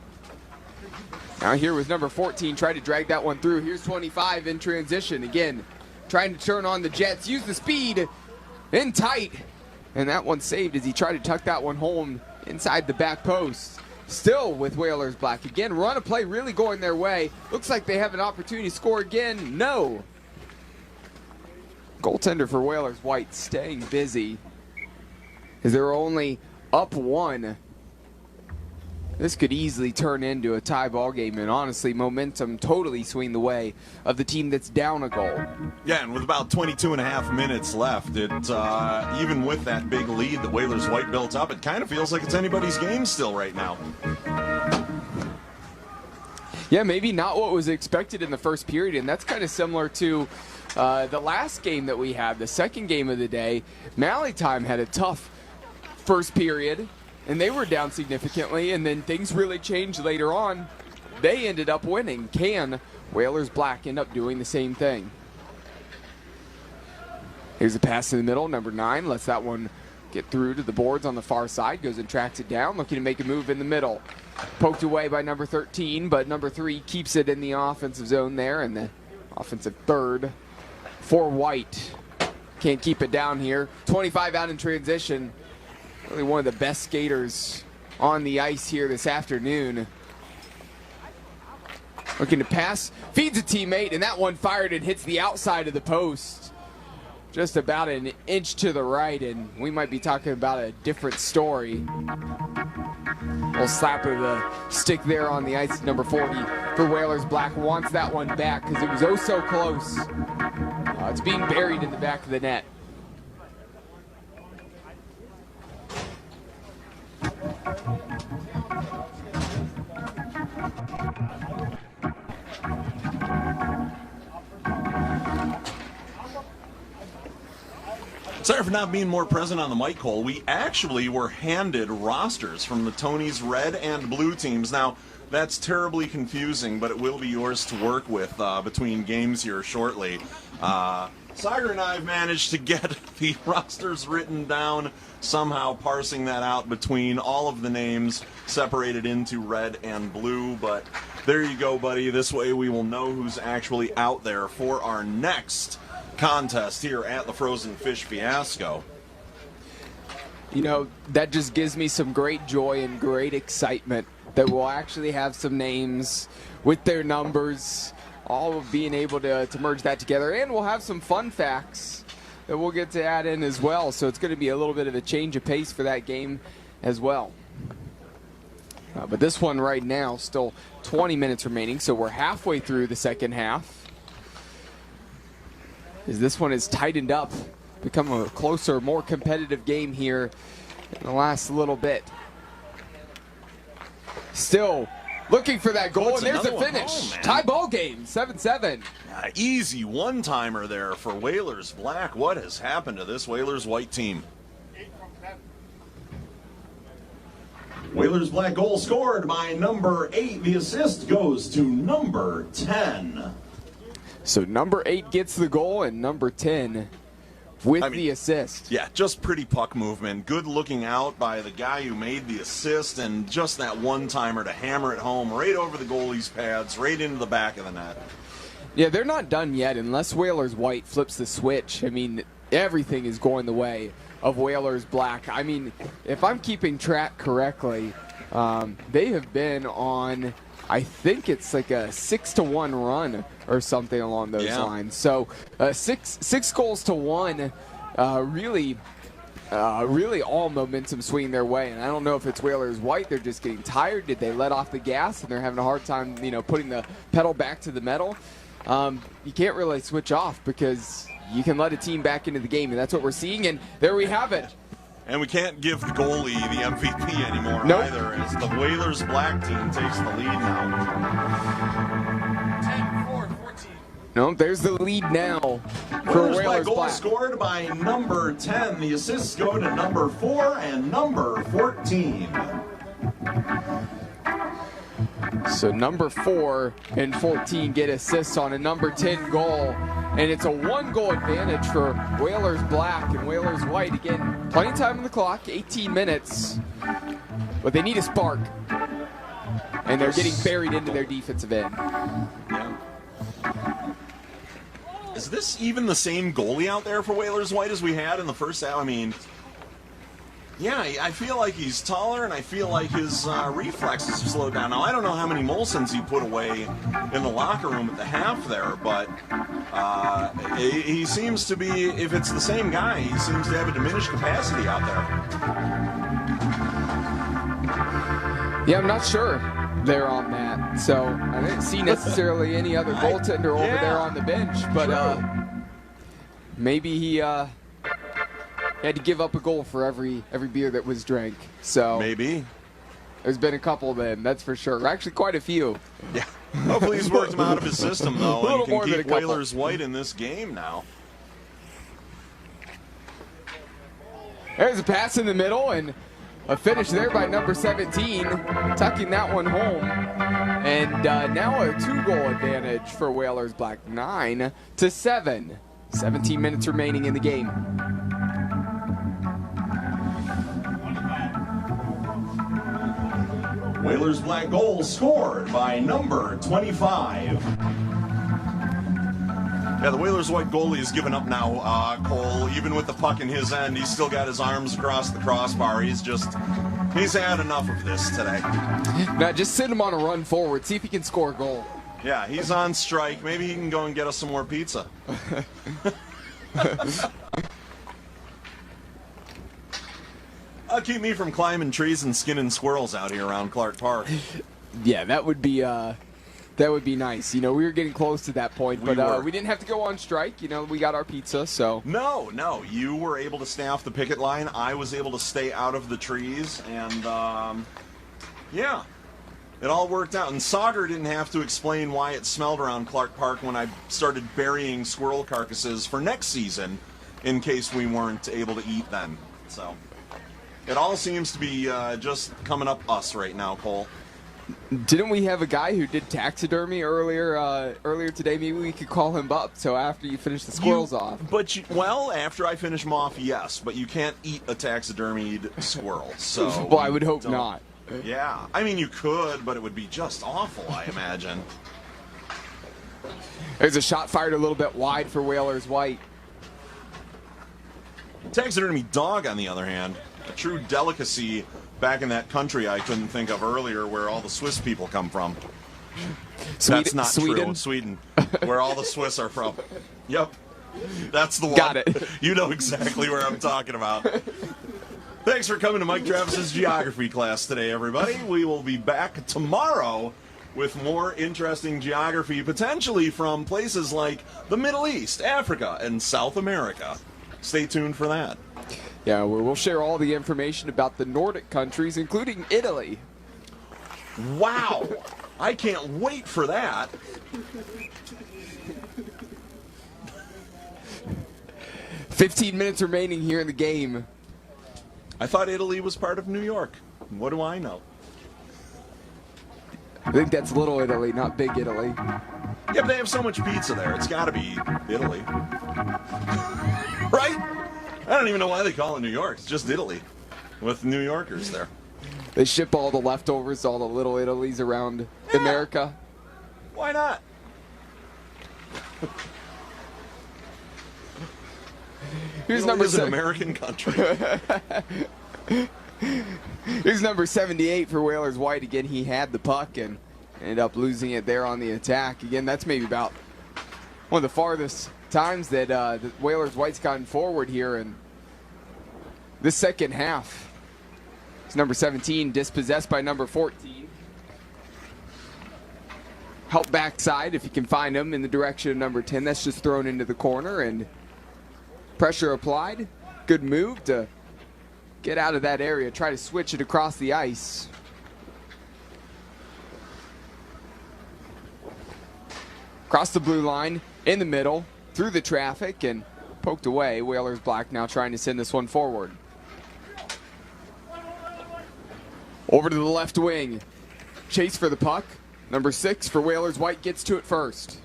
Now here with number 14, try to drag that one through. Here's 25 in transition. Again, trying to turn on the Jets. Use the speed in tight. And that one saved as he tried to tuck that one home inside the back post. Still with Whalers Black. Again, run of play really going their way. Looks like they have an opportunity to score again. No. Goaltender for Whalers White staying busy as they're only up 1. This could easily turn into a tie ball game, and honestly, momentum totally swing the way of the team that's down a goal. Yeah, and with about 22.5 minutes left, it even with that big lead that Whalers White built up, it kind of feels like it's anybody's game still right now. Yeah, maybe not what was expected in the first period, and that's kind of similar to the last game that we had, the second game of the day. Mally Time had a tough first period, and they were down significantly, and then things really changed later on. They ended up winning. Can Whalers Black end up doing the same thing? Here's a pass in the middle, number 9. Lets that one get through to the boards on the far side. Goes and tracks it down, looking to make a move in the middle. Poked away by number 13, but number 3 keeps it in the offensive zone there, and the offensive third for White. Can't keep it down here. 25 out in transition. Really one of the best skaters on the ice here this afternoon. Looking to pass, feeds a teammate, and that one fired and hits the outside of the post. Just about an inch to the right, and we might be talking about a different story. Little slap of the stick there on the ice, number 40 for Whalers Black. Wants that one back because it was oh so close. It's being buried in the back of the net. Sorry for not being more present on the mic, Cole. We actually were handed rosters from the Tony's red and blue teams. Now, that's terribly confusing, but it will be yours to work with between games here shortly. Sagar and I have managed to get the rosters written down, somehow parsing that out between all of the names separated into red and blue. But there you go, buddy. This way we will know who's actually out there for our next contest here at the Frozen Fish Fiasco. You know, that just gives me some great joy and great excitement that we'll actually have some names with their numbers, all of being able to merge that together. And we'll have some fun facts that we'll get to add in as well. So it's going to be a little bit of a change of pace for that game as well. But this one right now, still 20 minutes remaining, so we're halfway through the second half. As this one is tightened up, become a closer, more competitive game here in the last little bit. Still looking for that goal, and there's the finish. Tie ball game, 7-7. Easy one-timer there for Whalers Black. What has happened to this Whalers White team? Whalers Black goal scored by number 8. The assist goes to number 10. So number 8 gets the goal, and number 10 with the assist. Yeah, just pretty puck movement. Good looking out by the guy who made the assist, and just that one-timer to hammer it home right over the goalie's pads, right into the back of the net. Yeah, they're not done yet unless Whalers White flips the switch. I mean, everything is going the way of Whalers Black. I mean, if I'm keeping track correctly, they have been on, I think it's like a 6-1 run or something along those lines. So 6 goals to 1, really all momentum swinging their way. And I don't know if it's Whalers White, they're just getting tired. Did they let off the gas and they're having a hard time, putting the pedal back to the metal? You can't really switch off because you can let a team back into the game, and that's what we're seeing. And there we have it. And we can't give the goalie the MVP anymore either, as the Whalers Black team takes the lead now. 10-4-14. No, there's the lead now for Whalers Black goal Black. scored by number 10. The assists go to number 4 and number 14. So number 4 and 14 get assists on a number 10 goal. And it's a 1-goal advantage for Whalers Black and Whalers White. Again, plenty of time on the clock, 18 minutes. But they need a spark. And they're getting buried into their defensive end. Yeah. Is this even the same goalie out there for Whalers White as we had in the first half? I mean, yeah, I feel like he's taller, and I feel like his reflexes have slowed down. Now, I don't know how many Molsons he put away in the locker room at the half there, but he seems to be, if it's the same guy, he seems to have a diminished capacity out there. Yeah, I'm not sure they're on that. So I didn't see necessarily any other goaltender over there on the bench, but maybe he had to give up a goal for every beer that was drank. So maybe there's been a couple of them, that's for sure. Actually, quite a few. Yeah. Hopefully he's worked him out of his system, though, and can keep couple. Whalers White in this game now. There's a pass in the middle, and a finish there by number 17, tucking that one home. And now a 2-goal advantage for Whalers Black, 9-7. 17 minutes remaining in the game. Whalers Black goal scored by number 25. Yeah, the Whalers White goalie is giving up now, Cole. Even with the puck in his end, he's still got his arms across the crossbar. He's had enough of this today. Now just send him on a run forward, see if he can score a goal. Yeah, he's on strike. Maybe he can go and get us some more pizza. Keep me from climbing trees and skinning squirrels out here around Clark Park. Yeah, that would be nice. We were getting close to that point, but we didn't have to go on strike. We got our pizza, so. No, you were able to stay off the picket line. I was able to stay out of the trees, and yeah, it all worked out. And Sagar didn't have to explain why it smelled around Clark Park when I started burying squirrel carcasses for next season in case we weren't able to eat then. So it all seems to be just coming up us right now, Cole. Didn't we have a guy who did taxidermy earlier today? Maybe we could call him up. So after you finish the squirrels off. But after I finish them off, yes. But you can't eat a taxidermied squirrel. So well, I would hope not. Yeah, I mean you could, but it would be just awful, I imagine. There's a shot fired a little bit wide for Whalers White. Taxidermy dog, on the other hand, a true delicacy back in that country I couldn't think of earlier where all the Swiss people come from. That's not Sweden? true. Sweden, where all the Swiss are from. Yep. That's the one. Got it. You know exactly where I'm talking about. Thanks for coming to Mike Travis's geography class today, everybody. We will be back tomorrow with more interesting geography, potentially from places like the Middle East, Africa, and South America. Stay tuned for that. Yeah, we'll share all the information about the Nordic countries, including Italy. Wow! I can't wait for that. "15 minutes remaining here in the game. I thought Italy was part of New York. What do I know? I think that's Little Italy, not Big Italy. Yeah, but they have so much pizza there. It's got to be Italy. Right? I don't even know why they call it New York. It's just Italy with New Yorkers there. They ship all the leftovers to all the Little Italies around America. Why not? Here's Italy number is an 7. American country. Here's number 78 for Whalers White. Again, he had the puck and ended up losing it there on the attack. Again, that's maybe about one of the farthest times that the Whalers White's gotten forward here in this second half. It's number 17, dispossessed by number 14. Help backside if you can find him in the direction of number 10. That's just thrown into the corner and pressure applied. Good move to get out of that area. Try to switch it across the ice. Across the blue line, in the middle, through the traffic, and poked away. Whalers Black now trying to send this one forward. Over to the left wing. Chase for the puck. Number 6 for Whalers White gets to it first.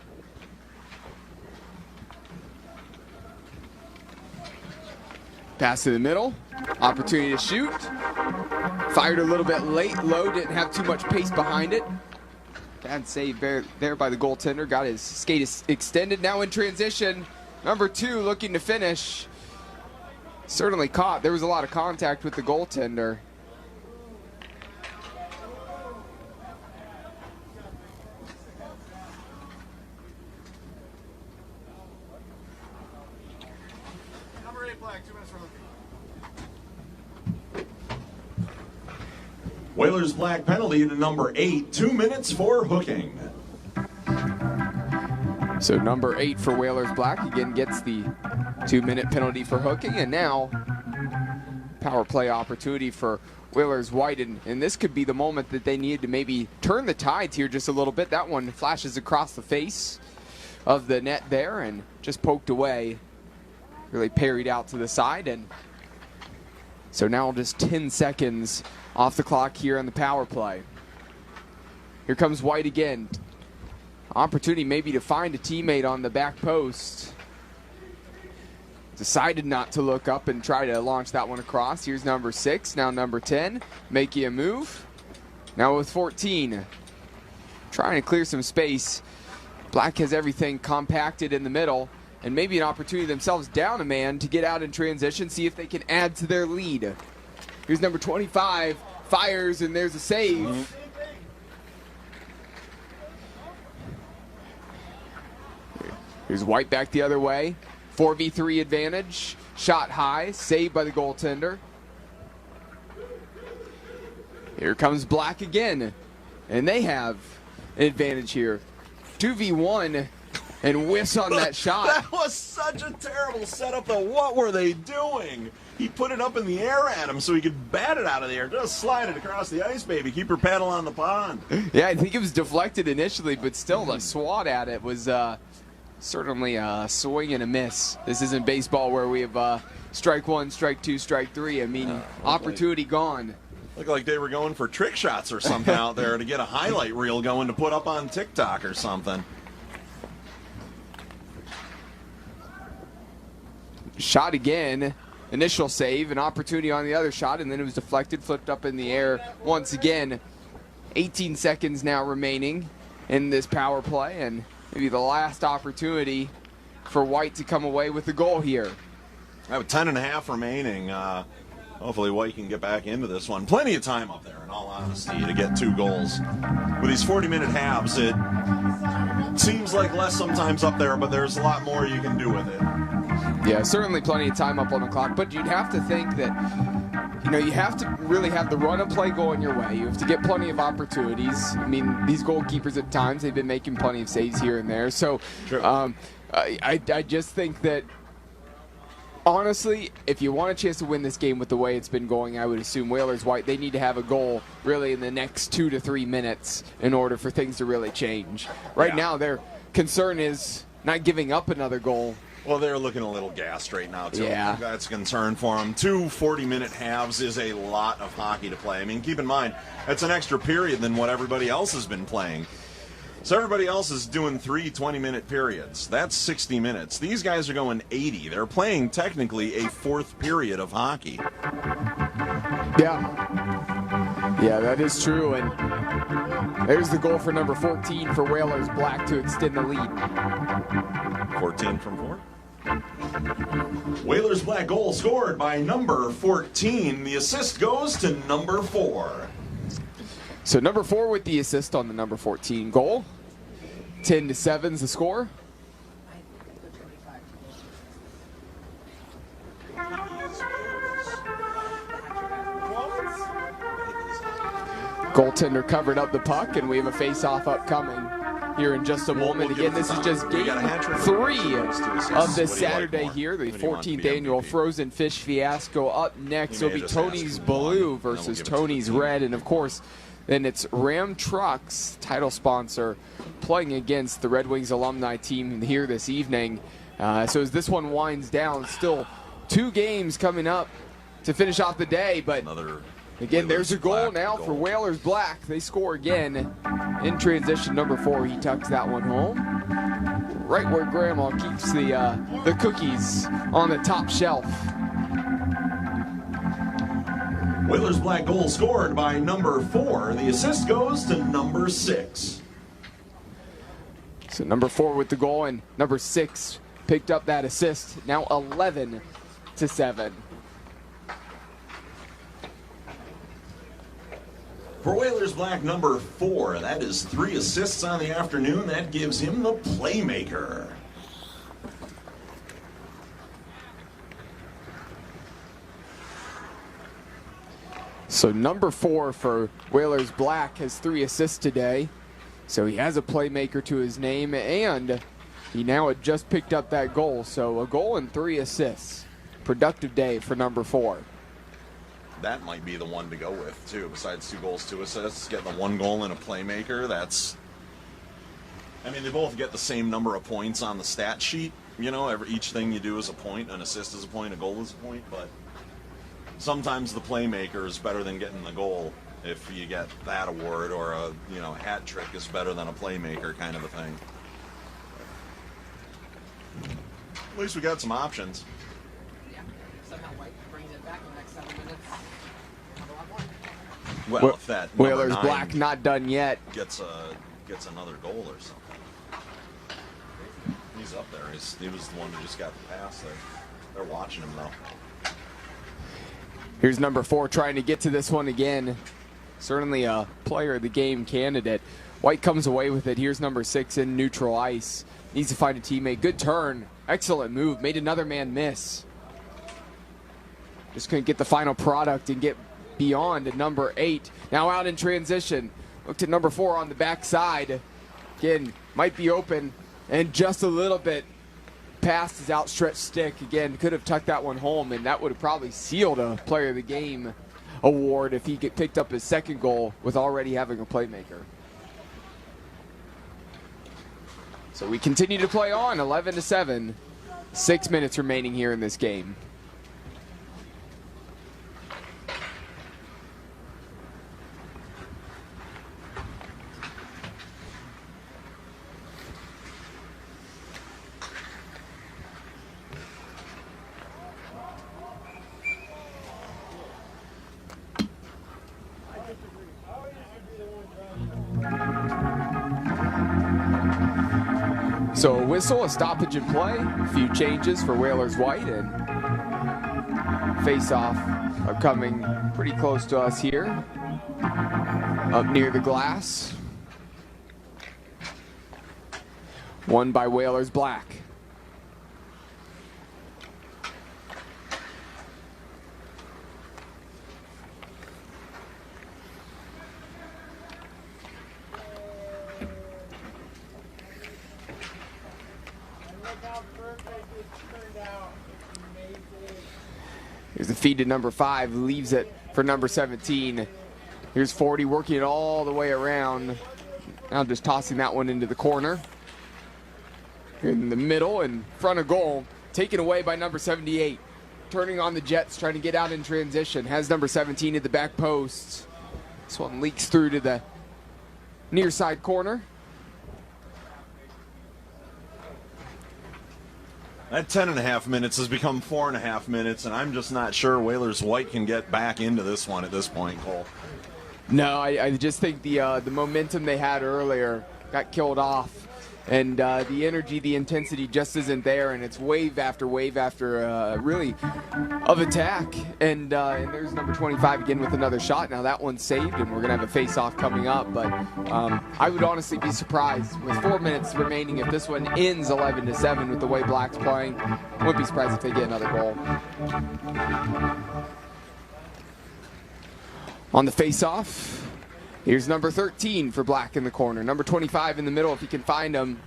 Pass to the middle. Opportunity to shoot. Fired a little bit late. Low didn't have too much pace behind it. Bad save there by the goaltender. Got his skate extended. Now in transition. Number 2 looking to finish. Certainly caught. There was a lot of contact with the goaltender. Number 8 Black, 2 minutes for hooking. Whalers Black penalty to number 8, 2 minutes for hooking. So number 8 for Whalers Black again gets the 2-minute penalty for hooking, and now power play opportunity for Whalers White, and this could be the moment that they needed to maybe turn the tides here just a little bit. That one flashes across the face of the net there and just poked away, really parried out to the side, and so now just 10 seconds off the clock here on the power play. Here comes White again. Opportunity maybe to find a teammate on the back post. Decided not to look up and try to launch that one across. Here's number 6, now number 10, making a move. Now with 14, trying to clear some space. Black has everything compacted in the middle, and maybe an opportunity themselves down a man to get out in transition, see if they can add to their lead. Here's number 25, fires, and there's a save. Here's White back the other way. 4v3 advantage. Shot high. Saved by the goaltender. Here comes Black again. And they have an advantage here. 2v1 and whiffs on that shot. That was such a terrible setup, though. What were they doing? He put it up in the air at him so he could bat it out of the air. Just slide it across the ice, baby. Keep your paddle on the pond. Yeah, I think it was deflected initially, but still the swat at it was certainly a swing and a miss. This isn't baseball where we have strike one, strike two, strike three. I mean, opportunity gone. Looked like they were going for trick shots or something out there to get a highlight reel going to put up on TikTok or something. Shot again. Initial save, an opportunity on the other shot, and then it was deflected, flipped up in the air once again. 18 seconds now remaining in this power play, and maybe the last opportunity for White to come away with the goal here. I have 10.5 remaining. Hopefully White can get back into this one. Plenty of time up there, in all honesty, to get 2 goals. With these 40-minute halves, it seems like less sometimes up there, but there's a lot more you can do with it. Yeah, certainly plenty of time up on the clock, but you'd have to think that, you know, you have to really have the run of play going your way. You have to get plenty of opportunities. I mean, these goalkeepers at times, they've been making plenty of saves here and there. So I just think that, honestly, if you want a chance to win this game with the way it's been going, I would assume Whalers White, they need to have a goal really in the next 2 to 3 minutes in order for things to really change. Right now, their concern is not giving up another goal. Well, they're looking a little gassed right now, too. Yeah. That's a concern for them. 2 40-minute halves is a lot of hockey to play. I mean, keep in mind, that's an extra period than what everybody else has been playing. So everybody else is doing 3 20-minute periods. That's 60 minutes. These guys are going 80. They're playing technically a 4th period of hockey. Yeah, that is true. And there's the goal for number 14 for Whalers Black to extend the lead. 14 from 4. Whalers Black goal scored by number 14. The assist goes to number 4. So number 4 with the assist on the number 14 goal. 10-7 is the score. Goaltender covered up the puck, and we have a face-off upcoming here in just a moment. Again, this is just game 3 of this Saturday here, the 14th annual Frozen Fish Fiasco. Up next will be Tony's Blue versus Tony's Red, and of course, then it's Ram Trucks, title sponsor, playing against the Red Wings alumni team here this evening. So as this one winds down, still 2 games coming up to finish off the day, but again, there's a goal now for Whalers Black. They score again in transition. Number 4, he tucks that one home, right where Grandma keeps the cookies on the top shelf. Whalers Black goal scored by number 4. The assist goes to number 6. So number 4 with the goal, and number 6 picked up that assist. Now 11-7. For Whalers Black number 4, that is 3 assists on the afternoon. That gives him the playmaker. So number 4 for Whalers Black has 3 assists today. So he has a playmaker to his name, and he now had just picked up that goal. So a goal and 3 assists. Productive day for number 4. That might be the one to go with, too. Besides 2 goals, 2 assists, getting the 1 goal and a playmaker, that's... I mean, they both get the same number of points on the stat sheet. You know, each thing you do is a point. An assist is a point, a goal is a point, but sometimes the playmaker is better than getting the goal if you get that award, or a hat trick is better than a playmaker kind of a thing. At least we got some options. Somehow White brings it back in the next 7 minutes. Well, if that Whalers Black not done yet. Gets another goal or something. He's up there. He was the one who just got the pass there. They're watching him though. Here's number 4 trying to get to this one again. Certainly a player of the game candidate. White comes away with it. Here's number 6 in neutral ice. Needs to find a teammate. Good turn. Excellent move. Made another man miss. Just couldn't get the final product and get beyond to number 8. Now out in transition. Looked at number 4 on the backside. Again, might be open and just a little bit past his outstretched stick. Again, could have tucked that one home, and that would have probably sealed a player of the game award if he picked up his 2nd goal with already having a playmaker. So we continue to play on, 11-7. 6 minutes remaining here in this game. So a whistle, a stoppage in play, a few changes for Whalers White, and face-off coming pretty close to us here, up near the glass. Won by Whalers Black. Here's the feed to number 5, leaves it for number 17. Here's 40 working it all the way around. Now just tossing that one into the corner. In the middle, in front of goal, taken away by number 78. Turning on the Jets, trying to get out in transition. Has number 17 at the back post. This one leaks through to the near side corner. That 10.5 minutes has become 4.5 minutes, and I'm just not sure Whalers White can get back into this one at this point, Cole. No, I just think the momentum they had earlier got killed off, and the energy, the intensity just isn't there, and it's wave after really of attack. And there's number 25 again with another shot. Now that one's saved, and we're gonna have a face-off coming up. But I would honestly be surprised with 4 minutes remaining if this one ends 11-7 with the way Black's playing. Wouldn't be surprised if they get another goal. On the face-off, here's number 13 for Black in the corner. Number 25 in the middle if he can find him.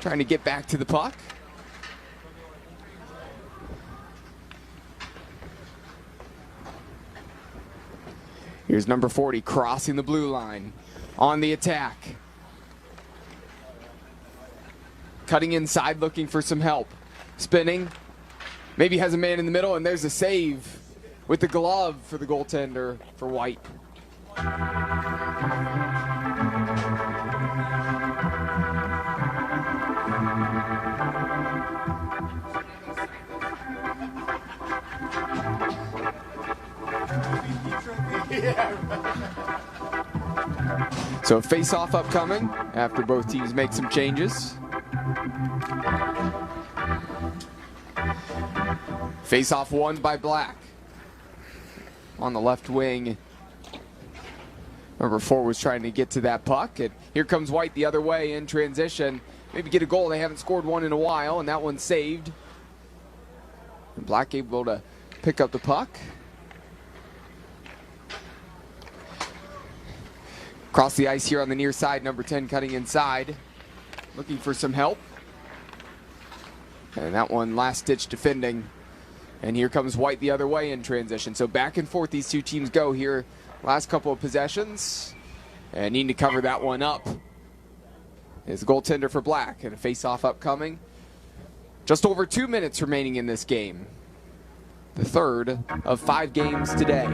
Trying to get back to the puck. Here's number 40 crossing the blue line. On the attack. Cutting inside looking for some help. Spinning. Maybe has a man in the middle, and there's a save with the glove for the goaltender for White. So face-off upcoming after both teams make some changes. Face-off won by Black. On the left wing, number 4 was trying to get to that puck, and here comes White the other way in transition. Maybe get a goal. They haven't scored one in a while, and that one's saved. And Black able to pick up the puck. Across the ice here on the near side, number 10 cutting inside, looking for some help. And that one last-ditch defending. And here comes White the other way in transition. So back and forth these two teams go here. Last couple of possessions. And needing to cover that one up is the goaltender for Black. And a face-off upcoming. Just over 2 minutes remaining in this game. The third of 5 games today.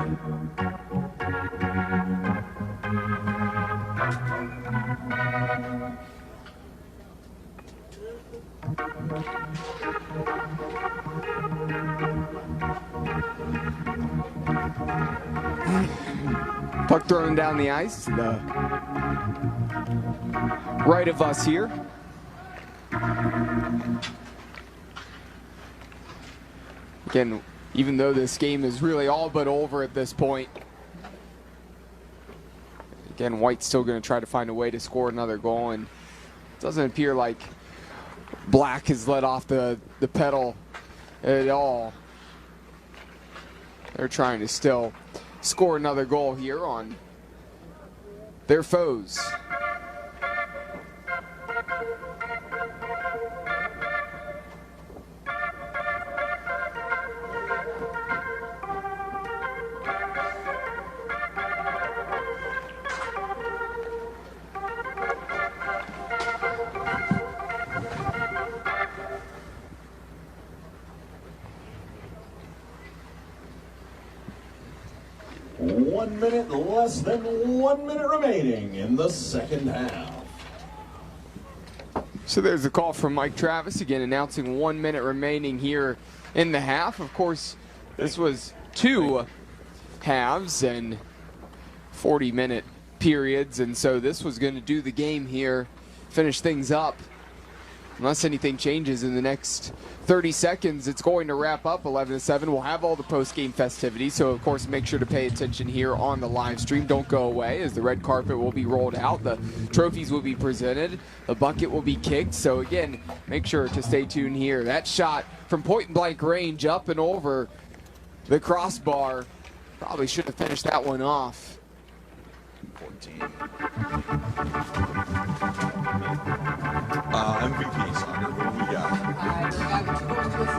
Puck thrown down the ice to the right of us here. Again, even though this game is really all but over at this point, again, White's still going to try to find a way to score another goal, and it doesn't appear like Black has let off the pedal at all. They're trying to still score another goal here on their foes. 1 minute, less than 1 minute remaining in the second half. So there's a call from Mike Travis again announcing 1 minute remaining here in the half. Of course, this was 2 halves and 40-minute periods, and so this was going to do the game here, finish things up. Unless anything changes in the next 30 seconds, it's going to wrap up 11-7. We'll have all the post-game festivities, so of course make sure to pay attention here on the live stream. Don't go away as the red carpet will be rolled out, the trophies will be presented, the bucket will be kicked. So again, make sure to stay tuned here. That shot from point-blank range up and over the crossbar. Probably should have finished that one off. 14. MVP, Soccer. What do we got?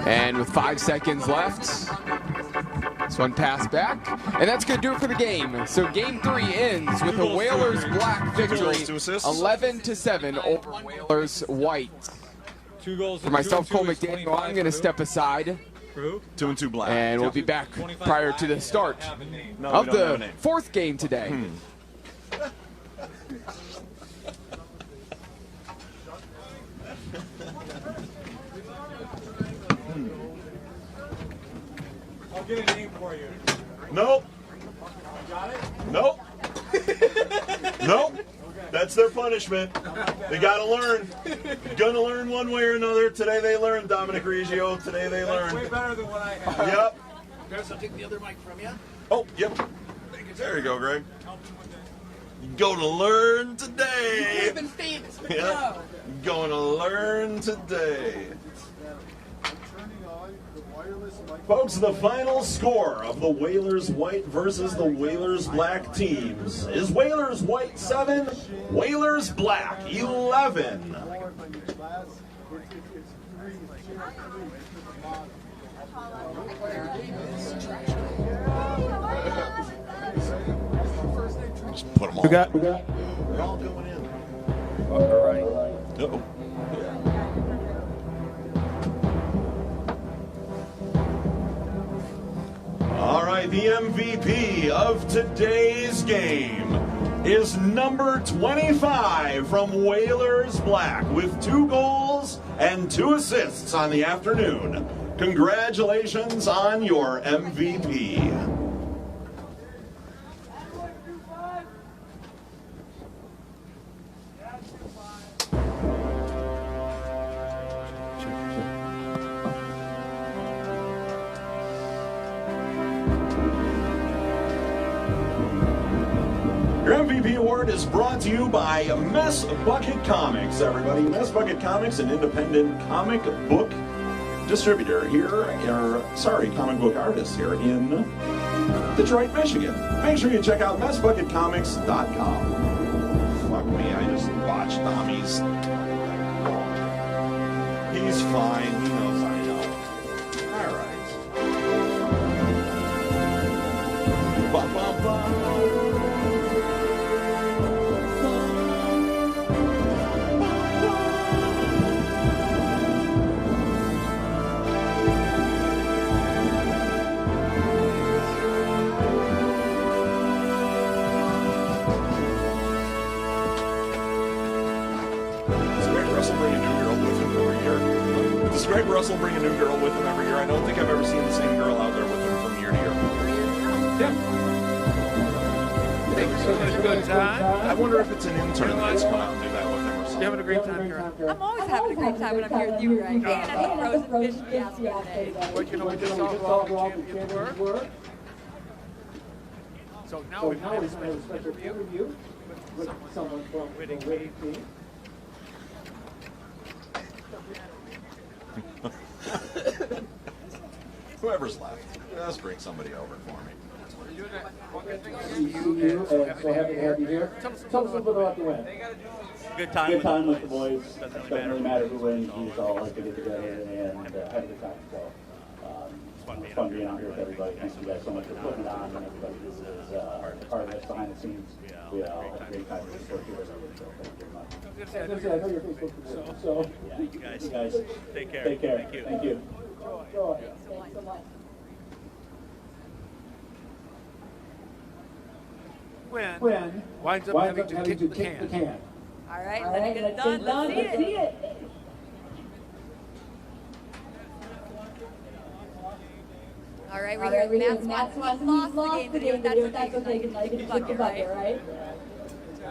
And with 5 seconds left, this one passed back. And that's going to do it for the game. So game 3 ends with a Whalers Black victory, 11-7 over Whalers White. 2 goals. For myself, Cole McDaniel, I'm going to step aside. 2-2 Black. And we'll be back prior to the start of the 4th game today. I'll get a name for you. Nope. Got it? Nope. Nope. That's their punishment. They got to learn. Gonna learn one way or another. Today they learned, Dominic Reggio. Today they learned. Way better than what I had. Yep. Guys, I'll take the other mic from you. Oh, yep. There you go, Greg. You're gonna learn today. You've been famous. Yep. Gonna learn today. Folks, the final score of the Whalers White versus the Whalers Black teams is Whalers White 7, Whalers Black 11. Just put them all. We got. They're all going in. All right. Uh-oh. All right, the MVP of today's game is number 25 from Whalers Black with 2 goals and 2 assists on the afternoon. Congratulations on your MVP. Your MVP award is brought to you by Mess Bucket Comics, everybody. Mess Bucket Comics, an independent comic book distributor here, comic book artist here in Detroit, Michigan. Make sure you check out messbucketcomics.com. Fuck me, I just watched Tommy's. He's fine, he knows I know. All right. Ba-ba-ba. Does Greg Russell bring a new girl with him every year? I don't think I've ever seen the same girl out there with him from year to year. Yeah. Thanks for having a good time. I wonder if it's an intern that's come out and do that with him or something. You having a great time, Karen? I'm always having a great time when I'm here with you, Greg. And I think Frozen Fish Fiasco today. Well, you know, we just saw who all the champions were. So now we've had a special interview with someone from winning team. Whoever's left, let's bring somebody over for me. So happy to have you here. Tell us a little bit about the win. Good time with the boys. Doesn't really matter who wins. We just all like to get together and have a good time. So it's fun being out here with everybody. Thank you guys so much for putting it on, and everybody this is part of this behind the scenes. We all have a great time with support here. So thank you very much. I know your Facebook page. So yeah, you guys take care. Take care. Thank you. Win winds up having to kick the can. All right, let me get it done. Let's see it. All right, we're here with Matt's lost the game, but that's okay, because I can bucket, right?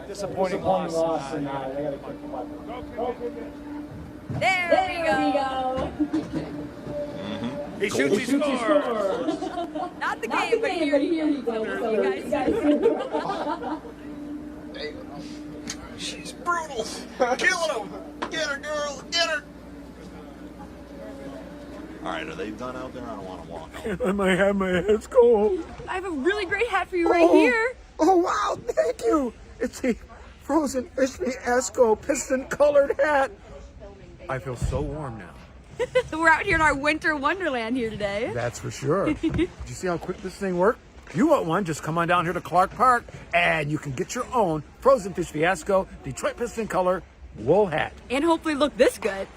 Disappointing loss. And they got to kick the bucket. There we go. He shoots, he scores. Not the game, but here you go. You guys. She's brutal. Killing him. Get her, girl. Get her. All right, are they done out there? I don't want to walk out. I might have my head's cold. I have a really great hat for you right here. Oh, wow, thank you. It's a Frozen Fiasco piston-colored hat. I feel so warm now. We're out here in our winter wonderland here today. That's for sure. Did you see how quick this thing worked? If you want one, just come on down here to Clark Park and you can get your own Frozen Fish Fiasco Detroit piston color wool hat. And hopefully look this good.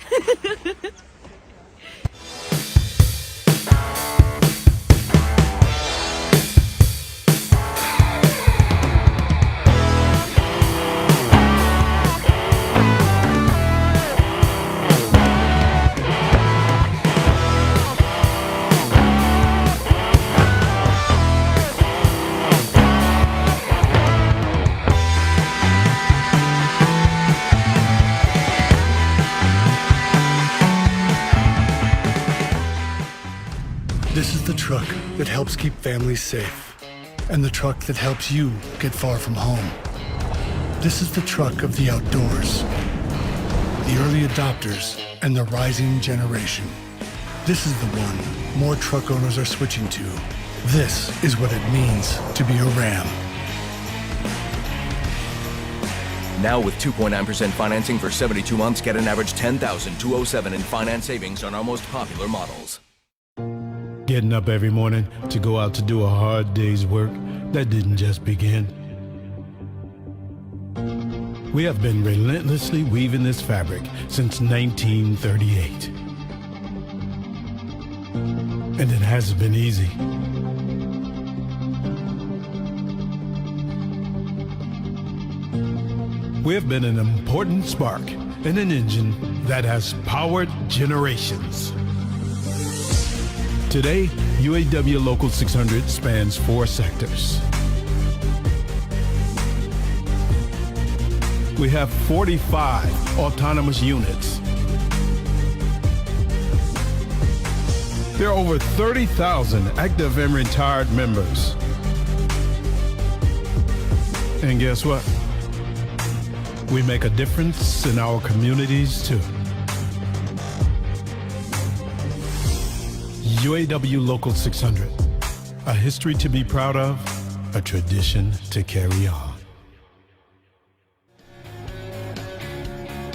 This is the truck that helps keep families safe, and the truck that helps you get far from home. This is the truck of the outdoors, the early adopters, and the rising generation. This is the one more truck owners are switching to. This is what it means to be a Ram. Now with 2.9% financing for 72 months, get an average $10,207 in finance savings on our most popular models. Getting up every morning to go out to do a hard day's work, that didn't just begin. We have been relentlessly weaving this fabric since 1938. And it hasn't been easy. We have been an important spark in an engine that has powered generations. Today, UAW Local 600 spans 4 sectors. We have 45 autonomous units. There are over 30,000 active and retired members. And guess what? We make a difference in our communities too. UAW Local 600, a history to be proud of, a tradition to carry on.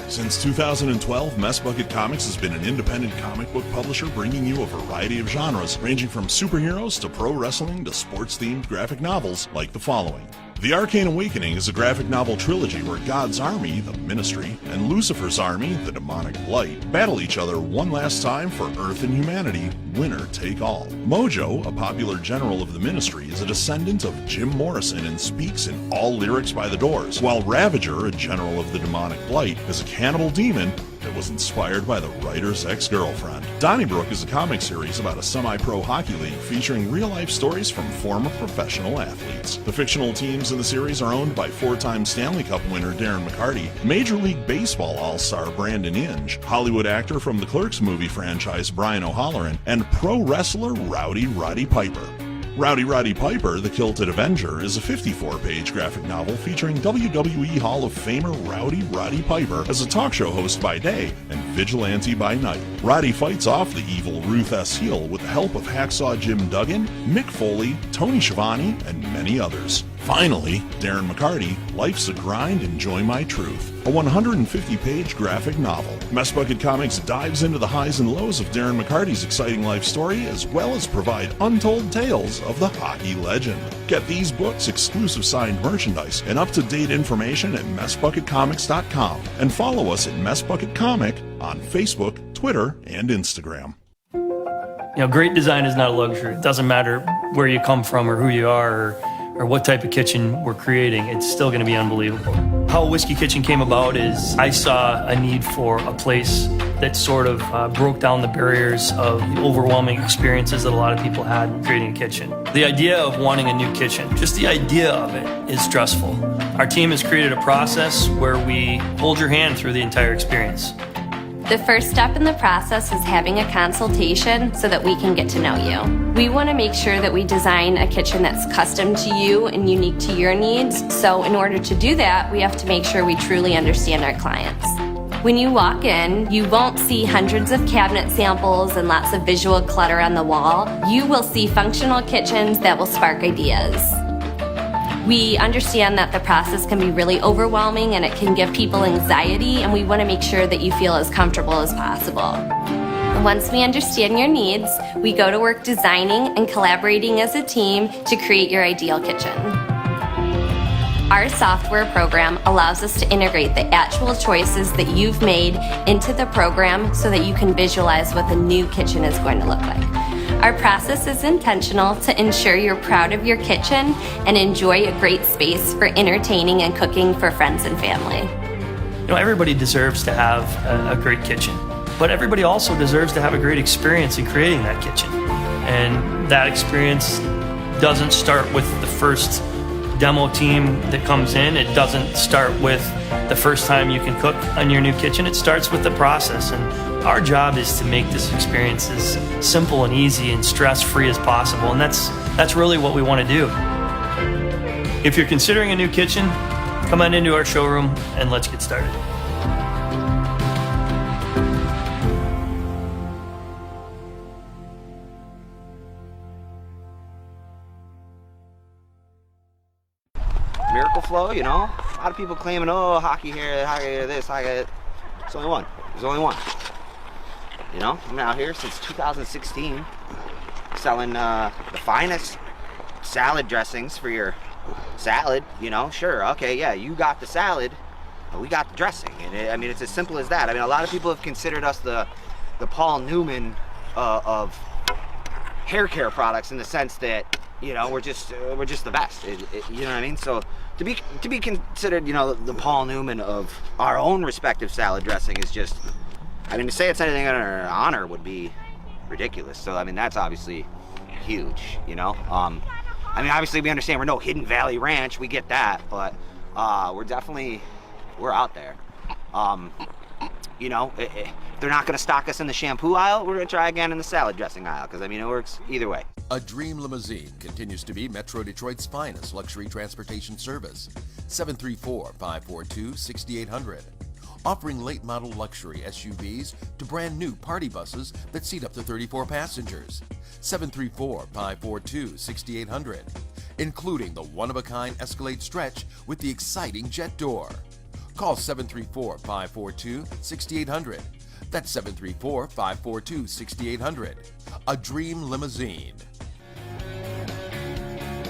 Since 2012, Mess Bucket Comics has been an independent comic book publisher bringing you a variety of genres, ranging from superheroes to pro wrestling to sports-themed graphic novels like the following. The Arcane Awakening is a graphic novel trilogy where God's army, the Ministry, and Lucifer's army, the Demonic Blight, battle each other one last time for Earth and humanity, winner take all. Mojo, a popular general of the Ministry, is a descendant of Jim Morrison and speaks in all lyrics by the Doors, while Ravager, a general of the Demonic Blight, is a cannibal demon that was inspired by the writer's ex-girlfriend. Donnybrook is a comic series about a semi-pro hockey league featuring real-life stories from former professional athletes. The fictional teams in the series are owned by 4-time Stanley Cup winner Darren McCarty, Major League Baseball all-star Brandon Inge, Hollywood actor from the Clerks movie franchise Brian O'Halloran, and pro wrestler Rowdy Roddy Piper. Rowdy Roddy Piper, the Kilted Avenger, is a 54-page graphic novel featuring WWE Hall of Famer Rowdy Roddy Piper as a talk show host by day and vigilante by night. Roddy fights off the evil Ruth S. Heel with the help of Hacksaw Jim Duggan, Mick Foley, Tony Schiavone, and many others. Finally, Darren McCarty, Life's a Grind, Enjoy My Truth, a 150-page graphic novel. Mess Bucket Comics dives into the highs and lows of Darren McCarty's exciting life story, as well as provide untold tales of the hockey legend. Get these books, exclusive signed merchandise, and up-to-date information at MessBucketComics.com, and follow us at Mess Bucket Comic on Facebook, Twitter, and Instagram. You know, great design is not a luxury. It doesn't matter where you come from or who you are or or what type of kitchen we're creating, it's still going to be unbelievable. How Whiskey Kitchen came about is I saw a need for a place that sort of broke down the barriers of the overwhelming experiences that a lot of people had in creating a kitchen. The idea of wanting a new kitchen, just the idea of it is stressful. Our team has created a process where we hold your hand through the entire experience. The first step in the process is having a consultation so that we can get to know you. We want to make sure that we design a kitchen that's custom to you and unique to your needs. So in order to do that, we have to make sure we truly understand our clients. When you walk in, you won't see hundreds of cabinet samples and lots of visual clutter on the wall. You will see functional kitchens that will spark ideas. We understand that the process can be really overwhelming and it can give people anxiety, and we want to make sure that you feel as comfortable as possible. Once we understand your needs, we go to work designing and collaborating as a team to create your ideal kitchen. Our software program allows us to integrate the actual choices that you've made into the program so that you can visualize what the new kitchen is going to look like. Our process is intentional to ensure you're proud of your kitchen and enjoy a great space for entertaining and cooking for friends and family. You know, everybody deserves to have a great kitchen, but everybody also deserves to have a great experience in creating that kitchen. And that experience doesn't start with the first demo team that comes in. It doesn't start with the first time you can cook on your new kitchen. It starts with the process, and our job is to make this experience as simple and easy and stress-free as possible, and that's really what we want to do. If you're considering a new kitchen, come on into our showroom and let's get started. Miracle Flow, you know? A lot of people claiming, oh, hockey here, this, hockey that. There's only one. There's only one. You know, I'm out here since 2016 selling the finest salad dressings for your salad, you know? Sure, okay, yeah, you got the salad, but we got the dressing. And I mean, it's as simple as that. I mean, a lot of people have considered us the Paul Newman of hair care products, in the sense that, you know, we're just the best. You know what I mean? So to be considered, you know, the Paul Newman of our own respective salad dressing is just, I mean, to say it's anything in our honor would be ridiculous. So I mean, that's obviously huge, you know. I mean, obviously we understand we're no Hidden Valley Ranch, we get that, but we're out there. You know, if they're not going to stock us in the shampoo aisle, we're going to try again in the salad dressing aisle, because I mean, it works either way. A Dream Limousine continues to be Metro Detroit's finest luxury transportation service. 734-542-6800. Offering late model luxury SUVs to brand new party buses that seat up to 34 passengers. 734-542-6800. Including the one-of-a-kind Escalade Stretch with the exciting jet door. Call 734-542-6800. That's 734-542-6800. A Dream Limousine.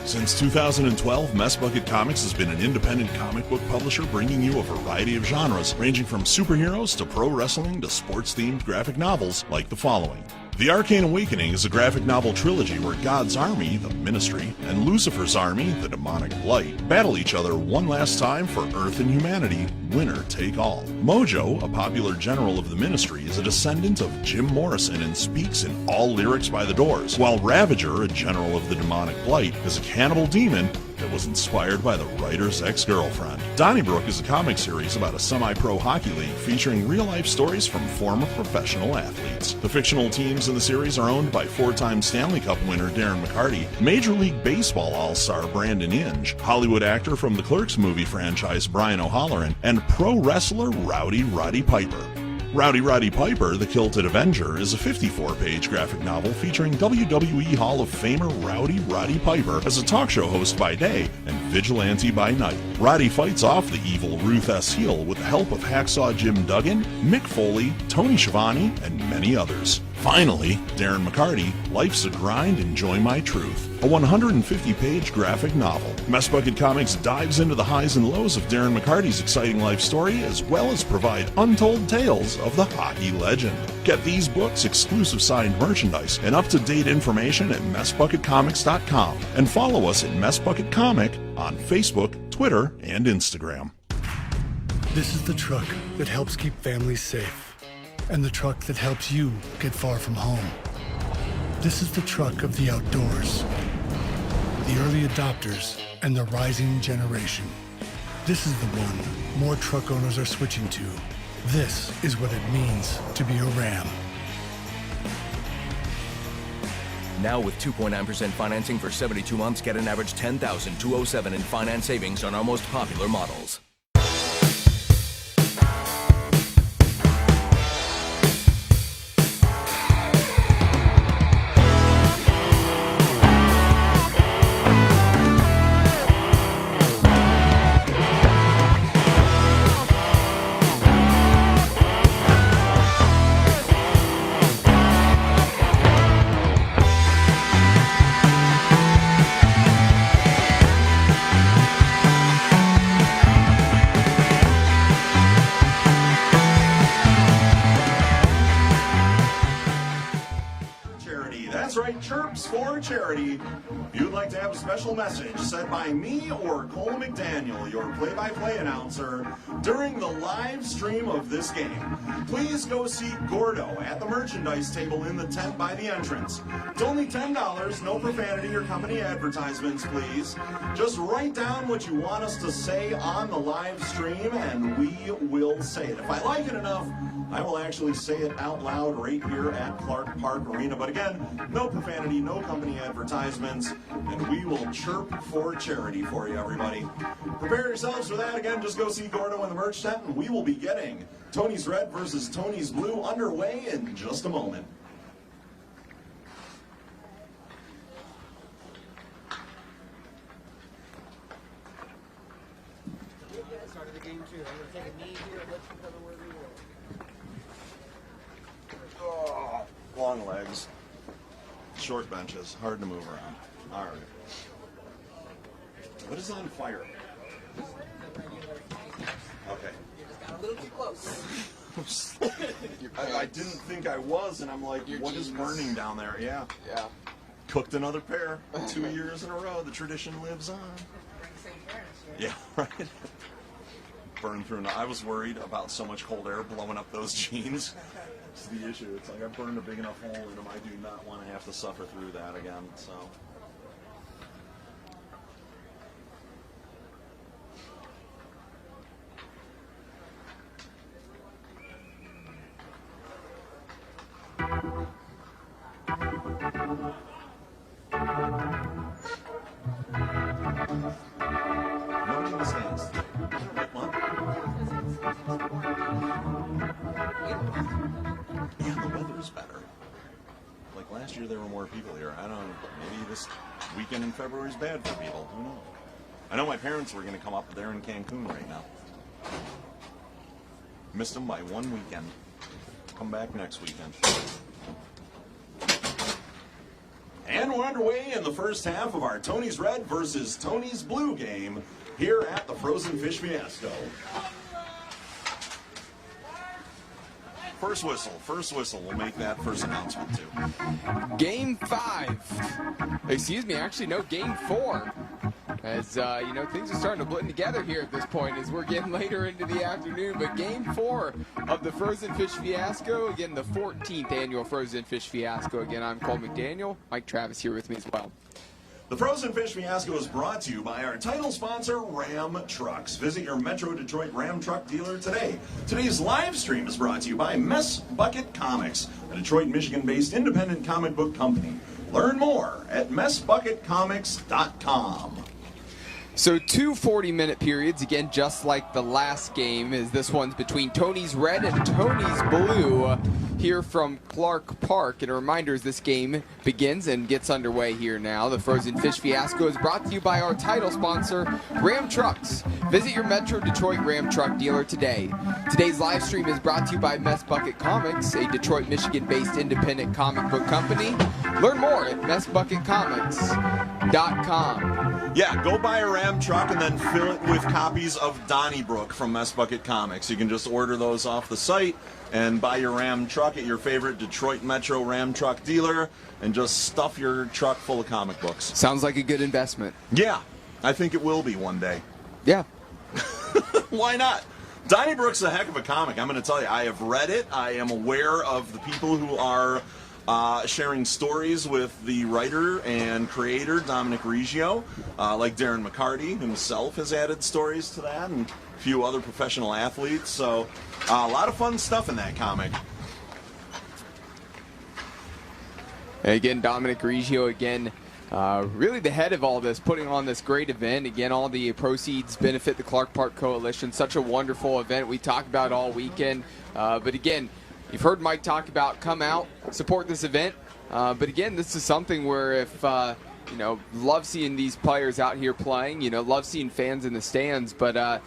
Since 2012, Mess Bucket Comics has been an independent comic book publisher bringing you a variety of genres, ranging from superheroes to pro wrestling to sports-themed graphic novels like the following. The Arcane Awakening is a graphic novel trilogy where God's army, the Ministry, and Lucifer's army, the Demonic Blight, battle each other one last time for Earth and humanity, winner take all. Mojo, a popular general of the Ministry, is a descendant of Jim Morrison and speaks in all lyrics by the Doors, while Ravager, a general of the Demonic Blight, is a cannibal demon that was inspired by the writer's ex-girlfriend. Donnybrook is a comic series about a semi-pro hockey league featuring real-life stories from former professional athletes. The fictional teams in the series are owned by four-time Stanley Cup winner Darren McCarty, Major League Baseball all-star Brandon Inge, Hollywood actor from the Clerks movie franchise Brian O'Halloran, and pro wrestler Rowdy Roddy Piper. Rowdy Roddy Piper, the Kilted Avenger, is a 54-page graphic novel featuring WWE Hall of Famer Rowdy Roddy Piper as a talk show host by day and vigilante by night. Roddy fights off the evil Ruth S. Heel with the help of Hacksaw Jim Duggan, Mick Foley, Tony Schiavone, and many others. Finally, Darren McCarty, Life's a Grind, Enjoy My Truth, a 150-page graphic novel. Mess Bucket Comics dives into the highs and lows of Darren McCarty's exciting life story, as well as provide untold tales of the hockey legend. Get these books, exclusive signed merchandise, and up-to-date information at messbucketcomics.com, and follow us at Mess Bucket Comic on Facebook, Twitter, and Instagram. This is the truck that helps keep families safe, and the truck that helps you get far from home. This is the truck of the outdoors, the early adopters, and the rising generation. This is the one more truck owners are switching to. This is what it means to be a Ram. Now with 2.9% financing for 72 months, get an average $10,207 in finance savings on our most popular models. Chirps for Charity. If you'd like to have a special message said by me or Cole McDaniel, your play-by-play announcer, during the live stream of this game, please go see Gordo at the merchandise table in the tent by the entrance. It's only $10, no profanity or company advertisements, please. Just write down what you want us to say on the live stream, and we will say it. If I like it enough, I will actually say it out loud right here at Clark Park Arena. But again, no profanity, no company advertisements, and we will chirp for charity for you, everybody. Prepare yourselves for that. Again, just go see Gordo in the merch tent, and we will be getting Tony's Red versus Tony's Blue underway in just a moment. Started the game too. I'm going to take a knee here and let you cover where we were. Oh, long legs, short benches, hard to move around. All right. What is on fire? Okay. You just got a little too close. I didn't think I was, and I'm like, what is burning down there? Yeah. Yeah. Cooked another pair 2 years in a row. The tradition lives on. Yeah, right. Burned through. I was worried about so much cold air blowing up those jeans. It's the issue. It's like I burned a big enough hole in them. I do not want to have to suffer through that again. So. Nobody in the stands. Yeah, the weather's better. Like last year, there were more people here. I don't know. Maybe this weekend in February is bad for people. Who knows? I know my parents were going to come up. They're in Cancun right now. Missed them by one weekend. Come back next weekend. And we're underway in the first half of our Tony's Red versus Tony's Blue game here at the Frozen Fish Fiasco. First whistle. We'll make that first announcement too. Game 5. Excuse me, actually no, Game 4. As you know, things are starting to blend together here at this point as we're getting later into the afternoon. But Game 4 of the Frozen Fish Fiasco, again the 14th annual Frozen Fish Fiasco. Again, I'm Cole McDaniel. Mike Travis here with me as well. The Frozen Fish Fiasco is brought to you by our title sponsor, Ram Trucks. Visit your Metro Detroit Ram truck dealer today. Today's live stream is brought to you by Mess Bucket Comics, a Detroit, Michigan-based independent comic book company. Learn more at messbucketcomics.com. So 2 40-minute periods, again, just like the last game, as this one's between Tony's Red and Tony's Blue here from Clark Park. And a reminder as this game begins and gets underway here now, the Frozen Fish Fiasco is brought to you by our title sponsor, Ram Trucks. Visit your Metro Detroit Ram Truck dealer today. Today's live stream is brought to you by Mess Bucket Comics, a Detroit, Michigan-based independent comic book company. Learn more at messbucketcomics.com. Yeah, go buy a Ram truck and then fill it with copies of Donnybrook from Mess Bucket Comics. You can just order those off the site and buy your Ram truck at your favorite Detroit Metro Ram truck dealer and just stuff your truck full of comic books. Sounds like a good investment. Yeah, I think it will be one day. Yeah. Why not? Donnybrook's a heck of a comic. I'm going to tell you, I have read it. I am aware of the people who are sharing stories with the writer and creator, Dominic Riggio, like Darren McCarty himself has added stories to that, and a few other professional athletes. So a lot of fun stuff in that comic. And again, Dominic Riggio, again, really the head of all this, putting on this great event. Again, all the proceeds benefit the Clark Park Coalition. Such a wonderful event we talked about all weekend. But again, you've heard Mike talk about come out, support this event. But again, this is something where if, love seeing these players out here playing, love seeing fans in the stands, but,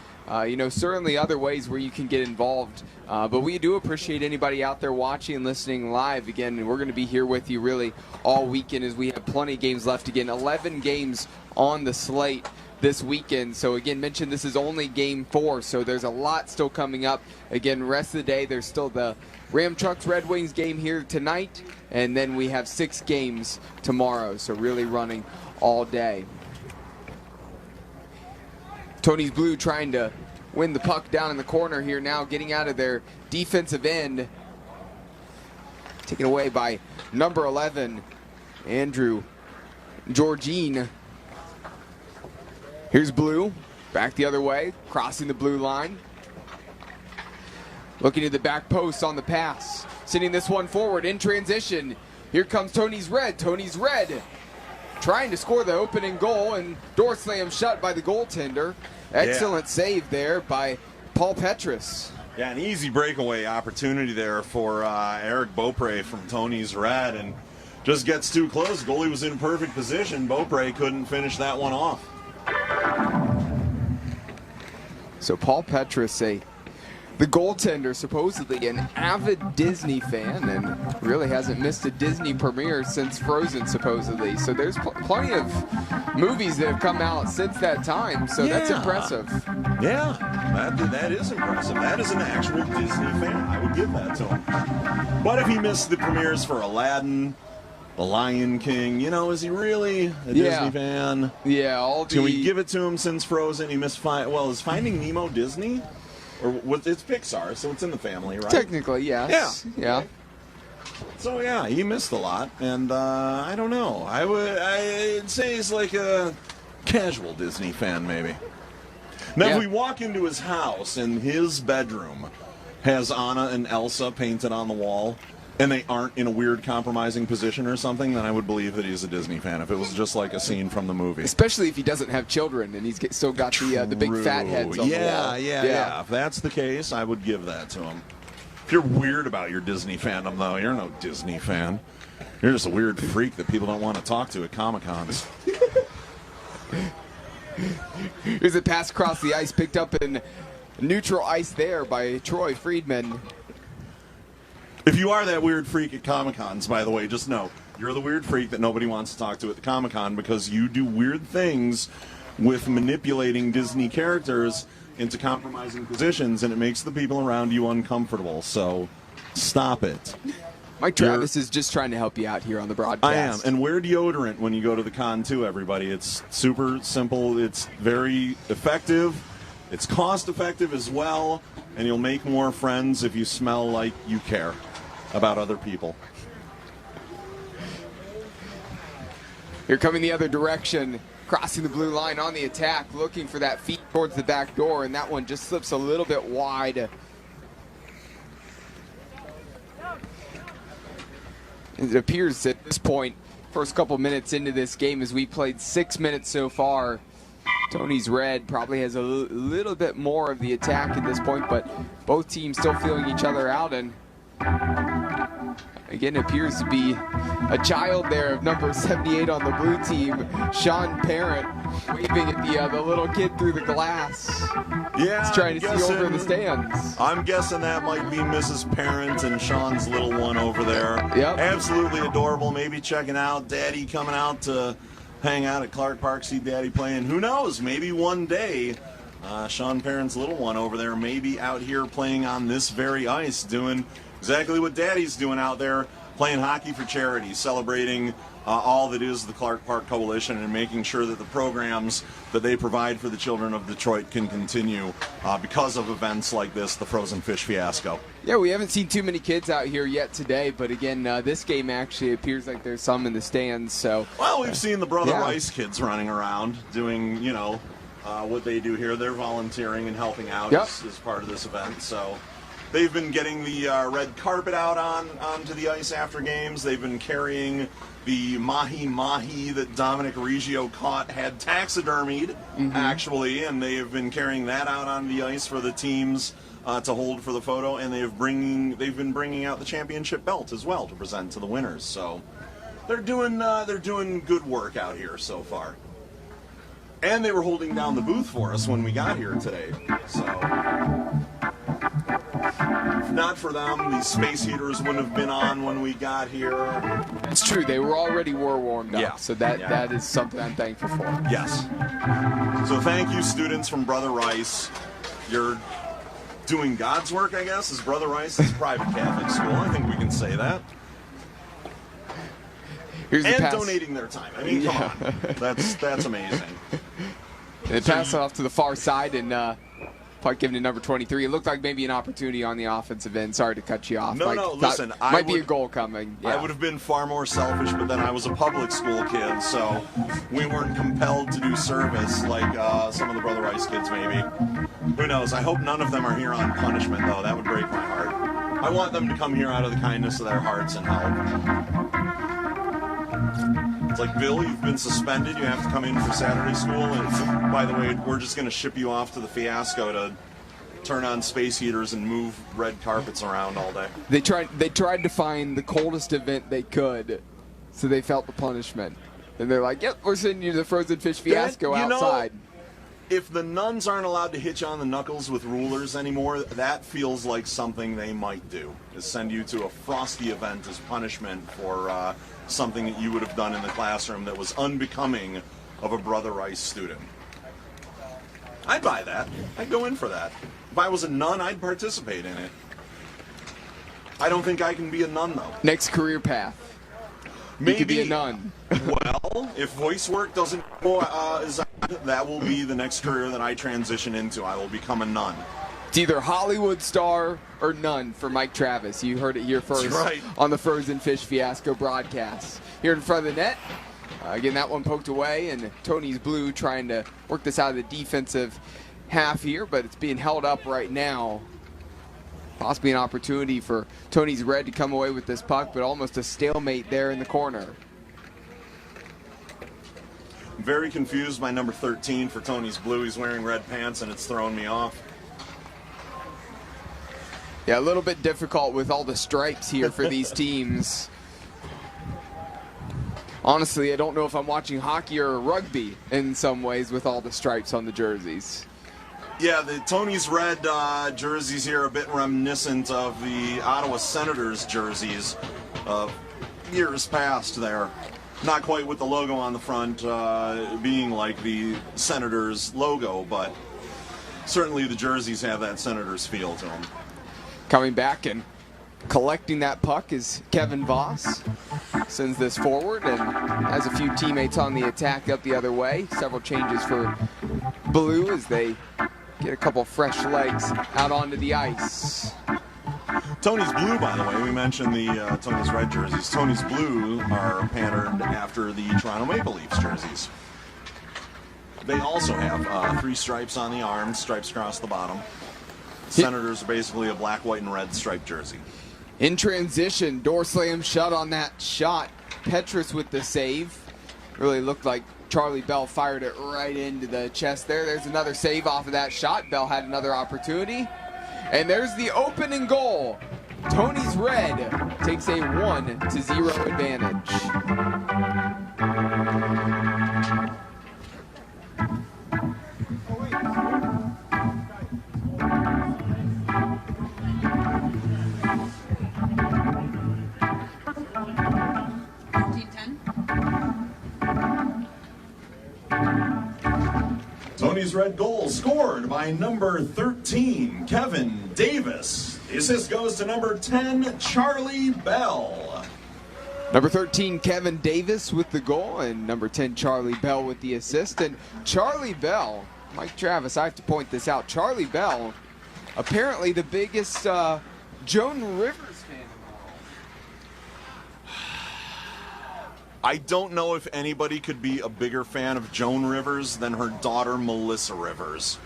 certainly other ways where you can get involved. But we do appreciate anybody out there watching and listening live. Again, we're going to be here with you really all weekend as we have plenty of games left. Again, 11 games on the slate this weekend. So again, mentioned this is only game 4, so there's a lot still coming up. Again, rest of the day, there's still the Ram Trucks Red Wings game here tonight, and then we have 6 games tomorrow, so really running all day. Tony's Blue trying to win the puck down in the corner here now, getting out of their defensive end. Taken away by number 11, Andrew Georgine. Here's Blue, back the other way, crossing the blue line. Looking at the back post on the pass. Sending this one forward in transition. Here comes Tony's Red. Tony's Red trying to score the opening goal, and door slammed shut by the goaltender. Excellent save there by Paul Petrus. Yeah, an easy breakaway opportunity there for Eric Beaupre from Tony's Red, and just gets too close. Goalie was in perfect position. Beaupre couldn't finish that one off. So Paul Petrus, the goaltender, supposedly an avid Disney fan, and really hasn't missed a Disney premiere since Frozen, supposedly. So there's plenty of movies that have come out since that time, so that's impressive. Yeah, that is impressive. That is an actual Disney fan. I would give that to him. But if he missed the premieres for Aladdin, The Lion King, is he really a Disney fan? Yeah, Can we give it to him since Frozen? He missed is Finding Nemo Disney? Or it's Pixar, so it's in the family, right? Technically, yes. Yeah. So yeah, he missed a lot, and I don't know. I'd say he's like a casual Disney fan, maybe. Now, if we walk into his house and his bedroom has Anna and Elsa painted on the wall, and they aren't in a weird compromising position or something, then I would believe that he's a Disney fan. If it was just like a scene from the movie, especially if he doesn't have children and he's still got the big fat heads on the wall. Yeah. If that's the case, I would give that to him. If you're weird about your Disney fandom, though, you're no Disney fan. You're just a weird freak that people don't want to talk to at Comic-Cons. Here's a pass across the ice, picked up in neutral ice there by Troy Friedman. If you are that weird freak at Comic-Cons, by the way, just know you're the weird freak that nobody wants to talk to at the Comic-Con because you do weird things with manipulating Disney characters into compromising positions, and it makes the people around you uncomfortable. So stop it. Mike Travis is just trying to help you out here on the broadcast. I am. And wear deodorant when you go to the con, too, everybody. It's super simple. It's very effective. It's cost-effective as well, and you'll make more friends if you smell like you care about other people. Here coming the other direction, crossing the blue line on the attack, looking for that feed towards the back door, and that one just slips a little bit wide. It appears at this point, first couple minutes into this game, as we played 6 minutes so far, Tony's red probably has a little bit more of the attack at this point, but both teams still feeling each other out. And again, it appears to be a child there of number 78 on the blue team, Sean Parent, waving at the little kid through the glass. Yeah, he's trying to see over the stands. I'm guessing that might be Mrs. Parent and Sean's little one over there. Yep. Absolutely adorable. Maybe checking out Daddy, coming out to hang out at Clark Park, see Daddy playing. Who knows? Maybe one day Sean Parent's little one over there may be out here playing on this very ice, doing exactly what Daddy's doing out there, playing hockey for charity, celebrating all that is the Clark Park Coalition and making sure that the programs that they provide for the children of Detroit can continue because of events like this, the Frozen Fish Fiasco. Yeah, we haven't seen too many kids out here yet today, but again, this game actually appears like there's some in the stands. So, well, we've seen the Brother Rice kids running around doing, you know, what they do here. They're volunteering and helping out as part of this event. So they've been getting the red carpet out onto the ice after games. They've been carrying the mahi-mahi that Dominic Reggio caught, had taxidermied, actually, and they have been carrying that out on the ice for the teams to hold for the photo, and they've been bringing out the championship belt as well to present to the winners. So they're doing good work out here so far. And they were holding down the booth for us when we got here today. So if not for them, these space heaters wouldn't have been on when we got here. It's true, they were already warmed up. Yeah. So that is something I'm thankful for. Yes. So thank you, students from Brother Rice. You're doing God's work, I guess, as Brother Rice is a private Catholic school. I think we can say that. And donating their time. I mean, come on. That's amazing. They pass it off to the far side and puck given to number 23. It looked like maybe an opportunity on the offensive end. Sorry to cut you off. No, listen. Might be a goal coming. Yeah. I would have been far more selfish, but then I was a public school kid, so we weren't compelled to do service like some of the Brother Rice kids maybe. Who knows? I hope none of them are here on punishment, though. That would break my heart. I want them to come here out of the kindness of their hearts and help. It's like, Bill, you've been suspended. You have to come in for Saturday school. And by the way, we're just going to ship you off to the Fiasco to turn on space heaters and move red carpets around all day. They tried to find the coldest event they could, so they felt the punishment. And they're like, yep, we're sending you to the Frozen Fish Fiasco outside. If the nuns aren't allowed to hit you on the knuckles with rulers anymore, that feels like something they might do, is send you to a frosty event as punishment for something that you would have done in the classroom that was unbecoming of a Brother Rice student. I'd buy that. I'd go in for that. If I was a nun, I'd participate in it. I don't think I can be a nun, though. Next career path. Maybe. You could be a nun. Well, if voice work doesn't go, that will be the next career that I transition into. I will become a nun. It's either Hollywood star or none for Mike Travis. You heard it here first on the Frozen Fish Fiasco broadcast. Here in front of the net, again, that one poked away, and Tony's blue trying to work this out of the defensive half here, but it's being held up right now. Possibly an opportunity for Tony's red to come away with this puck, but almost a stalemate there in the corner. Very confused by number 13 for Tony's blue. He's wearing red pants, and it's throwing me off. Yeah, a little bit difficult with all the stripes here for these teams. Honestly, I don't know if I'm watching hockey or rugby in some ways with all the stripes on the jerseys. Yeah, the Tony's red jerseys here are a bit reminiscent of the Ottawa Senators jerseys of years past there. Not quite with the logo on the front being like the Senators logo, but certainly the jerseys have that Senators feel to them. Coming back and collecting that puck is Kevin Voss. Sends this forward and has a few teammates on the attack up the other way. Several changes for Blue as they get a couple fresh legs out onto the ice. Tony's blue, by the way, we mentioned the Tony's red jerseys. Tony's blue are patterned after the Toronto Maple Leafs jerseys. They also have 3 stripes on the arms, stripes across the bottom. Senators are basically a black, white, and red striped jersey. In transition, door slam shut on that shot. Petrus with the save. Really looked like Charlie Bell fired it right into the chest there. There's another save off of that shot. Bell had another opportunity. And there's the opening goal. Tony's Red takes a 1-0 advantage. Tony's Red goal scored by number 13, Kevin Davis. The assist goes to number 10, Charlie Bell. Number 13, Kevin Davis with the goal, and number 10, Charlie Bell with the assist. And Charlie Bell, Mike Travis, I have to point this out. Charlie Bell, apparently the biggest Joan Rivers fan in the world. I don't know if anybody could be a bigger fan of Joan Rivers than her daughter, Melissa Rivers.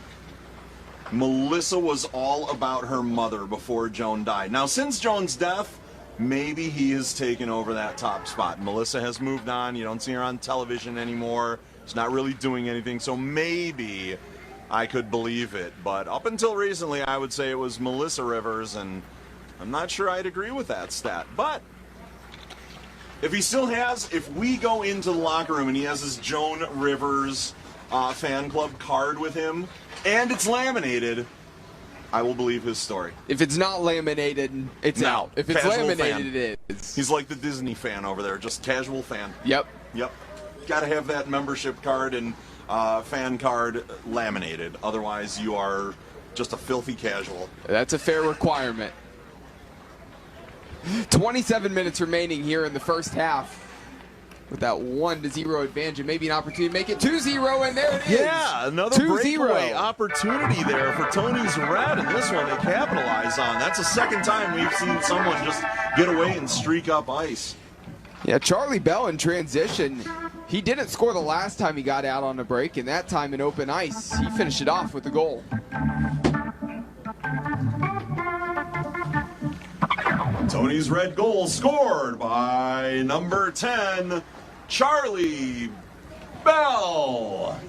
Melissa was all about her mother before Joan died. Now, since Joan's death, maybe he has taken over that top spot. Melissa has moved on. You don't see her on television anymore. She's not really doing anything, so maybe I could believe it. But up until recently, I would say it was Melissa Rivers, and I'm not sure I'd agree with that stat. But if he still has, if we go into the locker room and he has his Joan Rivers fan club card with him, and it's laminated, I will believe his story. If it's not laminated, it's out. If it's Casual laminated, fan. it is. He's like the Disney fan over there, just casual fan. Yep. Yep. Got to have that membership card and fan card laminated. Otherwise, you are just a filthy casual. That's a fair requirement. 27 minutes remaining here in the first half. With that 1-0 advantage, and maybe an opportunity to make it 2-0, and there it is. Yeah, another 2-0. breakaway opportunity there for Tony's Red, and this one they capitalize on. That's the second time we've seen someone just get away and streak up ice. Yeah, Charlie Bell in transition. He didn't score the last time he got out on the break, and that time in open ice, he finished it off with the goal. Tony's Red goal scored by number 10, Charlie Bell.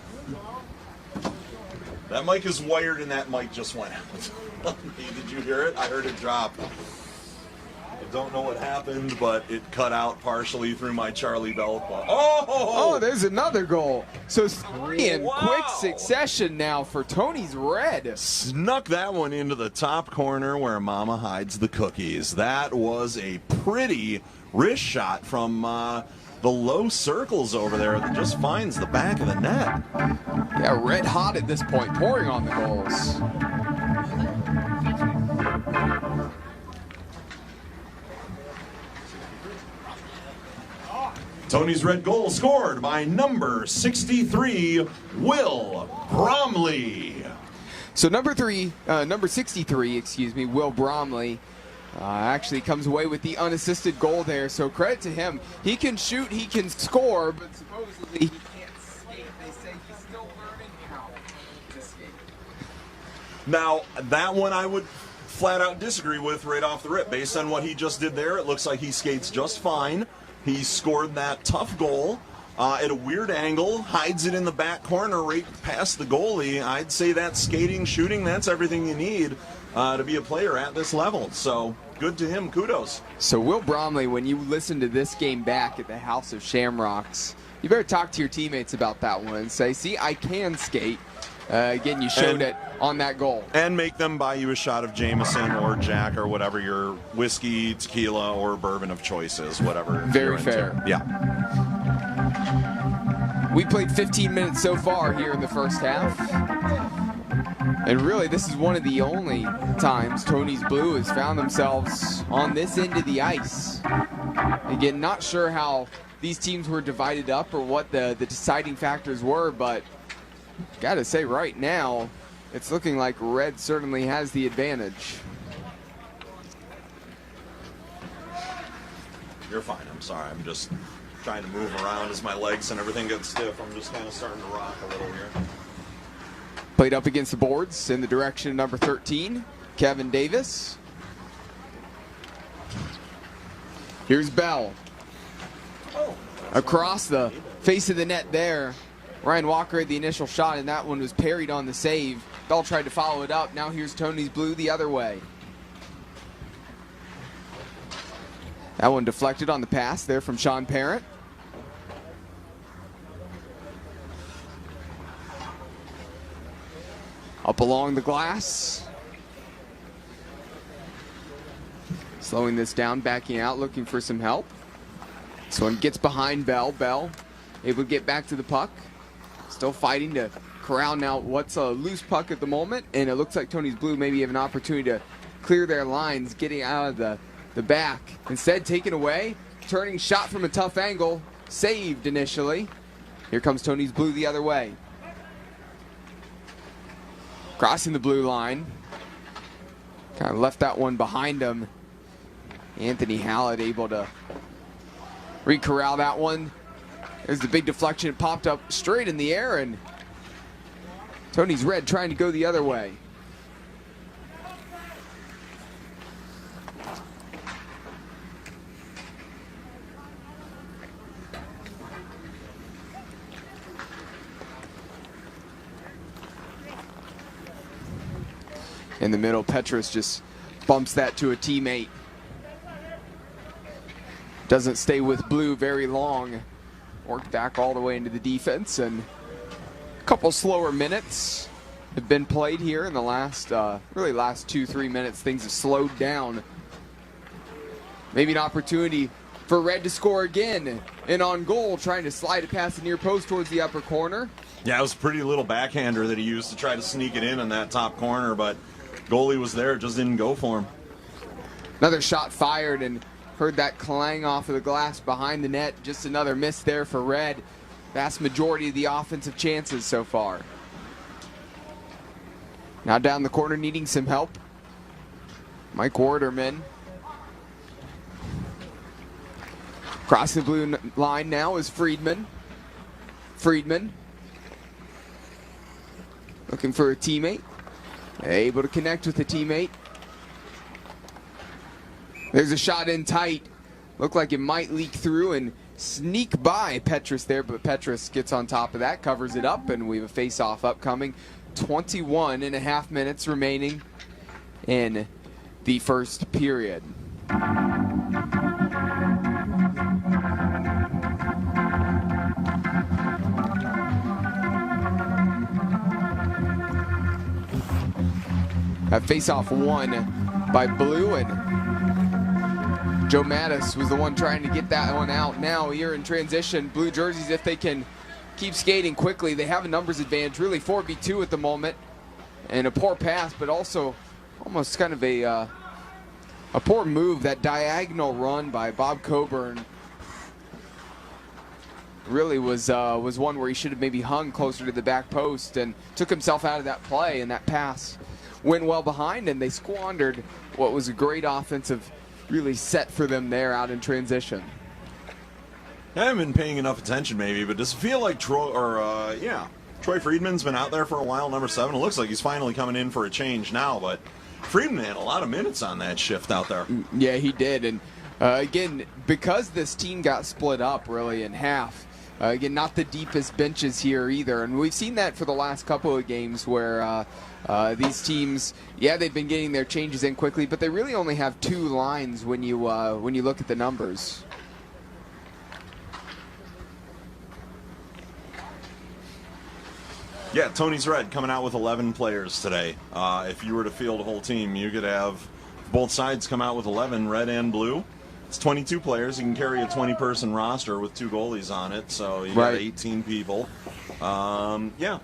That mic is wired, and that mic just went out. Did you hear it? I heard it drop. I don't know what happened, but it cut out partially through my Charlie Bell club. Oh, there's another goal. So 3 in quick succession now for Tony's Red. Snuck that one into the top corner where Mama hides the cookies. That was a pretty wrist shot from the low circles over there that just finds the back of the net. Yeah, red hot at this point, pouring on the goals. Tony's Red goal scored by number 63, Will Bromley. So number 63, Will Bromley, actually comes away with the unassisted goal there. So credit to him. He can shoot, he can score, but supposedly he can't skate. They say he's still learning how to skate. Now, that one I would flat out disagree with right off the rip. Based on what he just did there, it looks like he skates just fine. He scored that tough goal at a weird angle, hides it in the back corner right past the goalie. I'd say that skating, shooting, that's everything you need to be a player at this level. So good to him, kudos. So Will Bromley, when you listen to this game back at the House of Shamrocks, you better talk to your teammates about that one and say, see, I can skate. Again, you showed it on that goal. And make them buy you a shot of Jameson or Jack or whatever your whiskey, tequila, or bourbon of choice is, whatever. Very fair. Yeah. We played 15 minutes so far here in the first half. And really, this is one of the only times Tony's Blue has found themselves on this end of the ice. Again, not sure how these teams were divided up or what the deciding factors were, but gotta say right now, it's looking like Red certainly has the advantage. You're fine. I'm sorry. I'm just trying to move around as my legs and everything gets stiff. I'm just kind of starting to rock a little here. Played up against the boards in the direction of number 13, Kevin Davis. Here's Bell. across the face of the net there. Ryan Walker had the initial shot, and that one was parried on the save. Bell tried to follow it up. Now here's Tony's Blue the other way. That one deflected on the pass there from Sean Parent. Up along the glass. Slowing this down, backing out, looking for some help. This one gets behind Bell. Bell able to get back to the puck. Still fighting to corral now what's a loose puck at the moment. And it looks like Tony's Blue maybe have an opportunity to clear their lines, getting out of the back. Instead, taken away. Turning shot from a tough angle. Saved initially. Here comes Tony's Blue the other way. Crossing the blue line. Kind of left that one behind him. Anthony Hallett able to re-corral that one. There's the big deflection. It popped up straight in the air, and Tony's Red trying to go the other way. In the middle, Petrus just bumps that to a teammate. Doesn't stay with Blue very long. Worked back all the way into the defense, and a couple slower minutes have been played here in the last, really last 2-3 minutes. Things have slowed down. Maybe an opportunity for Red to score again. And on goal, trying to slide it past the near post towards the upper corner. Yeah, it was a pretty little backhander that he used to try to sneak it in that top corner, but goalie was there, just didn't go for him. Another shot fired, and heard that clang off of the glass behind the net. Just another miss there for Red. Vast majority of the offensive chances so far. Now down the corner, needing some help. Mike Warderman. Crossing the blue line now is Friedman. Friedman. Looking for a teammate. Able to connect with a teammate. There's a shot in tight. Looked like it might leak through and sneak by Petrus there, but Petrus gets on top of that, covers it up, and we have a face-off upcoming. 21.5 minutes remaining in the first period. That face-off won by Blue, and Joe Mattis was the one trying to get that one out. Now here in transition, Blue jerseys, if they can keep skating quickly, they have a numbers advantage, really 4v2 at the moment. And a poor pass, but also almost kind of a poor move. That diagonal run by Bob Coburn really was one where he should have maybe hung closer to the back post and took himself out of that play, and that pass went well behind, and they squandered what was a great offensive really set for them there out in transition. I haven't been paying enough attention maybe, but does it feel like Troy Friedman's been out there for a while, number 7. It looks like he's finally coming in for a change now, but Friedman had a lot of minutes on that shift out there. Yeah, he did, and again, because this team got split up really in half, again, not the deepest benches here either, and we've seen that for the last couple of games where these teams, yeah, they've been getting their changes in quickly, but they really only have 2 lines when you look at the numbers. Yeah, Tony's Red coming out with 11 players today. If you were to field a whole team, you could have both sides come out with 11, red and blue. It's 22 players. You can carry a 20-person roster with 2 goalies on it, so you got 18 people. Yeah,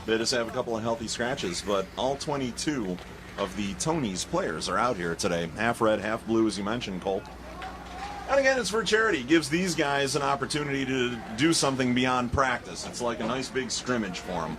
they just have a couple of healthy scratches, but all 22 of the Tony's players are out here today. Half red, half blue, as you mentioned, Cole. And again, it's for charity. It gives these guys an opportunity to do something beyond practice. It's like a nice big scrimmage for them.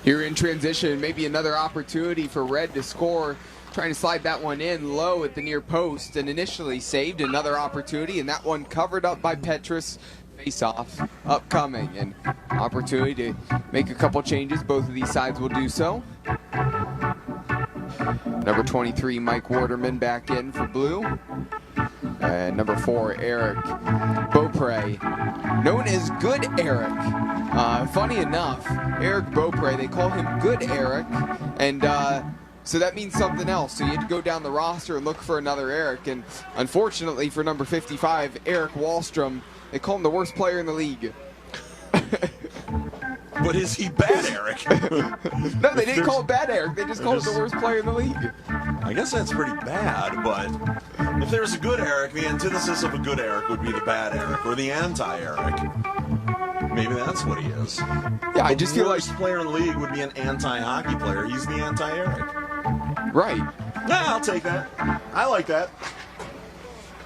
Here in transition, maybe another opportunity for Red to score. Trying to slide that one in low at the near post, and initially saved. Another opportunity, and that one covered up by Petrus. Face-off upcoming, and opportunity to make a couple changes. Both of these sides will do so. Number 23, Mike Waterman, back in for blue. number 4, Eric Beaupre, known as Good Eric. Funny enough, Eric Beaupre, they call him Good Eric, and so that means something else. So you had to go down the roster and look for another Eric, and unfortunately for number 55, Eric Wallstrom, they call him the worst player in the league. But is he bad, Eric? No, they didn't call him bad Eric. They just called him the worst player in the league. I guess that's pretty bad, but if there's a good Eric, the antithesis of a good Eric would be the bad Eric, or the anti-Eric. Maybe that's what he is. Yeah, I just feel like the worst player in the league would be an anti-hockey player. He's the anti-Eric. Right. Yeah, I'll take that. I like that.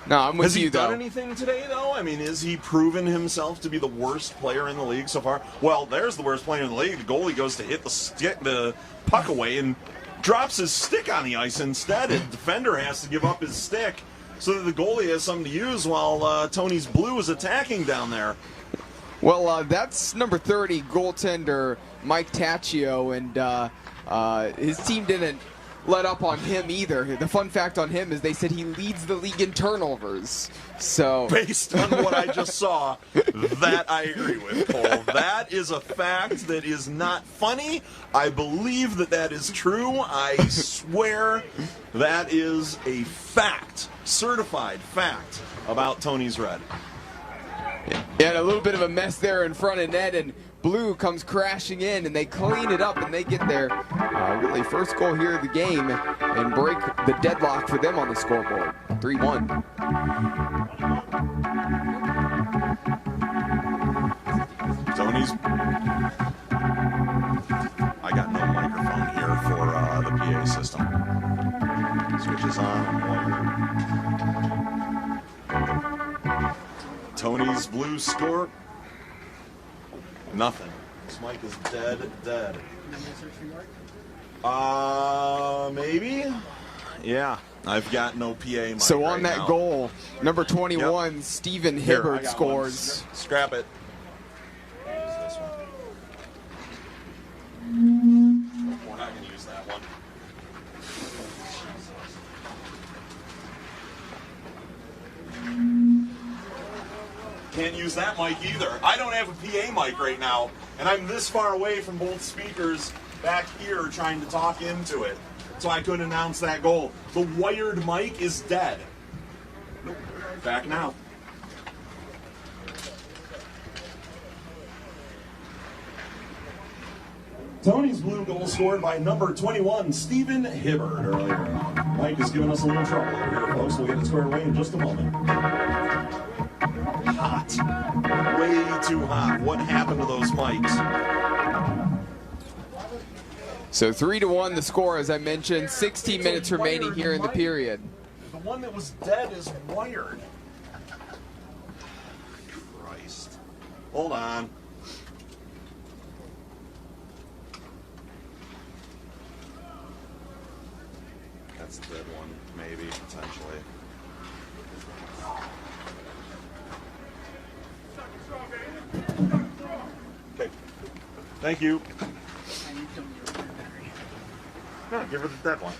No, I'm with you, though. Has he done anything today, though? I mean, is he proven himself to be the worst player in the league so far? Well, there's the worst player in the league. The goalie goes to hit the puck away and drops his stick on the ice instead. And the defender has to give up his stick so that the goalie has something to use while Tony's Blue is attacking down there. Well, that's number 30 goaltender Mike Taccio, and his team didn't let up on him either. The fun fact on him is they said he leads the league in turnovers. So based on what I just saw, that I agree with, Cole. That is a fact that is not funny. I believe that is true. I swear that is a fact, certified fact about Tony's Red. Yeah, a little bit of a mess there in front of net, and Blue comes crashing in, and they clean it up, and they get their really first goal here of the game and break the deadlock for them on the scoreboard, 3-1. Tony's. I got no microphone here for the PA system. Switches on. Tony's Blue score. Nothing. This mic is dead. Maybe? Yeah. I've got no PA mic. So on right that now. Goal, number 21, Stephen Hibbert scores. Scrap it. We're not going to use that one. Can't use that mic either. I don't have a PA mic right now, and I'm this far away from both speakers back here trying to talk into it, so I couldn't announce that goal. The wired mic is dead. Back now. Tony's Blue goal scored by number 21, Stephen Hibbert, earlier. Mike is giving us a little trouble over here, folks. We'll get it squared away in just a moment. Hot. Way too hot. What happened to those mics? So 3-1 the score, as I mentioned. 16 minutes remaining here in the period. The one that was dead is wired. Christ. Hold on. That's the dead one, maybe, potentially. Okay. Thank you. No, give her the dead one.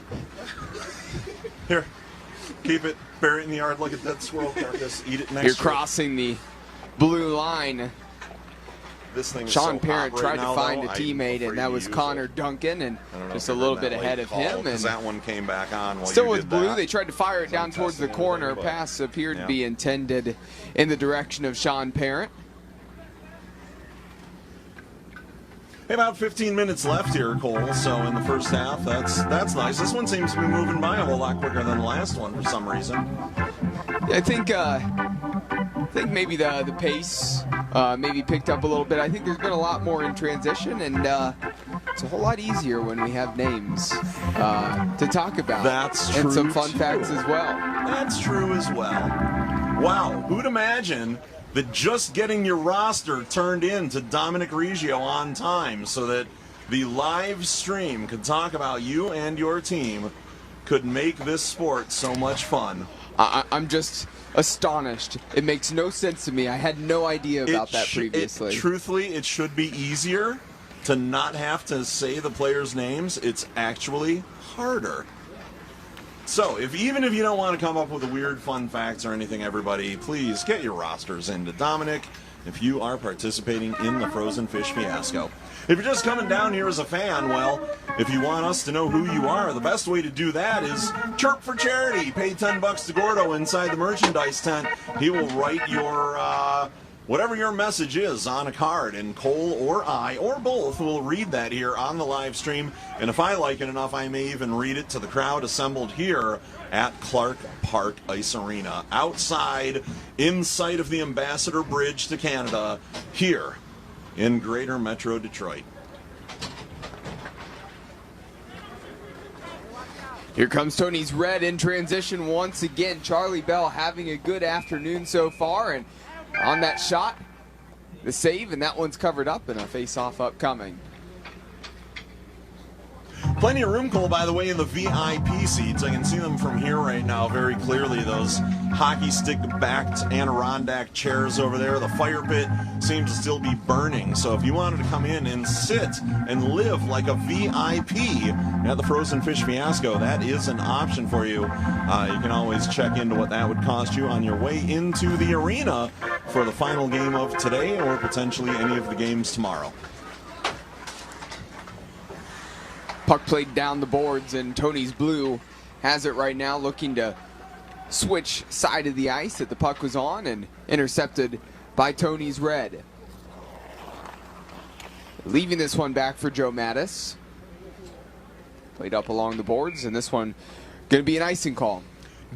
Here. Keep it. Bury it in the yard like a dead squirrel carcass. Eat it next You're year. crossing the blue line. This thing is Sean so Parent hot right tried now, to find though, a teammate, and that was Connor Duncan, and just a little bit ahead of him. And that one came back on while still you with did Blue, that. they tried to fire it down towards the corner. but- Pass appeared yeah. to be intended in the direction of Sean Parent. Hey, about 15 minutes left here, Cole. So in the first half, that's nice. This one seems to be moving by a whole lot quicker than the last one for some reason. Yeah, I think maybe the pace maybe picked up a little bit. I think there's been a lot more in transition, and it's a whole lot easier when we have names to talk about. That's and true, some fun too. facts as well. That's true as well. Wow, who'd imagine that just getting your roster turned in to Dominic Reggio on time so that the live stream could talk about you and your team could make this sport so much fun. I'm just astonished. It makes no sense to me. I had no idea about that previously. Truthfully, it should be easier to not have to say the players' names. It's actually harder. So, even if you don't want to come up with the weird fun facts or anything, everybody, please get your rosters into Dominic if you are participating in the Frozen Fish Fiasco. If you're just coming down here as a fan, well, if you want us to know who you are, the best way to do that is chirp for charity. Pay $10 to Gordo inside the merchandise tent. He will write your whatever your message is on a card, and Cole or I, or both, will read that here on the live stream. And if I like it enough, I may even read it to the crowd assembled here at Clark Park Ice Arena, outside, in sight of the Ambassador Bridge to Canada, here in Greater Metro Detroit. Here comes Tony's Red in transition once again. Charlie Bell having a good afternoon so far, and on that shot, the save, and that one's covered up, and a face-off upcoming. Plenty of room, Cole, by the way, in the VIP seats. I can see them from here right now very clearly. Those hockey stick-backed Adirondack chairs over there. The fire pit seems to still be burning. So if you wanted to come in and sit and live like a VIP at the Frozen Fish Fiasco, that is an option for you. You can always check into what that would cost you on your way into the arena for the final game of today, or potentially any of the games tomorrow. Puck played down the boards, and Tony's Blue has it right now, looking to switch side of the ice that the puck was on, and intercepted by Tony's Red. Leaving this one back for Joe Mattis. Played up along the boards, and this one going to be an icing call.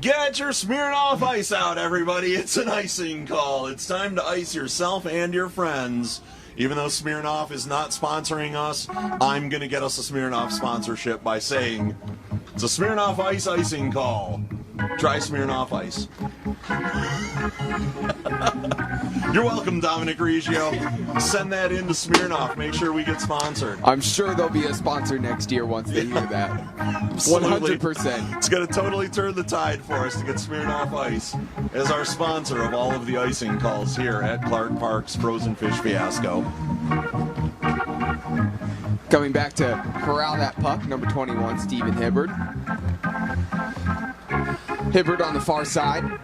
Get your Smirnoff Ice out, everybody. It's an icing call. It's time to ice yourself and your friends. Even though Smirnoff is not sponsoring us, I'm going to get us a Smirnoff sponsorship by saying it's a Smirnoff Ice icing call. Try Smirnoff Ice. You're welcome, Dominic Reggio. Send that in to Smirnoff. Make sure we get sponsored. I'm sure there'll be a sponsor next year once they hear that. 100%. It's going to totally turn the tide for us to get Smirnoff Ice as our sponsor of all of the icing calls here at Clark Park's Frozen Fish Fiasco. Coming back to corral that puck, number 21, Steven Hibbard. Hibbard on the far side.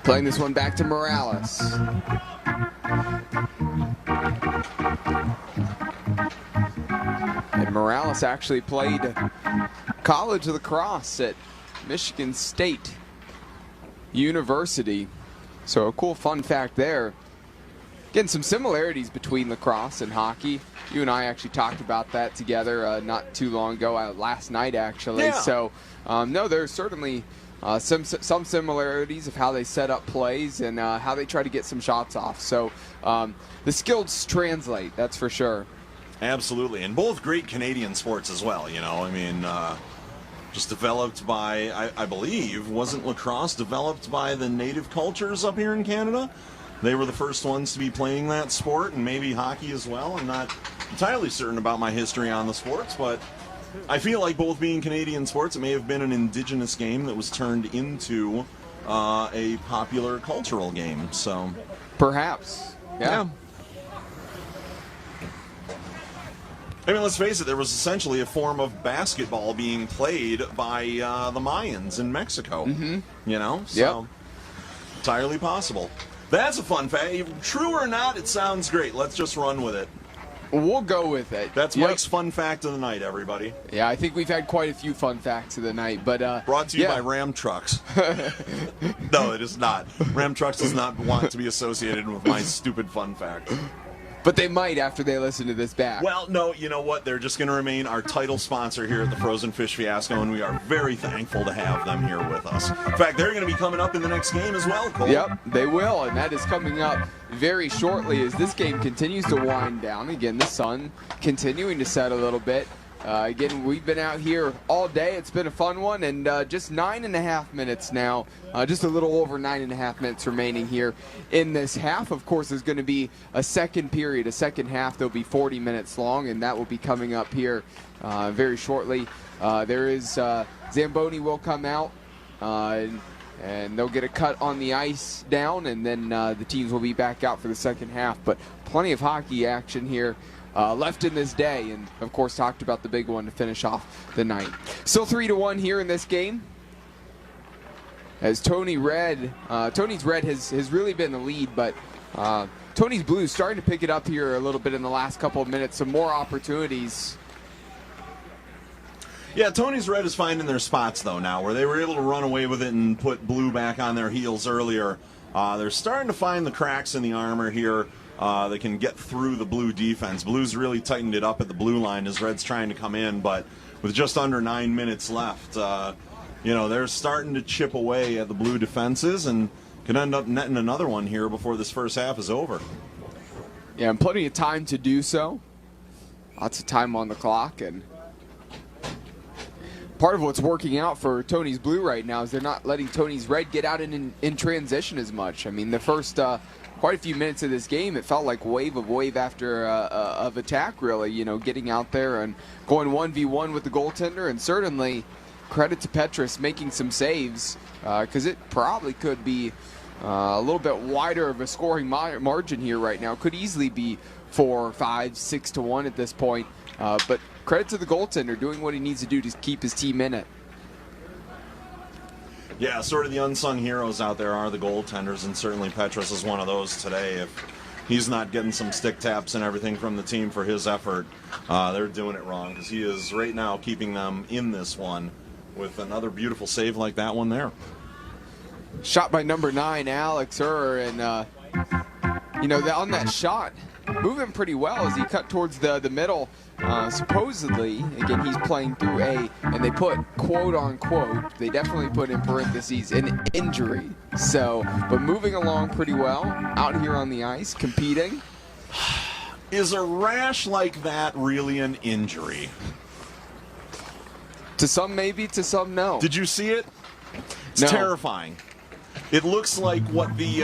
Playing this one back to Morales. And Morales actually played college lacrosse at Michigan State University. So a cool fun fact there. Getting some similarities between lacrosse and hockey. You and I actually talked about that together not too long ago, last night actually. Yeah. So no, there's certainly some similarities of how they set up plays and how they try to get some shots off. So the skills translate, that's for sure. Absolutely, and both great Canadian sports as well, you know. I mean, just developed by, I believe, wasn't lacrosse developed by the native cultures up here in Canada? They were the first ones to be playing that sport, and maybe hockey as well. I'm not entirely certain about my history on the sports, but I feel like both being Canadian sports, it may have been an indigenous game that was turned into a popular cultural game. So perhaps, yeah. I mean, let's face it, there was essentially a form of basketball being played by the Mayans in Mexico. Mm-hmm. You know? So, entirely possible. That's a fun fact. True or not, it sounds great. Let's just run with it. We'll go with it. That's Mike's fun fact of the night, everybody. Yeah, I think we've had quite a few fun facts of the night, but brought to you by Ram Trucks. No, it is not. Ram Trucks does not want to be associated with my stupid fun fact. But they might after they listen to this back. Well, no, you know what? They're just going to remain our title sponsor here at the Frozen Fish Fiasco, and we are very thankful to have them here with us. In fact, they're going to be coming up in the next game as well, Cole. Yep, they will, and that is coming up very shortly as this game continues to wind down. Again, the sun continuing to set a little bit. Again, we've been out here all day. It's been a fun one, and just 9.5 minutes now, just a little over 9.5 minutes remaining here in this half. Of course, there's going to be a second period, a second half. They'll be 40 minutes long, and that will be coming up here very shortly. There is Zamboni will come out, and they'll get a cut on the ice down, and then the teams will be back out for the second half. But plenty of hockey action here left in this day, and of course talked about the big one to finish off the night. Still 3-1 here in this game, as Tony's Red has really been the lead, but Tony's Blue starting to pick it up here a little bit in the last couple of minutes. Some more opportunities. Yeah, Tony's Red is finding their spots, though, now, where they were able to run away with it and put Blue back on their heels earlier. They're starting to find the cracks in the armor here. They can get through the Blue defense. Blue's really tightened it up at the blue line as Red's trying to come in, but with just under 9 minutes left, they're starting to chip away at the Blue defenses and can end up netting another one here before this first half is over. Yeah, and plenty of time to do so. Lots of time on the clock, and part of what's working out for Tony's Blue right now is they're not letting Tony's Red get out in transition as much. I mean, the first quite a few minutes of this game, it felt like wave after of attack, really, getting out there and going 1v1 with the goaltender, and certainly credit to Petrus making some saves, because it probably could be a little bit wider of a scoring margin here right now. Could easily be 4, 5, 6-1 at this point, but credit to the goaltender doing what he needs to do to keep his team in it. Yeah, sort of the unsung heroes out there are the goaltenders, and certainly Petrus is one of those today. If he's not getting some stick taps and everything from the team for his effort, they're doing it wrong, because he is right now keeping them in this one with another beautiful save like that one there. Shot by number 9, Alex Ur, and on that shot, moving pretty well as he cut towards the middle. Supposedly, again, he's playing through and they put quote unquote, they definitely put in parentheses, an injury. So, but moving along pretty well out here on the ice, competing. Is a rash like that really an injury? To some maybe, to some no. Did you see it? It's No. terrifying. It looks like what the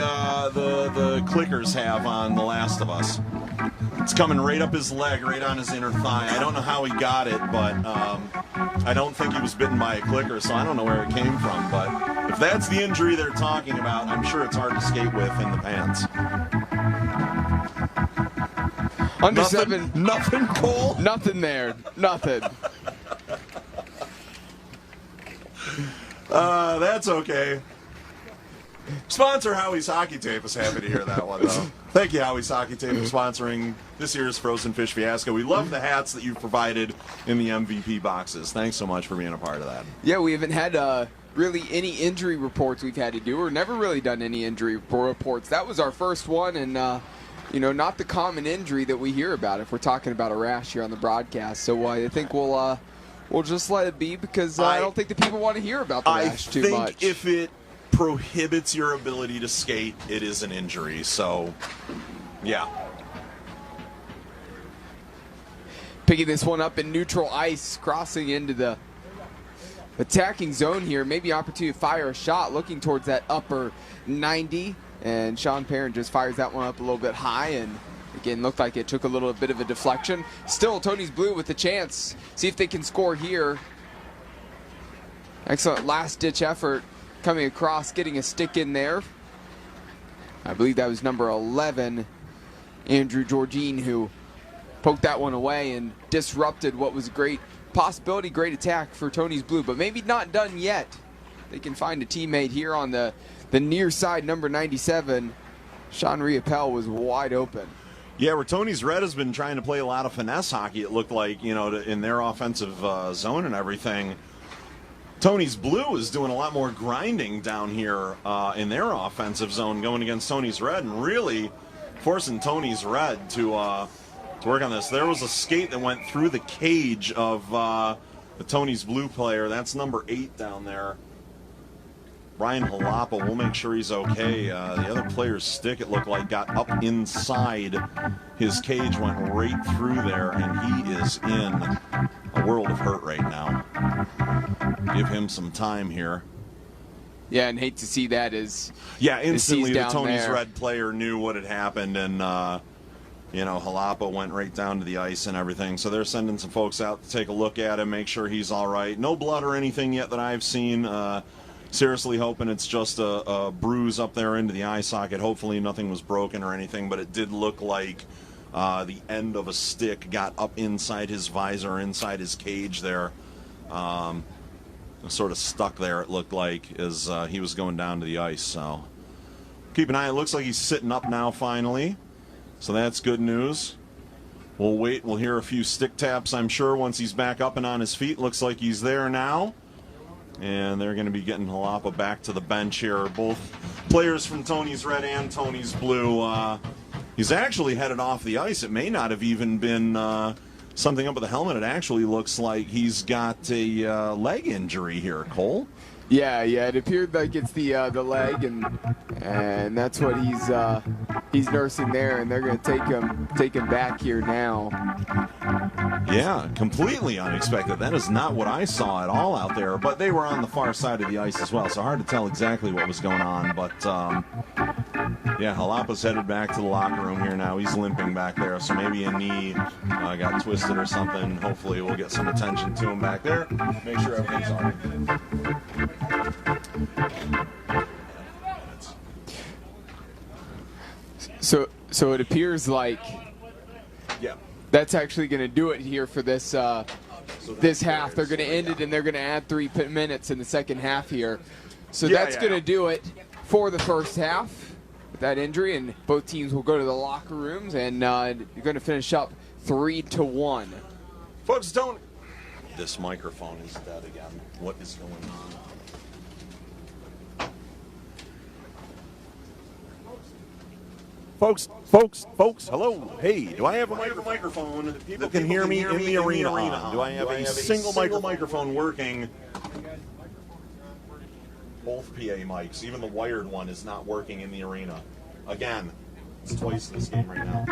clickers have on The Last of Us. It's coming right up his leg, right on his inner thigh. I don't know how he got it, but I don't think he was bitten by a clicker, so I don't know where it came from. But if that's the injury they're talking about, I'm sure it's hard to skate with in the pants. Under nothing, 7. Nothing, Cole? Nothing there. Nothing. That's okay. Sponsor Howie's Hockey Tape is happy to hear that one, though. Thank you, Howie's Hockey Tape, for sponsoring this year's Frozen Fish Fiasco. We love the hats that you've provided in the MVP boxes. Thanks so much for being a part of that. Yeah, we haven't had really any injury reports we've had to do, or never really done any injury reports. That was our first one, and not the common injury that we hear about if we're talking about a rash here on the broadcast. So I think we'll just let it be, because I don't think the people want to hear about the rash too much. I think if it prohibits your ability to skate, it is an injury. So, yeah. Picking this one up in neutral ice, crossing into the attacking zone here. Maybe opportunity to fire a shot, looking towards that upper 90. And Sean Perrin just fires that one up a little bit high, and again, looked like it took a little bit of a deflection. Still, Tony's Blue with the chance. See if they can score here. Excellent last-ditch effort coming across, getting a stick in there. I believe that was number 11, Andrew Georgine, who poked that one away and disrupted what was a great possibility, great attack for Tony's Blue, but maybe not done yet. They can find a teammate here on the near side, number 97. Sean Riopel was wide open. Yeah, where Tony's Red has been trying to play a lot of finesse hockey, it looked like, in their offensive zone and everything. Tony's Blue is doing a lot more grinding down here in their offensive zone, going against Tony's Red, and really forcing Tony's Red to work on this. There was a skate that went through the cage of the Tony's Blue player. That's number 8 down there, Brian Jalapa. We'll make sure he's okay. The other player's stick, it looked like, got up inside his cage, went right through there, and he is in a world of hurt right now. Give him some time here. Yeah, and hate to see that as instantly the Tony's there. Red player knew what had happened, and Jalapa went right down to the ice and everything. So they're sending some folks out to take a look at him, make sure he's all right. No blood or anything yet that I've seen. Seriously hoping it's just a bruise up there into the eye socket. Hopefully nothing was broken or anything, but it did look like The end of a stick got up inside his visor, inside his cage there. Sort of stuck there, it looked like, as he was going down to the ice. So keep an eye. It looks like he's sitting up now finally. So that's good news. We'll wait. We'll hear a few stick taps, I'm sure, once he's back up and on his feet. Looks like he's there now. And they're going to be getting Jalapa back to the bench here. Both players from Tony's Red and Tony's Blue. He's actually headed off the ice. It may not have even been something up with the helmet. It actually looks like he's got a leg injury here, Cole. Yeah, it appeared like it's the leg, and that's what he's nursing there, and they're going to take him back here now. Yeah, completely unexpected. That is not what I saw at all out there, but they were on the far side of the ice as well, so hard to tell exactly what was going on. But yeah, Jalapa's headed back to the locker room here now. He's limping back there, so maybe a knee got twisted or something. Hopefully we'll get some attention to him back there. Make sure everything's all right. So it appears like that's actually going to do it here for this this half. They're going to end it, and they're going to add 3 minutes in the second half here. So that's going to do it for the first half with that injury, and both teams will go to the locker rooms, and you're going to finish up 3-1. Folks, don't. This microphone is dead again. What is going on? Folks, hello. Hey, do I have a microphone that can hear me in the arena? Do I have a single microphone working? Both PA mics, even the wired one, is not working in the arena. Again, it's twice this game right now.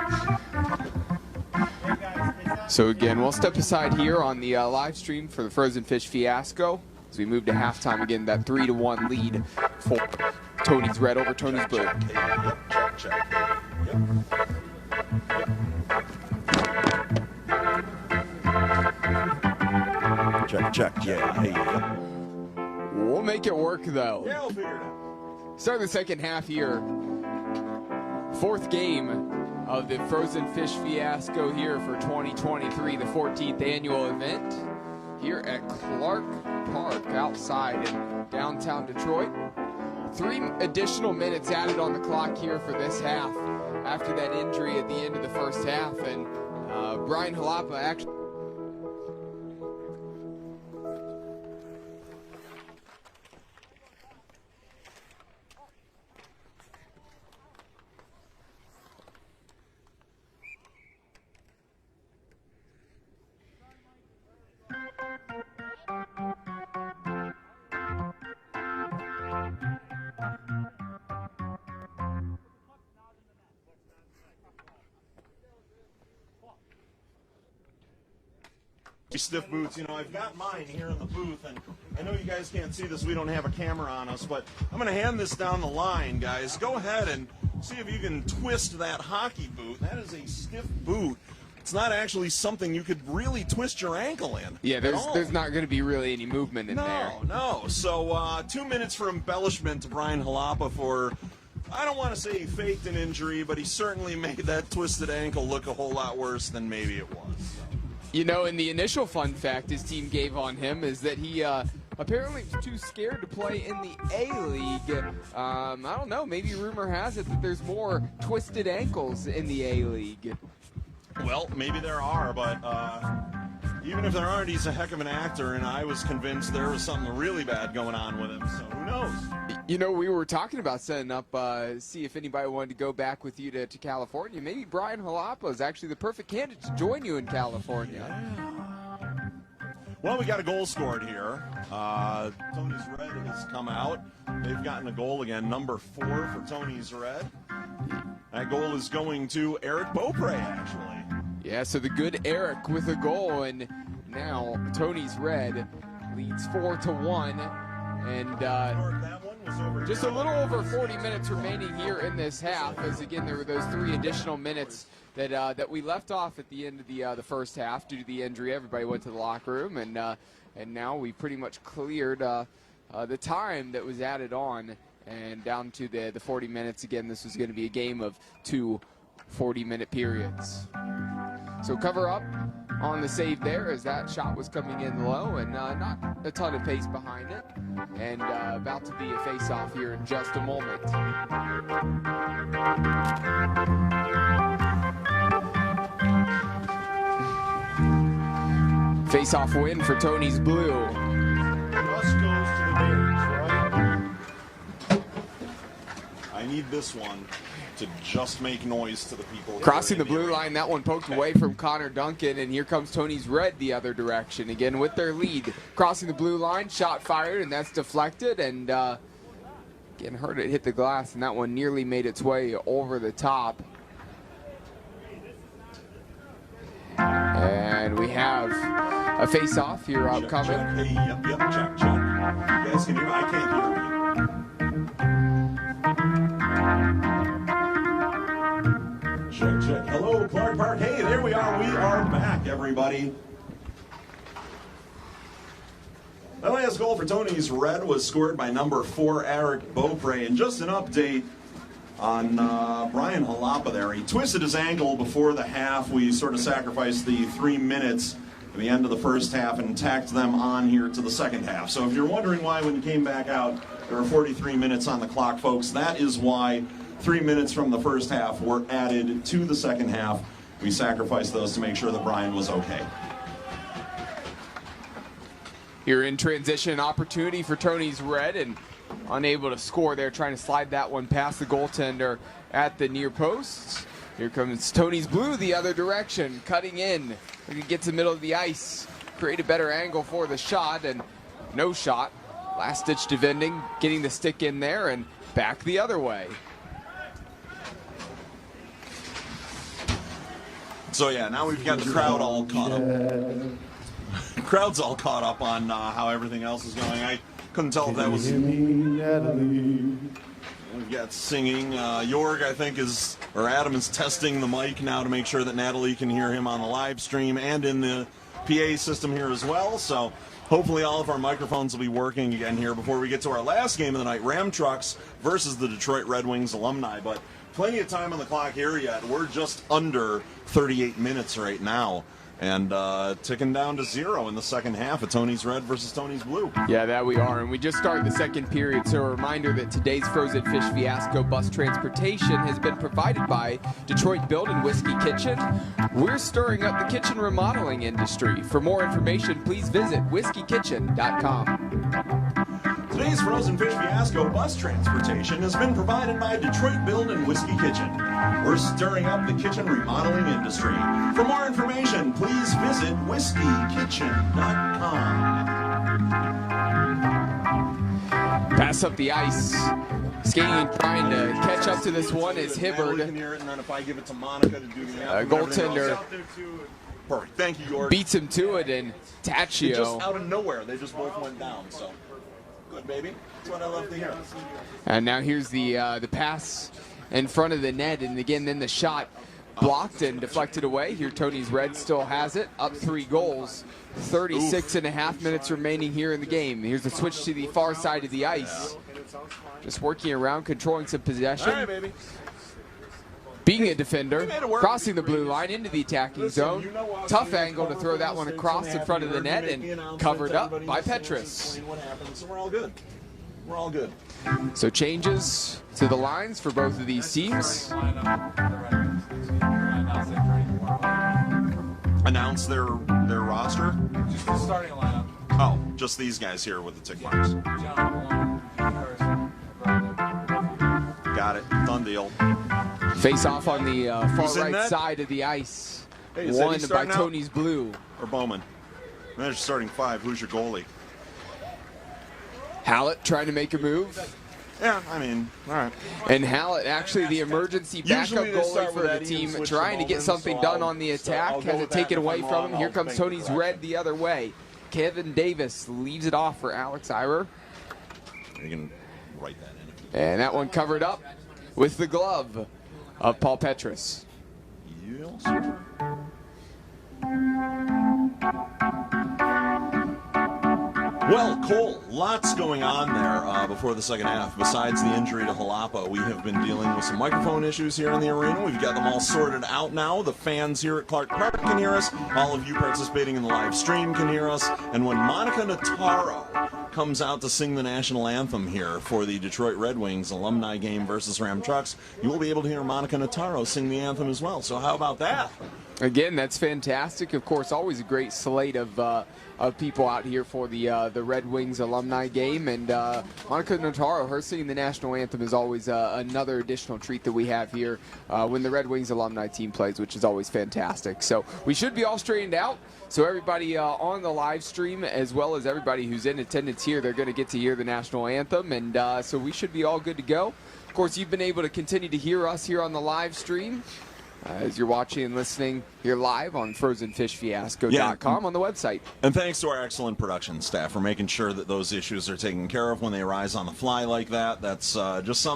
So again, we'll step aside here on the live stream for the Frozen Fish Fiasco as we move to halftime. Again, that 3-1 lead for Tony's Red over Tony's Blue. Check. Yeah. Hey. We'll make it work though. Yeah, we'll figure it out. Start the second half here. Fourth game of the Frozen Fish Fiasco here for 2023, the 14th annual event here at Clark Park outside in downtown Detroit. 3 additional minutes added on the clock here for this half after that injury at the end of the first half, and Brian Jalapa actually stiff boots. You know, I've got mine here in the booth, and I know you guys can't see this. We don't have a camera on us, but I'm going to hand this down the line, guys. Go ahead and see if you can twist that hockey boot. That is a stiff boot. It's not actually something you could really twist your ankle in. Yeah, there's not going to be really any movement in there. No. So 2 minutes for embellishment to Brian Jalapa for, I don't want to say he faked an injury, but he certainly made that twisted ankle look a whole lot worse than maybe it was. You know, and the initial fun fact his team gave on him is that he apparently was too scared to play in the A-League. I don't know, maybe rumor has it that there's more twisted ankles in the A-League. Well, maybe there are, but even if there aren't, he's a heck of an actor, and I was convinced there was something really bad going on with him, so who knows? You know, we were talking about setting up, see if anybody wanted to go back with you to California. Maybe Brian Jalapa is actually the perfect candidate to join you in California. Yeah. Well, we got a goal scored here. Tony's Red has come out. They've gotten a goal again, number 4 for Tony's Red. That goal is going to Eric Beaupre, actually. Yeah, so the good Eric with a goal, and now Tony's Red leads 4-1, and just a little over 40 minutes remaining here in this half, as again there were those 3 additional minutes that we left off at the end of the first half due to the injury. Everybody went to the locker room, and now we pretty much cleared the time that was added on, and down to the 40 minutes. Again, this was going to be a game of 2 40-minute periods. So cover up on the save there as that shot was coming in low and not a ton of pace behind it. And about to be a face-off here in just a moment. Face-off win for Tony's Blue. Just goes to the Bears, right? I need this one to just make noise to the people. Crossing the blue line, that one poked away from Connor Duncan, and here comes Tony's Red the other direction. Again with their lead. Crossing the blue line, shot fired, and that's deflected, and again heard it hit the glass, and that one nearly made its way over the top. And we have a face-off here upcoming. Check. Hey, yep, check. You guys can hear me? I can't hear you. Check. Hello, Clark Park. Hey, there we are. We are back, everybody. The last goal for Tony's Red was scored by number 4, Eric Beaupre. And just an update on Brian Halapa there. He twisted his ankle before the half. We sort of sacrificed the 3 minutes at the end of the first half and tacked them on here to the second half. So if you're wondering why when you came back out there were 43 minutes on the clock, folks, that is why 3 minutes from the first half were added to the second half. We sacrificed those to make sure that Brian was okay. Here in transition, opportunity for Tony's Red, and unable to score there, trying to slide that one past the goaltender at the near posts. Here comes Tony's Blue the other direction, cutting in. We can get to the middle of the ice, create a better angle for the shot, and no shot. Last-ditch defending, getting the stick in there, and back the other way. So yeah, now we've got the crowd all caught up. Crowd's all caught up on how everything else is going. I couldn't tell if that was... We've got singing. Jorg, I think, Adam is testing the mic now to make sure that Natalie can hear him on the live stream and in the PA system here as well. So hopefully all of our microphones will be working again here before we get to our last game of the night, Ram Trucks versus the Detroit Red Wings alumni. But plenty of time on the clock here yet. We're just under 38 minutes right now. And ticking down to 0 in the second half of Tony's Red versus Tony's Blue. Yeah, that we are. And we just started the second period, so a reminder that today's Frozen Fish Fiasco bus transportation has been provided by Detroit Build and Whiskey Kitchen. We're stirring up the kitchen remodeling industry. For more information, please visit whiskeykitchen.com. Today's Frozen Fish Fiasco bus transportation has been provided by Detroit Build and Whiskey Kitchen. We're stirring up the kitchen remodeling industry. For more information, please visit whiskeykitchen.com. Pass up the ice. Skating and trying to catch up to this one is Hibbard. And then if I give it to Monica to do the goaltender. Perfect. Thank you, Jorg. Beats him to it, and Taccio. Just out of nowhere, they just both went down. So good, baby. That's what I love to hear. And now here's the pass in front of the net, and again, then the shot blocked and deflected away. Here, Tony's Red still has it, up 3 goals. 36.5 minutes remaining here in the game. Here's the switch to the far side of the ice. Just working around, controlling some possession. All right, baby. Being a defender, crossing the blue line into the attacking zone. Tough angle to throw that one across in front of the net and covered up by Petrus. So we're all good. We're all good. So changes to the lines for both of these teams. Announce their roster? Just the starting lineup. Oh, just these guys here with the tick marks. Got it. Done deal. Face off on the Who's far in right net? side of the ice. Hey, is Won Eddie by starting out? Tony's Blue. Or Bowman. They're starting 5. Who's your goalie? Hallett trying to make a move. Yeah, I mean, all right. And Hallett, actually the emergency backup Usually they goalie start for with the Eddie and team, switch trying to them get over, something so done I'll- on the so attack. I'll go Has it with that, taken and if away I'm from wrong, him. Here I'll comes make Tony's the Red the other way. Kevin Davis leaves it off for Alex Irer. You can write that in. And that one covered up with the glove of Paul Petrus. Well, Cole, lots going on there before the second half. Besides the injury to Jalapa, we have been dealing with some microphone issues here in the arena. We've got them all sorted out now. The fans here at Clark Park can hear us. All of you participating in the live stream can hear us. And when Monica Notaro comes out to sing the national anthem here for the Detroit Red Wings alumni game versus Ram Trucks, you will be able to hear Monica Notaro sing the anthem as well. So how about that? Again, that's fantastic. Of course, always a great slate of people out here for the Red Wings alumni game. And Monica Notaro, her singing the national anthem is always another additional treat that we have here when the Red Wings alumni team plays, which is always fantastic. So we should be all straightened out. So everybody on the live stream, as well as everybody who's in attendance here, they're going to get to hear the national anthem. And so we should be all good to go. Of course, you've been able to continue to hear us here on the live stream. As you're watching and listening here live on frozenfishfiasco.com on the website. And thanks to our excellent production staff for making sure that those issues are taken care of when they arise on the fly like that. That's just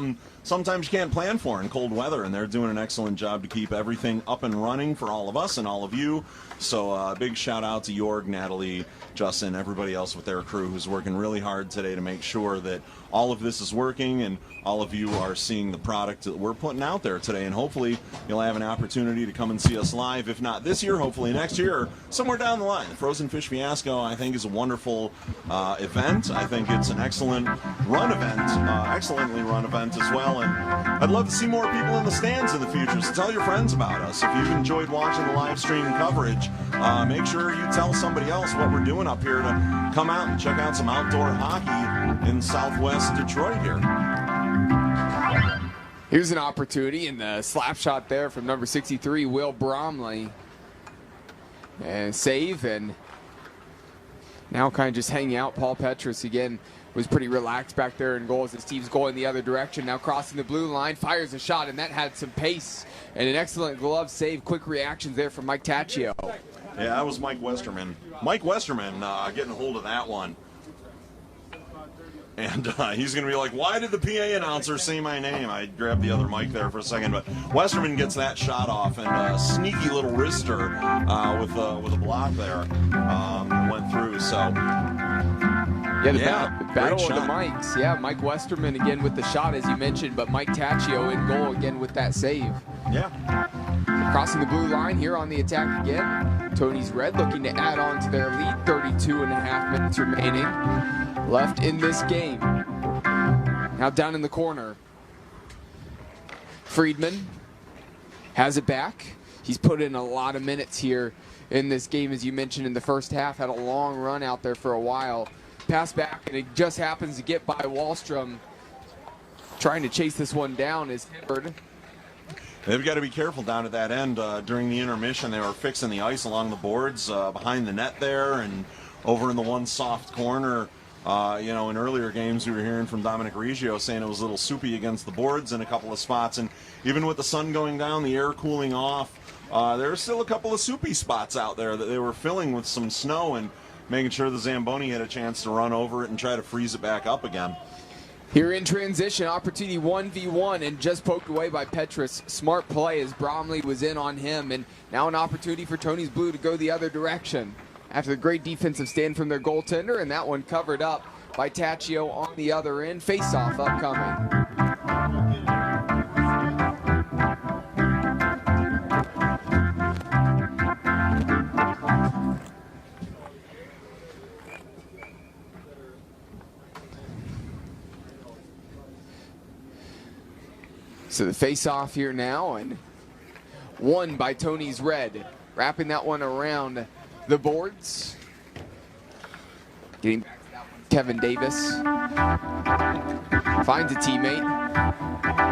sometimes you can't plan for in cold weather, and they're doing an excellent job to keep everything up and running for all of us and all of you. So big shout out to Jorg, Natalie, Justin, everybody else with their crew who's working really hard today to make sure that all of this is working and all of you are seeing the product that we're putting out there today. And hopefully you'll have an opportunity to come and see us live. If not this year, hopefully next year or somewhere down the line. The Frozen Fish Fiasco, I think, is a wonderful event. I think it's an excellent run event, excellently run event as well. And I'd love to see more people in the stands in the future. So tell your friends about us. If you've enjoyed watching the live stream coverage, make sure you tell somebody else what we're doing up here to come out and check out some outdoor hockey in Southwest Detroit here. Here's an opportunity in the slap shot there from number 63, Will Bromley. And save, and now kind of just hanging out. Paul Petrus again was pretty relaxed back there in goal as his team's going the other direction. Now crossing the blue line, fires a shot, and that had some pace and an excellent glove save. Quick reactions there from Mike Taccio. Yeah, that was Mike Westerman. Mike Westerman getting a hold of that one. And he's going to be like, why did the PA announcer say my name? I grabbed the other mic there for a second. But Westerman gets that shot off, and a sneaky little wrister with a block there went through. So, yeah, the battle of the mics. Yeah, Mike Westerman again with the shot, as you mentioned, but Mike Taccio in goal again with that save. Yeah. Crossing the blue line here on the attack again. Tony's Red looking to add on to their lead. 32.5 minutes remaining left in this game. Now down in the corner, Friedman has it back. He's put in a lot of minutes here in this game, as you mentioned in the first half. Had a long run out there for a while. Pass back, and it just happens to get by Wallstrom. Trying to chase this one down is Hibbard. They've got to be careful down at that end. During the intermission, they were fixing the ice along the boards behind the net there and over in the one soft corner. In earlier games, we were hearing from Dominic Reggio saying it was a little soupy against the boards in a couple of spots. And even with the sun going down, the air cooling off, there were still a couple of soupy spots out there that they were filling with some snow and making sure the Zamboni had a chance to run over it and try to freeze it back up again. Here in transition, opportunity 1v1 and just poked away by Petrus. Smart play as Bromley was in on him, and now an opportunity for Tony's Blue to go the other direction. After the great defensive stand from their goaltender, and that one covered up by Taccio on the other end. Face-off upcoming. So the face-off here now, and won by Tony's Red. Wrapping that one around the boards. Getting back to that one, Kevin Davis. Finds a teammate.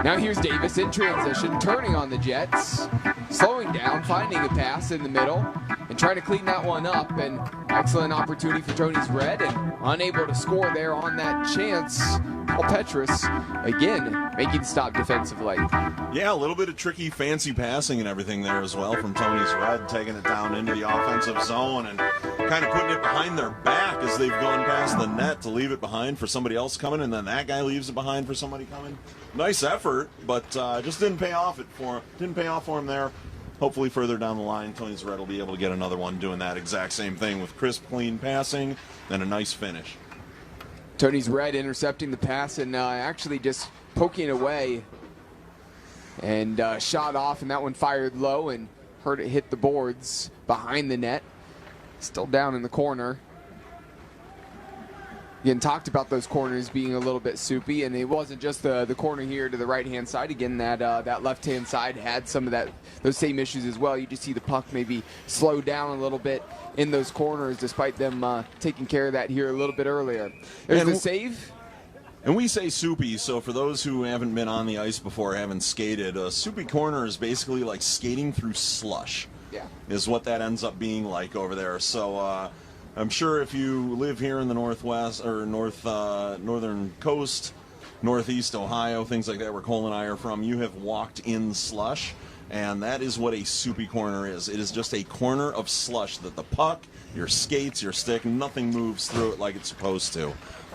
Now here's Davis in transition, turning on the Jets. Slowing down, finding a pass in the middle, and trying to clean that one up. And excellent opportunity for Tony's Red, and unable to score there on that chance. Paul Petrus, again, making the stop defensively. Yeah, a little bit of tricky, fancy passing and everything there as well from Tony's Red, taking it down into the offensive zone and kind of putting it behind their back as they've gone past the net to leave it behind for somebody else coming, and then that guy leaves it behind for somebody coming. Nice effort, but just didn't pay off for him there. Hopefully further down the line, Tony's Red will be able to get another one doing that exact same thing with crisp, clean passing and a nice finish. Tony's Red intercepting the pass and actually just poking away and shot off, and that one fired low and heard it hit the boards behind the net. Still down in the corner. Again, talked about those corners being a little bit soupy, and it wasn't just the corner here to the right-hand side. Again, that left-hand side had some of those same issues as well. You just see the puck maybe slow down a little bit in those corners, despite them taking care of that here a little bit earlier. There's the save. And we say soupy, so for those who haven't been on the ice before, haven't skated, a soupy corner is basically like skating through slush. Yeah. Is what that ends up being like over there. So I'm sure if you live here in the northwest or northern coast, northeast Ohio, things like that, where Cole and I are from, you have walked in slush, and that is what a soupy corner is. It is just a corner of slush that the puck, your skates, your stick, nothing moves through it like it's supposed to.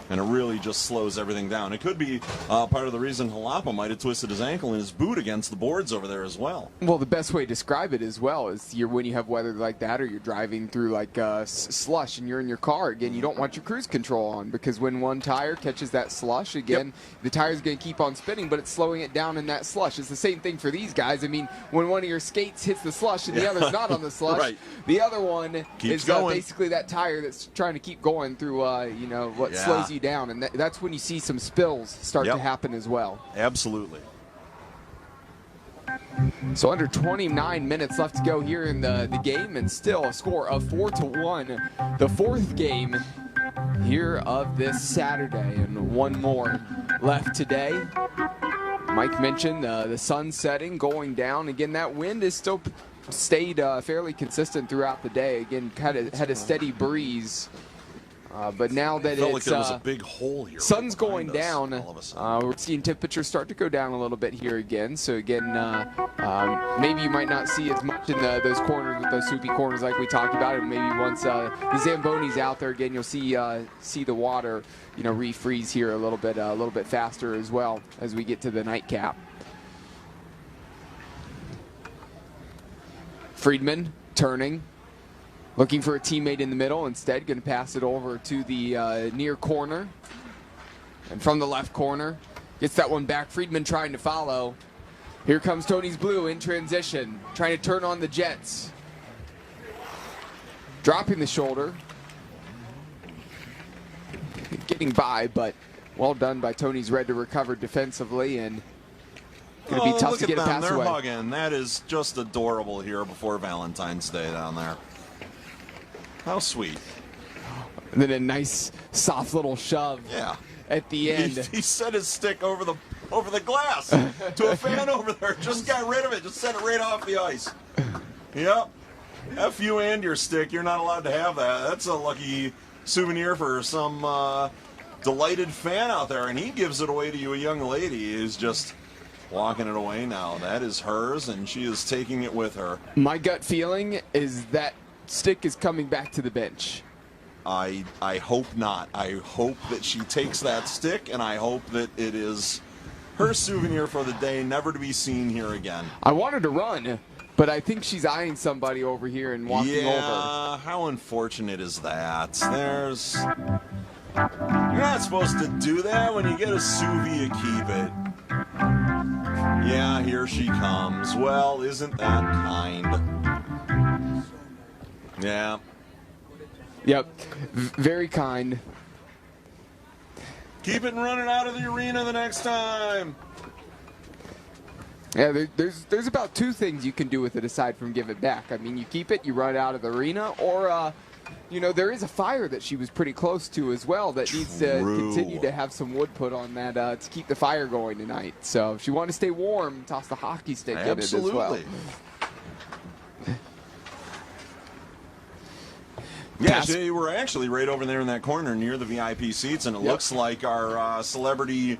And it really just slows everything down. It could be part of the reason Jalapa might have twisted his ankle in his boot against the boards over there as well. Well, the best way to describe it as well is when you have weather like that, or you're driving through like slush and you're in your car, again, you don't want your cruise control on, because when one tire catches that slush, again, the tire's going to keep on spinning, but it's slowing it down in that slush. It's the same thing for these guys. I mean, when one of your skates hits the slush and the other's not on the slush, right. The other one Keeps is going. basically that tire that's trying to keep going through, what slows you down, and that's when you see some spills start to happen as well. Absolutely. So under 29 minutes left to go here in the game, and still a score of 4-1. The fourth game here of this Saturday, and one more left today. Mike mentioned the sun setting, going down. Again, that wind is still stayed fairly consistent throughout the day. Again, had a steady breeze. But now that felt like it's there was a big hole here. sun's going down, all of a sudden. we're seeing temperatures start to go down a little bit here again. So again, maybe you might not see as much in those corners, with those soupy corners like we talked about. And maybe once the Zamboni's out there again, you'll see the water, refreeze here a little bit faster as well as we get to the nightcap. Friedman turning. Looking for a teammate in the middle. Instead, going to pass it over to the near corner. And from the left corner, gets that one back. Friedman trying to follow. Here comes Tony's Blue in transition, trying to turn on the Jets. Dropping the shoulder. Getting by, but well done by Tony's Red to recover defensively, and going to be tough to get a pass They're away. hugging. That is just adorable here before Valentine's Day down there. How sweet. And then a nice, soft little shove at the end. He set his stick over the glass to a fan over there. Just got rid of it. Just set it right off the ice. Yep. F you and your stick. You're not allowed to have that. That's a lucky souvenir for some delighted fan out there. And he gives it away to you, a young lady who's just walking it away now. That is hers, and she is taking it with her. My gut feeling is that stick is coming back to the bench. I hope not. I hope that she takes that stick, and I hope that it is her souvenir for the day, never to be seen here again. I want her to run, but I think she's eyeing somebody over here and walking over. Yeah, how unfortunate is that? You're not supposed to do that. When you get a sous you keep it. Yeah, here she comes. Well, isn't that kind? Yeah. Yep. Very kind. Keep it running out of the arena the next time. Yeah, there's about two things you can do with it aside from give it back. I mean, you keep it, you run out of the arena, or there is a fire that she was pretty close to as well that needs to continue to have some wood put on that to keep the fire going tonight. So if you want to stay warm, toss the hockey stick in it as well. Yeah, they were actually right over there in that corner near the VIP seats, and it looks like our celebrity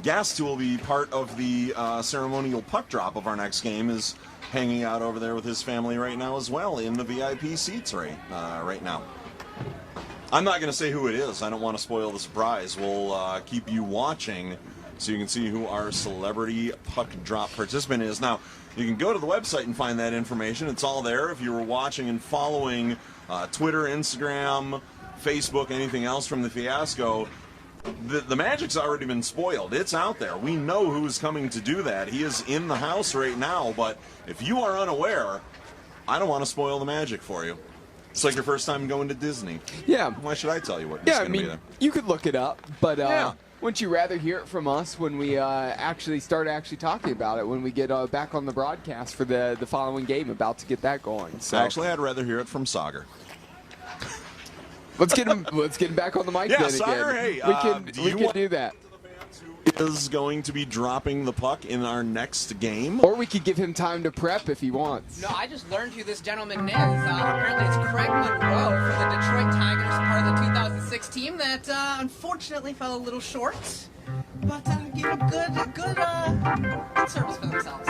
guest who will be part of the ceremonial puck drop of our next game is hanging out over there with his family right now as well in the VIP seats right now. I'm not going to say who it is. I don't want to spoil the surprise. We'll keep you watching so you can see who our celebrity puck drop participant is. Now, you can go to the website and find that information. It's all there if you were watching and following Twitter, Instagram, Facebook, anything else from the Fiasco. The Magic's already been spoiled. It's out there. We know who's coming to do that. He is in the house right now, but if you are unaware, I don't want to spoil the Magic for you. It's like your first time going to Disney. Yeah. Why should I tell you what's Yeah, I going to be mean, there? you could look it up, but Yeah. wouldn't you rather hear it from us when we actually start talking about it, when we get back on the broadcast for the following game, about to get that going? So Actually, I'd rather hear it from Sauger. let's get him back on the mic. Yeah, then Sauger, again. hey, we can do that. Is going to be dropping the puck in our next game. Or we could give him time to prep if he wants. No, I just learned who this gentleman is. Apparently it's Craig Monroe for the Detroit Tigers, part of the 2006 team that unfortunately fell a little short. But gave a good service for themselves.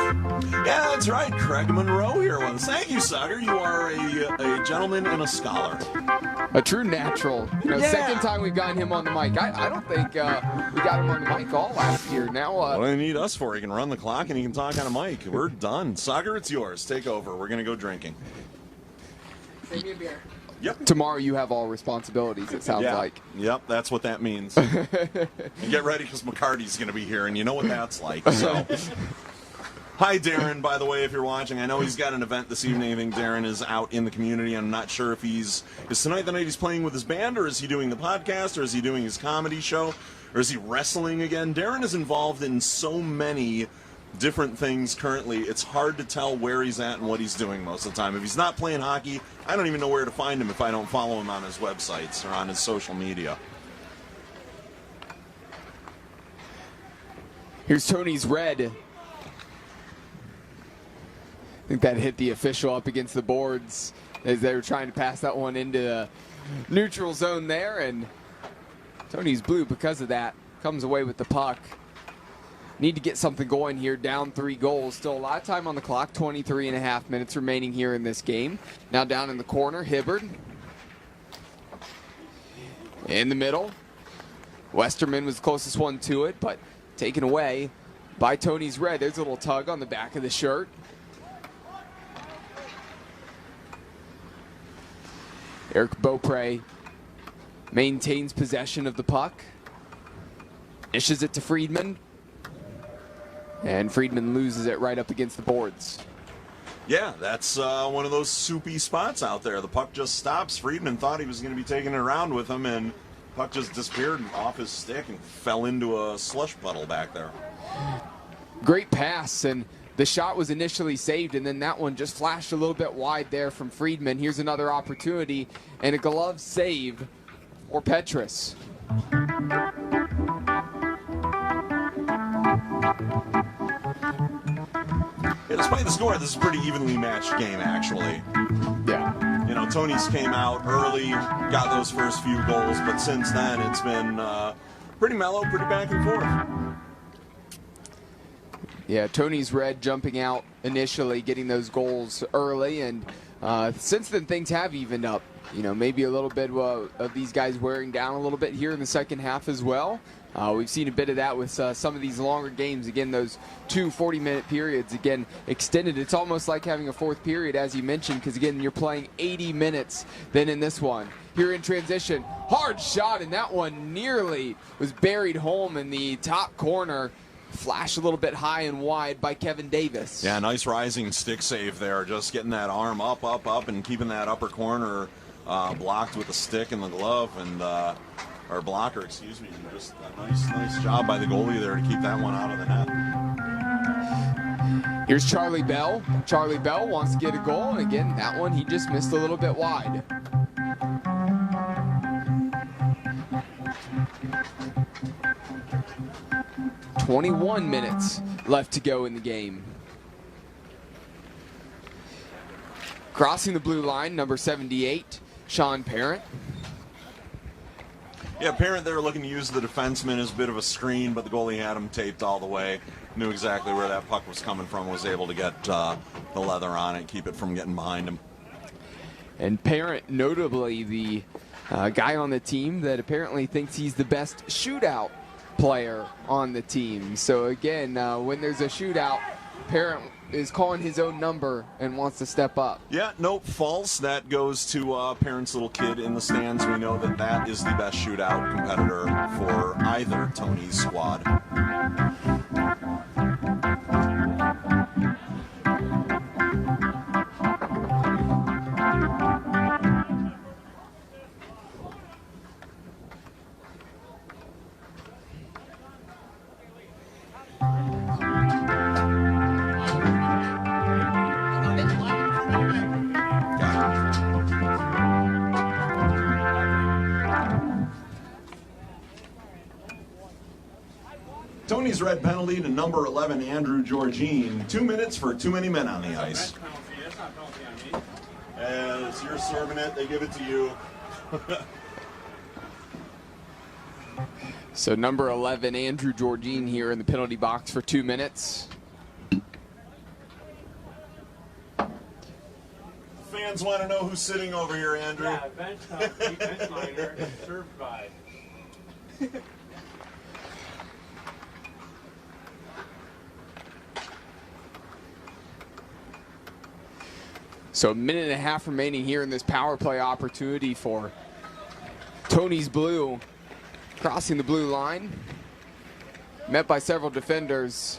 Yeah, that's right. Craig Monroe here with us. Thank you, Sauger. You are a gentleman and a scholar. A true natural. Yeah. Second time we've gotten him on the mic. I don't think we got him on the mic all last year. Now, what do they need us for? He can run the clock and he can talk on a mic. We're done. Sauger, it's yours. Take over. We're going to go drinking. Save me a beer. Yep. Tomorrow you have all responsibilities, it sounds like. Yep, that's what that means. And get ready because McCarty's going to be here, and you know what that's like. So, hi, Darren, by the way, if you're watching. I know he's got an event this evening. I think Darren is out in the community. I'm not sure if is tonight the night he's playing with his band, or is he doing the podcast, or is he doing his comedy show, or is he wrestling again? Darren is involved in so many different things currently. It's hard to tell where he's at and what he's doing most of the time. If he's not playing hockey, I don't even know where to find him if I don't follow him on his websites or on his social media. Here's Tony's red. I think that hit the official up against the boards as they were trying to pass that one into the neutral zone there, and Tony's blue because of that comes away with the puck. Need to get something going here, down 3 goals. Still a lot of time on the clock, 23 and a half minutes remaining here in this game. Now down in the corner, Hibbard. In the middle, Westerman was the closest one to it, but taken away by Tony's red. There's a little tug on the back of the shirt. Eric Beaupre maintains possession of the puck. Dishes it to Friedman. And Friedman loses it right up against the boards. Yeah, that's one of those soupy spots out there. The puck just stops. Friedman thought he was going to be taking it around with him, and puck just disappeared off his stick and fell into a slush puddle back there. Great pass, and the shot was initially saved, and then that one just flashed a little bit wide there from Friedman. Here's another opportunity, and a glove save for Petrus. Yeah, despite the score, this is a pretty evenly matched game, actually. Yeah. You know, Tony's came out early, got those first few goals, but since then it's been pretty mellow, pretty back and forth. Yeah, Tony's red jumping out initially, getting those goals early, and since then things have evened up. You know, maybe a little bit of these guys wearing down a little bit here in the second half as well. We've seen a bit of that with some of these longer games. Again, those 2 40-minute periods, again, extended. It's almost like having a fourth period, as you mentioned, because, again, you're playing 80 minutes then in this one. Here in transition, hard shot, and that one nearly was buried home in the top corner. Flashed a little bit high and wide by Kevin Davis. Yeah, nice rising stick save there. Just getting that arm up, and keeping that upper corner blocked with the stick and the glove, and or blocker, excuse me. Just a nice job by the goalie there to keep that one out of the net. Here's Charlie Bell. Charlie Bell wants to get a goal, and again, that one he just missed a little bit wide. "21 minutes left to go in the game." Crossing the blue line, number 78, Sean Parent. Yeah, Parent, they were looking to use the defenseman as a bit of a screen, but the goalie had him taped all the way. Knew exactly where that puck was coming from, was able to get the leather on it, keep it from getting behind him. And Parent, notably the guy on the team that apparently thinks he's the best shootout player on the team. So again, when there's a shootout, Parent is calling his own number and wants to step up. Yeah, nope, false. That goes to Parent's little kid in the stands. We know that that is the best shootout competitor for either Tony's squad. Tony's red penalty to number 11, Andrew Georgine. 2 minutes for too many men on the ice. As you're serving it, they give it to you. So number 11, Andrew Georgine here in the penalty box for 2 minutes. Fans want to know who's sitting over here, Andrew. Yeah, bench liner, served by. So a minute and a half remaining here in this power play opportunity for Tony's Blue. Crossing the blue line. Met by several defenders.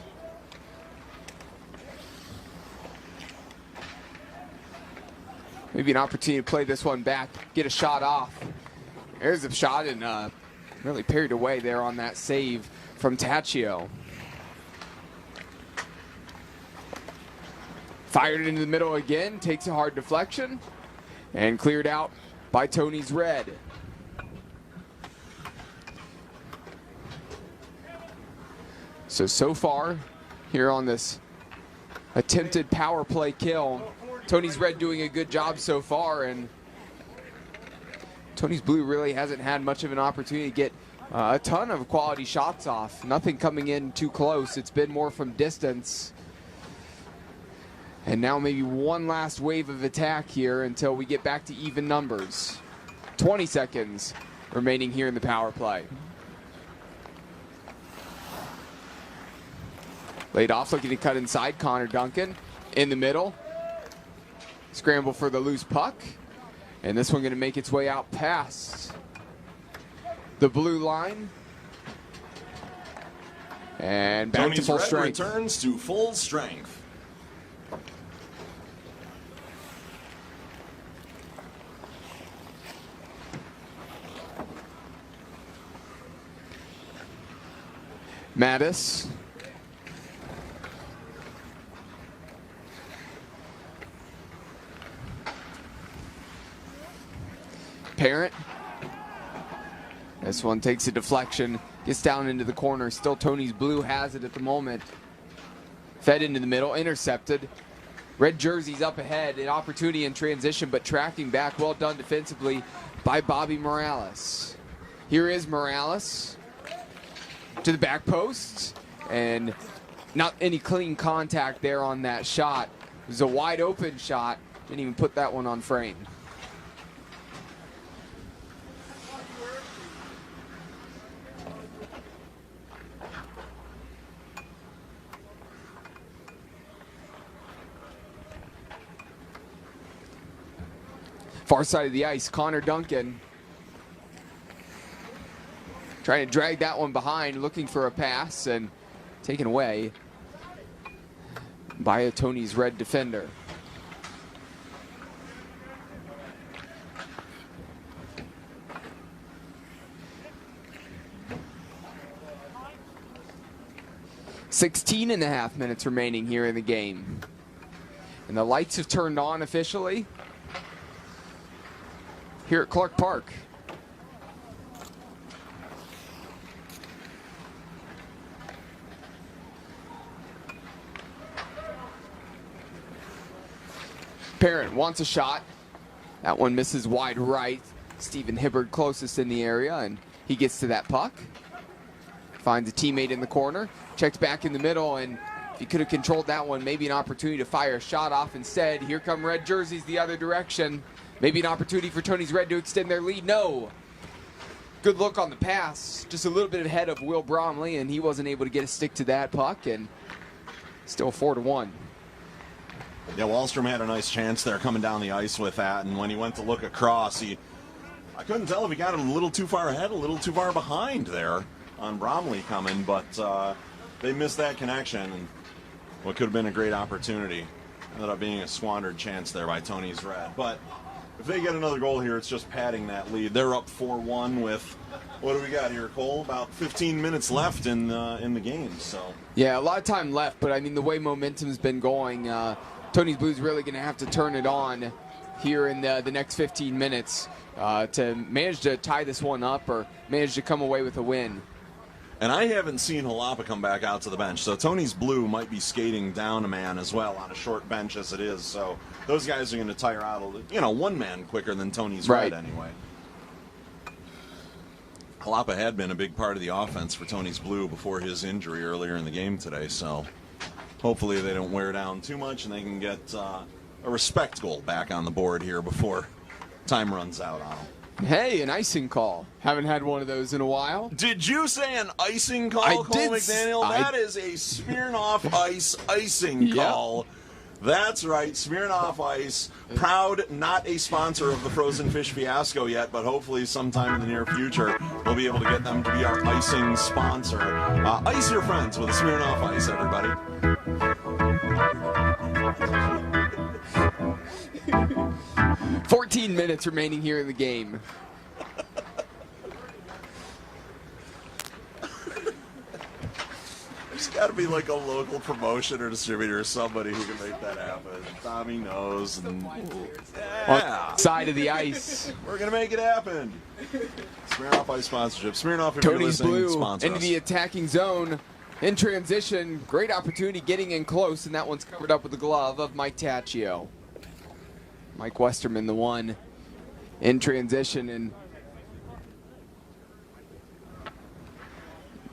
Maybe an opportunity to play this one back, get a shot off. There's a shot and really parried away there on that save from Taccio. Fired into the middle again, takes a hard deflection, and cleared out by Tony's Red. So far, here on this attempted power play kill, Tony's Red doing a good job so far, and Tony's Blue really hasn't had much of an opportunity to get a ton of quality shots off. Nothing coming in too close. It's been more from distance. And now maybe one last wave of attack here until we get back to even numbers. 20 seconds remaining here in the power play. Laid off, looking to cut inside. Connor Duncan in the middle. Scramble for the loose puck. And this one going to make its way out past the blue line. And back Tony's to full Red strength. returns to full strength. Mattis. Parent. This one takes a deflection, gets down into the corner. Still Tony's Blue has it at the moment. Fed into the middle, intercepted. Red jerseys up ahead, an opportunity in transition, but tracking back. Well done defensively by Bobby Morales. Here is Morales to the back post, and not any clean contact there on that shot. It was a wide open shot. Didn't even put that one on frame. Far side of the ice, Connor Duncan trying to drag that one behind, looking for a pass, and taken away by a Tony's Red defender. .5 minutes remaining here in the game. And the lights have turned on officially here at Clark Park. Parent wants a shot. That one misses wide right. Stephen Hibbard closest in the area, and he gets to that puck. Finds a teammate in the corner. Checks back in the middle, and if he could have controlled that one, maybe an opportunity to fire a shot off instead. Here come red jerseys the other direction. Maybe an opportunity for Tony's Red to extend their lead. No. Good look on the pass. Just a little bit ahead of Will Bromley, and he wasn't able to get a stick to that puck. And Still 4-1. Yeah, Wallstrom had a nice chance there coming down the ice with that, and when he went to look across, I couldn't tell if he got him a little too far ahead, a little too far behind there on Bromley coming, but they missed that connection, and what could have been a great opportunity ended up being a squandered chance there by Tony's Red. But if they get another goal here, it's just padding that lead. They're up 4-1 with, what do we got here, Cole? About 15 minutes left in the game. So yeah, a lot of time left, but I mean the way momentum's been going, Tony's Blues really going to have to turn it on here in the next 15 minutes to manage to tie this one up or manage to come away with a win. And I haven't seen Jalapa come back out to the bench, so Tony's Blue might be skating down a man as well on a short bench as it is. So those guys are going to tire out one man quicker than Tony's Red anyway. Jalapa had been a big part of the offense for Tony's Blue before his injury earlier in the game today, so hopefully they don't wear down too much and they can get a respect goal back on the board here before time runs out on them. Hey, an icing call. Haven't had one of those in a while. Did you say an icing call, Cole McDaniel? That is a Smirnoff Ice icing call. That's right, Smirnoff Ice. Proud, not a sponsor of the Frozen Fish Fiasco yet, but hopefully sometime in the near future we'll be able to get them to be our icing sponsor. Ice your friends with a Smirnoff Ice, everybody. 14 minutes remaining here in the game. There's got to be like a local promotion or distributor or somebody who can make that happen. Tommy knows. And on side of the ice. We're going to make it happen. Smirnoff Ice sponsorship. Smirnoff, if you're Tony's listening, Blue sponsor into us. the attacking zone. In transition, great opportunity getting in close, and that one's covered up with the glove of Mike Tacchio. Mike Westerman, the one in transition, and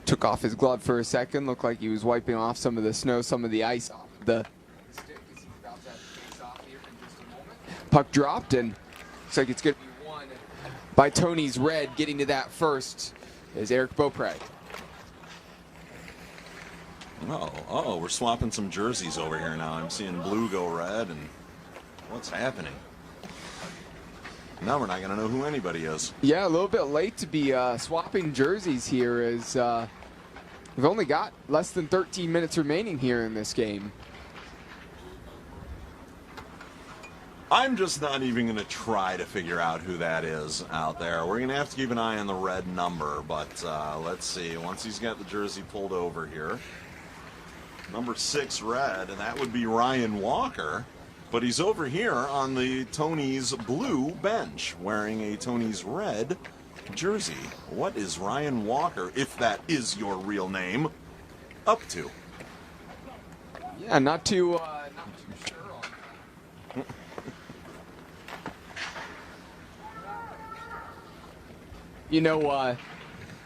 took off his glove for a second. Looked like he was wiping off some of the snow, some of the ice off the stick as he's about to face off here in just a moment. Puck dropped, and looks like it's going to be won by Tony's Red. Getting to that is Eric Beaupre. Oh, we're swapping some jerseys over here now. I'm seeing blue go red, and what's happening? Now we're not going to know who anybody is. Yeah, a little bit late to be swapping jerseys here as we've only got less than 13 minutes remaining here in this game. I'm just not even going to try to figure out who that is out there. We're going to have to keep an eye on the red number, but let's see. Once he's got the jersey pulled over here, number 6 red, and that would be Ryan Walker. But he's over here on the Tony's Blue bench wearing a Tony's Red jersey. What is Ryan Walker, if that is your real name, up to? Yeah, not too sure on that. You know,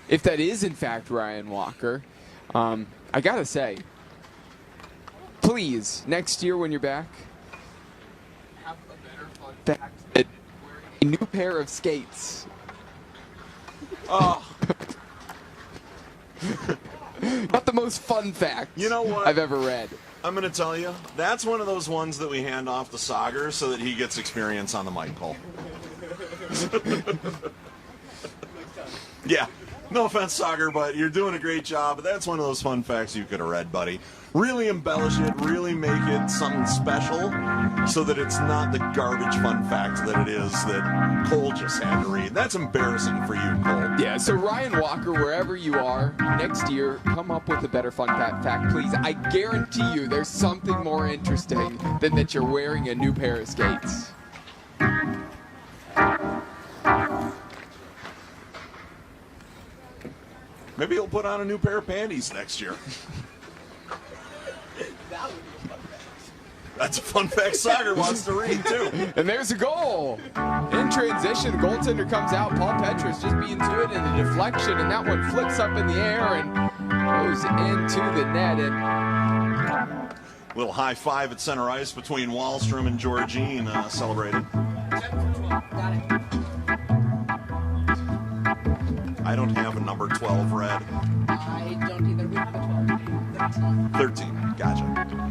if that is in fact Ryan Walker, I gotta say, please, next year when you're back, have a better fun fact than wearing a new pair of skates. Oh. Not the most fun fact I've ever read. I'm going to tell you, that's one of those ones that we hand off to Sagar so that he gets experience on the mic pole. Yeah, no offense, Sagar, but you're doing a great job. But that's one of those fun facts you could have read, buddy. Really embellish it, really make it something special so that it's not the garbage fun fact that it is that Cole just had to read. That's embarrassing for you, Cole. Yeah, so Ryan Walker, wherever you are, next year, come up with a better fun fact, please. I guarantee you there's something more interesting than that you're wearing a new pair of skates. Maybe he'll put on a new pair of panties next year. That's a fun fact Sagar wants to read, too. And there's a goal. In transition, the goaltender comes out. Paul Petrus just being to it in the deflection, and that one flicks up in the air and goes into the net. And little high five at center ice between Wallstrom and Georgine celebrated. I don't have a number 12 red. I don't either. We have a 12. 13. Gotcha.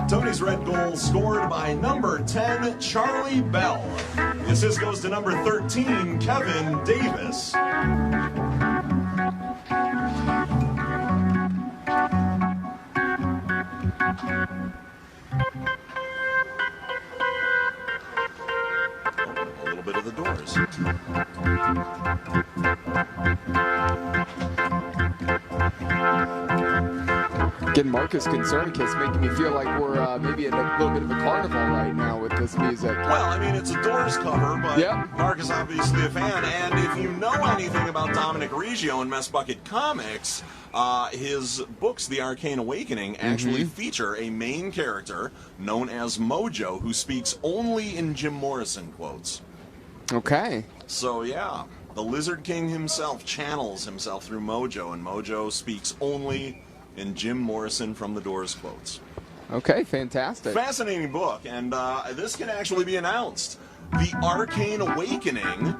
Tony's red goal scored by number 10, Charlie Bell. The assist goes to number 13, Kevin Davis. A little bit of the Doors. Getting Marcus Concernicus, making me feel like we're maybe at a little bit of a carnival right now with this music. Well, I mean, it's a Doors cover, but yep. Mark is obviously a fan. And if you know anything about Dominic Riggio and Mess Bucket Comics, his books, The Arcane Awakening, actually feature a main character known as Mojo, who speaks only in Jim Morrison quotes. Okay. So, yeah, the Lizard King himself channels himself through Mojo, and Mojo speaks only in Jim Morrison from the Doors quotes. Okay, fantastic. Fascinating book, and this can actually be announced. The Arcane Awakening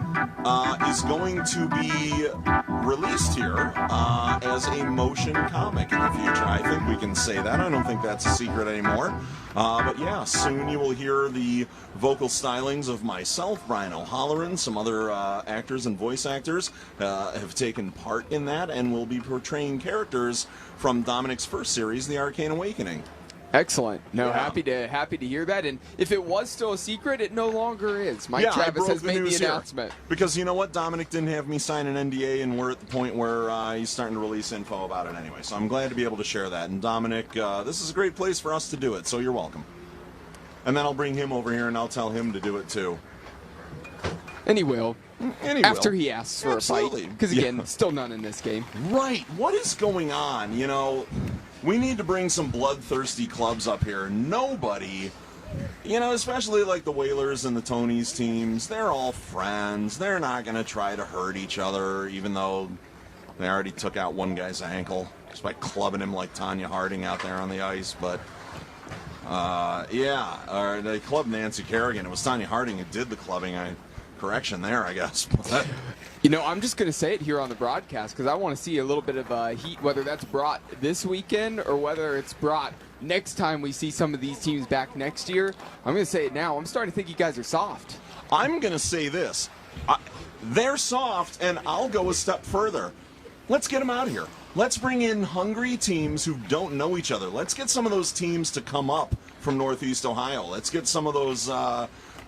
is going to be released here as a motion comic in the future. I think we can say that. I don't think that's a secret anymore. But yeah, soon you will hear the vocal stylings of myself, Brian O'Halloran, some other actors and voice actors have taken part in that and will be portraying characters from Dominic's first series, The Arcane Awakening. Excellent. No, Yeah. happy to hear that. And if it was still a secret, it no longer is. Mike Yeah, I Travis broke has the made news the here. announcement. Because you know what? Dominic didn't have me sign an NDA, and we're at the point where he's starting to release info about it anyway. So I'm glad to be able to share that. And Dominic, this is a great place for us to do it, so you're welcome. And then I'll bring him over here, and I'll tell him to do it too. And he will. After he asks for Absolutely. a fight. Because again, still none in this game. Right. What is going on? You know, we need to bring some bloodthirsty clubs up here. Nobody, you know, especially like the Whalers and the Tonys teams, they're all friends. They're not going to try to hurt each other, even though they already took out one guy's ankle just by clubbing him like Tanya Harding out there on the ice. But, yeah, or they clubbed Nancy Kerrigan. It was Tanya Harding who did the clubbing. Correction there, I guess. You know, I'm just going to say it here on the broadcast because I want to see a little bit of heat, whether that's brought this weekend or whether it's brought next time we see some of these teams back next year. I'm going to say it now. I'm starting to think you guys are soft. I'm going to say this. They're soft, and I'll go a step further. Let's get them out of here. Let's bring in hungry teams who don't know each other. Let's get some of those teams to come up from Northeast Ohio. Let's get some of those...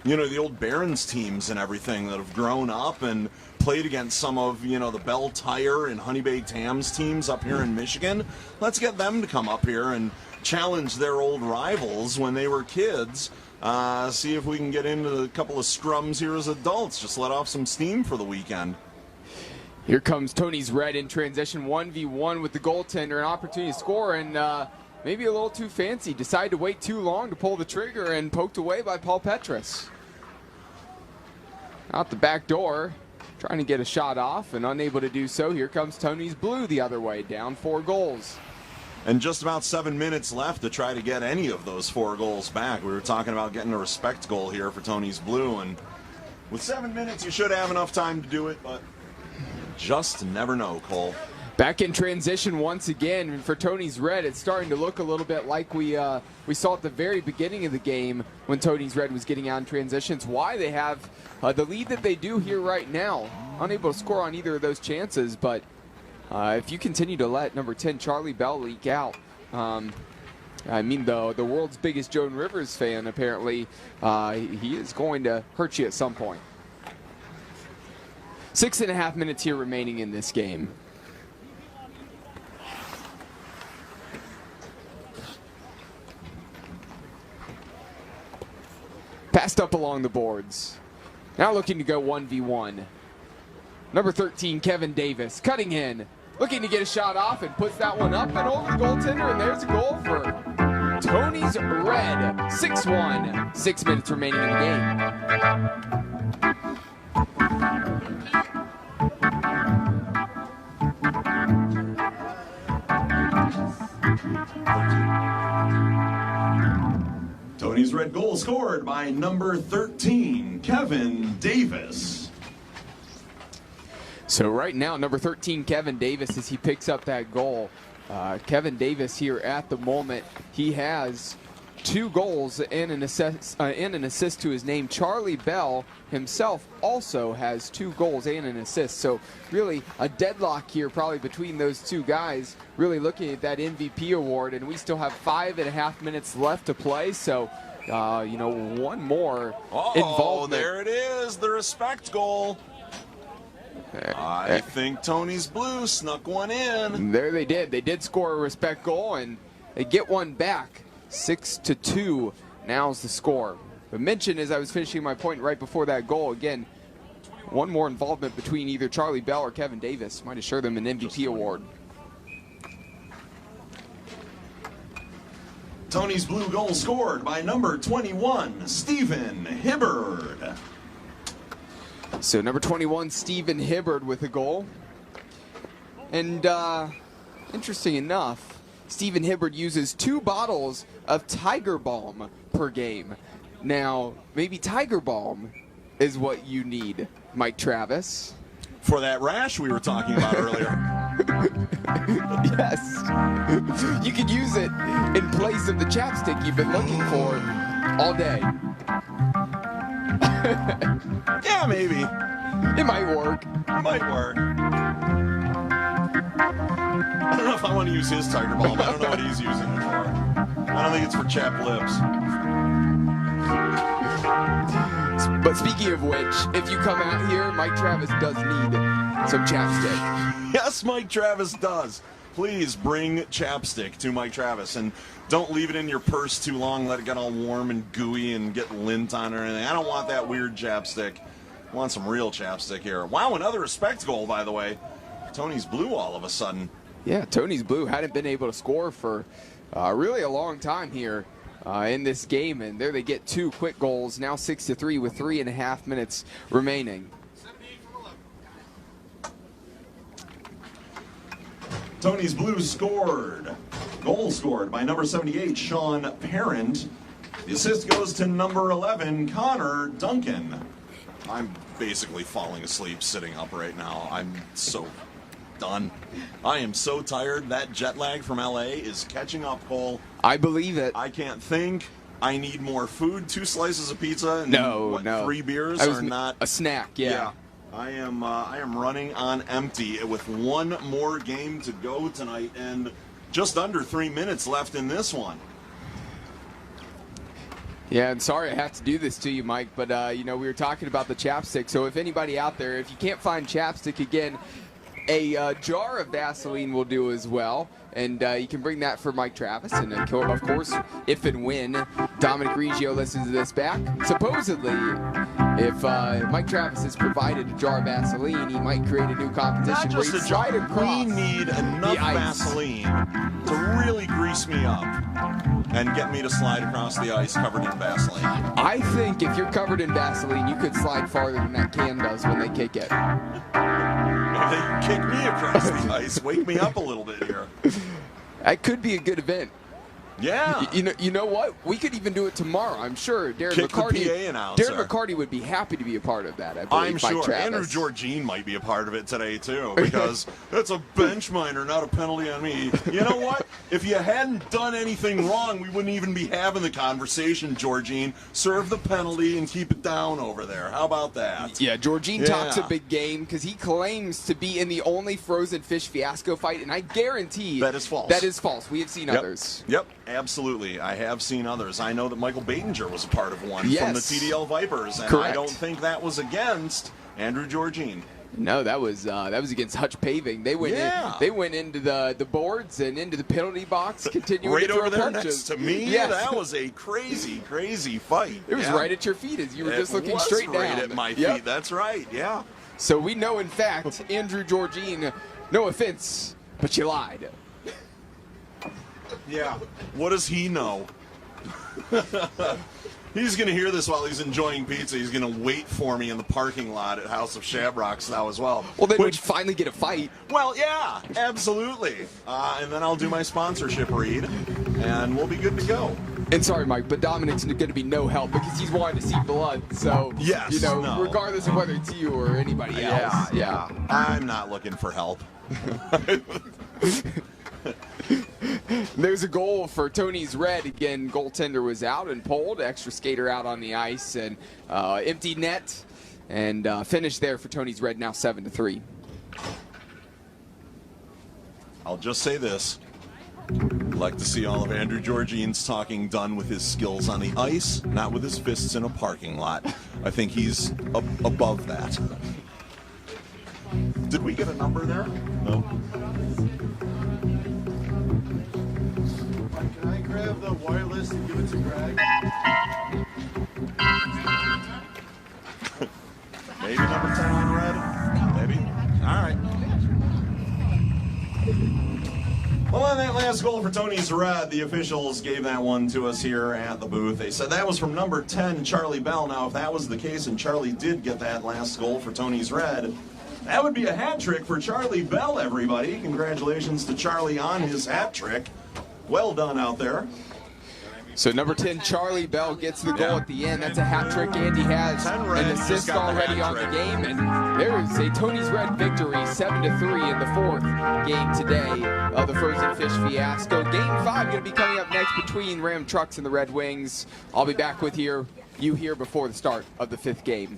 you know, the old Barons teams and everything that have grown up and played against some of, you know, the Bell Tire and Honey Baked Hams teams up here in Michigan. Let's get them to come up here and challenge their old rivals when they were kids. See if we can get into a couple of scrums here as adults. Just let off some steam for the weekend. Here comes Tony's Red in transition 1v1 with the goaltender, an opportunity to score, and maybe a little too fancy. Decided to wait too long to pull the trigger and poked away by Paul Petrus. Out the back door, trying to get a shot off and unable to do so. Here comes Tony's Blue the other way, down 4 goals. And just about 7 minutes left to try to get any of those 4 goals back. We were talking about getting a respect goal here for Tony's Blue, and with 7 minutes you should have enough time to do it, but just never know, Cole. Back in transition once again for Tony's Red. It's starting to look a little bit like we saw at the very beginning of the game when Tony's Red was getting out in transition. It's why they have the lead that they do here right now. Unable to score on either of those chances, but if you continue to let number 10 Charlie Bell leak out, I mean, the world's biggest Joan Rivers fan, apparently, he is going to hurt you at some point. 6.5 minutes here remaining in this game. Passed up along the boards. Now looking to go 1v1. Number 13, Kevin Davis, cutting in. Looking to get a shot off and puts that one up and over the goaltender, and there's a goal for Tony's Red. 6-1. 6 minutes remaining in the game. Tony's Red goal scored by number 13, Kevin Davis. So right now, number 13, Kevin Davis, as he picks up that goal, Kevin Davis here at the moment, he has 2 goals and an assist to his name. Charlie Bell himself also has 2 goals and an assist. So really a deadlock here probably between those 2 guys, really looking at that MVP award, and we still have 5.5 minutes left to play. So, one more involvement. Oh, there it is, the respect goal. I think Tony's Blue snuck one in. There they did. They did score a respect goal, and they get one back. 6-2 now's the score. But mentioned as I was finishing my point right before that goal, again, one more involvement between either Charlie Bell or Kevin Davis might assure them an MVP award. Tony's Blue goal scored by number 21, Stephen Hibbard. So number 21, Stephen Hibbard with a goal. And interesting enough, Stephen Hibbard uses 2 bottles of Tiger Balm per game. Now, maybe Tiger Balm is what you need, Mike Travis. For that rash we were talking about earlier. Yes. You could use it in place of the chapstick you've been looking for all day. Yeah, maybe. It might work. It might work. I don't know if I want to use his Tiger Balm. I don't know what he's using it for. I don't think it's for chapped lips. But speaking of which, if you come out here, Mike Travis does need some chapstick. Yes, Mike Travis does. Please bring chapstick to Mike Travis, and don't leave it in your purse too long. Let it get all warm and gooey and get lint on it or anything. I don't want that weird chapstick. I want some real chapstick here. Wow, another respect goal, by the way. Tony's Blue all of a sudden. Yeah, Tony's Blue hadn't been able to score for really a long time here in this game, and there they get 2 quick goals. Now 6-3 with 3.5 minutes remaining. Tony's Blue scored. Goal scored by number 78, Sean Parent. The assist goes to number 11, Connor Duncan. I'm basically falling asleep sitting up right now. I'm so done. I am so tired. That jet lag from LA is catching up, Cole. I believe it. I can't think. I need more food. 2 slices of pizza and no. 3 beers are not a snack. Yeah. I am running on empty with 1 more game to go tonight and just under 3 minutes left in this one. Yeah, and sorry I have to do this to you, Mike, but we were talking about the chapstick. So if anybody out there, if you can't find chapstick again, a jar of Vaseline will do as well, and you can bring that for Mike Travis. And of course, if and when Dominic Riggio listens to this back, supposedly, if Mike Travis has provided a jar of Vaseline, he might create a new competition. Not just where a jar. across We need enough Vaseline to really grease me up and get me to slide across the ice covered in Vaseline. I think if you're covered in Vaseline, you could slide farther than that can does when they kick it. If they kick me across the ice, wake me up a little bit here. That could be a good event. Yeah. You know what? We could even do it tomorrow. I'm sure Darren Kick McCarty. the PA announcer. Darren McCarty would be happy to be a part of that. I believe, I'm Mike sure. Travis. Andrew Georgine might be a part of it today, too, because that's a bench minor, not a penalty on me. You know what? If you hadn't done anything wrong, we wouldn't even be having the conversation, Georgine. Serve the penalty and keep it down over there. How about that? Yeah, Georgine talks a big game because he claims to be in the only frozen fish fiasco fight, and I guarantee that is false. That is false. We have seen others. Yep, absolutely. I have seen others. I know that Michael Batinger was a part of one from the TDL Vipers, and Correct. I don't think that was against Andrew Georgine. No, that was against Hutch Paving. They went they went into the boards and into the penalty box, continuing right to throw over there punches. next to me. Yes. That was a crazy, crazy fight. It was right at your feet as you were just looking was straight right down. at my Yep. feet. That's right. Yeah. So we know, in fact, Andrew Georgine, no offense, but you lied. Yeah. What does he know? He's going to hear this while he's enjoying pizza. He's going to wait for me in the parking lot at House of Shamrocks now as well. Well, then we'd finally get a fight. Well, yeah, absolutely. And then I'll do my sponsorship read, and we'll be good to go. And sorry, Mike, but Dominic's going to be no help because he's wanting to see blood. So, yes, regardless of whether it's you or anybody else. Yeah. I'm not looking for help. There's a goal for Tony's Red. Again, goaltender was out and pulled. Extra skater out on the ice and empty net. And finish there for Tony's Red, now 7-3. I'll just say this. I'd like to see all of Andrew Georgine's talking done with his skills on the ice, not with his fists in a parking lot. I think he's above that. Did we get a number there? No. Can I grab the wireless and give it to Greg? Maybe number 10 on red? Maybe? All right. Well, on that last goal for Tony's Red, the officials gave that one to us here at the booth. They said that was from number 10, Charlie Bell. Now, if that was the case and Charlie did get that last goal for Tony's Red, that would be a hat trick for Charlie Bell, everybody. Congratulations to Charlie on his hat trick. Well done out there. So number 10, Charlie Bell gets the goal at the end. That's a hat trick. Andy has an assist already on the game. And there is a Tony's Red victory, 7-3 in the fourth game today of the Frozen Fish Fiasco. Game 5 going to be coming up next between Ram Trucks and the Red Wings. I'll be back with you here before the start of the fifth game.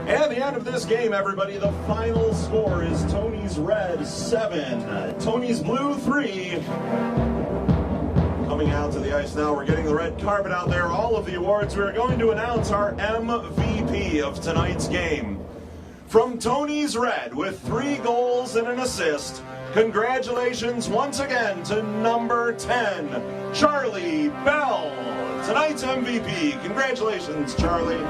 At the end of this game, everybody, the final score is Tony's Red 7, Tony's Blue 3. Coming out to the ice now, we're getting the red carpet out there, all of the awards. We're going to announce our MVP of tonight's game. From Tony's Red with 3 goals and an assist, congratulations once again to number 10, Charlie Bell. Tonight's MVP. Congratulations, Charlie.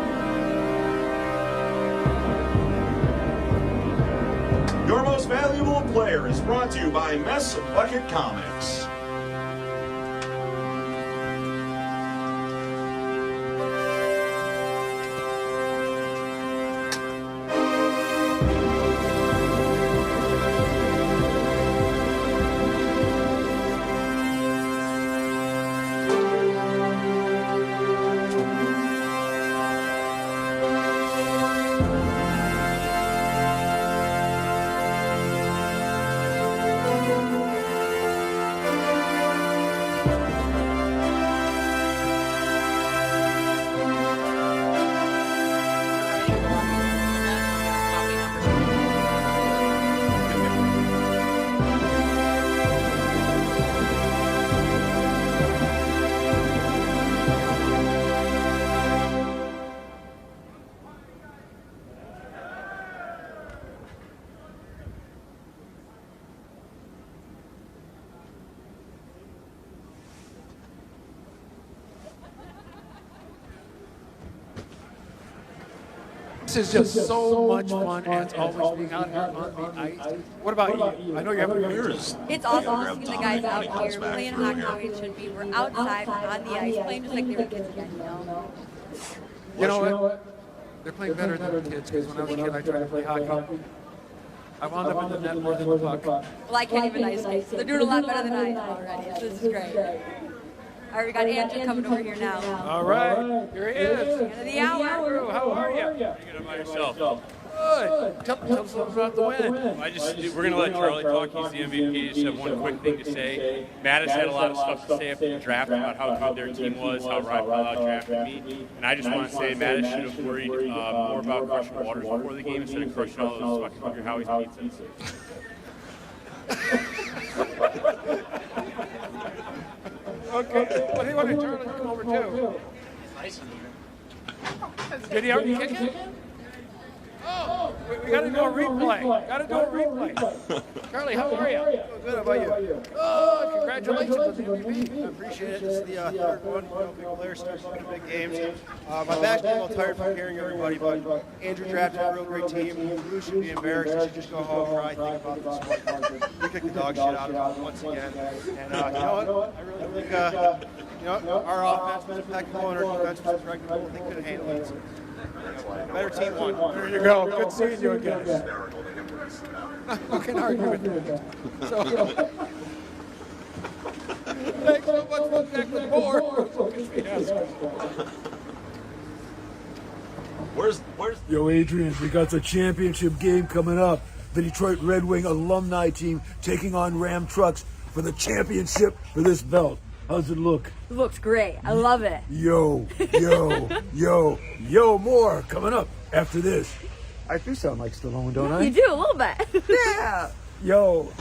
Your most valuable player is brought to you by Mess Bucket Comics. This is just so much fun, as always, being out here on the ice. What about you? I know you're having yours. It's awesome seeing the guys out here playing hockey the way it should be. We're outside, we're on the ice, playing just like they were kids again, you know? You know what? They're playing better than the kids, because when I was a kid, I tried to play hockey. I wound up in the net more than the puck. Well, I can't even ice skate, so they're doing a lot better than I am already. So this is great. All right, we got Andrew coming over here now. All right, here he is. End of the hour. How are you? Good about yourself. Good. Tell us about the win. We're going to let Charlie talk. He's the MVP. Just have one quick thing to say. Mattis had a lot of stuff to say after the draft about how good their team was, how Rockville drafted me. And I just want to say Mattis should have worried more about crushing waters before the game instead of crushing all those fucking Hungry Howie's pizzas. Okay. What do you want to Charlie to come over too? Did he already kick it? Oh, we got to do a replay. Charlie, how are you? Good, how about you? Oh, congratulations on the MVP. I appreciate it. This is the third one. You know, big players start winning big games. My back's getting a little tired from hearing everybody, but Andrew drafted a real great team. Blue should be embarrassed. They should just go home, cry, think about this one. We kicked the dog shit out of them once again. And you know what? I really think our offense was impeccable and our defense was regular. I think could have handled it. Better team won. There you go. Good seeing you again. Who can argue with that? So, thanks so much for back with more. Where's Yo, Adrian, we got the championship game coming up. The Detroit Red Wing alumni team taking on Ram Trucks for the championship for this belt. How's it look? It looks great. I love it. Yo, more coming up after this. I do sound like Stallone, don't I? You do, a little bit. Yeah. Yo.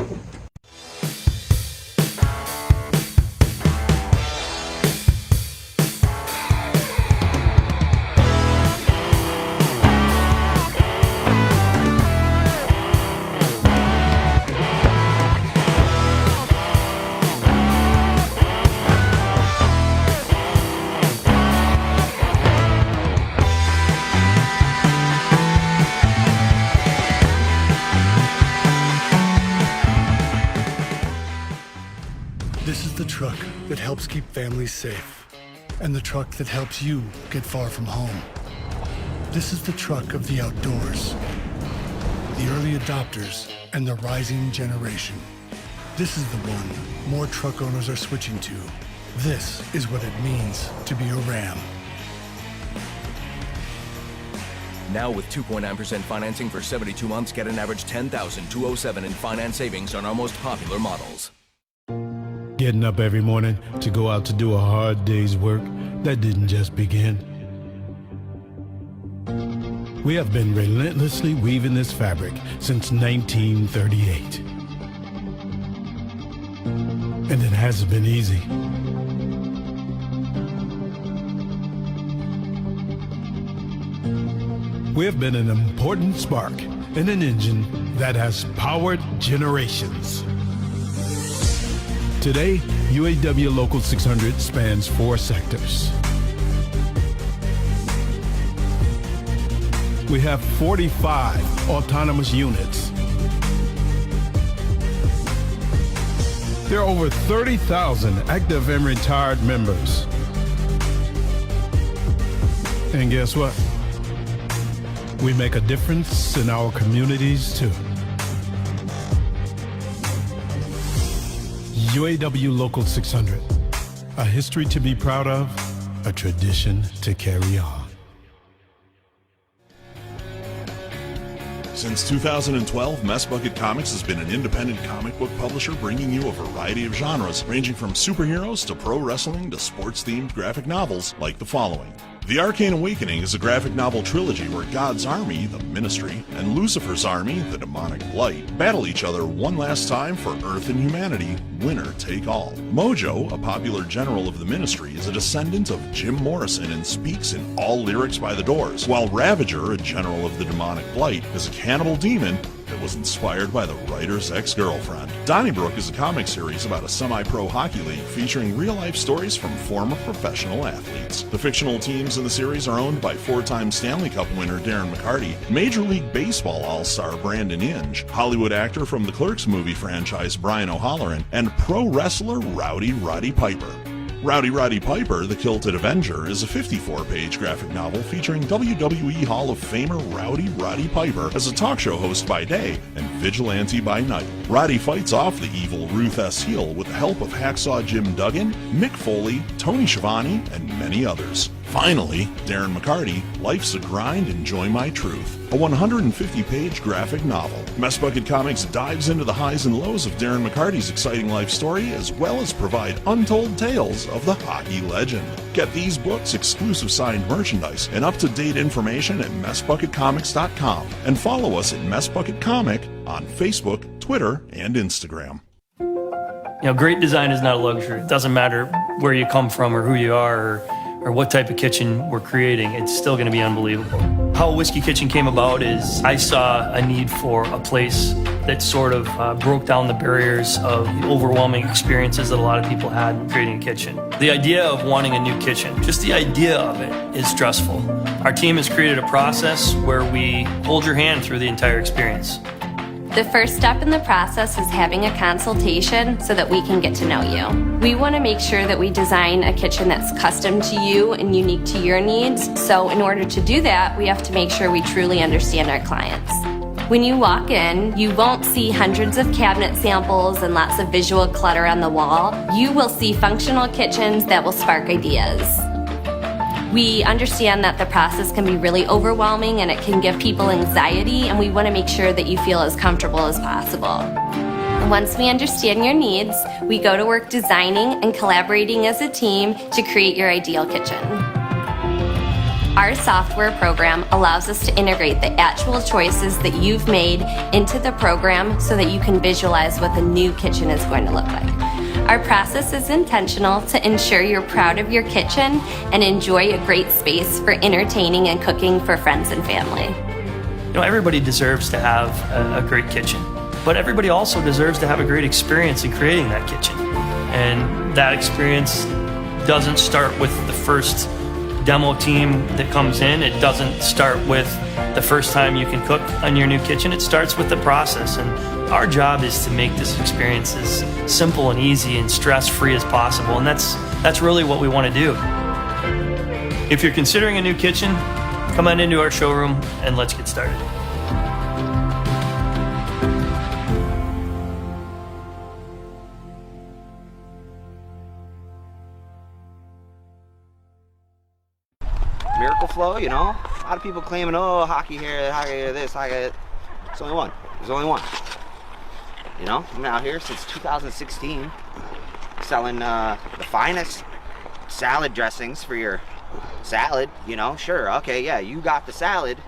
This is the truck that helps keep families safe, and the truck that helps you get far from home. This is the truck of the outdoors, the early adopters, and the rising generation. This is the one more truck owners are switching to. This is what it means to be a Ram. Now with 2.9% financing for 72 months, get an average $10,207 in finance savings on our most popular models. Getting up every morning to go out to do a hard day's work, that didn't just begin. We have been relentlessly weaving this fabric since 1938. And it hasn't been easy. We have been an important spark in an engine that has powered generations. Today, UAW Local 600 spans 4 sectors. We have 45 autonomous units. There are over 30,000 active and retired members. And guess what? We make a difference in our communities too. UAW Local 600, a history to be proud of, a tradition to carry on. Since 2012, Mess Bucket Comics has been an independent comic book publisher bringing you a variety of genres, ranging from superheroes to pro wrestling to sports-themed graphic novels like the following. The Arcane Awakening is a graphic novel trilogy where God's army, the Ministry, and Lucifer's army, the Demonic Blight, battle each other one last time for Earth and humanity, winner take all. Mojo, a popular general of the Ministry, is a descendant of Jim Morrison and speaks in all lyrics by the Doors, while Ravager, a general of the Demonic Blight, is a cannibal demon that was inspired by the writer's ex-girlfriend. Donnybrook is a comic series about a semi-pro hockey league featuring real-life stories from former professional athletes. The fictional teams in the series are owned by 4-time Stanley Cup winner Darren McCarty, Major League Baseball all-star Brandon Inge, Hollywood actor from the Clerks movie franchise Brian O'Halloran, and pro wrestler Rowdy Roddy Piper. Rowdy Roddy Piper, the Kilted Avenger, is a 54-page graphic novel featuring WWE Hall of Famer Rowdy Roddy Piper as a talk show host by day and vigilante by night. Roddy fights off the evil Ruth S. Heel with the help of Hacksaw Jim Duggan, Mick Foley, Tony Schiavone, and many others. Finally, Darren McCarty, Life's a Grind, Enjoy My Truth, a 150-page graphic novel. Mess Bucket Comics dives into the highs and lows of Darren McCarty's exciting life story, as well as provide untold tales of the hockey legend. Get these books, exclusive signed merchandise, and up-to-date information at MessBucketComics.com, and follow us at Mess Bucket Comic on Facebook, Twitter, and Instagram. You know, great design is not a luxury. It doesn't matter where you come from or who you are or what type of kitchen we're creating, it's still going to be unbelievable. How Whiskey Kitchen came about is I saw a need for a place that sort of broke down the barriers of the overwhelming experiences that a lot of people had in creating a kitchen. The idea of wanting a new kitchen, just the idea of it is stressful. Our team has created a process where we hold your hand through the entire experience. The first step in the process is having a consultation so that we can get to know you. We want to make sure that we design a kitchen that's custom to you and unique to your needs. So in order to do that, we have to make sure we truly understand our clients. When you walk in, you won't see hundreds of cabinet samples and lots of visual clutter on the wall. You will see functional kitchens that will spark ideas. We understand that the process can be really overwhelming and it can give people anxiety, and we want to make sure that you feel as comfortable as possible. Once we understand your needs, we go to work designing and collaborating as a team to create your ideal kitchen. Our software program allows us to integrate the actual choices that you've made into the program so that you can visualize what the new kitchen is going to look like. Our process is intentional to ensure you're proud of your kitchen and enjoy a great space for entertaining and cooking for friends and family. You know, everybody deserves to have a great kitchen, but everybody also deserves to have a great experience in creating that kitchen. And that experience doesn't start with the first demo team that comes in. It doesn't start with the first time you can cook on your new kitchen. It starts with the process, and our job is to make this experience as simple and easy and stress-free as possible, and that's really what we want to do. If you're considering a new kitchen, come on into our showroom and let's get started. Miracle Flow, you know, a lot of people claiming, oh, hockey here, this, hockey. There's only one. There's only one. You know, I'm out here since 2016, selling the finest salad dressings for your salad. You know, sure, okay, yeah, you got the salad,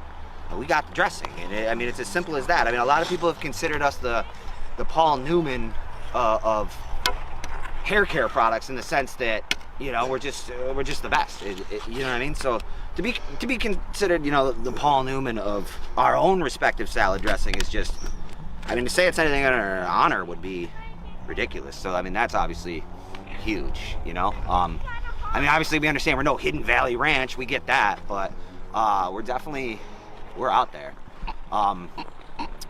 but we got the dressing. And I mean, it's as simple as that. I mean, a lot of people have considered us the Paul Newman of hair care products, in the sense that, you know, we're just the best. You know what I mean? So to be considered, you know, the Paul Newman of our own respective salad dressing is just, I mean, to say it's anything other than an honor would be ridiculous. So I mean, that's obviously huge. You know, I mean, obviously we understand we're no Hidden Valley Ranch. We get that, but we're out there.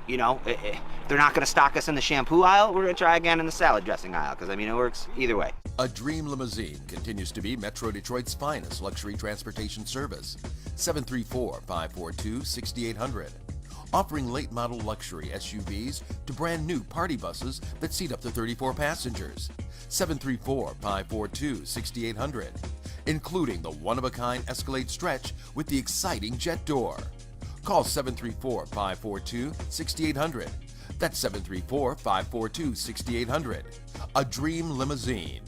You know, if they're not going to stock us in the shampoo aisle, we're going to try again in the salad dressing aisle, because I mean, it works either way. A Dream Limousine continues to be Metro Detroit's finest luxury transportation service. 734-542-6800. Offering late model luxury SUVs to brand new party buses that seat up to 34 passengers. 734-542-6800. Including the one-of-a-kind Escalade Stretch with the exciting jet door. Call 734-542-6800. That's 734-542-6800. A Dream Limousine.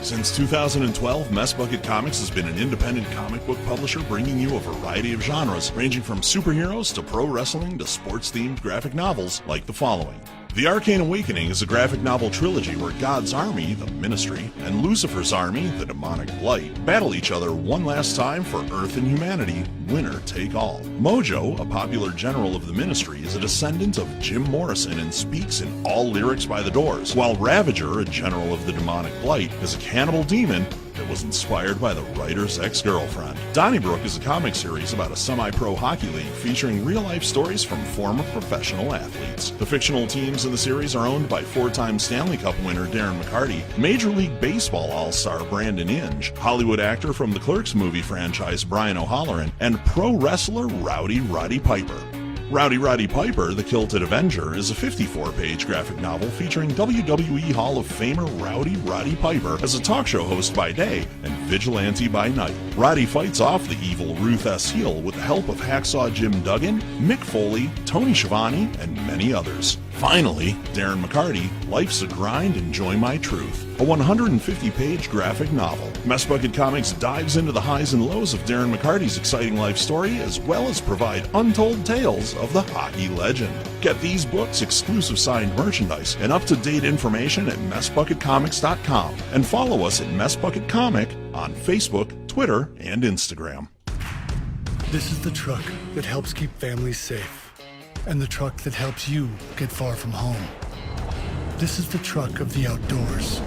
Since 2012, Mess Bucket Comics has been an independent comic book publisher bringing you a variety of genres, ranging from superheroes to pro wrestling to sports-themed graphic novels like the following. The Arcane Awakening is a graphic novel trilogy where God's army, the Ministry, and Lucifer's army, the Demonic Blight, battle each other one last time for Earth and humanity, winner take all. Mojo, a popular general of the Ministry, is a descendant of Jim Morrison and speaks in all lyrics by the Doors, while Ravager, a general of the Demonic Blight, is a cannibal demon that was inspired by the writer's ex-girlfriend. Donnybrook is a comic series about a semi-pro hockey league featuring real-life stories from former professional athletes. The fictional teams in the series are owned by four-time Stanley Cup winner Darren McCarty, Major League Baseball all-star Brandon Inge, Hollywood actor from the Clerks movie franchise Brian O'Halloran, and pro wrestler Rowdy Roddy Piper. Rowdy Roddy Piper, the Kilted Avenger, is a 54-page graphic novel featuring WWE Hall of Famer Rowdy Roddy Piper as a talk show host by day and vigilante by night. Roddy fights off the evil Ruth S. Heel with the help of Hacksaw Jim Duggan, Mick Foley, Tony Schiavone, and many others. Finally, Darren McCarty, Life's a Grind, Enjoy My Truth, a 150-page graphic novel. Mess Bucket Comics dives into the highs and lows of Darren McCarty's exciting life story, as well as provide untold tales of the hockey legend. Get these books, exclusive signed merchandise, and up-to-date information at MessBucketComics.com, and follow us at Mess Bucket Comic on Facebook, Twitter, and Instagram. This is the truck that helps keep families safe, and the truck that helps you get far from home. This is the truck of the outdoors,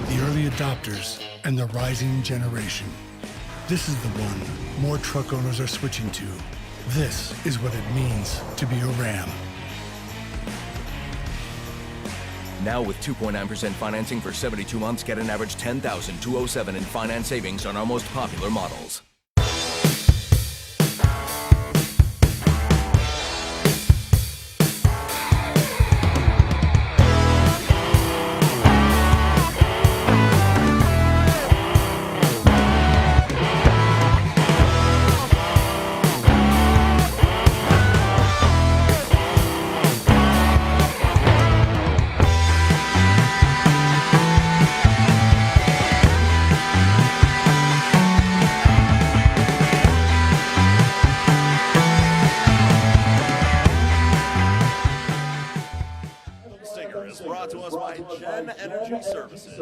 the early adopters, and the rising generation. This is the one more truck owners are switching to. This is what it means to be a Ram. Now with 2.9% financing for 72 months, get an average $10,207 in finance savings on our most popular models.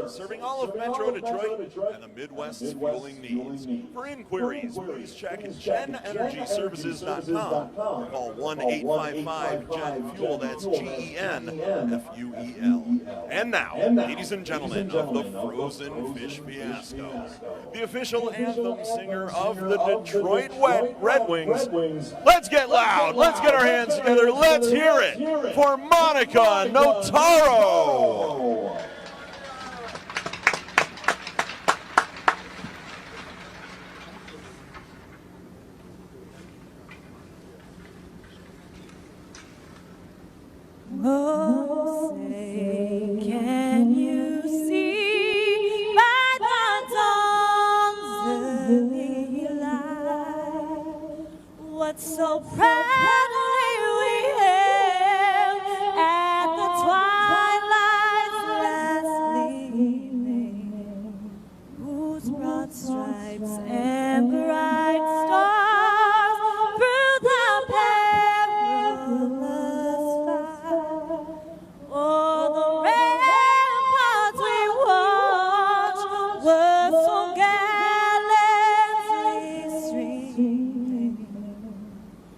serving all of Metro Detroit and the Midwest's fueling needs. For inquiries, please check GenEnergyServices.com or call 1-855-GEN-FUEL, that's GENFUEL. And now, ladies and gentlemen of the Frozen Fish Fiasco, the official anthem singer of the Detroit Red Wings. Let's get loud, let's get our hands together, let's hear it for Monica Notaro. Oh, say, can you see by the dawn's early light what so proudly we hailed at the twilight's last gleaming, whose broad stripes and bright stars through the perilous fight. Oh, the ramparts we watched were so gallantly streaming,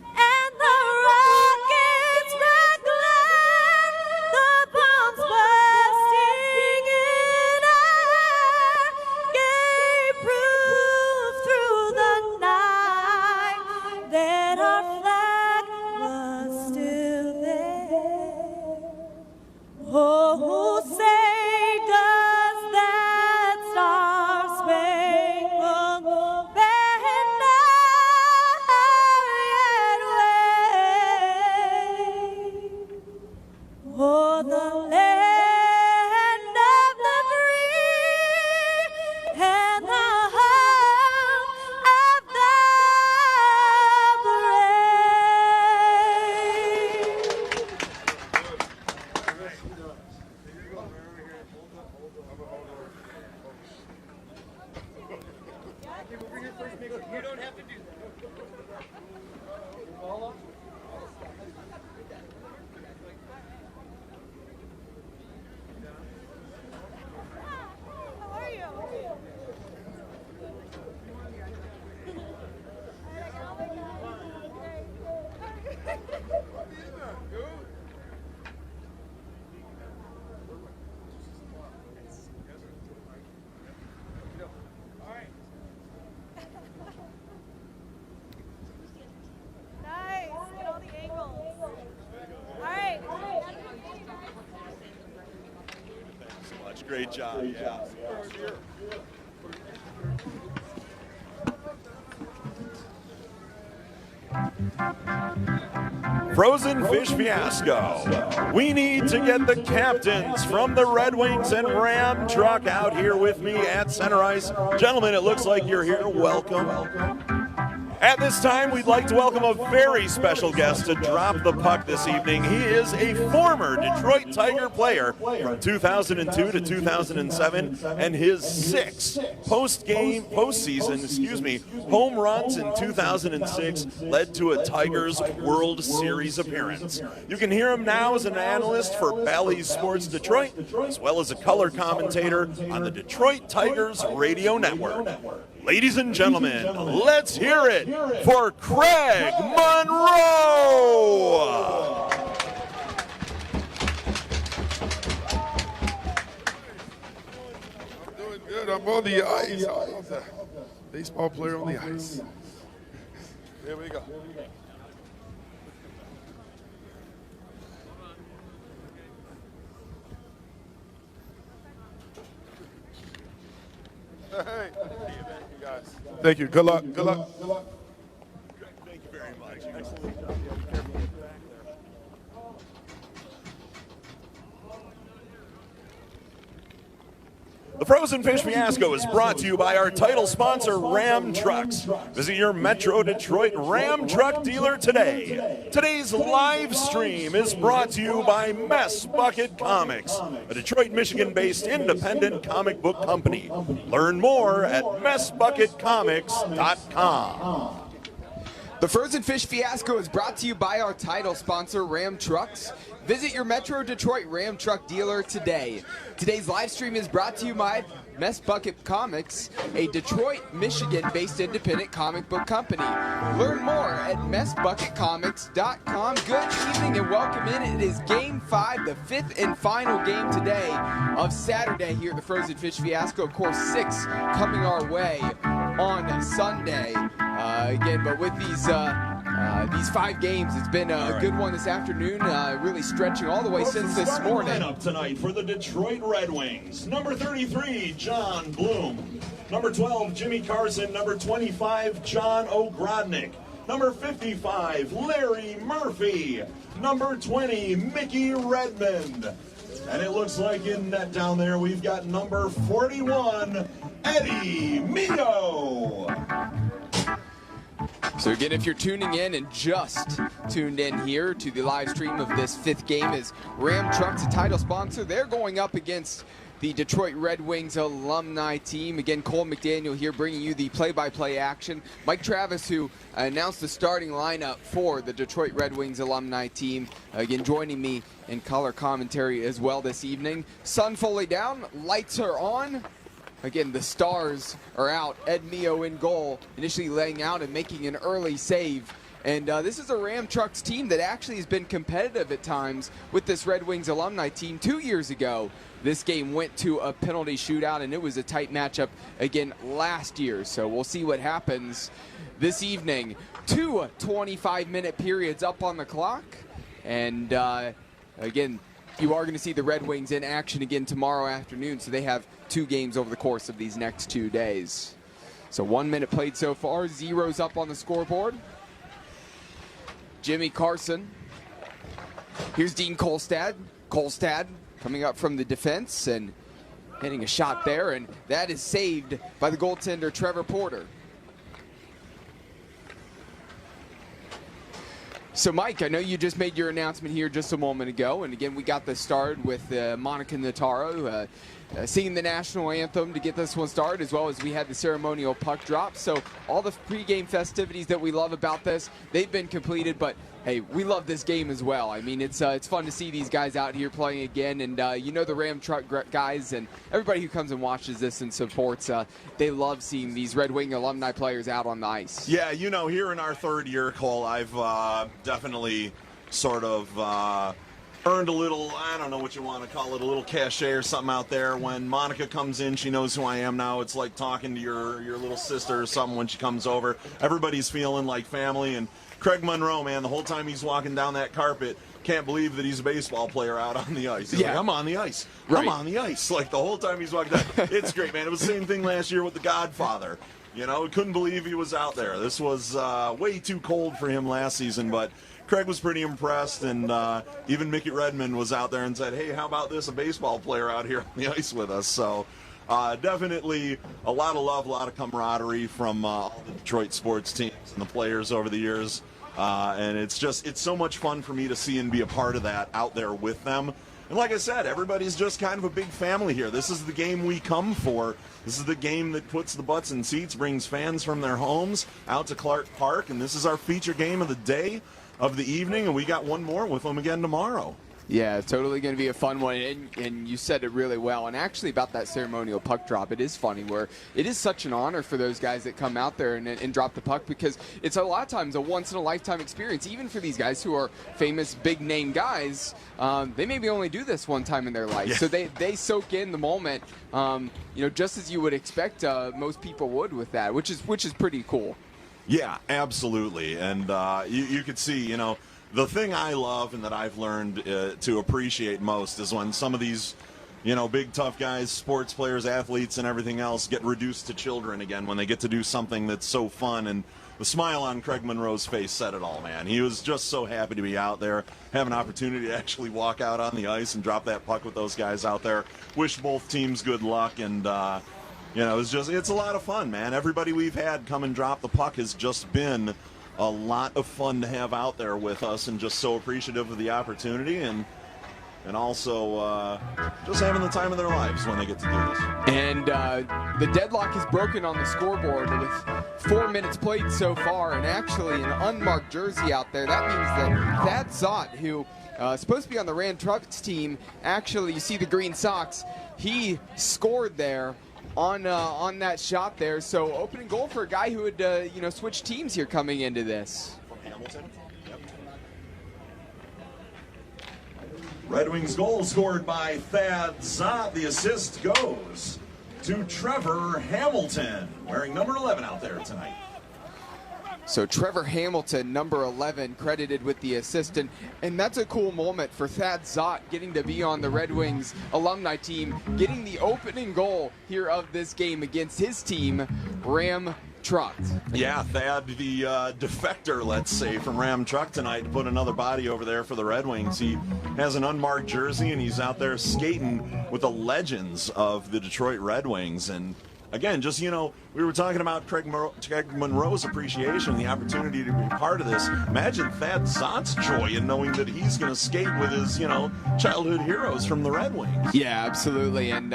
and the rockets red-glare, the bombs bursting in air, gave proof through the night that our flag was still there. Oh, who say does that star-spangled banner yet wave? Oh, the land of the free and the home of the You don't have to do that. How are you? Nice. Get all the angles. All right. Thanks so much. Great job. Yeah. Frozen Fish Fiasco. We need to get the captains from the Red Wings and Ram truck out here with me at center ice. Gentlemen, it looks like you're here. Welcome. At this time, we'd like to welcome a very special guest to drop the puck this evening. He is a former Detroit Tiger player from 2002 to 2007, and his 6 postseason home runs in 2006 led to a Tigers World Series appearance. You can hear him now as an analyst for Bally's Sports Detroit, as well as a color commentator on the Detroit Tigers radio network. Ladies and gentlemen, let's hear it for Craig Monroe! I'm doing good. I'm on the ice. I'm a baseball player on the ice. Here we go. Hey, thank you, guys. Thank you. Good luck. Good luck. Good luck. Thank you very much. Excellent job. The Frozen Fish Fiasco is brought to you by our title sponsor, Ram Trucks. Visit your Metro Detroit Ram truck dealer today. Today's live stream is brought to you by Mess Bucket Comics, a Detroit, Michigan-based independent comic book company. Learn more at messbucketcomics.com. The Frozen Fish Fiasco is brought to you by our title sponsor, Ram Trucks. Visit your Metro Detroit Ram Truck dealer today. Today's live stream is brought to you by Mess Bucket Comics, a Detroit, Michigan-based independent comic book company. Learn more at messbucketcomics.com. Good evening and welcome in. It is Game 5, the 5th and final game today of Saturday here at the Frozen Fish Fiasco. Of course, 6 coming our way on Sunday. Again, but with these 5 games, it's been a good one this afternoon, really stretching all the way since this morning. Lineup tonight for the Detroit Red Wings. Number 33, John Bloom. Number 12, Jimmy Carson. Number 25, John Ogrodnik. Number 55, Larry Murphy. Number 20, Mickey Redmond. And it looks like in net down there, we've got number 41, Eddie Mito. So again, if you're tuning in and just tuned in here to the live stream of this 5th game, is Ram Trucks, a title sponsor. They're going up against the Detroit Red Wings alumni team. Again, Cole McDaniel here bringing you the play-by-play action. Mike Travis, who announced the starting lineup for the Detroit Red Wings alumni team, again joining me in color commentary as well this evening. Sun fully down, lights are on. Again, the stars are out. Ed Mio in goal, initially laying out and making an early save. And this is a Ram Trucks team that actually has been competitive at times with this Red Wings alumni team. 2 years ago, this game went to a penalty shootout, and it was a tight matchup again last year. So we'll see what happens this evening. 2 25-minute periods up on the clock. And again, you are going to see the Red Wings in action again tomorrow afternoon. So they have 2 games over the course of these next 2 days. So 1 minute played so far, 0's up on the scoreboard. Jimmy Carson. Here's Dean Kolstad. Kolstad coming up from the defense and hitting a shot there, and that is saved by the goaltender Trevor Porter. So, Mike, I know you just made your announcement here just a moment ago, and again, we got this started with Monica Nataro singing the national anthem to get this one started, as well as we had the ceremonial puck drop. So all the pregame festivities that we love about this, they've been completed, but hey, we love this game as well. I mean, it's fun to see these guys out here playing again, and you know the Ram Truck guys and everybody who comes and watches this and supports, they love seeing these Red Wing alumni players out on the ice. Yeah, you know, here in our 3rd year, Cole, I've definitely sort of earned a little, I don't know what you want to call it, a little cachet or something out there. When Monica comes in, she knows who I am now. It's like talking to your little sister or something when she comes over. Everybody's feeling like family. And Craig Monroe, man, the whole time he's walking down that carpet, can't believe that he's a baseball player out on the ice. He's like, I'm on the ice. Right. I'm on the ice. Like the whole time he's walking down. It's great, man. It was the same thing last year with The Godfather. You know, couldn't believe he was out there. This was way too cold for him last season, but Craig was pretty impressed, and even Mickey Redmond was out there and said, hey, how about this, a baseball player out here on the ice with us? So definitely a lot of love, a lot of camaraderie from all the Detroit sports teams and the players over the years. And it's so much fun for me to see and be a part of that out there with them. And like I said, everybody's just kind of a big family here. This is the game we come for. This is the game that puts the butts in seats, brings fans from their homes out to Clark Park, and this is our feature game of the day, of the evening, and we got one more with them again tomorrow. Yeah, totally going to be a fun one, and you said it really well. And actually about that ceremonial puck drop, it is funny where it is such an honor for those guys that come out there and drop the puck, because it's a lot of times a once-in-a-lifetime experience, even for these guys who are famous, big-name guys. They maybe only do this one time in their life, yeah. So they soak in the moment, you know, just as you would expect most people would with that, which is pretty cool. Yeah, absolutely, and you could see, you know, the thing I love and that I've learned to appreciate most is when some of these, you know, big tough guys, sports players, athletes, and everything else get reduced to children again when they get to do something that's so fun. And the smile on Craig Monroe's face said it all, man. He was just so happy to be out there, have an opportunity to actually walk out on the ice and drop that puck with those guys out there. Wish both teams good luck, and you know, it's a lot of fun, man. Everybody we've had come and drop the puck has just been a lot of fun to have out there with us, and just so appreciative of the opportunity. And and also just having the time of their lives when they get to do this. And the deadlock is broken on the scoreboard with 4 minutes played so far, and actually an unmarked jersey out there. That means that Thad Zott, who is supposed to be on the Ram Trucks team, actually, you see the green socks, he scored there on that shot there. So opening goal for a guy who would switch teams here coming into this. From Hamilton. Red Wings goal scored by Thad Zott. The assist goes to Trevor Hamilton, wearing number 11 out there tonight. So Trevor Hamilton, number 11, credited with the assist, and that's a cool moment for Thad Zott getting to be on the Red Wings alumni team, getting the opening goal here of this game against his team, Ram Truck. Yeah, Thad, the defector, let's say, from Ram Truck tonight, put another body over there for the Red Wings. He has an unmarked jersey, and he's out there skating with the legends of the Detroit Red Wings. And again, just, we were talking about Craig Monroe's appreciation, the opportunity to be part of this. Imagine Thad Zott's joy in knowing that he's going to skate with his, childhood heroes from the Red Wings. Yeah, absolutely. And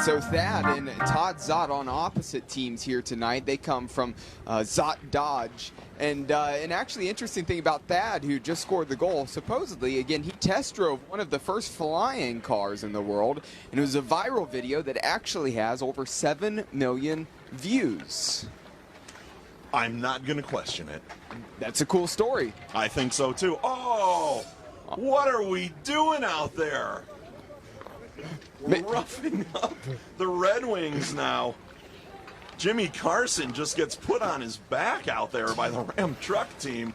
so Thad and Todd Zott on opposite teams here tonight. They come from Zott Dodge. And actually, interesting thing about Thad, who just scored the goal, supposedly, again, he test drove one of the first flying cars in the world, and it was a viral video that actually has over 7 million views. I'm not going to question it. That's a cool story. I think so, too. Oh, what are we doing out there? We're roughing up the Red Wings now. Jimmy Carson just gets put on his back out there by the Ram Truck team.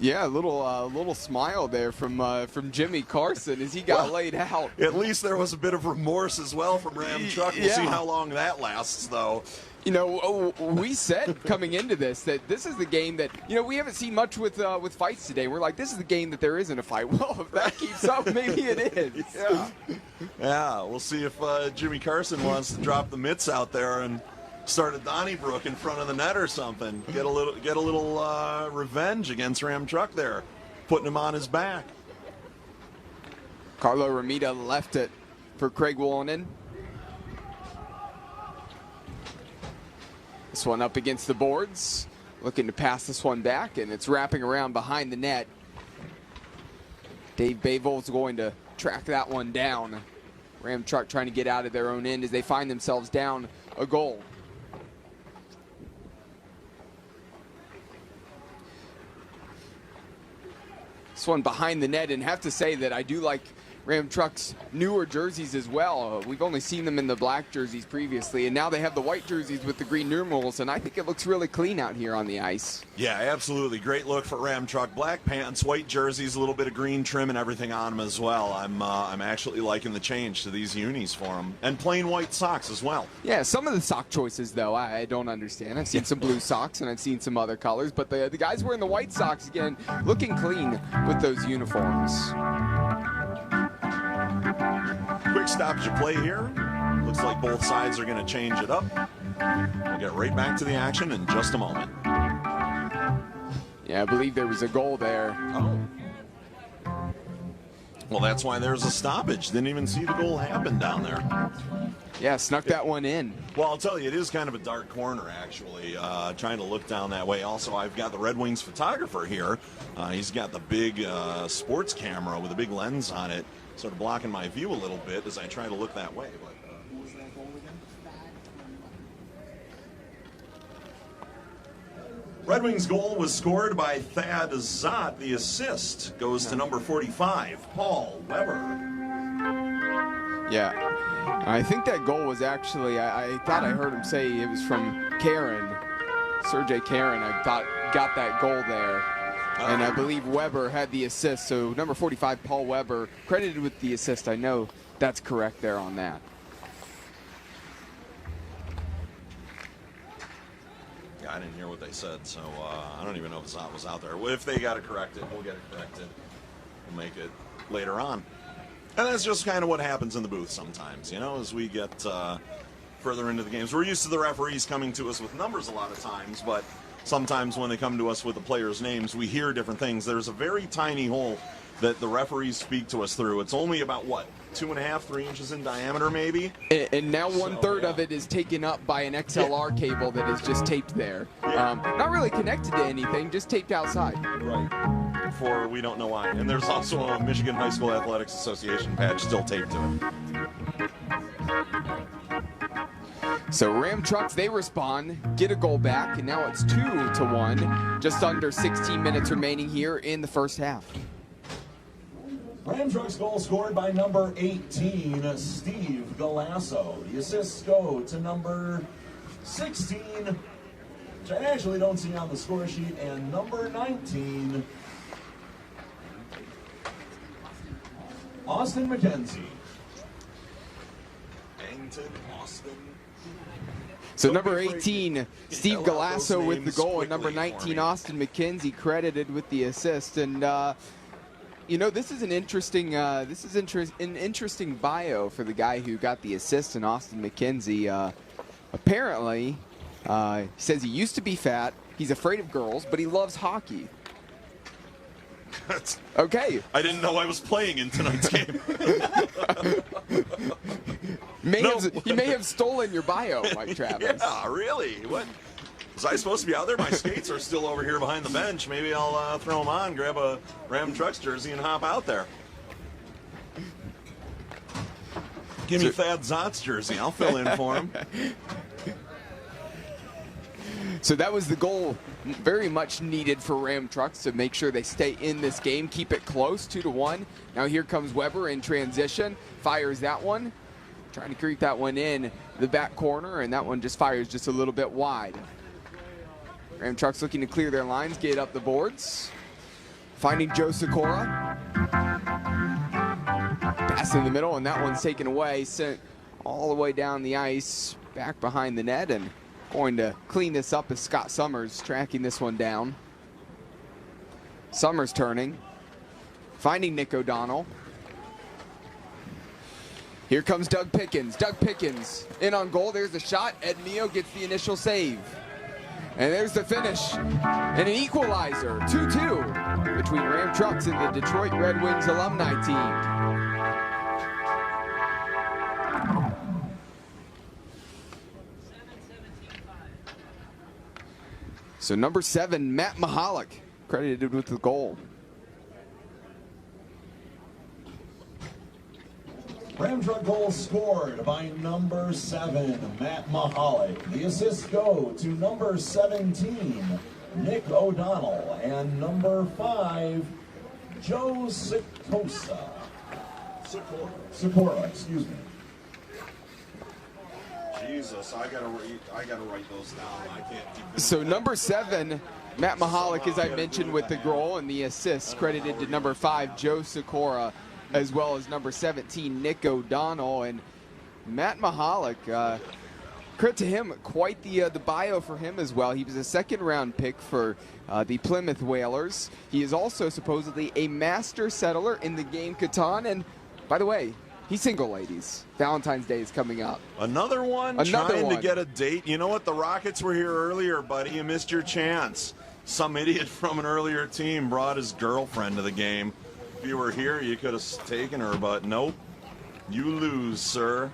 Yeah, a little smile there from Jimmy Carson as he got laid out. At least there was a bit of remorse as well from Ram Truck. We'll see how long that lasts, though. We said coming into this that this is the game that, we haven't seen much with fights today. We're like, this is the game that there isn't a fight. Well, if that keeps up, maybe it is. Yeah, we'll see if Jimmy Carson wants to drop the mitts out there and start a Donnybrook in front of the net or something. Get a little revenge against Ram Truck there, putting him on his back. Carlo Ramita left it for Craig Wolonin. This one up against the boards, looking to pass this one back, and it's wrapping around behind the net. Dave Bavol's going to track that one down. Ram Truck trying to get out of their own end as they find themselves down a goal. This one behind the net, and have to say that I do like Ram Truck's newer jerseys as well. We've only seen them in the black jerseys previously, and now they have the white jerseys with the green numerals, and I think it looks really clean out here on the ice. Yeah, absolutely. Great look for Ram Truck. Black pants, white jerseys, a little bit of green trim and everything on them as well. I'm actually liking the change to these unis for them. And plain white socks as well. Yeah, some of the sock choices, though, I don't understand. I've seen some blue socks, and I've seen some other colors, but the guys wearing the white socks, again, looking clean with those uniforms. Quick stoppage of play here. Looks like both sides are going to change it up. We'll get right back to the action in just a moment. Yeah, I believe there was a goal there. Oh. Well, that's why there's a stoppage. Didn't even see the goal happen down there. Yeah, snuck that one in. Well, I'll tell you, it is kind of a dark corner, actually, trying to look down that way. Also, I've got the Red Wings photographer here. He's got the big sports camera with a big lens on it, sort of blocking my view a little bit as I try to look that way. But who was that goal again? Red Wings goal was scored by Thad Zott. The assist goes to number 45, Paul Weber. Yeah, I think that goal was actually, I thought I heard him say it was from Karen, Sergei Karen, I thought got that goal there. And I believe Weber had the assist, so number 45, Paul Weber, credited with the assist. I know that's correct there on that. Yeah, I didn't hear what they said, so I don't even know if Zott was out there. If they got it corrected, we'll get it corrected. We'll make it later on. And that's just kind of what happens in the booth sometimes, as we get further into the games. We're used to the referees coming to us with numbers a lot of times, but sometimes when they come to us with the players' names, we hear different things. There's a very tiny hole that the referees speak to us through. It's only about, what, 2.5, 3 inches in diameter, maybe? And now 1/3 of it is taken up by an XLR cable that is just taped there. Not really connected to anything, just taped outside. Right. For we don't know why. And there's also a Michigan High School Athletics Association patch still taped to it. So Ram Trucks, they respond, get a goal back, and now it's 2-1. Just under 16 minutes remaining here in the first half. Ram Trucks goal scored by number 18, Steve Galasso. The assists go to number 16, which I actually don't see on the score sheet, and number 19, Austin McKenzie. Bangton, Austin. So number 18, Steve Galasso with the goal, and number 19, Austin McKenzie credited with the assist. And you know, this is an interesting interesting bio for the guy who got the assist in Austin McKenzie. Apparently, he says he used to be fat, he's afraid of girls, but he loves hockey. Okay. I didn't know I was playing in tonight's game. He may have stolen your bio, Mike Travis. Yeah, really? What? Was I supposed to be out there? My skates are still over here behind the bench. Maybe I'll throw them on, grab a Ram Trucks jersey, and hop out there. Give me Thad Zott's jersey. I'll fill in for him. So that was the goal, very much needed for Ram Trucks to make sure they stay in this game, keep it close, 2-1. Now here comes Weber in transition, fires that one, trying to creep that one in the back corner, and that one just fires just a little bit wide. Ram Trucks looking to clear their lines, get up the boards, finding Joe Sikora. Pass in the middle, and that one's taken away, sent all the way down the ice, back behind the net, and going to clean this up is Scott Summers tracking this one down. Summers turning, finding Nick O'Donnell. Here comes Doug Pickens. Doug Pickens in on goal. There's the shot. Ed Mio gets the initial save. And there's the finish. And an equalizer, 2-2, between Ram Trucks and the Detroit Red Wings alumni team. So number 7, Matt Mahalik, credited with the goal. Ram Truck goal scored by number 7, Matt Mahalik. The assists go to number 17, Nick O'Donnell, and number 5, Joe Sikora. Sikora, excuse me. Jesus, I gotta write those down. I can't keep them. So number 7, Matt Mahalik, as I mentioned, with the goal, and the assists credited to number 5, Joe Sikora, as well as number 17, Nick O'Donnell. And Matt Mahalik, credit to him, quite the bio for him as well. He was a second-round pick for the Plymouth Whalers. He is also supposedly a master settler in the game Catan. And by the way, he's single, ladies. Valentine's Day is coming up. Another one trying to get a date. You know what? The Rockets were here earlier, buddy. You missed your chance. Some idiot from an earlier team brought his girlfriend to the game. If you were here, you could have taken her, but nope. You lose, sir.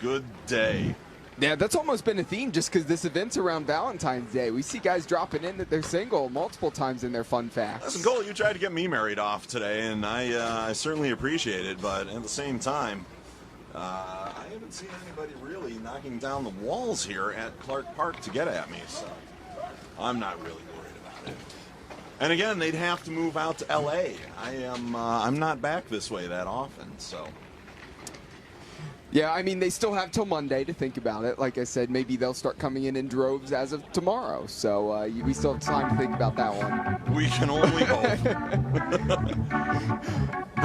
Good day. Yeah, that's almost been a theme just because this event's around Valentine's Day. We see guys dropping in that they're single multiple times in their fun facts. Listen, Cole, you tried to get me married off today, and I certainly appreciate it, but at the same time, I haven't seen anybody really knocking down the walls here at Clark Park to get at me, so I'm not really worried about it. And again, they'd have to move out to L.A. I'm not back this way that often, so. Yeah, I mean, they still have till Monday to think about it. Like I said, maybe they'll start coming in droves as of tomorrow. So we still have time to think about that one. We can only hope.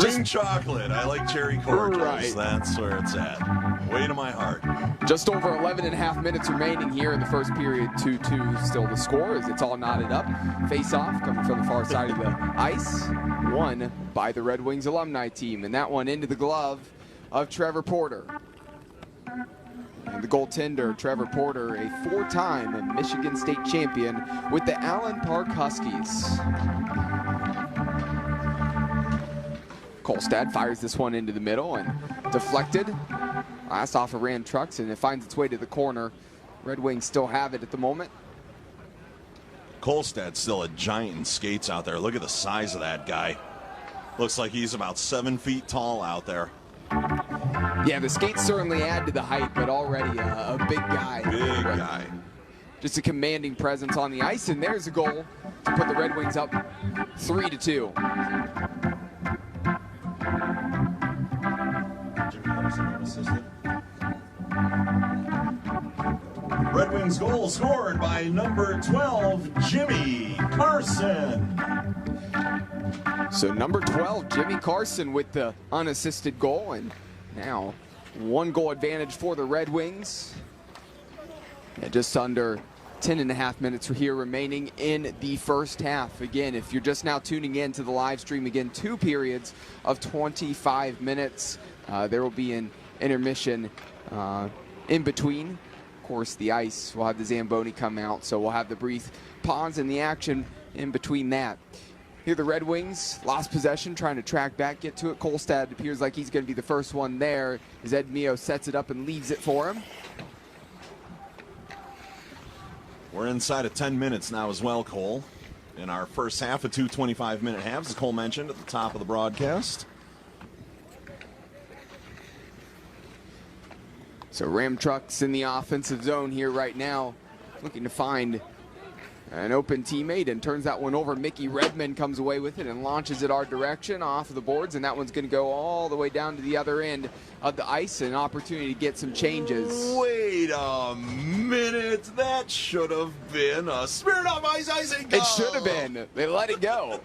Bring chocolate. I like cherry cordials. Right. That's where it's at. Way to my heart. Just over 11.5 minutes remaining here in the first period. 2-2 still the score as it's all knotted up. Face-off coming from the far side of the ice. Won by the Red Wings alumni team. And that one into the glove of Trevor Porter. And the goaltender, Trevor Porter, a 4-time Michigan State champion with the Allen Park Huskies. Kolstad fires this one into the middle and deflected. Last off of Ram Trucks, and it finds its way to the corner. Red Wings still have it at the moment. Kolstad's still a giant in skates out there. Look at the size of that guy. Looks like he's about 7 feet tall out there. Yeah, the skates certainly add to the height, but already a big guy. Big guy. Just a commanding presence on the ice, and there's a goal to put the Red Wings up 3-2. Red Wings goal scored by number 12, Jimmy Carson. So number 12, Jimmy Carson with the unassisted goal, and now 1 goal advantage for the Red Wings. And just under 10.5 minutes here remaining in the first half. Again, if you're just now tuning in to the live stream, again, 2 periods of 25 minutes. There will be an intermission in between. Of course, the ice will have the Zamboni come out, so we'll have the brief pause in the action in between that. Here the Red Wings lost possession, trying to track back, get to it. Kolstad appears like he's going to be the first one there as Ed Mio sets it up and leaves it for him. We're inside of 10 minutes now as well, Cole. In our first half of 2 25-minute halves, as Cole mentioned at the top of the broadcast. So Ram Trucks in the offensive zone here right now, looking to find an open teammate, and turns that one over. Mickey Redmond comes away with it and launches it our direction off of the boards, and that one's going to go all the way down to the other end of the ice. An opportunity to get some changes. Wait a minute. That should have been a Smirnoff Ice icing goal. It should have been. They let it go.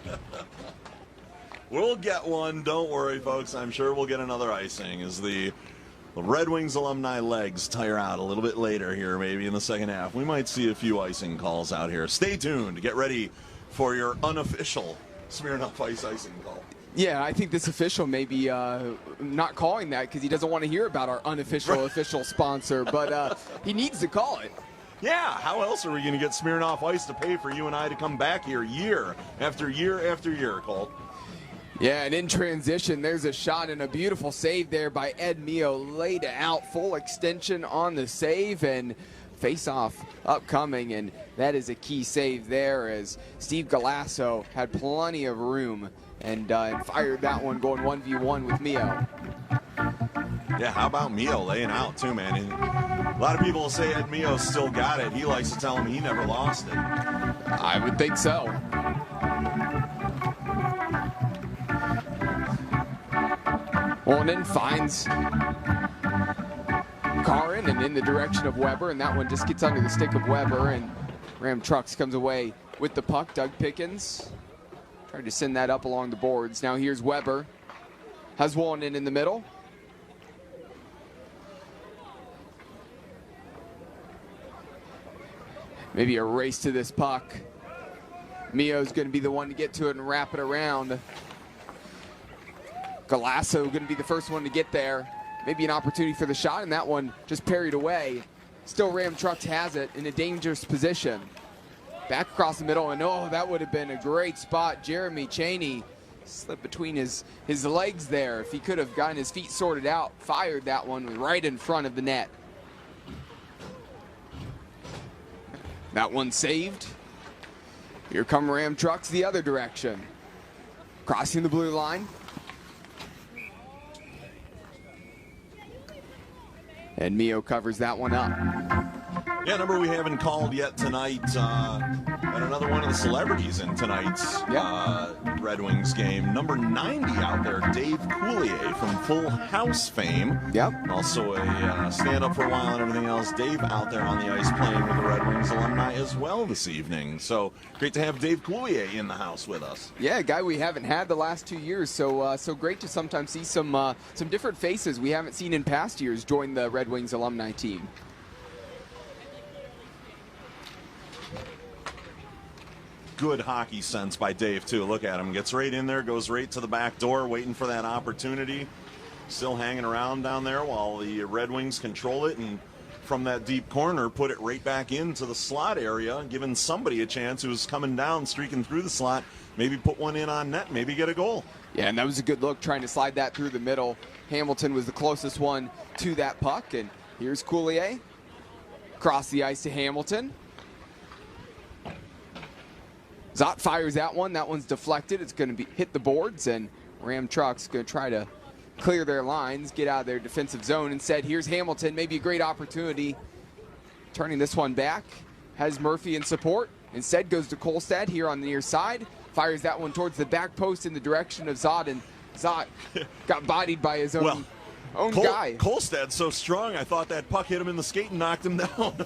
We'll get one. Don't worry, folks. I'm sure we'll get another icing as the Red Wings alumni legs tire out a little bit later here, maybe in the second half. We might see a few icing calls out here. Stay tuned. Get ready for your unofficial Smirnoff Ice icing call. Yeah, I think this official may be not calling that because he doesn't want to hear about our unofficial official sponsor, but he needs to call it. Yeah, how else are we going to get Smirnoff Ice to pay for you and I to come back here year after year after year, Colt? Yeah, and in transition, there's a shot and a beautiful save there by Ed Mio. Laid out, full extension on the save, and face-off upcoming, and that is a key save there as Steve Galasso had plenty of room and fired that one going 1v1 with Mio. Yeah, how about Mio laying out too, man? And a lot of people will say Ed Mio still got it. He likes to tell him he never lost it. I would think so. Wolinen finds Karin and in the direction of Weber, and that one just gets under the stick of Weber, and Ram Trucks comes away with the puck. Doug Pickens tried to send that up along the boards. Now here's Weber. Has Wolinen in the middle. Maybe a race to this puck. Mio's going to be the one to get to it and wrap it around. Galasso going to be the first one to get there. Maybe an opportunity for the shot, and that one just parried away. Still Ram Trucks has it in a dangerous position. Back across the middle, and oh, that would have been a great spot. Jeremy Chaney slipped between his legs there. If he could have gotten his feet sorted out, fired that one right in front of the net. That one saved. Here come Ram Trucks the other direction. Crossing the blue line. And Mio covers that one up. Yeah, number we haven't called yet tonight, and another one of the celebrities in tonight's Red Wings game. Number 90 out there, Dave Coulier from Full House fame. Yep. Also a stand-up for a while and everything else. Dave out there on the ice playing with the Red Wings alumni as well this evening. So great to have Dave Coulier in the house with us. Yeah, a guy we haven't had the last 2 years. So so great to sometimes see some different faces we haven't seen in past years join the Red Wings alumni team. Good hockey sense by Dave, too. Look at him. Gets right in there, goes right to the back door, waiting for that opportunity. Still hanging around down there while the Red Wings control it and from that deep corner, put it right back into the slot area, giving somebody a chance who was coming down, streaking through the slot, maybe put one in on net, maybe get a goal. Yeah, and that was a good look, trying to slide that through the middle. Hamilton was the closest one to that puck, and here's Coulier. Across the ice to Hamilton. Zott fires that one. That one's deflected. It's going to hit the boards, and Ram Truck's going to try to clear their lines, get out of their defensive zone. Instead, here's Hamilton, maybe a great opportunity. Turning this one back, has Murphy in support. Instead, goes to Kolstad here on the near side. Fires that one towards the back post in the direction of Zott, and Zott got bodied by his own guy. Kolstad's so strong, I thought that puck hit him in the skate and knocked him down.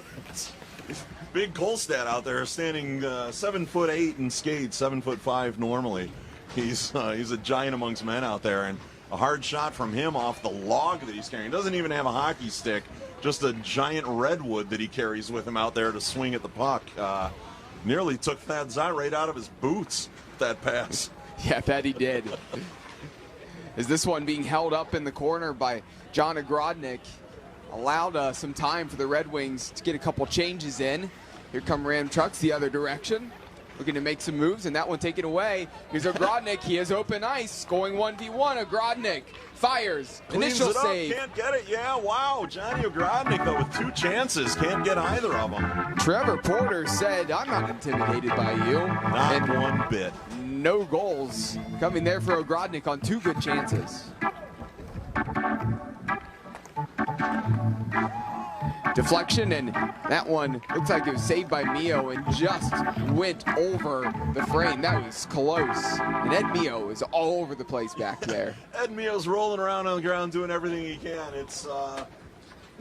Big Kolstad out there, standing 7'8" in skates, 7'5" normally. He's a giant amongst men out there, and a hard shot from him off the log that he's carrying. Doesn't even have a hockey stick, just a giant redwood that he carries with him out there to swing at the puck. Nearly took Thad Zott right out of his boots, that pass. Yeah, that he did. Is this one being held up in the corner by John Ogrodnik? Allowed some time for the Red Wings to get a couple changes in. Here come Ram Trucks the other direction, looking to make some moves, and that one taken away. Here's Ogrodnik. He has open ice, going 1v1. Ogrodnik fires. Cleans Initial it up, save. can't get it. Yeah, wow. Johnny Ogrodnik, though, with 2 chances, can't get either of them. Trevor Porter said, I'm not intimidated by you. Not one bit. No goals coming there for Ogrodnik on 2 good chances. Deflection, and that one looks like it was saved by Mio and just went over the frame. That was close. And Ed Mio is all over the place back there. Ed Mio's rolling around on the ground doing everything he can. It's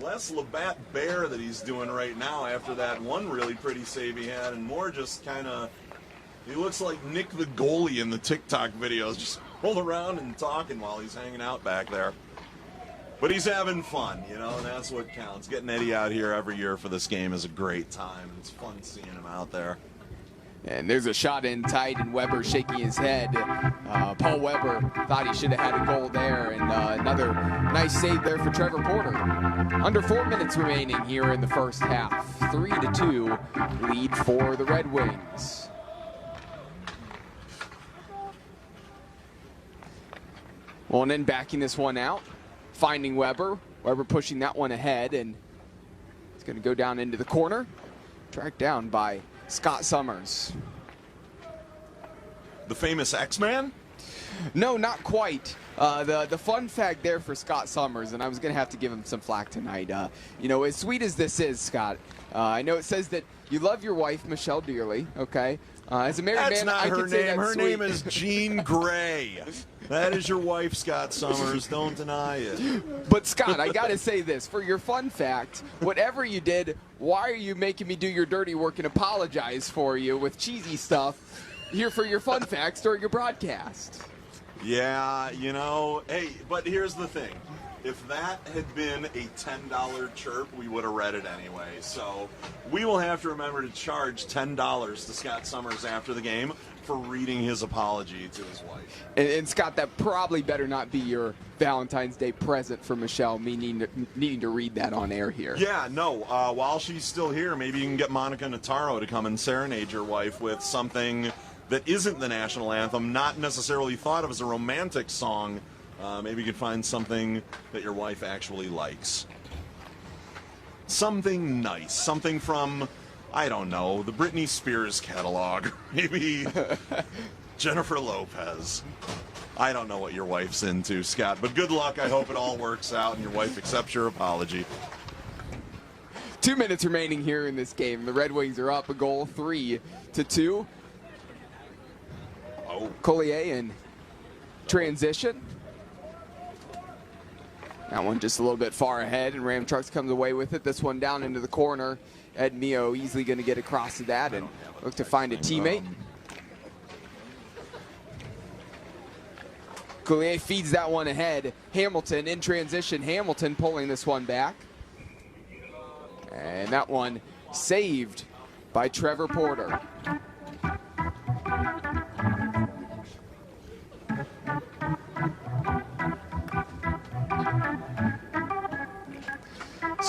less Labatt Bear that he's doing right now after that one really pretty save he had, and more just kind of, he looks like Nick the goalie in the TikTok videos, just roll around and talking while he's hanging out back there. But he's having fun, you know, and that's what counts. Getting Eddie out here every year for this game is a great time. It's fun seeing him out there. And there's a shot in tight, and Weber shaking his head. Paul Weber thought he should have had a goal there, and another nice save there for Trevor Porter. Under 4 minutes remaining here in the first half. 3-2 lead for the Red Wings. Well, and then backing this one out, finding Weber. Weber pushing that one ahead, and it's going to go down into the corner. Tracked down by Scott Summers. The famous X-Man? No, not quite. The fun fact there for Scott Summers, and I was going to have to give him some flack tonight. You know, as sweet as this is, Scott, I know it says that you love your wife, Michelle, dearly, okay? As a married man, I can say that's Her sweet. name is Jean Grey. That is your wife, Scott Summers. Don't deny it. But, Scott, I got to say this. For your fun fact, whatever you did, why are you making me do your dirty work and apologize for you with cheesy stuff here for your fun facts during your broadcast? Yeah, you know, hey, but here's the thing. If that had been a $10 chirp, we would have read it anyway. So we will have to remember to charge $10 to Scott Summers after the game for reading his apology to his wife. And Scott, that probably better not be your Valentine's Day present for Michelle, me needing to read that on air here. Yeah, no, while she's still here, maybe you can get Monica Notaro to come and serenade your wife with something that isn't the national anthem, not necessarily thought of as a romantic song. Maybe you could find something that your wife actually likes. Something nice, something from, I don't know, the Britney Spears catalog. Maybe Jennifer Lopez. I don't know what your wife's into, Scott, but good luck. I hope it all works out and your wife accepts your apology. 2 minutes remaining here in this game. The Red Wings are up a goal, 3-2. Collier in transition. That one just a little bit far ahead, and Ram Trucks comes away with it. This one down into the corner. Ed Mio easily going to get across to that and look to find a teammate. Collier feeds that one ahead. Hamilton in transition. Hamilton pulling this one back. And that one saved by Trevor Porter.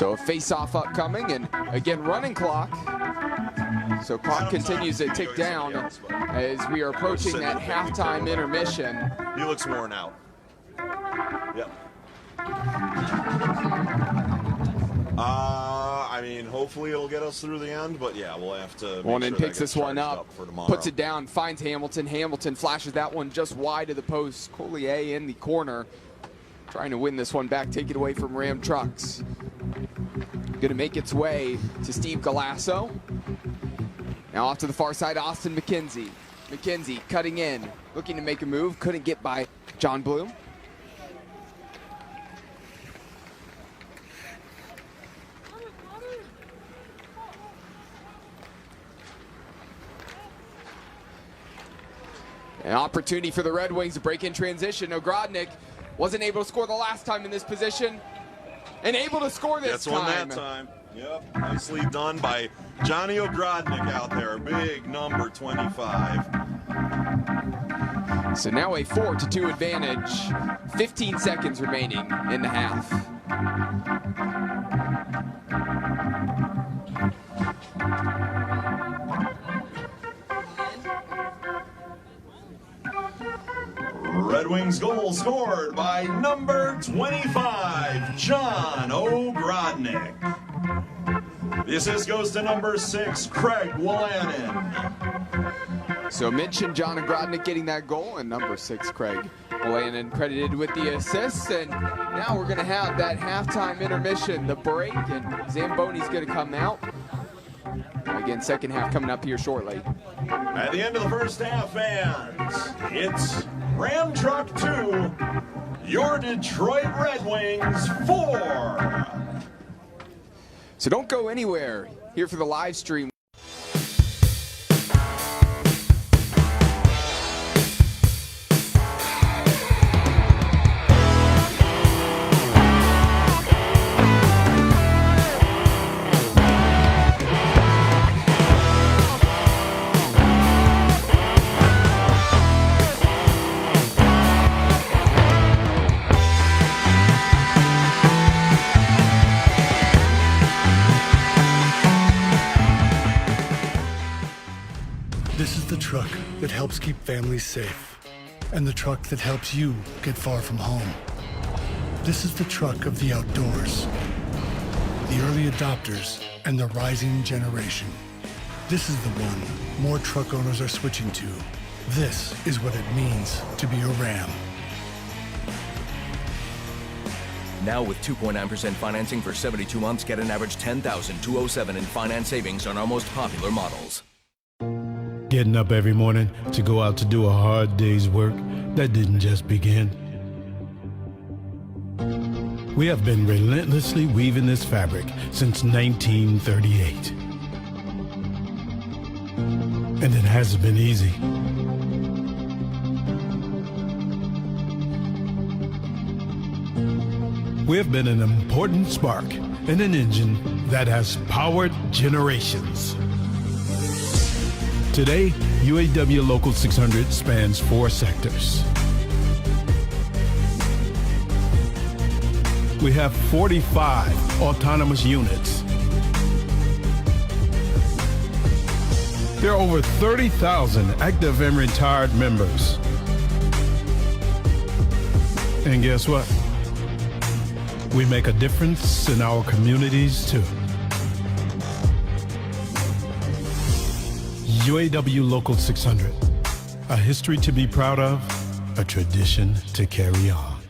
So a face-off upcoming, and again running clock. So clock continues to tick down as we are approaching that halftime intermission. He looks worn out. Yep. I mean, hopefully it'll get us through the end, but yeah, we'll have to. One and sure picks this one up, for tomorrow. puts it down, finds Hamilton. Hamilton flashes that one just wide of the post. Collier in the corner, trying to win this one back, take it away from Ram Trucks. Going to make its way to Steve Galasso. Now off to the far side, Austin McKenzie. McKenzie cutting in, looking to make a move, couldn't get by John Bloom. An opportunity for the Red Wings to break in transition. Ogrodnik wasn't able to score the last time in this position, and able to score this time. Gets one that time. Yep, nicely done by Johnny Ogrodnik out there. Big number 25. So now a 4-2 advantage. 15 seconds remaining in the half. Red Wings goal scored by number 25, John Ogrodnik. The assist goes to number 6, Craig Wolanin. So mentioned John Ogrodnik getting that goal, and number 6, Craig Wolanin credited with the assist. And now we're going to have that halftime intermission, the break, and Zamboni's going to come out. Again, second half coming up here shortly. At the end of the first half, fans, it's Ram Truck 2, your Detroit Red Wings 4. So don't go anywhere. Here for the live stream. This is the truck that helps keep families safe, and the truck that helps you get far from home. This is the truck of the outdoors, the early adopters, and the rising generation. This is the one more truck owners are switching to. This is what it means to be a Ram. Now with 2.9% financing for 72 months, get an average $10,207 in finance savings on our most popular models. Getting up every morning to go out to do a hard day's work, that didn't just begin. We have been relentlessly weaving this fabric since 1938. And it hasn't been easy. We have been an important spark in an engine that has powered generations. Today, UAW Local 600 spans 4 sectors. We have 45 autonomous units. There are over 30,000 active and retired members. And guess what? We make a difference in our communities too. UAW Local 600, a history to be proud of, a tradition to carry on.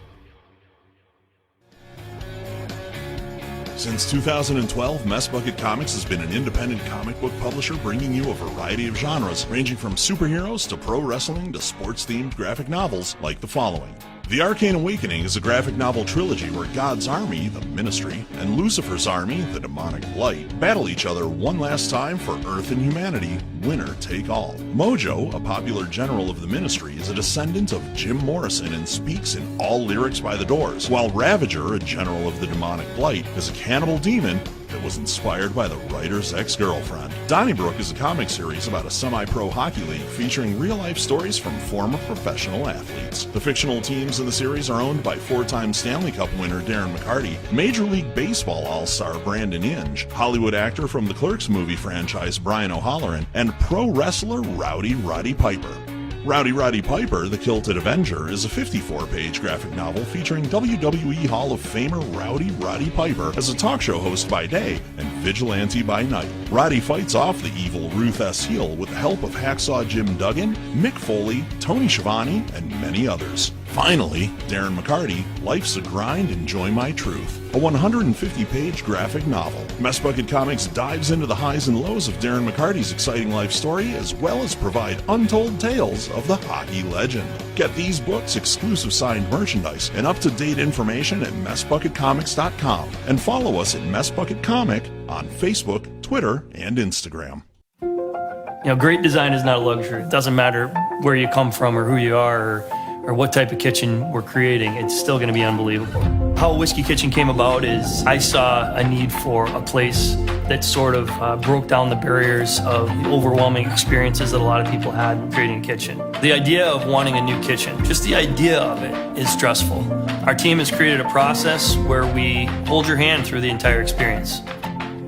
Since 2012, Mess Bucket Comics has been an independent comic book publisher bringing you a variety of genres, ranging from superheroes to pro wrestling to sports-themed graphic novels like the following. The Arcane Awakening is a graphic novel trilogy where God's army, the Ministry, and Lucifer's army, the Demonic Blight, battle each other one last time for Earth and humanity, winner take all. Mojo, a popular general of the Ministry, is a descendant of Jim Morrison and speaks in all lyrics by the Doors, while Ravager, a general of the Demonic Blight, is a cannibal demon that was inspired by the writer's ex-girlfriend. Donnybrook is a comic series about a semi-pro hockey league featuring real-life stories from former professional athletes. The fictional teams in the series are owned by four-time Stanley Cup winner Darren McCarty, Major League Baseball all-star Brandon Inge, Hollywood actor from the Clerks movie franchise Brian O'Halloran, and pro wrestler Rowdy Roddy Piper. Rowdy Roddy Piper, the Kilted Avenger, is a 54-page graphic novel featuring WWE Hall of Famer Rowdy Roddy Piper as a talk show host by day and vigilante by night. Roddy fights off the evil Ruth S. Heel with the help of Hacksaw Jim Duggan, Mick Foley, Tony Schiavone, and many others. Finally, Darren McCarty, Life's a Grind, Enjoy My Truth, a 150-page graphic novel. Mess Bucket Comics dives into the highs and lows of Darren McCarty's exciting life story, as well as provide untold tales of the hockey legend. Get these books, exclusive signed merchandise, and up-to-date information at messbucketcomics.com, and follow us at Mess Bucket Comic on Facebook, Twitter, and Instagram. You know, great design is not a luxury. It doesn't matter where you come from or who you are or what type of kitchen we're creating, it's still going to be unbelievable. How Whiskey Kitchen came about is I saw a need for a place that sort of broke down the barriers of the overwhelming experiences that a lot of people had in creating a kitchen. The idea of wanting a new kitchen, just the idea of it is stressful. Our team has created a process where we hold your hand through the entire experience.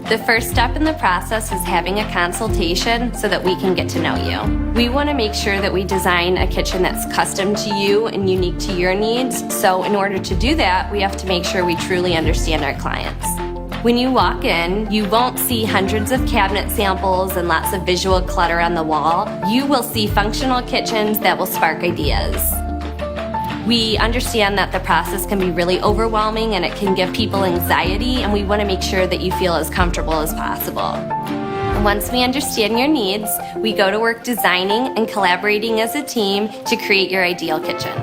The first step in the process is having a consultation so that we can get to know you. We want to make sure that we design a kitchen that's custom to you and unique to your needs. So in order to do that, we have to make sure we truly understand our clients. When you walk in, you won't see hundreds of cabinet samples and lots of visual clutter on the wall. You will see functional kitchens that will spark ideas. We understand that the process can be really overwhelming and it can give people anxiety, and we want to make sure that you feel as comfortable as possible. And once we understand your needs, we go to work designing and collaborating as a team to create your ideal kitchen.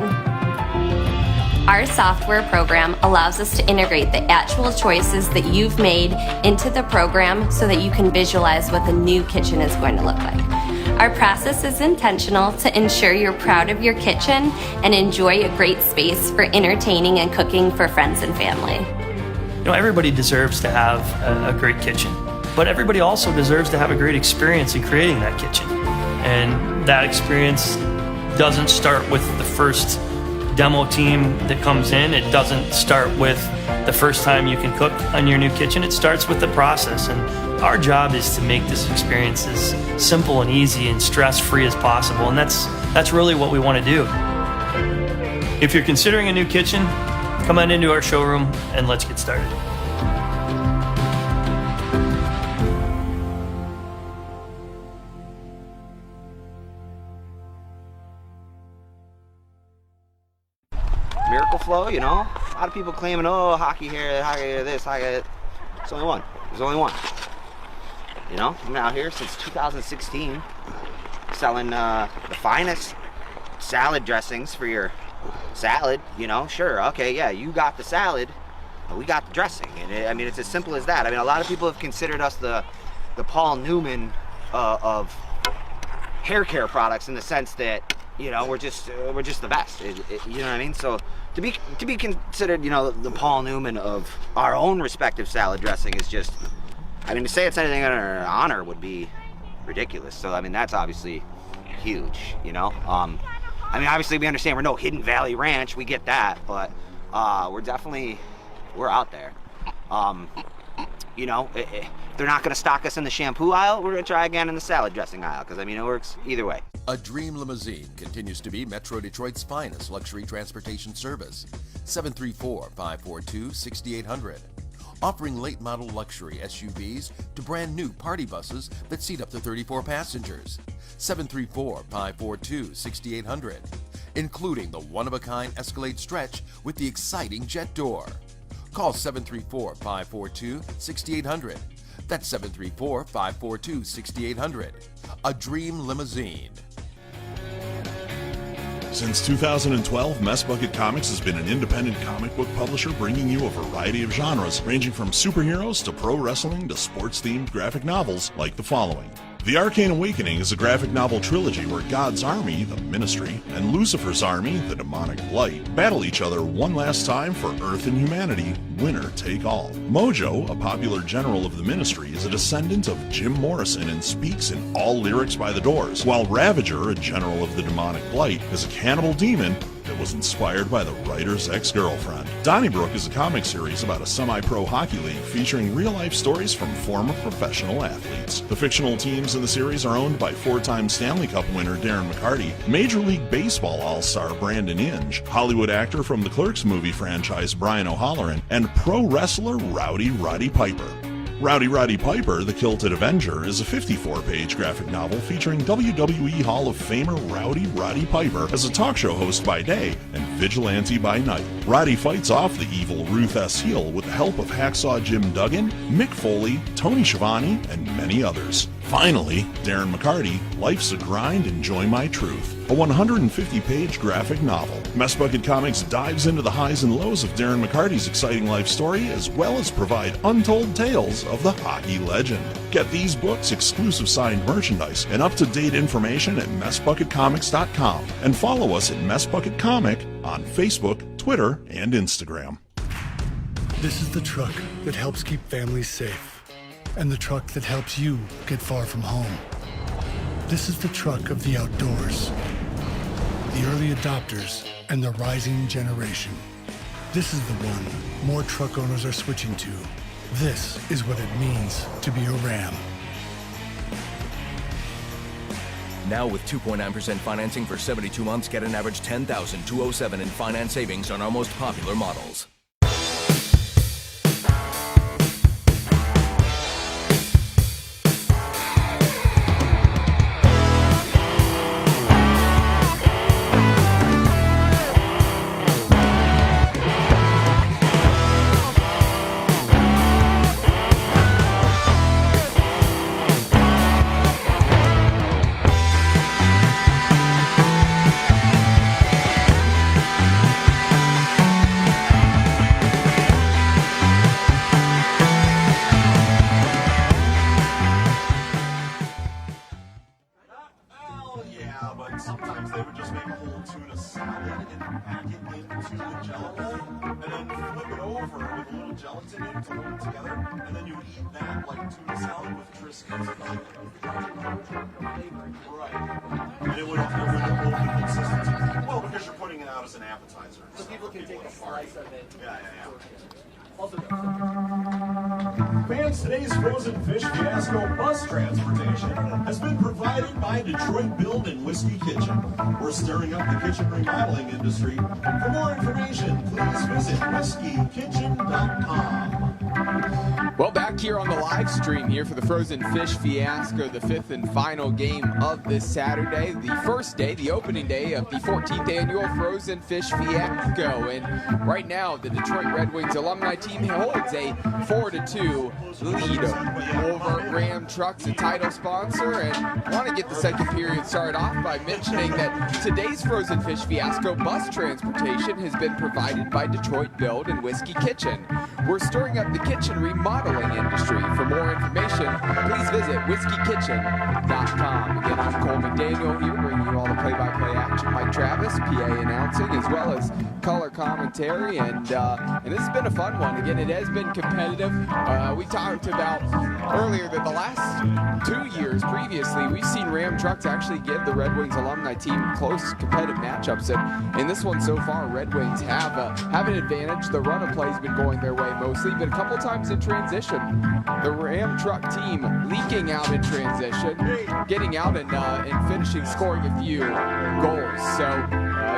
Our software program allows us to integrate the actual choices that you've made into the program so that you can visualize what the new kitchen is going to look like. Our process is intentional to ensure you're proud of your kitchen and enjoy a great space for entertaining and cooking for friends and family. You know, everybody deserves to have a great kitchen, but everybody also deserves to have a great experience in creating that kitchen. And that experience doesn't start with the first demo team that comes in. It doesn't start with the first time you can cook on your new kitchen. It starts with the process, and our job is to make this experience as simple and easy and stress-free as possible, and that's really what we want to do. If you're considering a new kitchen, come on into our showroom and let's get started. Miracle Flow, you know? A lot of people claiming, oh, hockey here, hockey this, hockey that. There's only one. There's only one. You know, I've been out here since 2016 selling the finest salad dressings for your salad, you know? Sure, okay, yeah, you got the salad, but we got the dressing. And I mean, it's as simple as that. I mean, a lot of people have considered us the Paul Newman of hair care products, in the sense that, you know, we're just the best. You know what I mean? So to be considered, you know, the Paul Newman of our own respective salad dressing is just, I mean, to say it's anything in our honor would be ridiculous. So I mean, that's obviously huge, you know. I mean, obviously we understand we're no Hidden Valley Ranch, we get that, but we're out there. You know, if they're not going to stock us in the shampoo aisle, we're going to try again in the salad dressing aisle, because I mean, it works either way. A Dream Limousine continues to be Metro Detroit's finest luxury transportation service. 734-542-6800. Offering late model luxury SUVs to brand new party buses that seat up to 34 passengers. 734-542-6800. Including the one-of-a-kind Escalade Stretch with the exciting jet door. Call 734-542-6800. That's 734-542-6800. A Dream Limousine. Since 2012, Mess Bucket Comics has been an independent comic book publisher bringing you a variety of genres, ranging from superheroes to pro wrestling to sports-themed graphic novels like the following. The Arcane Awakening is a graphic novel trilogy where God's army, the Ministry, and Lucifer's army, the Demonic Blight, battle each other one last time for Earth and humanity, winner take all. Mojo, a popular general of the Ministry, is a descendant of Jim Morrison and speaks in all lyrics by the Doors, while Ravager, a general of the Demonic Blight, is a cannibal demon that was inspired by the writer's ex-girlfriend. Donnybrook is a comic series about a semi-pro hockey league featuring real-life stories from former professional athletes. The fictional teams in the series are owned by four-time Stanley Cup winner Darren McCarty, Major League Baseball all-star Brandon Inge, Hollywood actor from the Clerks movie franchise Brian O'Halloran, and pro wrestler Rowdy Roddy Piper. Rowdy Roddy Piper, the Kilted Avenger, is a 54-page graphic novel featuring WWE Hall of Famer Rowdy Roddy Piper as a talk show host by day and vigilante by night. Roddy fights off the evil Ruth S. Heel with the help of Hacksaw Jim Duggan, Mick Foley, Tony Schiavone, and many others. Finally, Darren McCarty, Life's a Grind, Enjoy My Truth, a 150-page graphic novel. Mess Bucket Comics dives into the highs and lows of Darren McCarty's exciting life story, as well as provide untold tales of the hockey legend. Get these books, exclusive signed merchandise, and up-to-date information at messbucketcomics.com, and follow us at Mess Bucket Comic on Facebook, Twitter, and Instagram. This is the truck that helps keep families safe, and the truck that helps you get far from home. This is the truck of the outdoors, the early adopters, and the rising generation. This is the one more truck owners are switching to. This is what it means to be a Ram. Now with 2.9% financing for 72 months, get an average $10,207 in finance savings on our most popular models. Sometimes they would just make a whole tuna salad and pack it into the gelatin, and then flip it over with a little gelatin in to hold it together, and then you would eat that like tuna salad with Triscuits. Right. And it would hold the consistency. Well, because you're putting it out as an appetizer. So people can take a slice of it. Yeah. Fans, today's frozen fish fiasco bus transportation has been provided by Detroit Build and Whiskey Kitchen. We're stirring up the kitchen remodeling industry. For more information, please visit whiskeykitchen.com. Well, back here on the live stream here for the Frozen Fish Fiasco, the fifth and final game of this Saturday, the first day, the opening day of the 14th annual Frozen Fish Fiasco. And right now, the Detroit Red Wings alumni team holds a 4-2 lead over Ram Trucks, a title sponsor. And I want to get the second period started off by mentioning that today's Frozen Fish Fiasco bus transportation has been provided by Detroit Build and Whiskey Kitchen. We're stirring up the kitchen remodeling industry. For more information, please visit whiskeykitchen.com. Again, I'm Cole McDaniel here, bringing you all the play-by-play action. Mike Travis, PA announcing, as well as color commentary, and this has been a fun one. Again, it has been competitive. We talked about earlier that the last 2 years previously, we've seen Ram Trucks actually give the Red Wings alumni team close competitive matchups, and in this one so far, Red Wings have an advantage. The run of play has been going their way mostly, but a couple times in transition, the Ram Truck team leaking out in transition, getting out and finishing, scoring a few goals. So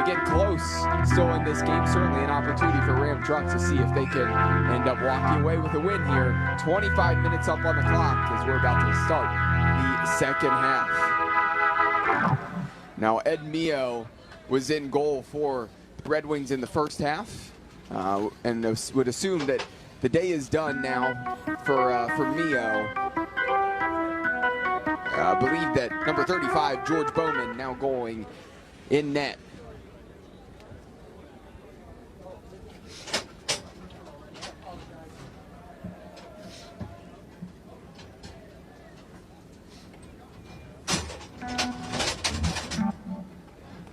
again, close still in this game. Certainly an opportunity for Ram Trucks to see if they can end up walking away with a win here. 25 minutes up on the clock as we're about to start the second half. Now Ed Mio was in goal for the Red Wings in the first half, and would assume that the day is done now for Mio. I believe that number 35, George Bowman, now going in net.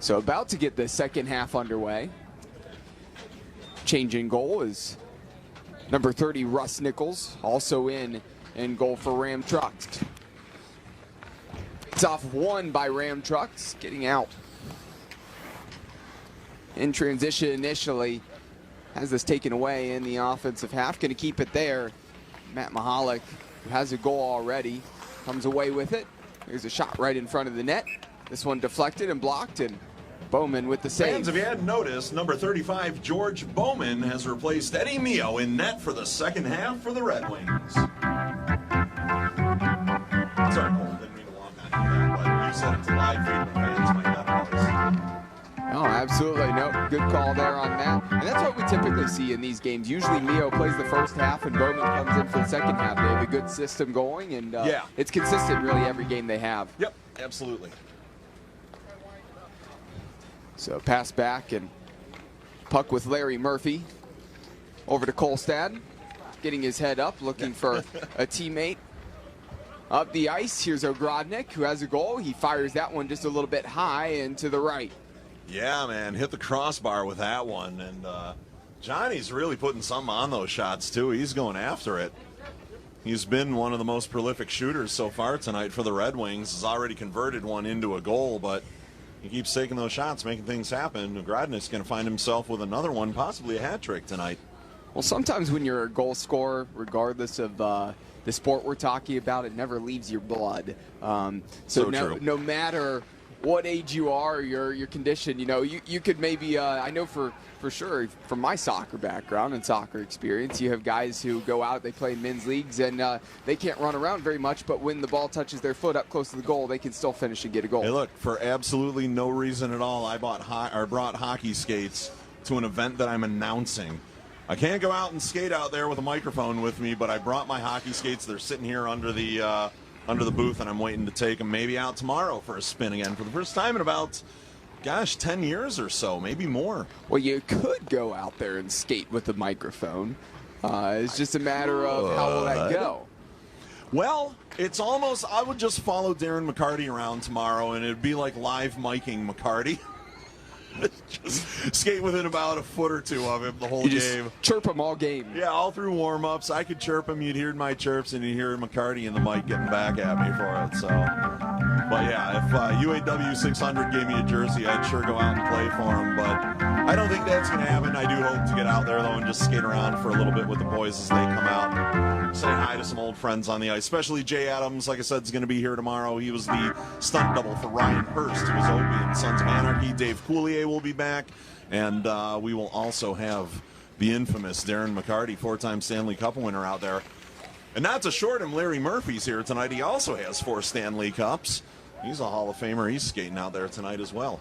So about to get the second half underway. Changing goal is number 30, Russ Nichols, also in goal for Ram Trucks. It's off one by Ram Trucks, getting out. In transition initially, has this taken away in the offensive half. Going to keep it there. Matt Mahalik, who has a goal already, comes away with it. Here's a shot right in front of the net. This one deflected and blocked, and Bowman with the save. Fans, if you hadn't noticed, number 35, George Bowman, has replaced Eddie Mio in net for the second half for the Red Wings. Sorry, Cole, didn't mean to walk on that, but you said it's a live feed, but fans might not notice. Oh, absolutely. No, good call there on that. And that's what we typically see in these games. Usually Mio plays the first half and Bowman comes in for the second half. They have a good system going, and it's consistent really every game they have. Yep, absolutely. So pass back and puck with Larry Murphy over to Kolstad, getting his head up, looking for a teammate. Up the ice, here's Ogrodnik, who has a goal. He fires that one just a little bit high and to the right. Yeah, man, hit the crossbar with that one. And Johnny's really putting something on those shots, too. He's going after it. He's been one of the most prolific shooters so far tonight for the Red Wings. Has already converted one into a goal, but he keeps taking those shots, making things happen. Ogrodnik's going to find himself with another one, possibly a hat trick tonight. Well, sometimes when you're a goal scorer, regardless of the sport we're talking about, it never leaves your blood. So no matter what age you are, your condition, you could maybe, I know for sure from my soccer background and soccer experience, you have guys who go out, they play in men's leagues, and they can't run around very much, but when the ball touches their foot up close to the goal, they can still finish and get a goal. Hey, look, for absolutely no reason at all, I brought hockey skates to an event that I'm announcing. I can't go out and skate out there with a microphone with me, but I brought my hockey skates. They're sitting here under the booth, and I'm waiting to take them maybe out tomorrow for a spin again for the first time in about, 10 years or so, maybe more. Well, you could go out there and skate with a microphone. It's just a matter of how will that go. Well, it's almost, I would just follow Darren McCarty around tomorrow, and it'd be like live miking McCarty. Just skate within about a foot or two of him the whole game. Chirp him all game. Yeah, all through warm-ups. I could chirp him. You'd hear my chirps, and you'd hear McCarty in the mic getting back at me for it. So, but yeah, if UAW 600 gave me a jersey, I'd sure go out and play for him. But I don't think that's going to happen. I do hope to get out there, though, and just skate around for a little bit with the boys as they come out and say hi to some old friends on the ice. Especially Jay Adams, like I said, is going to be here tomorrow. He was the stunt double for Ryan Hurst, who was Opie in Sons of Anarchy. Dave Coulier will be back, and we will also have the infamous Darren McCarty, four-time Stanley Cup winner, out there. And not to short him, Larry Murphy's here tonight. He also has 4 Stanley Cups. He's a Hall of Famer. He's skating out there tonight as well.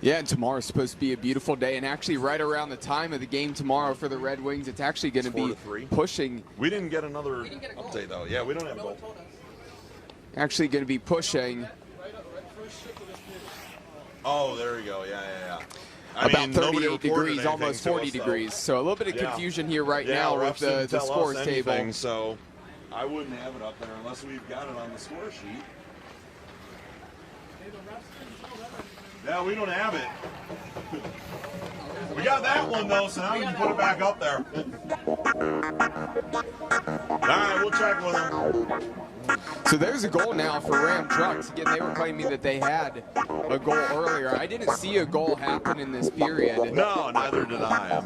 Yeah, and tomorrow's supposed to be a beautiful day, and actually right around the time of the game tomorrow for the Red Wings, it's actually going to be pushing. We didn't get another update, though. Yeah, we don't have a goal. Actually going to be pushing. Oh, there you go. Yeah. About 38 degrees, almost 40 degrees. So a little bit of confusion here right now with the scores table. So I wouldn't have it up there unless we've got it on the score sheet. Yeah, we don't have it. We got that one, though, so now we can put it back up there. All right, we'll check with them. So there's a goal now for Ram Trucks. Again, they were claiming that they had a goal earlier. I didn't see a goal happen in this period. No, neither did I.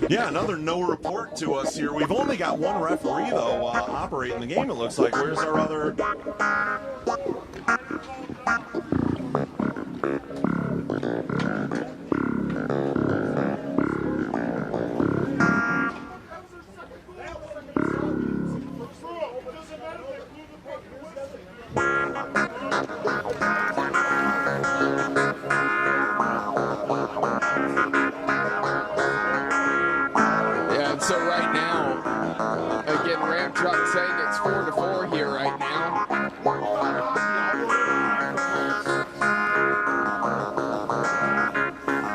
Yeah, another no report to us here. We've only got one referee, though, operating the game, it looks like. Where's our other... So right now, again, Ram Truck saying it's 4-4 here right now.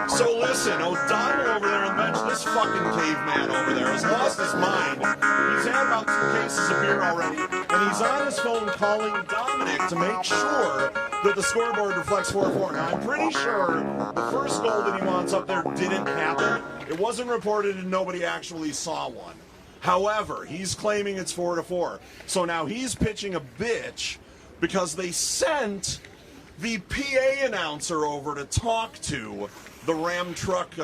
So listen, O'Donnell over there on the bench, this fucking caveman over there has lost his mind. He's had about 2 cases of beer already, and and he's on his phone calling Dominic to make sure that the scoreboard reflects 4-4. Now, I'm pretty sure the first goal that he wants up there didn't happen. It wasn't reported and nobody actually saw one. However, he's claiming it's 4-4. So now he's pitching a bitch because they sent the PA announcer over to talk to the Ram truck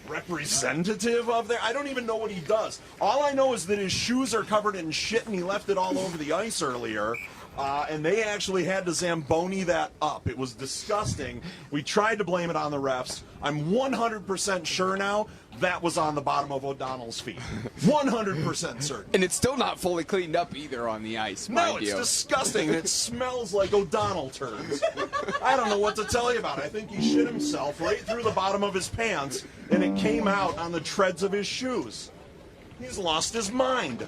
representative of there. I don't even know what he does. All I know is that his shoes are covered in shit and he left it all over the ice earlier. And they actually had to Zamboni that up. It was disgusting. We tried to blame it on the refs. I'm 100% sure now that was on the bottom of O'Donnell's feet. 100% certain. And it's still not fully cleaned up either on the ice, No, mind it's you. disgusting. It smells like O'Donnell turds. I don't know what to tell you about it. I think he shit himself right through the bottom of his pants, and it came out on the treads of his shoes. He's lost his mind.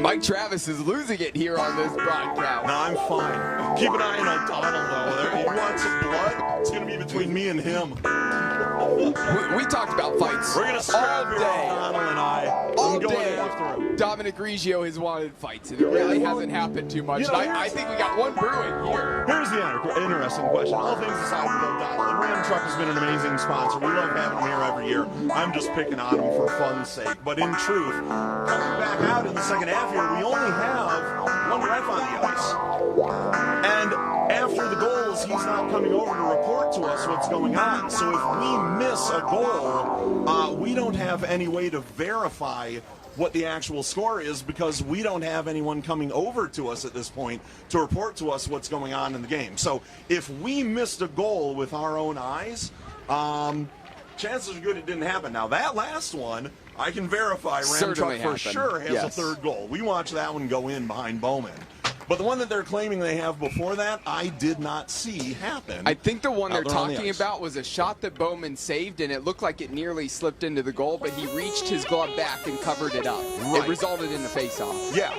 Mike Travis is losing it here on this broadcast. No, I'm fine. Keep an eye on O'Donnell, though. You want some blood? It's going to be between me and him. We talked about fights. We're going to scrap here, O'Donnell and I. All day, Dominic Riggio has wanted fights, and it really hasn't happened too much. I think we got one brewing here. Here's the interesting question. All things aside with O'Donnell, and Ram Truck has been an amazing sponsor. We love having him here every year. I'm just picking on him for fun's sake. But in truth, coming back out in the second half here, we only have one ref on the ice. And after the goals, he's not coming over to report to us what's going on. So if we miss a goal, we don't have any way to verify what the actual score is because we don't have anyone coming over to us at this point to report to us what's going on in the game. So if we missed a goal with our own eyes, chances are good it didn't happen. Now that last one, I can verify Ram Truck for sure has a third goal. We watched that one go in behind Bowman. But the one that they're claiming they have before that, I did not see happen. I think the one they're talking about was a shot that Bowman saved, and it looked like it nearly slipped into the goal, but he reached his glove back and covered it up. Right. It resulted in a face-off. Yeah.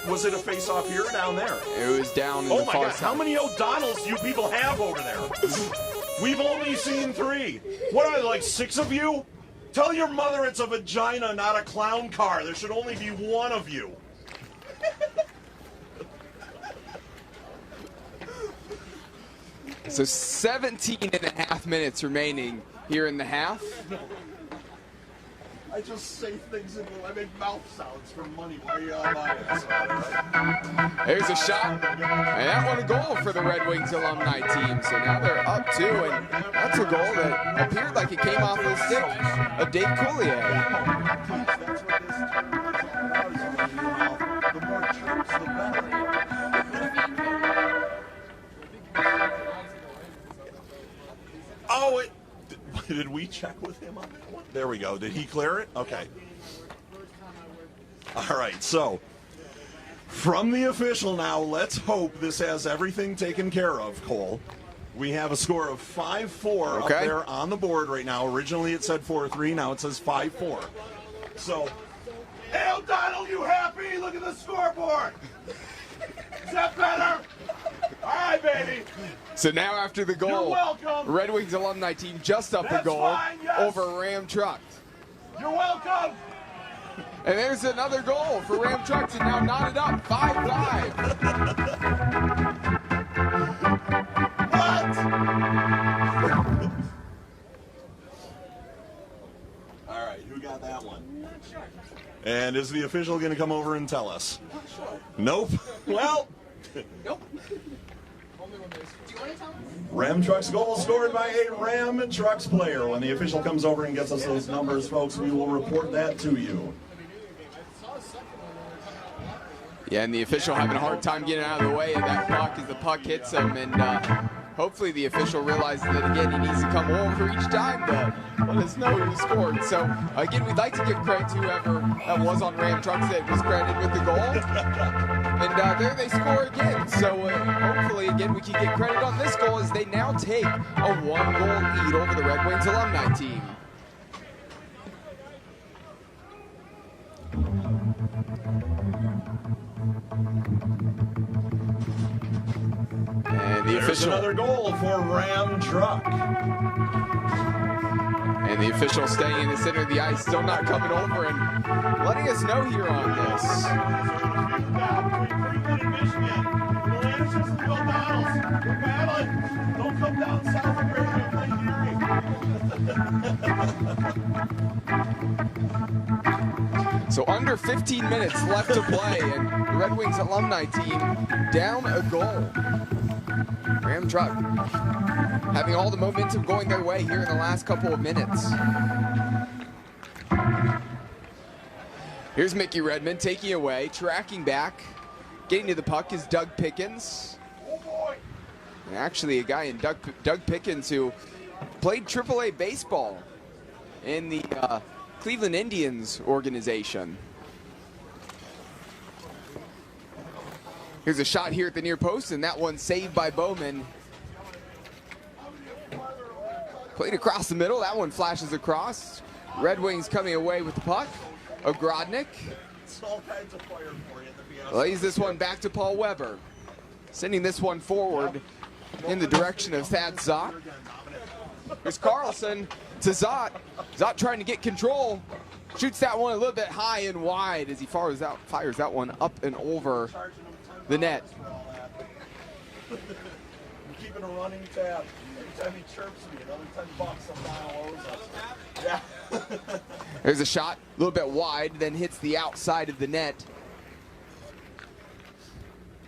Was it a face-off here or down there? It was down in the far Oh my God, side. how many O'Donnells do you people have over there? We've only seen 3. What are there, like 6 of you? Tell your mother it's a vagina, not a clown car. There should only be 1 of you. So 17 and a half minutes remaining here in the half. I just say things I make mouth sounds for money. Why are you on my There's a shot, and that one a goal for the Red Wings alumni team. So now they're up 2, and that's a goal that appeared like it came off the stick of Dave Coulier. Oh, did we check with him on that one? There we go. Did he clear it? Okay. All right, so from the official now, let's hope this has everything taken care of, Cole. We have a score of 5-4 up there on the board right now. Originally it said 4-3, now it says 5-4. So, hey O'Donnell, you happy? Look at the scoreboard. Is that better? All right, baby. So now after the goal, You're welcome. Red Wings alumni team just up a goal fine, yes. over Ram Truck. You're welcome. And there's another goal for Ram Truck to now knot it up, 5-5. All right, who got that one? And is the official going to come over and tell us? Nope. Well. Nope. Ram Trucks goal scored by a Ram Trucks player. When the official comes over and gets us those numbers, folks, we will report that to you. Yeah, and the official having a hard time getting out of the way of that puck as the puck hits him, and hopefully the official realizes that, again, he needs to come over each time to let us know who scored. So, again, we'd like to give credit to whoever that was on Ram Trucks that was credited with the goal. And there they score again. So, hopefully, again, we can get credit on this goal as they now take a 1-goal lead over the Red Wings alumni team. And the There's official, another goal for Ram Truck. and the official staying in the center of the ice, still not coming over and letting us know here on this. Don't come down south of Grady and play Erie. So under 15 minutes left to play, and the Red Wings alumni team down a goal. Ram Truck having all the momentum going their way here in the last couple of minutes. Here's Mickey Redmond taking away, tracking back. Getting to the puck is Doug Pickens. And actually, a guy in Doug Pickens who played AAA baseball in the Cleveland Indians organization. Here's a shot here at the near post, and that one saved by Bowman. Played across the middle, that one flashes across. Red Wings coming away with the puck. Ogrodnik It's all kinds of fire for you in the Fiasco. lays this one back to Paul Weber. Sending this one forward in the direction of Thad Zott. Here's Carlson to Zott. Zott trying to get control. Shoots that one a little bit high and wide as he fires that one up and over the net. I'm keeping a running tab. Every time he chirps me, another $10 somehow owes us. Yeah. There's a shot, a little bit wide, then hits the outside of the net.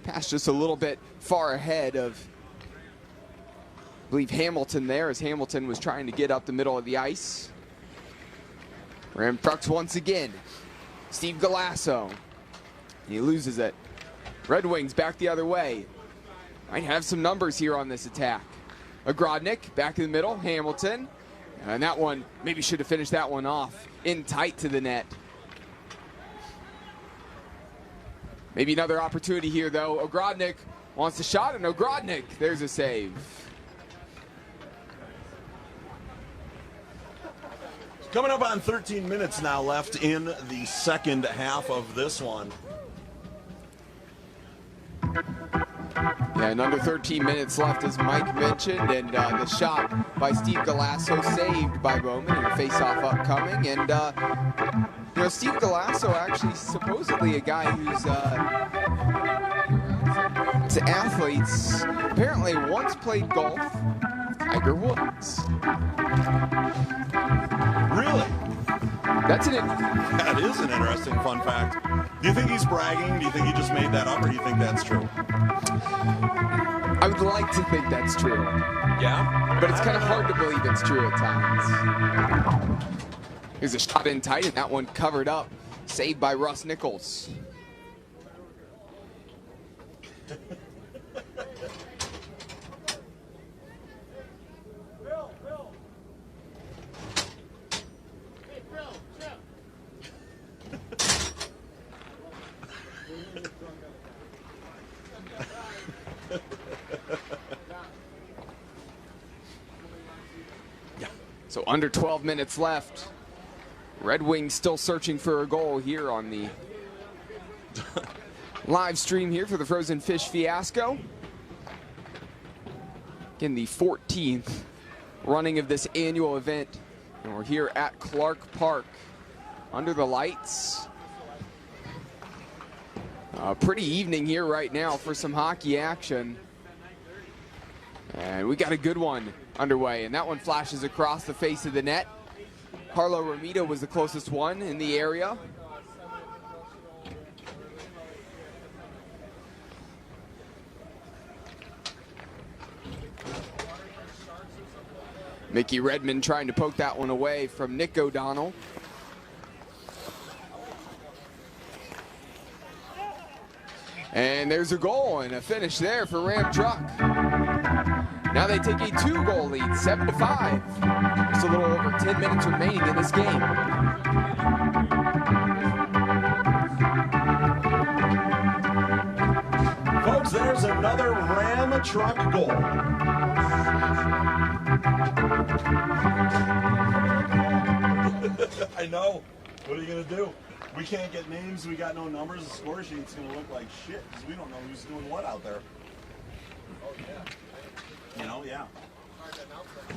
Pass just a little bit far ahead of, I believe, Hamilton there, as Hamilton was trying to get up the middle of the ice. Ram Trucks once again. Steve Galasso. He loses it. Red Wings back the other way. Might have some numbers here on this attack. Ogrodnik back in the middle. Hamilton. And that one, maybe should have finished that one off in tight to the net. Maybe another opportunity here, though. Ogrodnik wants the shot, and Ogrodnik, there's a save. Coming up on 13 minutes now left in the second half of this one. Yeah, and under 13 minutes left, as Mike mentioned, and the shot by Steve Galasso saved by Bowman, and a face-off upcoming. And, you know, Steve Galasso actually supposedly a guy who's to athletes, apparently once played golf with Tiger Woods. Really? That is an interesting fun fact. Do you think he's bragging? Do you think he just made that up, or do you think that's true? I would like to think that's true. Yeah? But it's kind of hard to believe it's true at times. Here's a shot in tight, and that one covered up. Saved by Russ Nichols. So under 12 minutes left. Red Wings still searching for a goal here on the live stream here for the Frozen Fish Fiasco. Again, the 14th running of this annual event. And we're here at Clark Park under the lights. Pretty evening here right now for some hockey action. And we got a good one underway, and that one flashes across the face of the net. Carlo Romita was the closest one in the area. Mickey Redmond trying to poke that one away from Nick O'Donnell. And there's a goal and a finish there for Ram Truck. Now they take a 2-goal lead, 7-5. Just a little over 10 minutes remaining in this game. Folks, there's another Ram Truck goal. I know. What are you going to do? We can't get names. We got no numbers. The score sheet's going to look like shit because we don't know who's doing what out there. Oh, yeah. You know, yeah.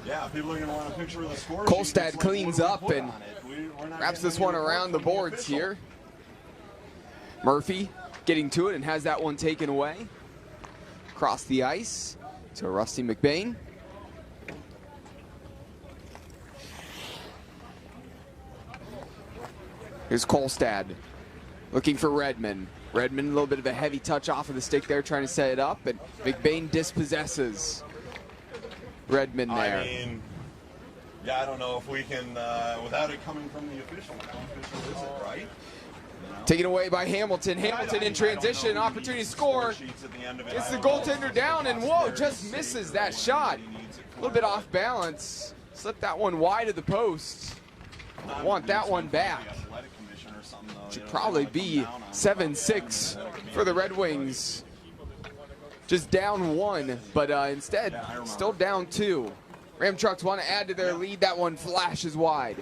Yeah, people are going to want a picture of the score sheet. Kolstad cleans up and wraps this one around the boards here. Murphy getting to it and has that one taken away. Across the ice to Rusty McBain. Here's Kolstad looking for Redmond. Redmond, a little bit of a heavy touch off of the stick there, trying to set it up, and McBain dispossesses Redmond there. I mean, yeah, I don't know if we can, without it coming from the official, how official is it, right? Taken away by Hamilton. Hamilton in transition, opportunity to score. It's the goaltender down, and whoa, just misses that shot. A little bit off balance. Slipped that one wide of the post. Want that one back. Should probably be 7-6 for the Red Wings. Just down 1, but instead, still down 2. Ram Trucks want to add to their lead. That one flashes wide.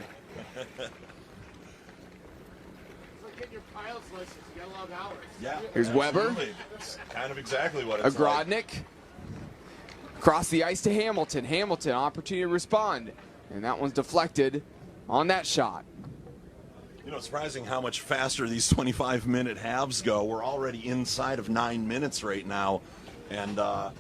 Yeah. Here's Weber. It's kind of exactly what it's Agrodnik. like. Across the ice to Hamilton. Hamilton, opportunity to respond. And that one's deflected on that shot. You know, it's surprising how much faster these 25-minute halves go. We're already inside of 9 minutes right now. And the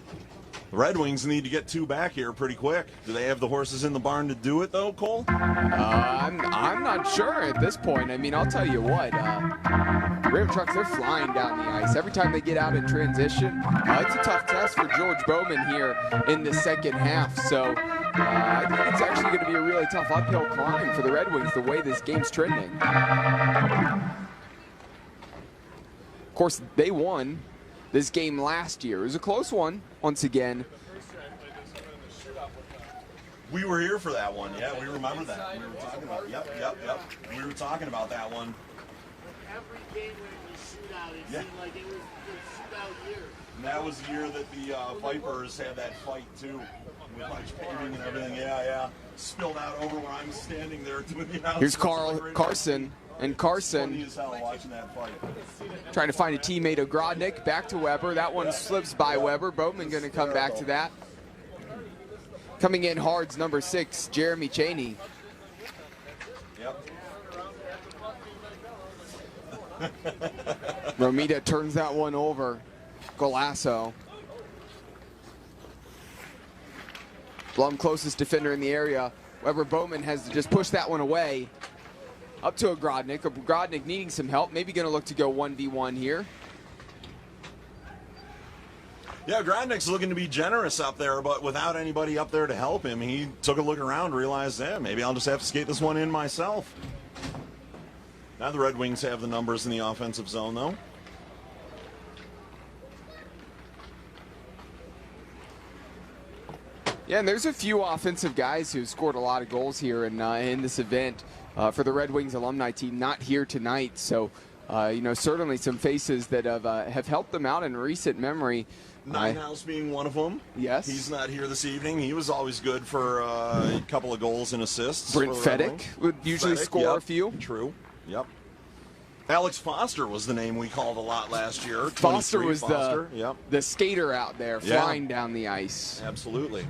Red Wings need to get 2 back here pretty quick. Do they have the horses in the barn to do it, though, Cole? I'm not sure at this point. I mean, I'll tell you what. Ram Trucks, they're flying down the ice. Every time they get out in transition, it's a tough test for George Bowman here in the second half. So I think it's actually going to be a really tough uphill climb for the Red Wings, the way this game's trending. Of course, they won this game last year. It was a close one, once again. We were here for that one. Yeah, we remember that. We were talking about. Yep. We were talking about that one. Every game when it was shootout, it seemed like it was shootout year. And that was the year that the Vipers had that fight too, with much painting and everything. Yeah. Spilled out over where I'm standing there doing the house. Here's Carson. And Carson funny as hell watching that fight. Trying to find a teammate of Grodnik. Back to Weber. That one slips by Weber. Bowman going to come back to that. Coming in hard's number 6, Jeremy Chaney. Yep. Romita turns that one over. Golasso. Blum, closest defender in the area. Weber Bowman has to just push that one away. Up to Agrodnik. Agrodnik needing some help. Maybe going to look to go 1v1 here. Yeah, Grodnik's looking to be generous up there, but without anybody up there to help him, he took a look around, realized, maybe I'll just have to skate this one in myself. Now the Red Wings have the numbers in the offensive zone, though. Yeah, and there's a few offensive guys who scored a lot of goals here in this event for the Red Wings alumni team, not here tonight. So, certainly some faces that have helped them out in recent memory. Ninehouse being one of them. Yes. He's not here this evening. He was always good for a couple of goals and assists. Brent Fedek would usually score a few. True. Yep. Alex Foster was the name we called a lot last year. Foster was Foster. the skater out there flying down the ice. Absolutely.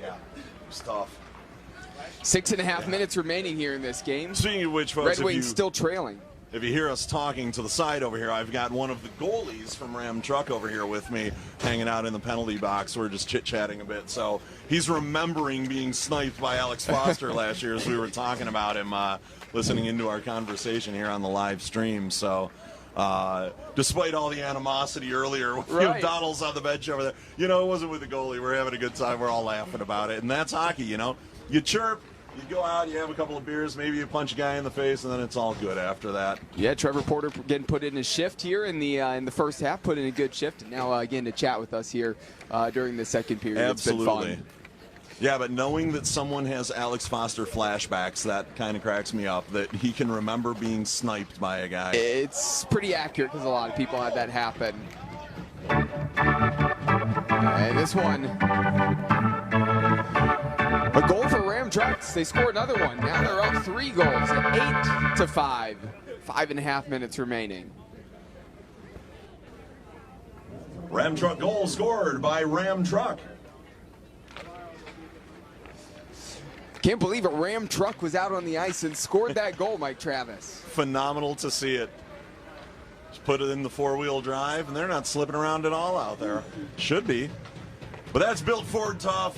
Yeah, it was tough. 6.5 minutes remaining here in this game. Speaking of which, folks, Red Wings still trailing. If you hear us talking to the side over here, I've got one of the goalies from Ram Truck over here with me, hanging out in the penalty box. We're just chit-chatting a bit. So he's remembering being sniped by Alex Foster last year as we were talking about him, listening into our conversation here on the live stream. So despite all the animosity earlier with O'Donnell's on the bench over there, it wasn't with the goalie. We're having a good time. We're all laughing about it. And that's hockey, You chirp. You go out, you have a couple of beers, maybe you punch a guy in the face, and then it's all good after that. Yeah, Trevor Porter getting put in his shift here in the first half, put in a good shift, and now again to chat with us here during the second period. Absolutely. It's been fun. Yeah, but knowing that someone has Alex Foster flashbacks, that kind of cracks me up, that he can remember being sniped by a guy. It's pretty accurate because a lot of people had that happen. And this one, a goal for Ram Trucks. They score another one. Now they're up 3 goals, 8-5. 5.5 minutes remaining. Ram Truck goal scored by Ram Truck. Can't believe a Ram truck was out on the ice and scored that goal, Mike Travis. Phenomenal to see it. Just put it in the four-wheel drive, and they're not slipping around at all out there. Should be. But that's built Ford tough,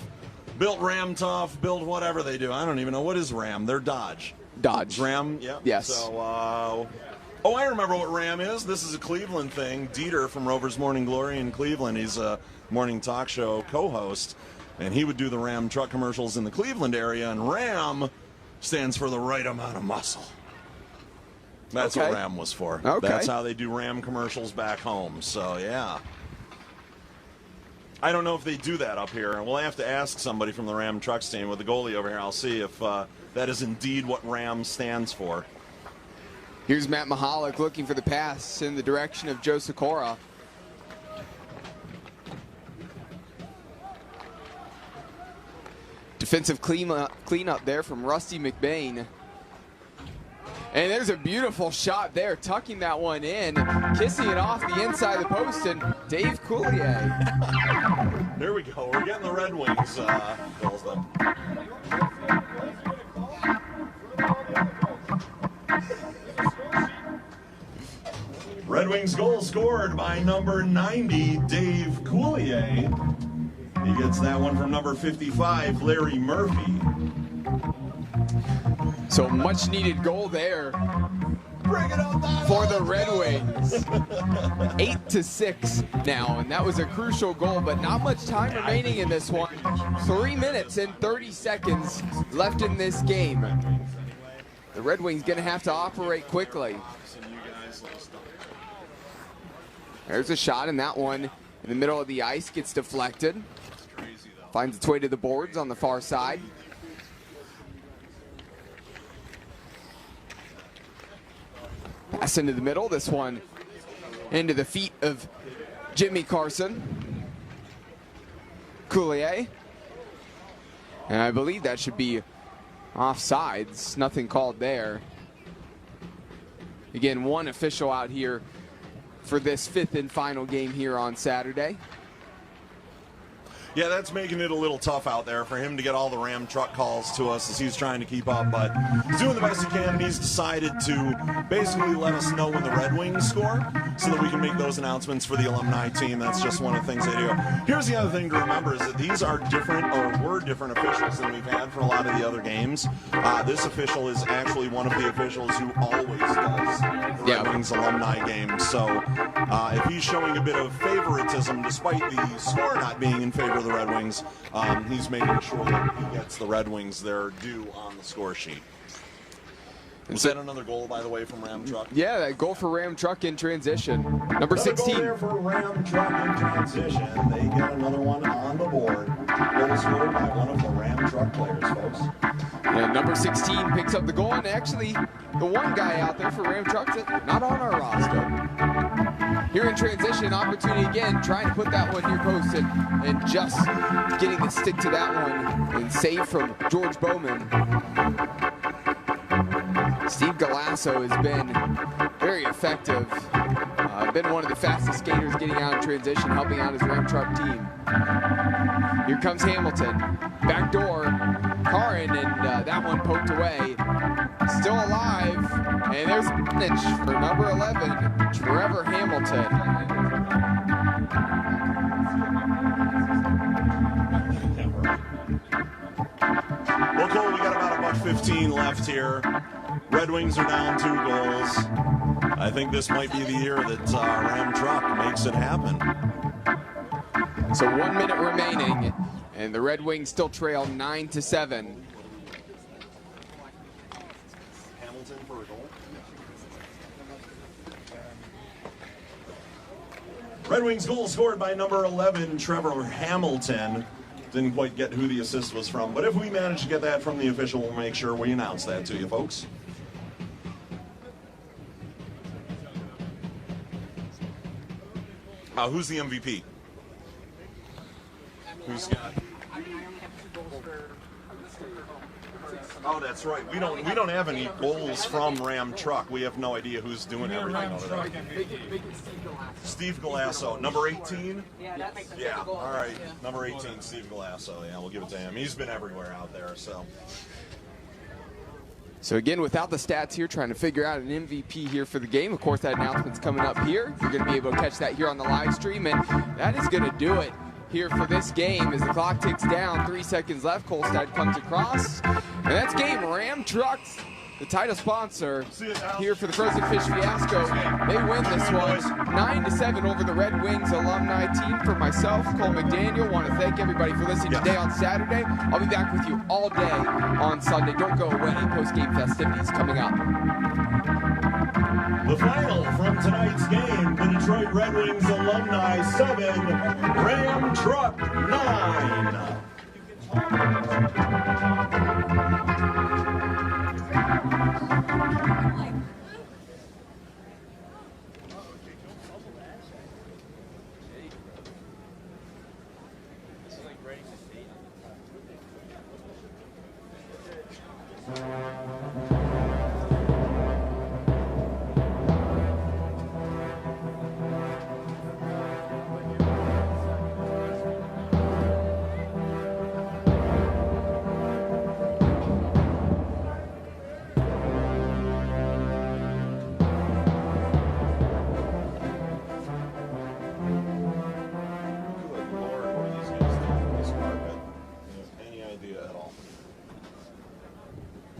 built Ram tough, built whatever they do. I don't even know. What is Ram? They're Dodge. Dodge. Ram, yeah. Yes. So, oh, I remember what Ram is. This is a Cleveland thing. Dieter from Rover's Morning Glory in Cleveland. He's a morning talk show co-host, and he would do the Ram truck commercials in the Cleveland area, and Ram stands for the right amount of muscle. That's what Ram was for. Okay. That's how they do Ram commercials back home. So, yeah. I don't know if they do that up here. We'll have to ask somebody from the Ram trucks team with the goalie over here. I'll see if that is indeed what Ram stands for. Here's Matt Mahalik looking for the pass in the direction of Joe Sikora. Defensive cleanup there from Rusty McBain. And there's a beautiful shot there, tucking that one in, kissing it off the inside of the post, and Dave Coulier. There we go. We're getting the Red Wings goals though. Red Wings goal scored by number 90, Dave Coulier. He gets that one from number 55, Larry Murphy. So much needed goal there for the Red Wings. 8-6 now, and that was a crucial goal, but not much time remaining in this one. 3 minutes and 30 seconds left in this game. The Red Wings gonna have to operate quickly. There's a shot, and that one in the middle of the ice gets deflected. Finds its way to the boards on the far side. Pass into the middle, this one into the feet of Jimmy Carson. Coulier. And I believe that should be offsides, nothing called there. Again, one official out here for this fifth and final game here on Saturday. Yeah, that's making it a little tough out there for him to get all the Ram truck calls to us as he's trying to keep up, but he's doing the best he can, and he's decided to basically let us know when the Red Wings score so that we can make those announcements for the alumni team. That's just one of the things they do. Here's the other thing to remember is that these are different, or were different officials than we've had for a lot of the other games. This official is actually one of the officials who always does the Red Wings alumni games. So if he's showing a bit of favoritism, despite the score not being in favor of the Red Wings, he's making sure that he gets the Red Wings their due on the score sheet. Was that another goal, by the way, from Ram Truck? Yeah, that goal for Ram Truck in transition. Number 16. Goal there for Ram Truck in transition. They get another one on the board. Goal scored by one of the Ram Truck players, folks. And number 16 picks up the goal, and actually the one guy out there for Ram Truck that's not on our roster. Here in transition, opportunity again, trying to put that one near post and just getting the stick to that one and save from George Bowman. Steve Galasso has been very effective. Been one of the fastest skaters getting out in transition, helping out his Ram Truck team. Here comes Hamilton. Back door, Karin, and that one poked away. Still alive, and there's a finish for number 11, Trevor Hamilton. Well, Cole, we got about a $1.15 left here. Red Wings are down 2 goals. I think this might be the year that Ram Truck makes it happen. So 1 minute remaining, and the Red Wings still trail 9-7. Hamilton for a goal. Red Wings goal scored by number 11, Trevor Hamilton. Didn't quite get who the assist was from, but if we manage to get that from the official, we'll make sure we announce that to you, folks. Who's the MVP? Who's got? Oh, that's right. We don't have any goals from Ram Truck. We have no idea who's doing everything over there. Steve Galasso, number 18. Yeah. All right. Number 18, Steve Galasso. Yeah, we'll give it to him. He's been everywhere out there. So So again, without the stats here, trying to figure out an MVP here for the game. Of course, that announcement's coming up here. You're going to be able to catch that here on the live stream, and that is going to do it here for this game as the clock ticks down. 3 seconds left. Kolstad comes across, and that's game. Ram Trucks, the title sponsor here for the Frozen Fish Fiasco. They win this one 9-7 over the Red Wings alumni team. For myself, Cole McDaniel, want to thank everybody for listening today on Saturday. I'll be back with you all day on Sunday. Don't go away. Post-game festivities coming up. The final from tonight's game, the Detroit Red Wings alumni 7, Ram Truck 9.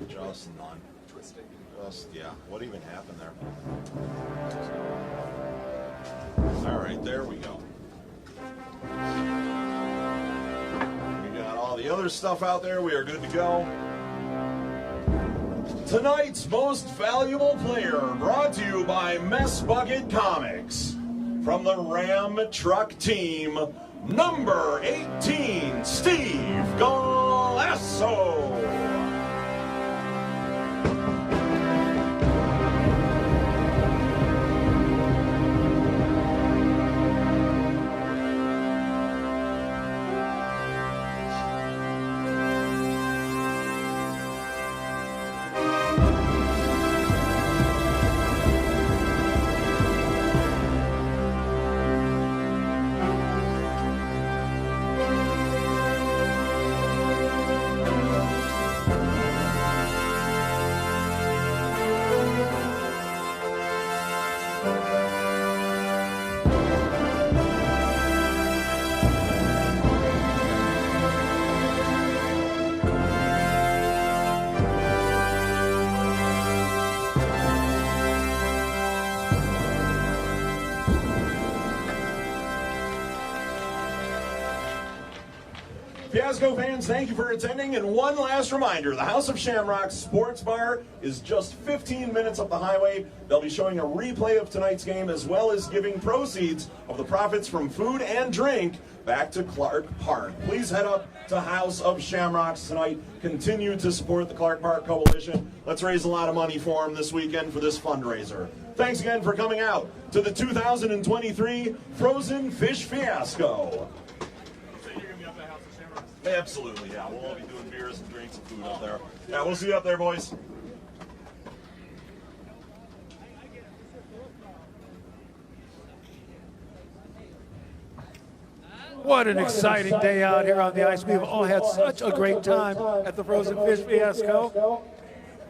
Just none. Twisting. Just, yeah. What even happened there? All right, there we go. We got all the other stuff out there. We are good to go. Tonight's most valuable player, brought to you by Mess Bucket Comics. From the Ram Truck team, number 18, Steve Galasso. Fiasco fans, thank you for attending, and one last reminder, the House of Shamrock Sports Bar is just 15 minutes up the highway. They'll be showing a replay of tonight's game as well as giving proceeds of the profits from food and drink back to Clark Park. Please head up to House of Shamrocks tonight. Continue to support the Clark Park Coalition. Let's raise a lot of money for them this weekend for this fundraiser. Thanks again for coming out to the 2023 Frozen Fish Fiasco. Absolutely, yeah. We'll all be doing beers and drinks and food up there. Yeah, we'll see you up there, boys. What an exciting day out here on the ice. We've all had such a great time at the Frozen Fish Fiasco.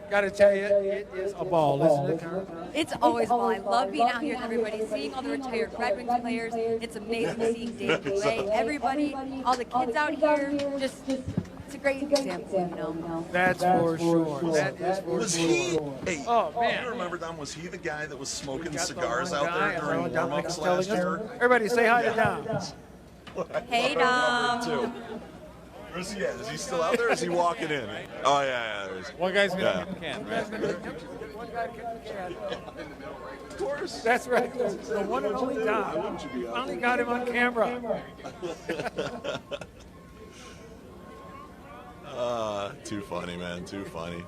Got to tell you, it is a ball, isn't it, Karen? It's always a ball. I love being out here with everybody, seeing all the retired Red Wings players. It's amazing seeing Dave Goulet, everybody, all the kids out here. Just, it's a great example, you know. That's for sure. That is for was sure. He, hey, oh, man. You remember, Dom, was he the guy that was smoking cigars out there during warm-ups telling last year? Everybody say hi to Dom. Hey, Dom. Where's he at? Is he still out there or is he walking in? Oh, yeah. One guy's going to yeah. kick the can, right? One guy kicked the can. Of course. That's right. The one and only Dom. Finally got him on camera. Too funny, man. Too funny.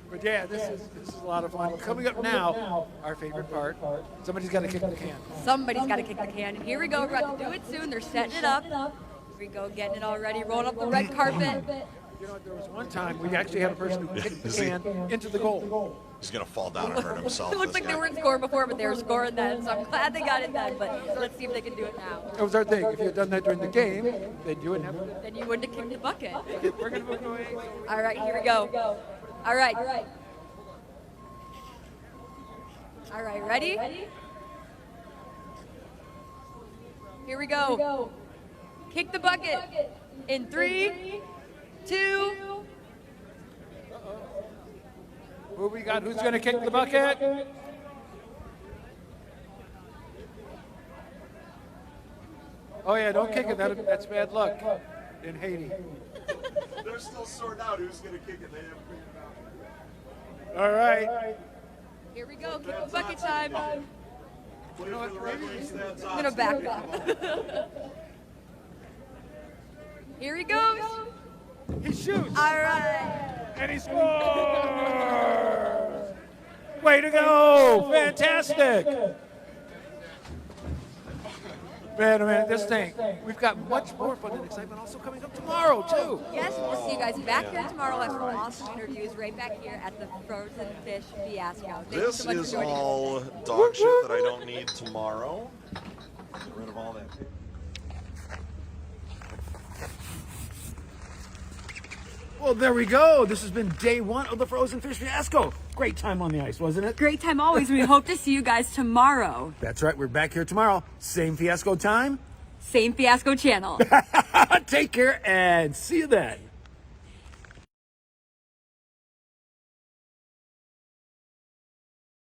But yeah, this is a lot of fun. Coming up now, our favorite part. Somebody's got to kick the can. Somebody's got to kick the can. And here we go. We're about to do it soon. They're setting it up. Here we go, getting it all ready, rolling up the red carpet. You know, there was one time we actually had a person who kicked the can into the goal. He's going to fall down and hurt himself. It looks like they weren't scoring before, but they were scoring then. So I'm glad they got it then. But let's see if they can do it now. That was our thing. If you had done that during the game, then you wouldn't have. Then you wouldn't have kicked the bucket. We're going to move away. All right, here we go. All right. All right, ready? Here we go. Kick the bucket in 3, 2. Who we got? Who's going to kick the bucket? Oh yeah, don't kick it. That's bad luck in Haiti. They're still sorting out who's going to kick it. They haven't figured it out. All right. Here we go. Kick the bucket time. Play for the Red Wings. That's I'm gonna back up. Here he goes. He shoots. All right. And he scores. Way to go! Fantastic. Man, oh man, this thing. We've got much more fun and excitement also coming up tomorrow too. Yes, we'll see you guys back here tomorrow after awesome interviews right back here at the Frozen Fish Fiasco. Thank you This so much is for joining us. all dog shit that I don't need tomorrow. Get rid of all that. Well, there we go. This has been day 1 of the Frozen Fish Fiasco. Great time on the ice, wasn't it? Great time always. We hope to see you guys tomorrow. That's right. We're back here tomorrow. Same Fiasco time. Same Fiasco channel. Take care and see you then.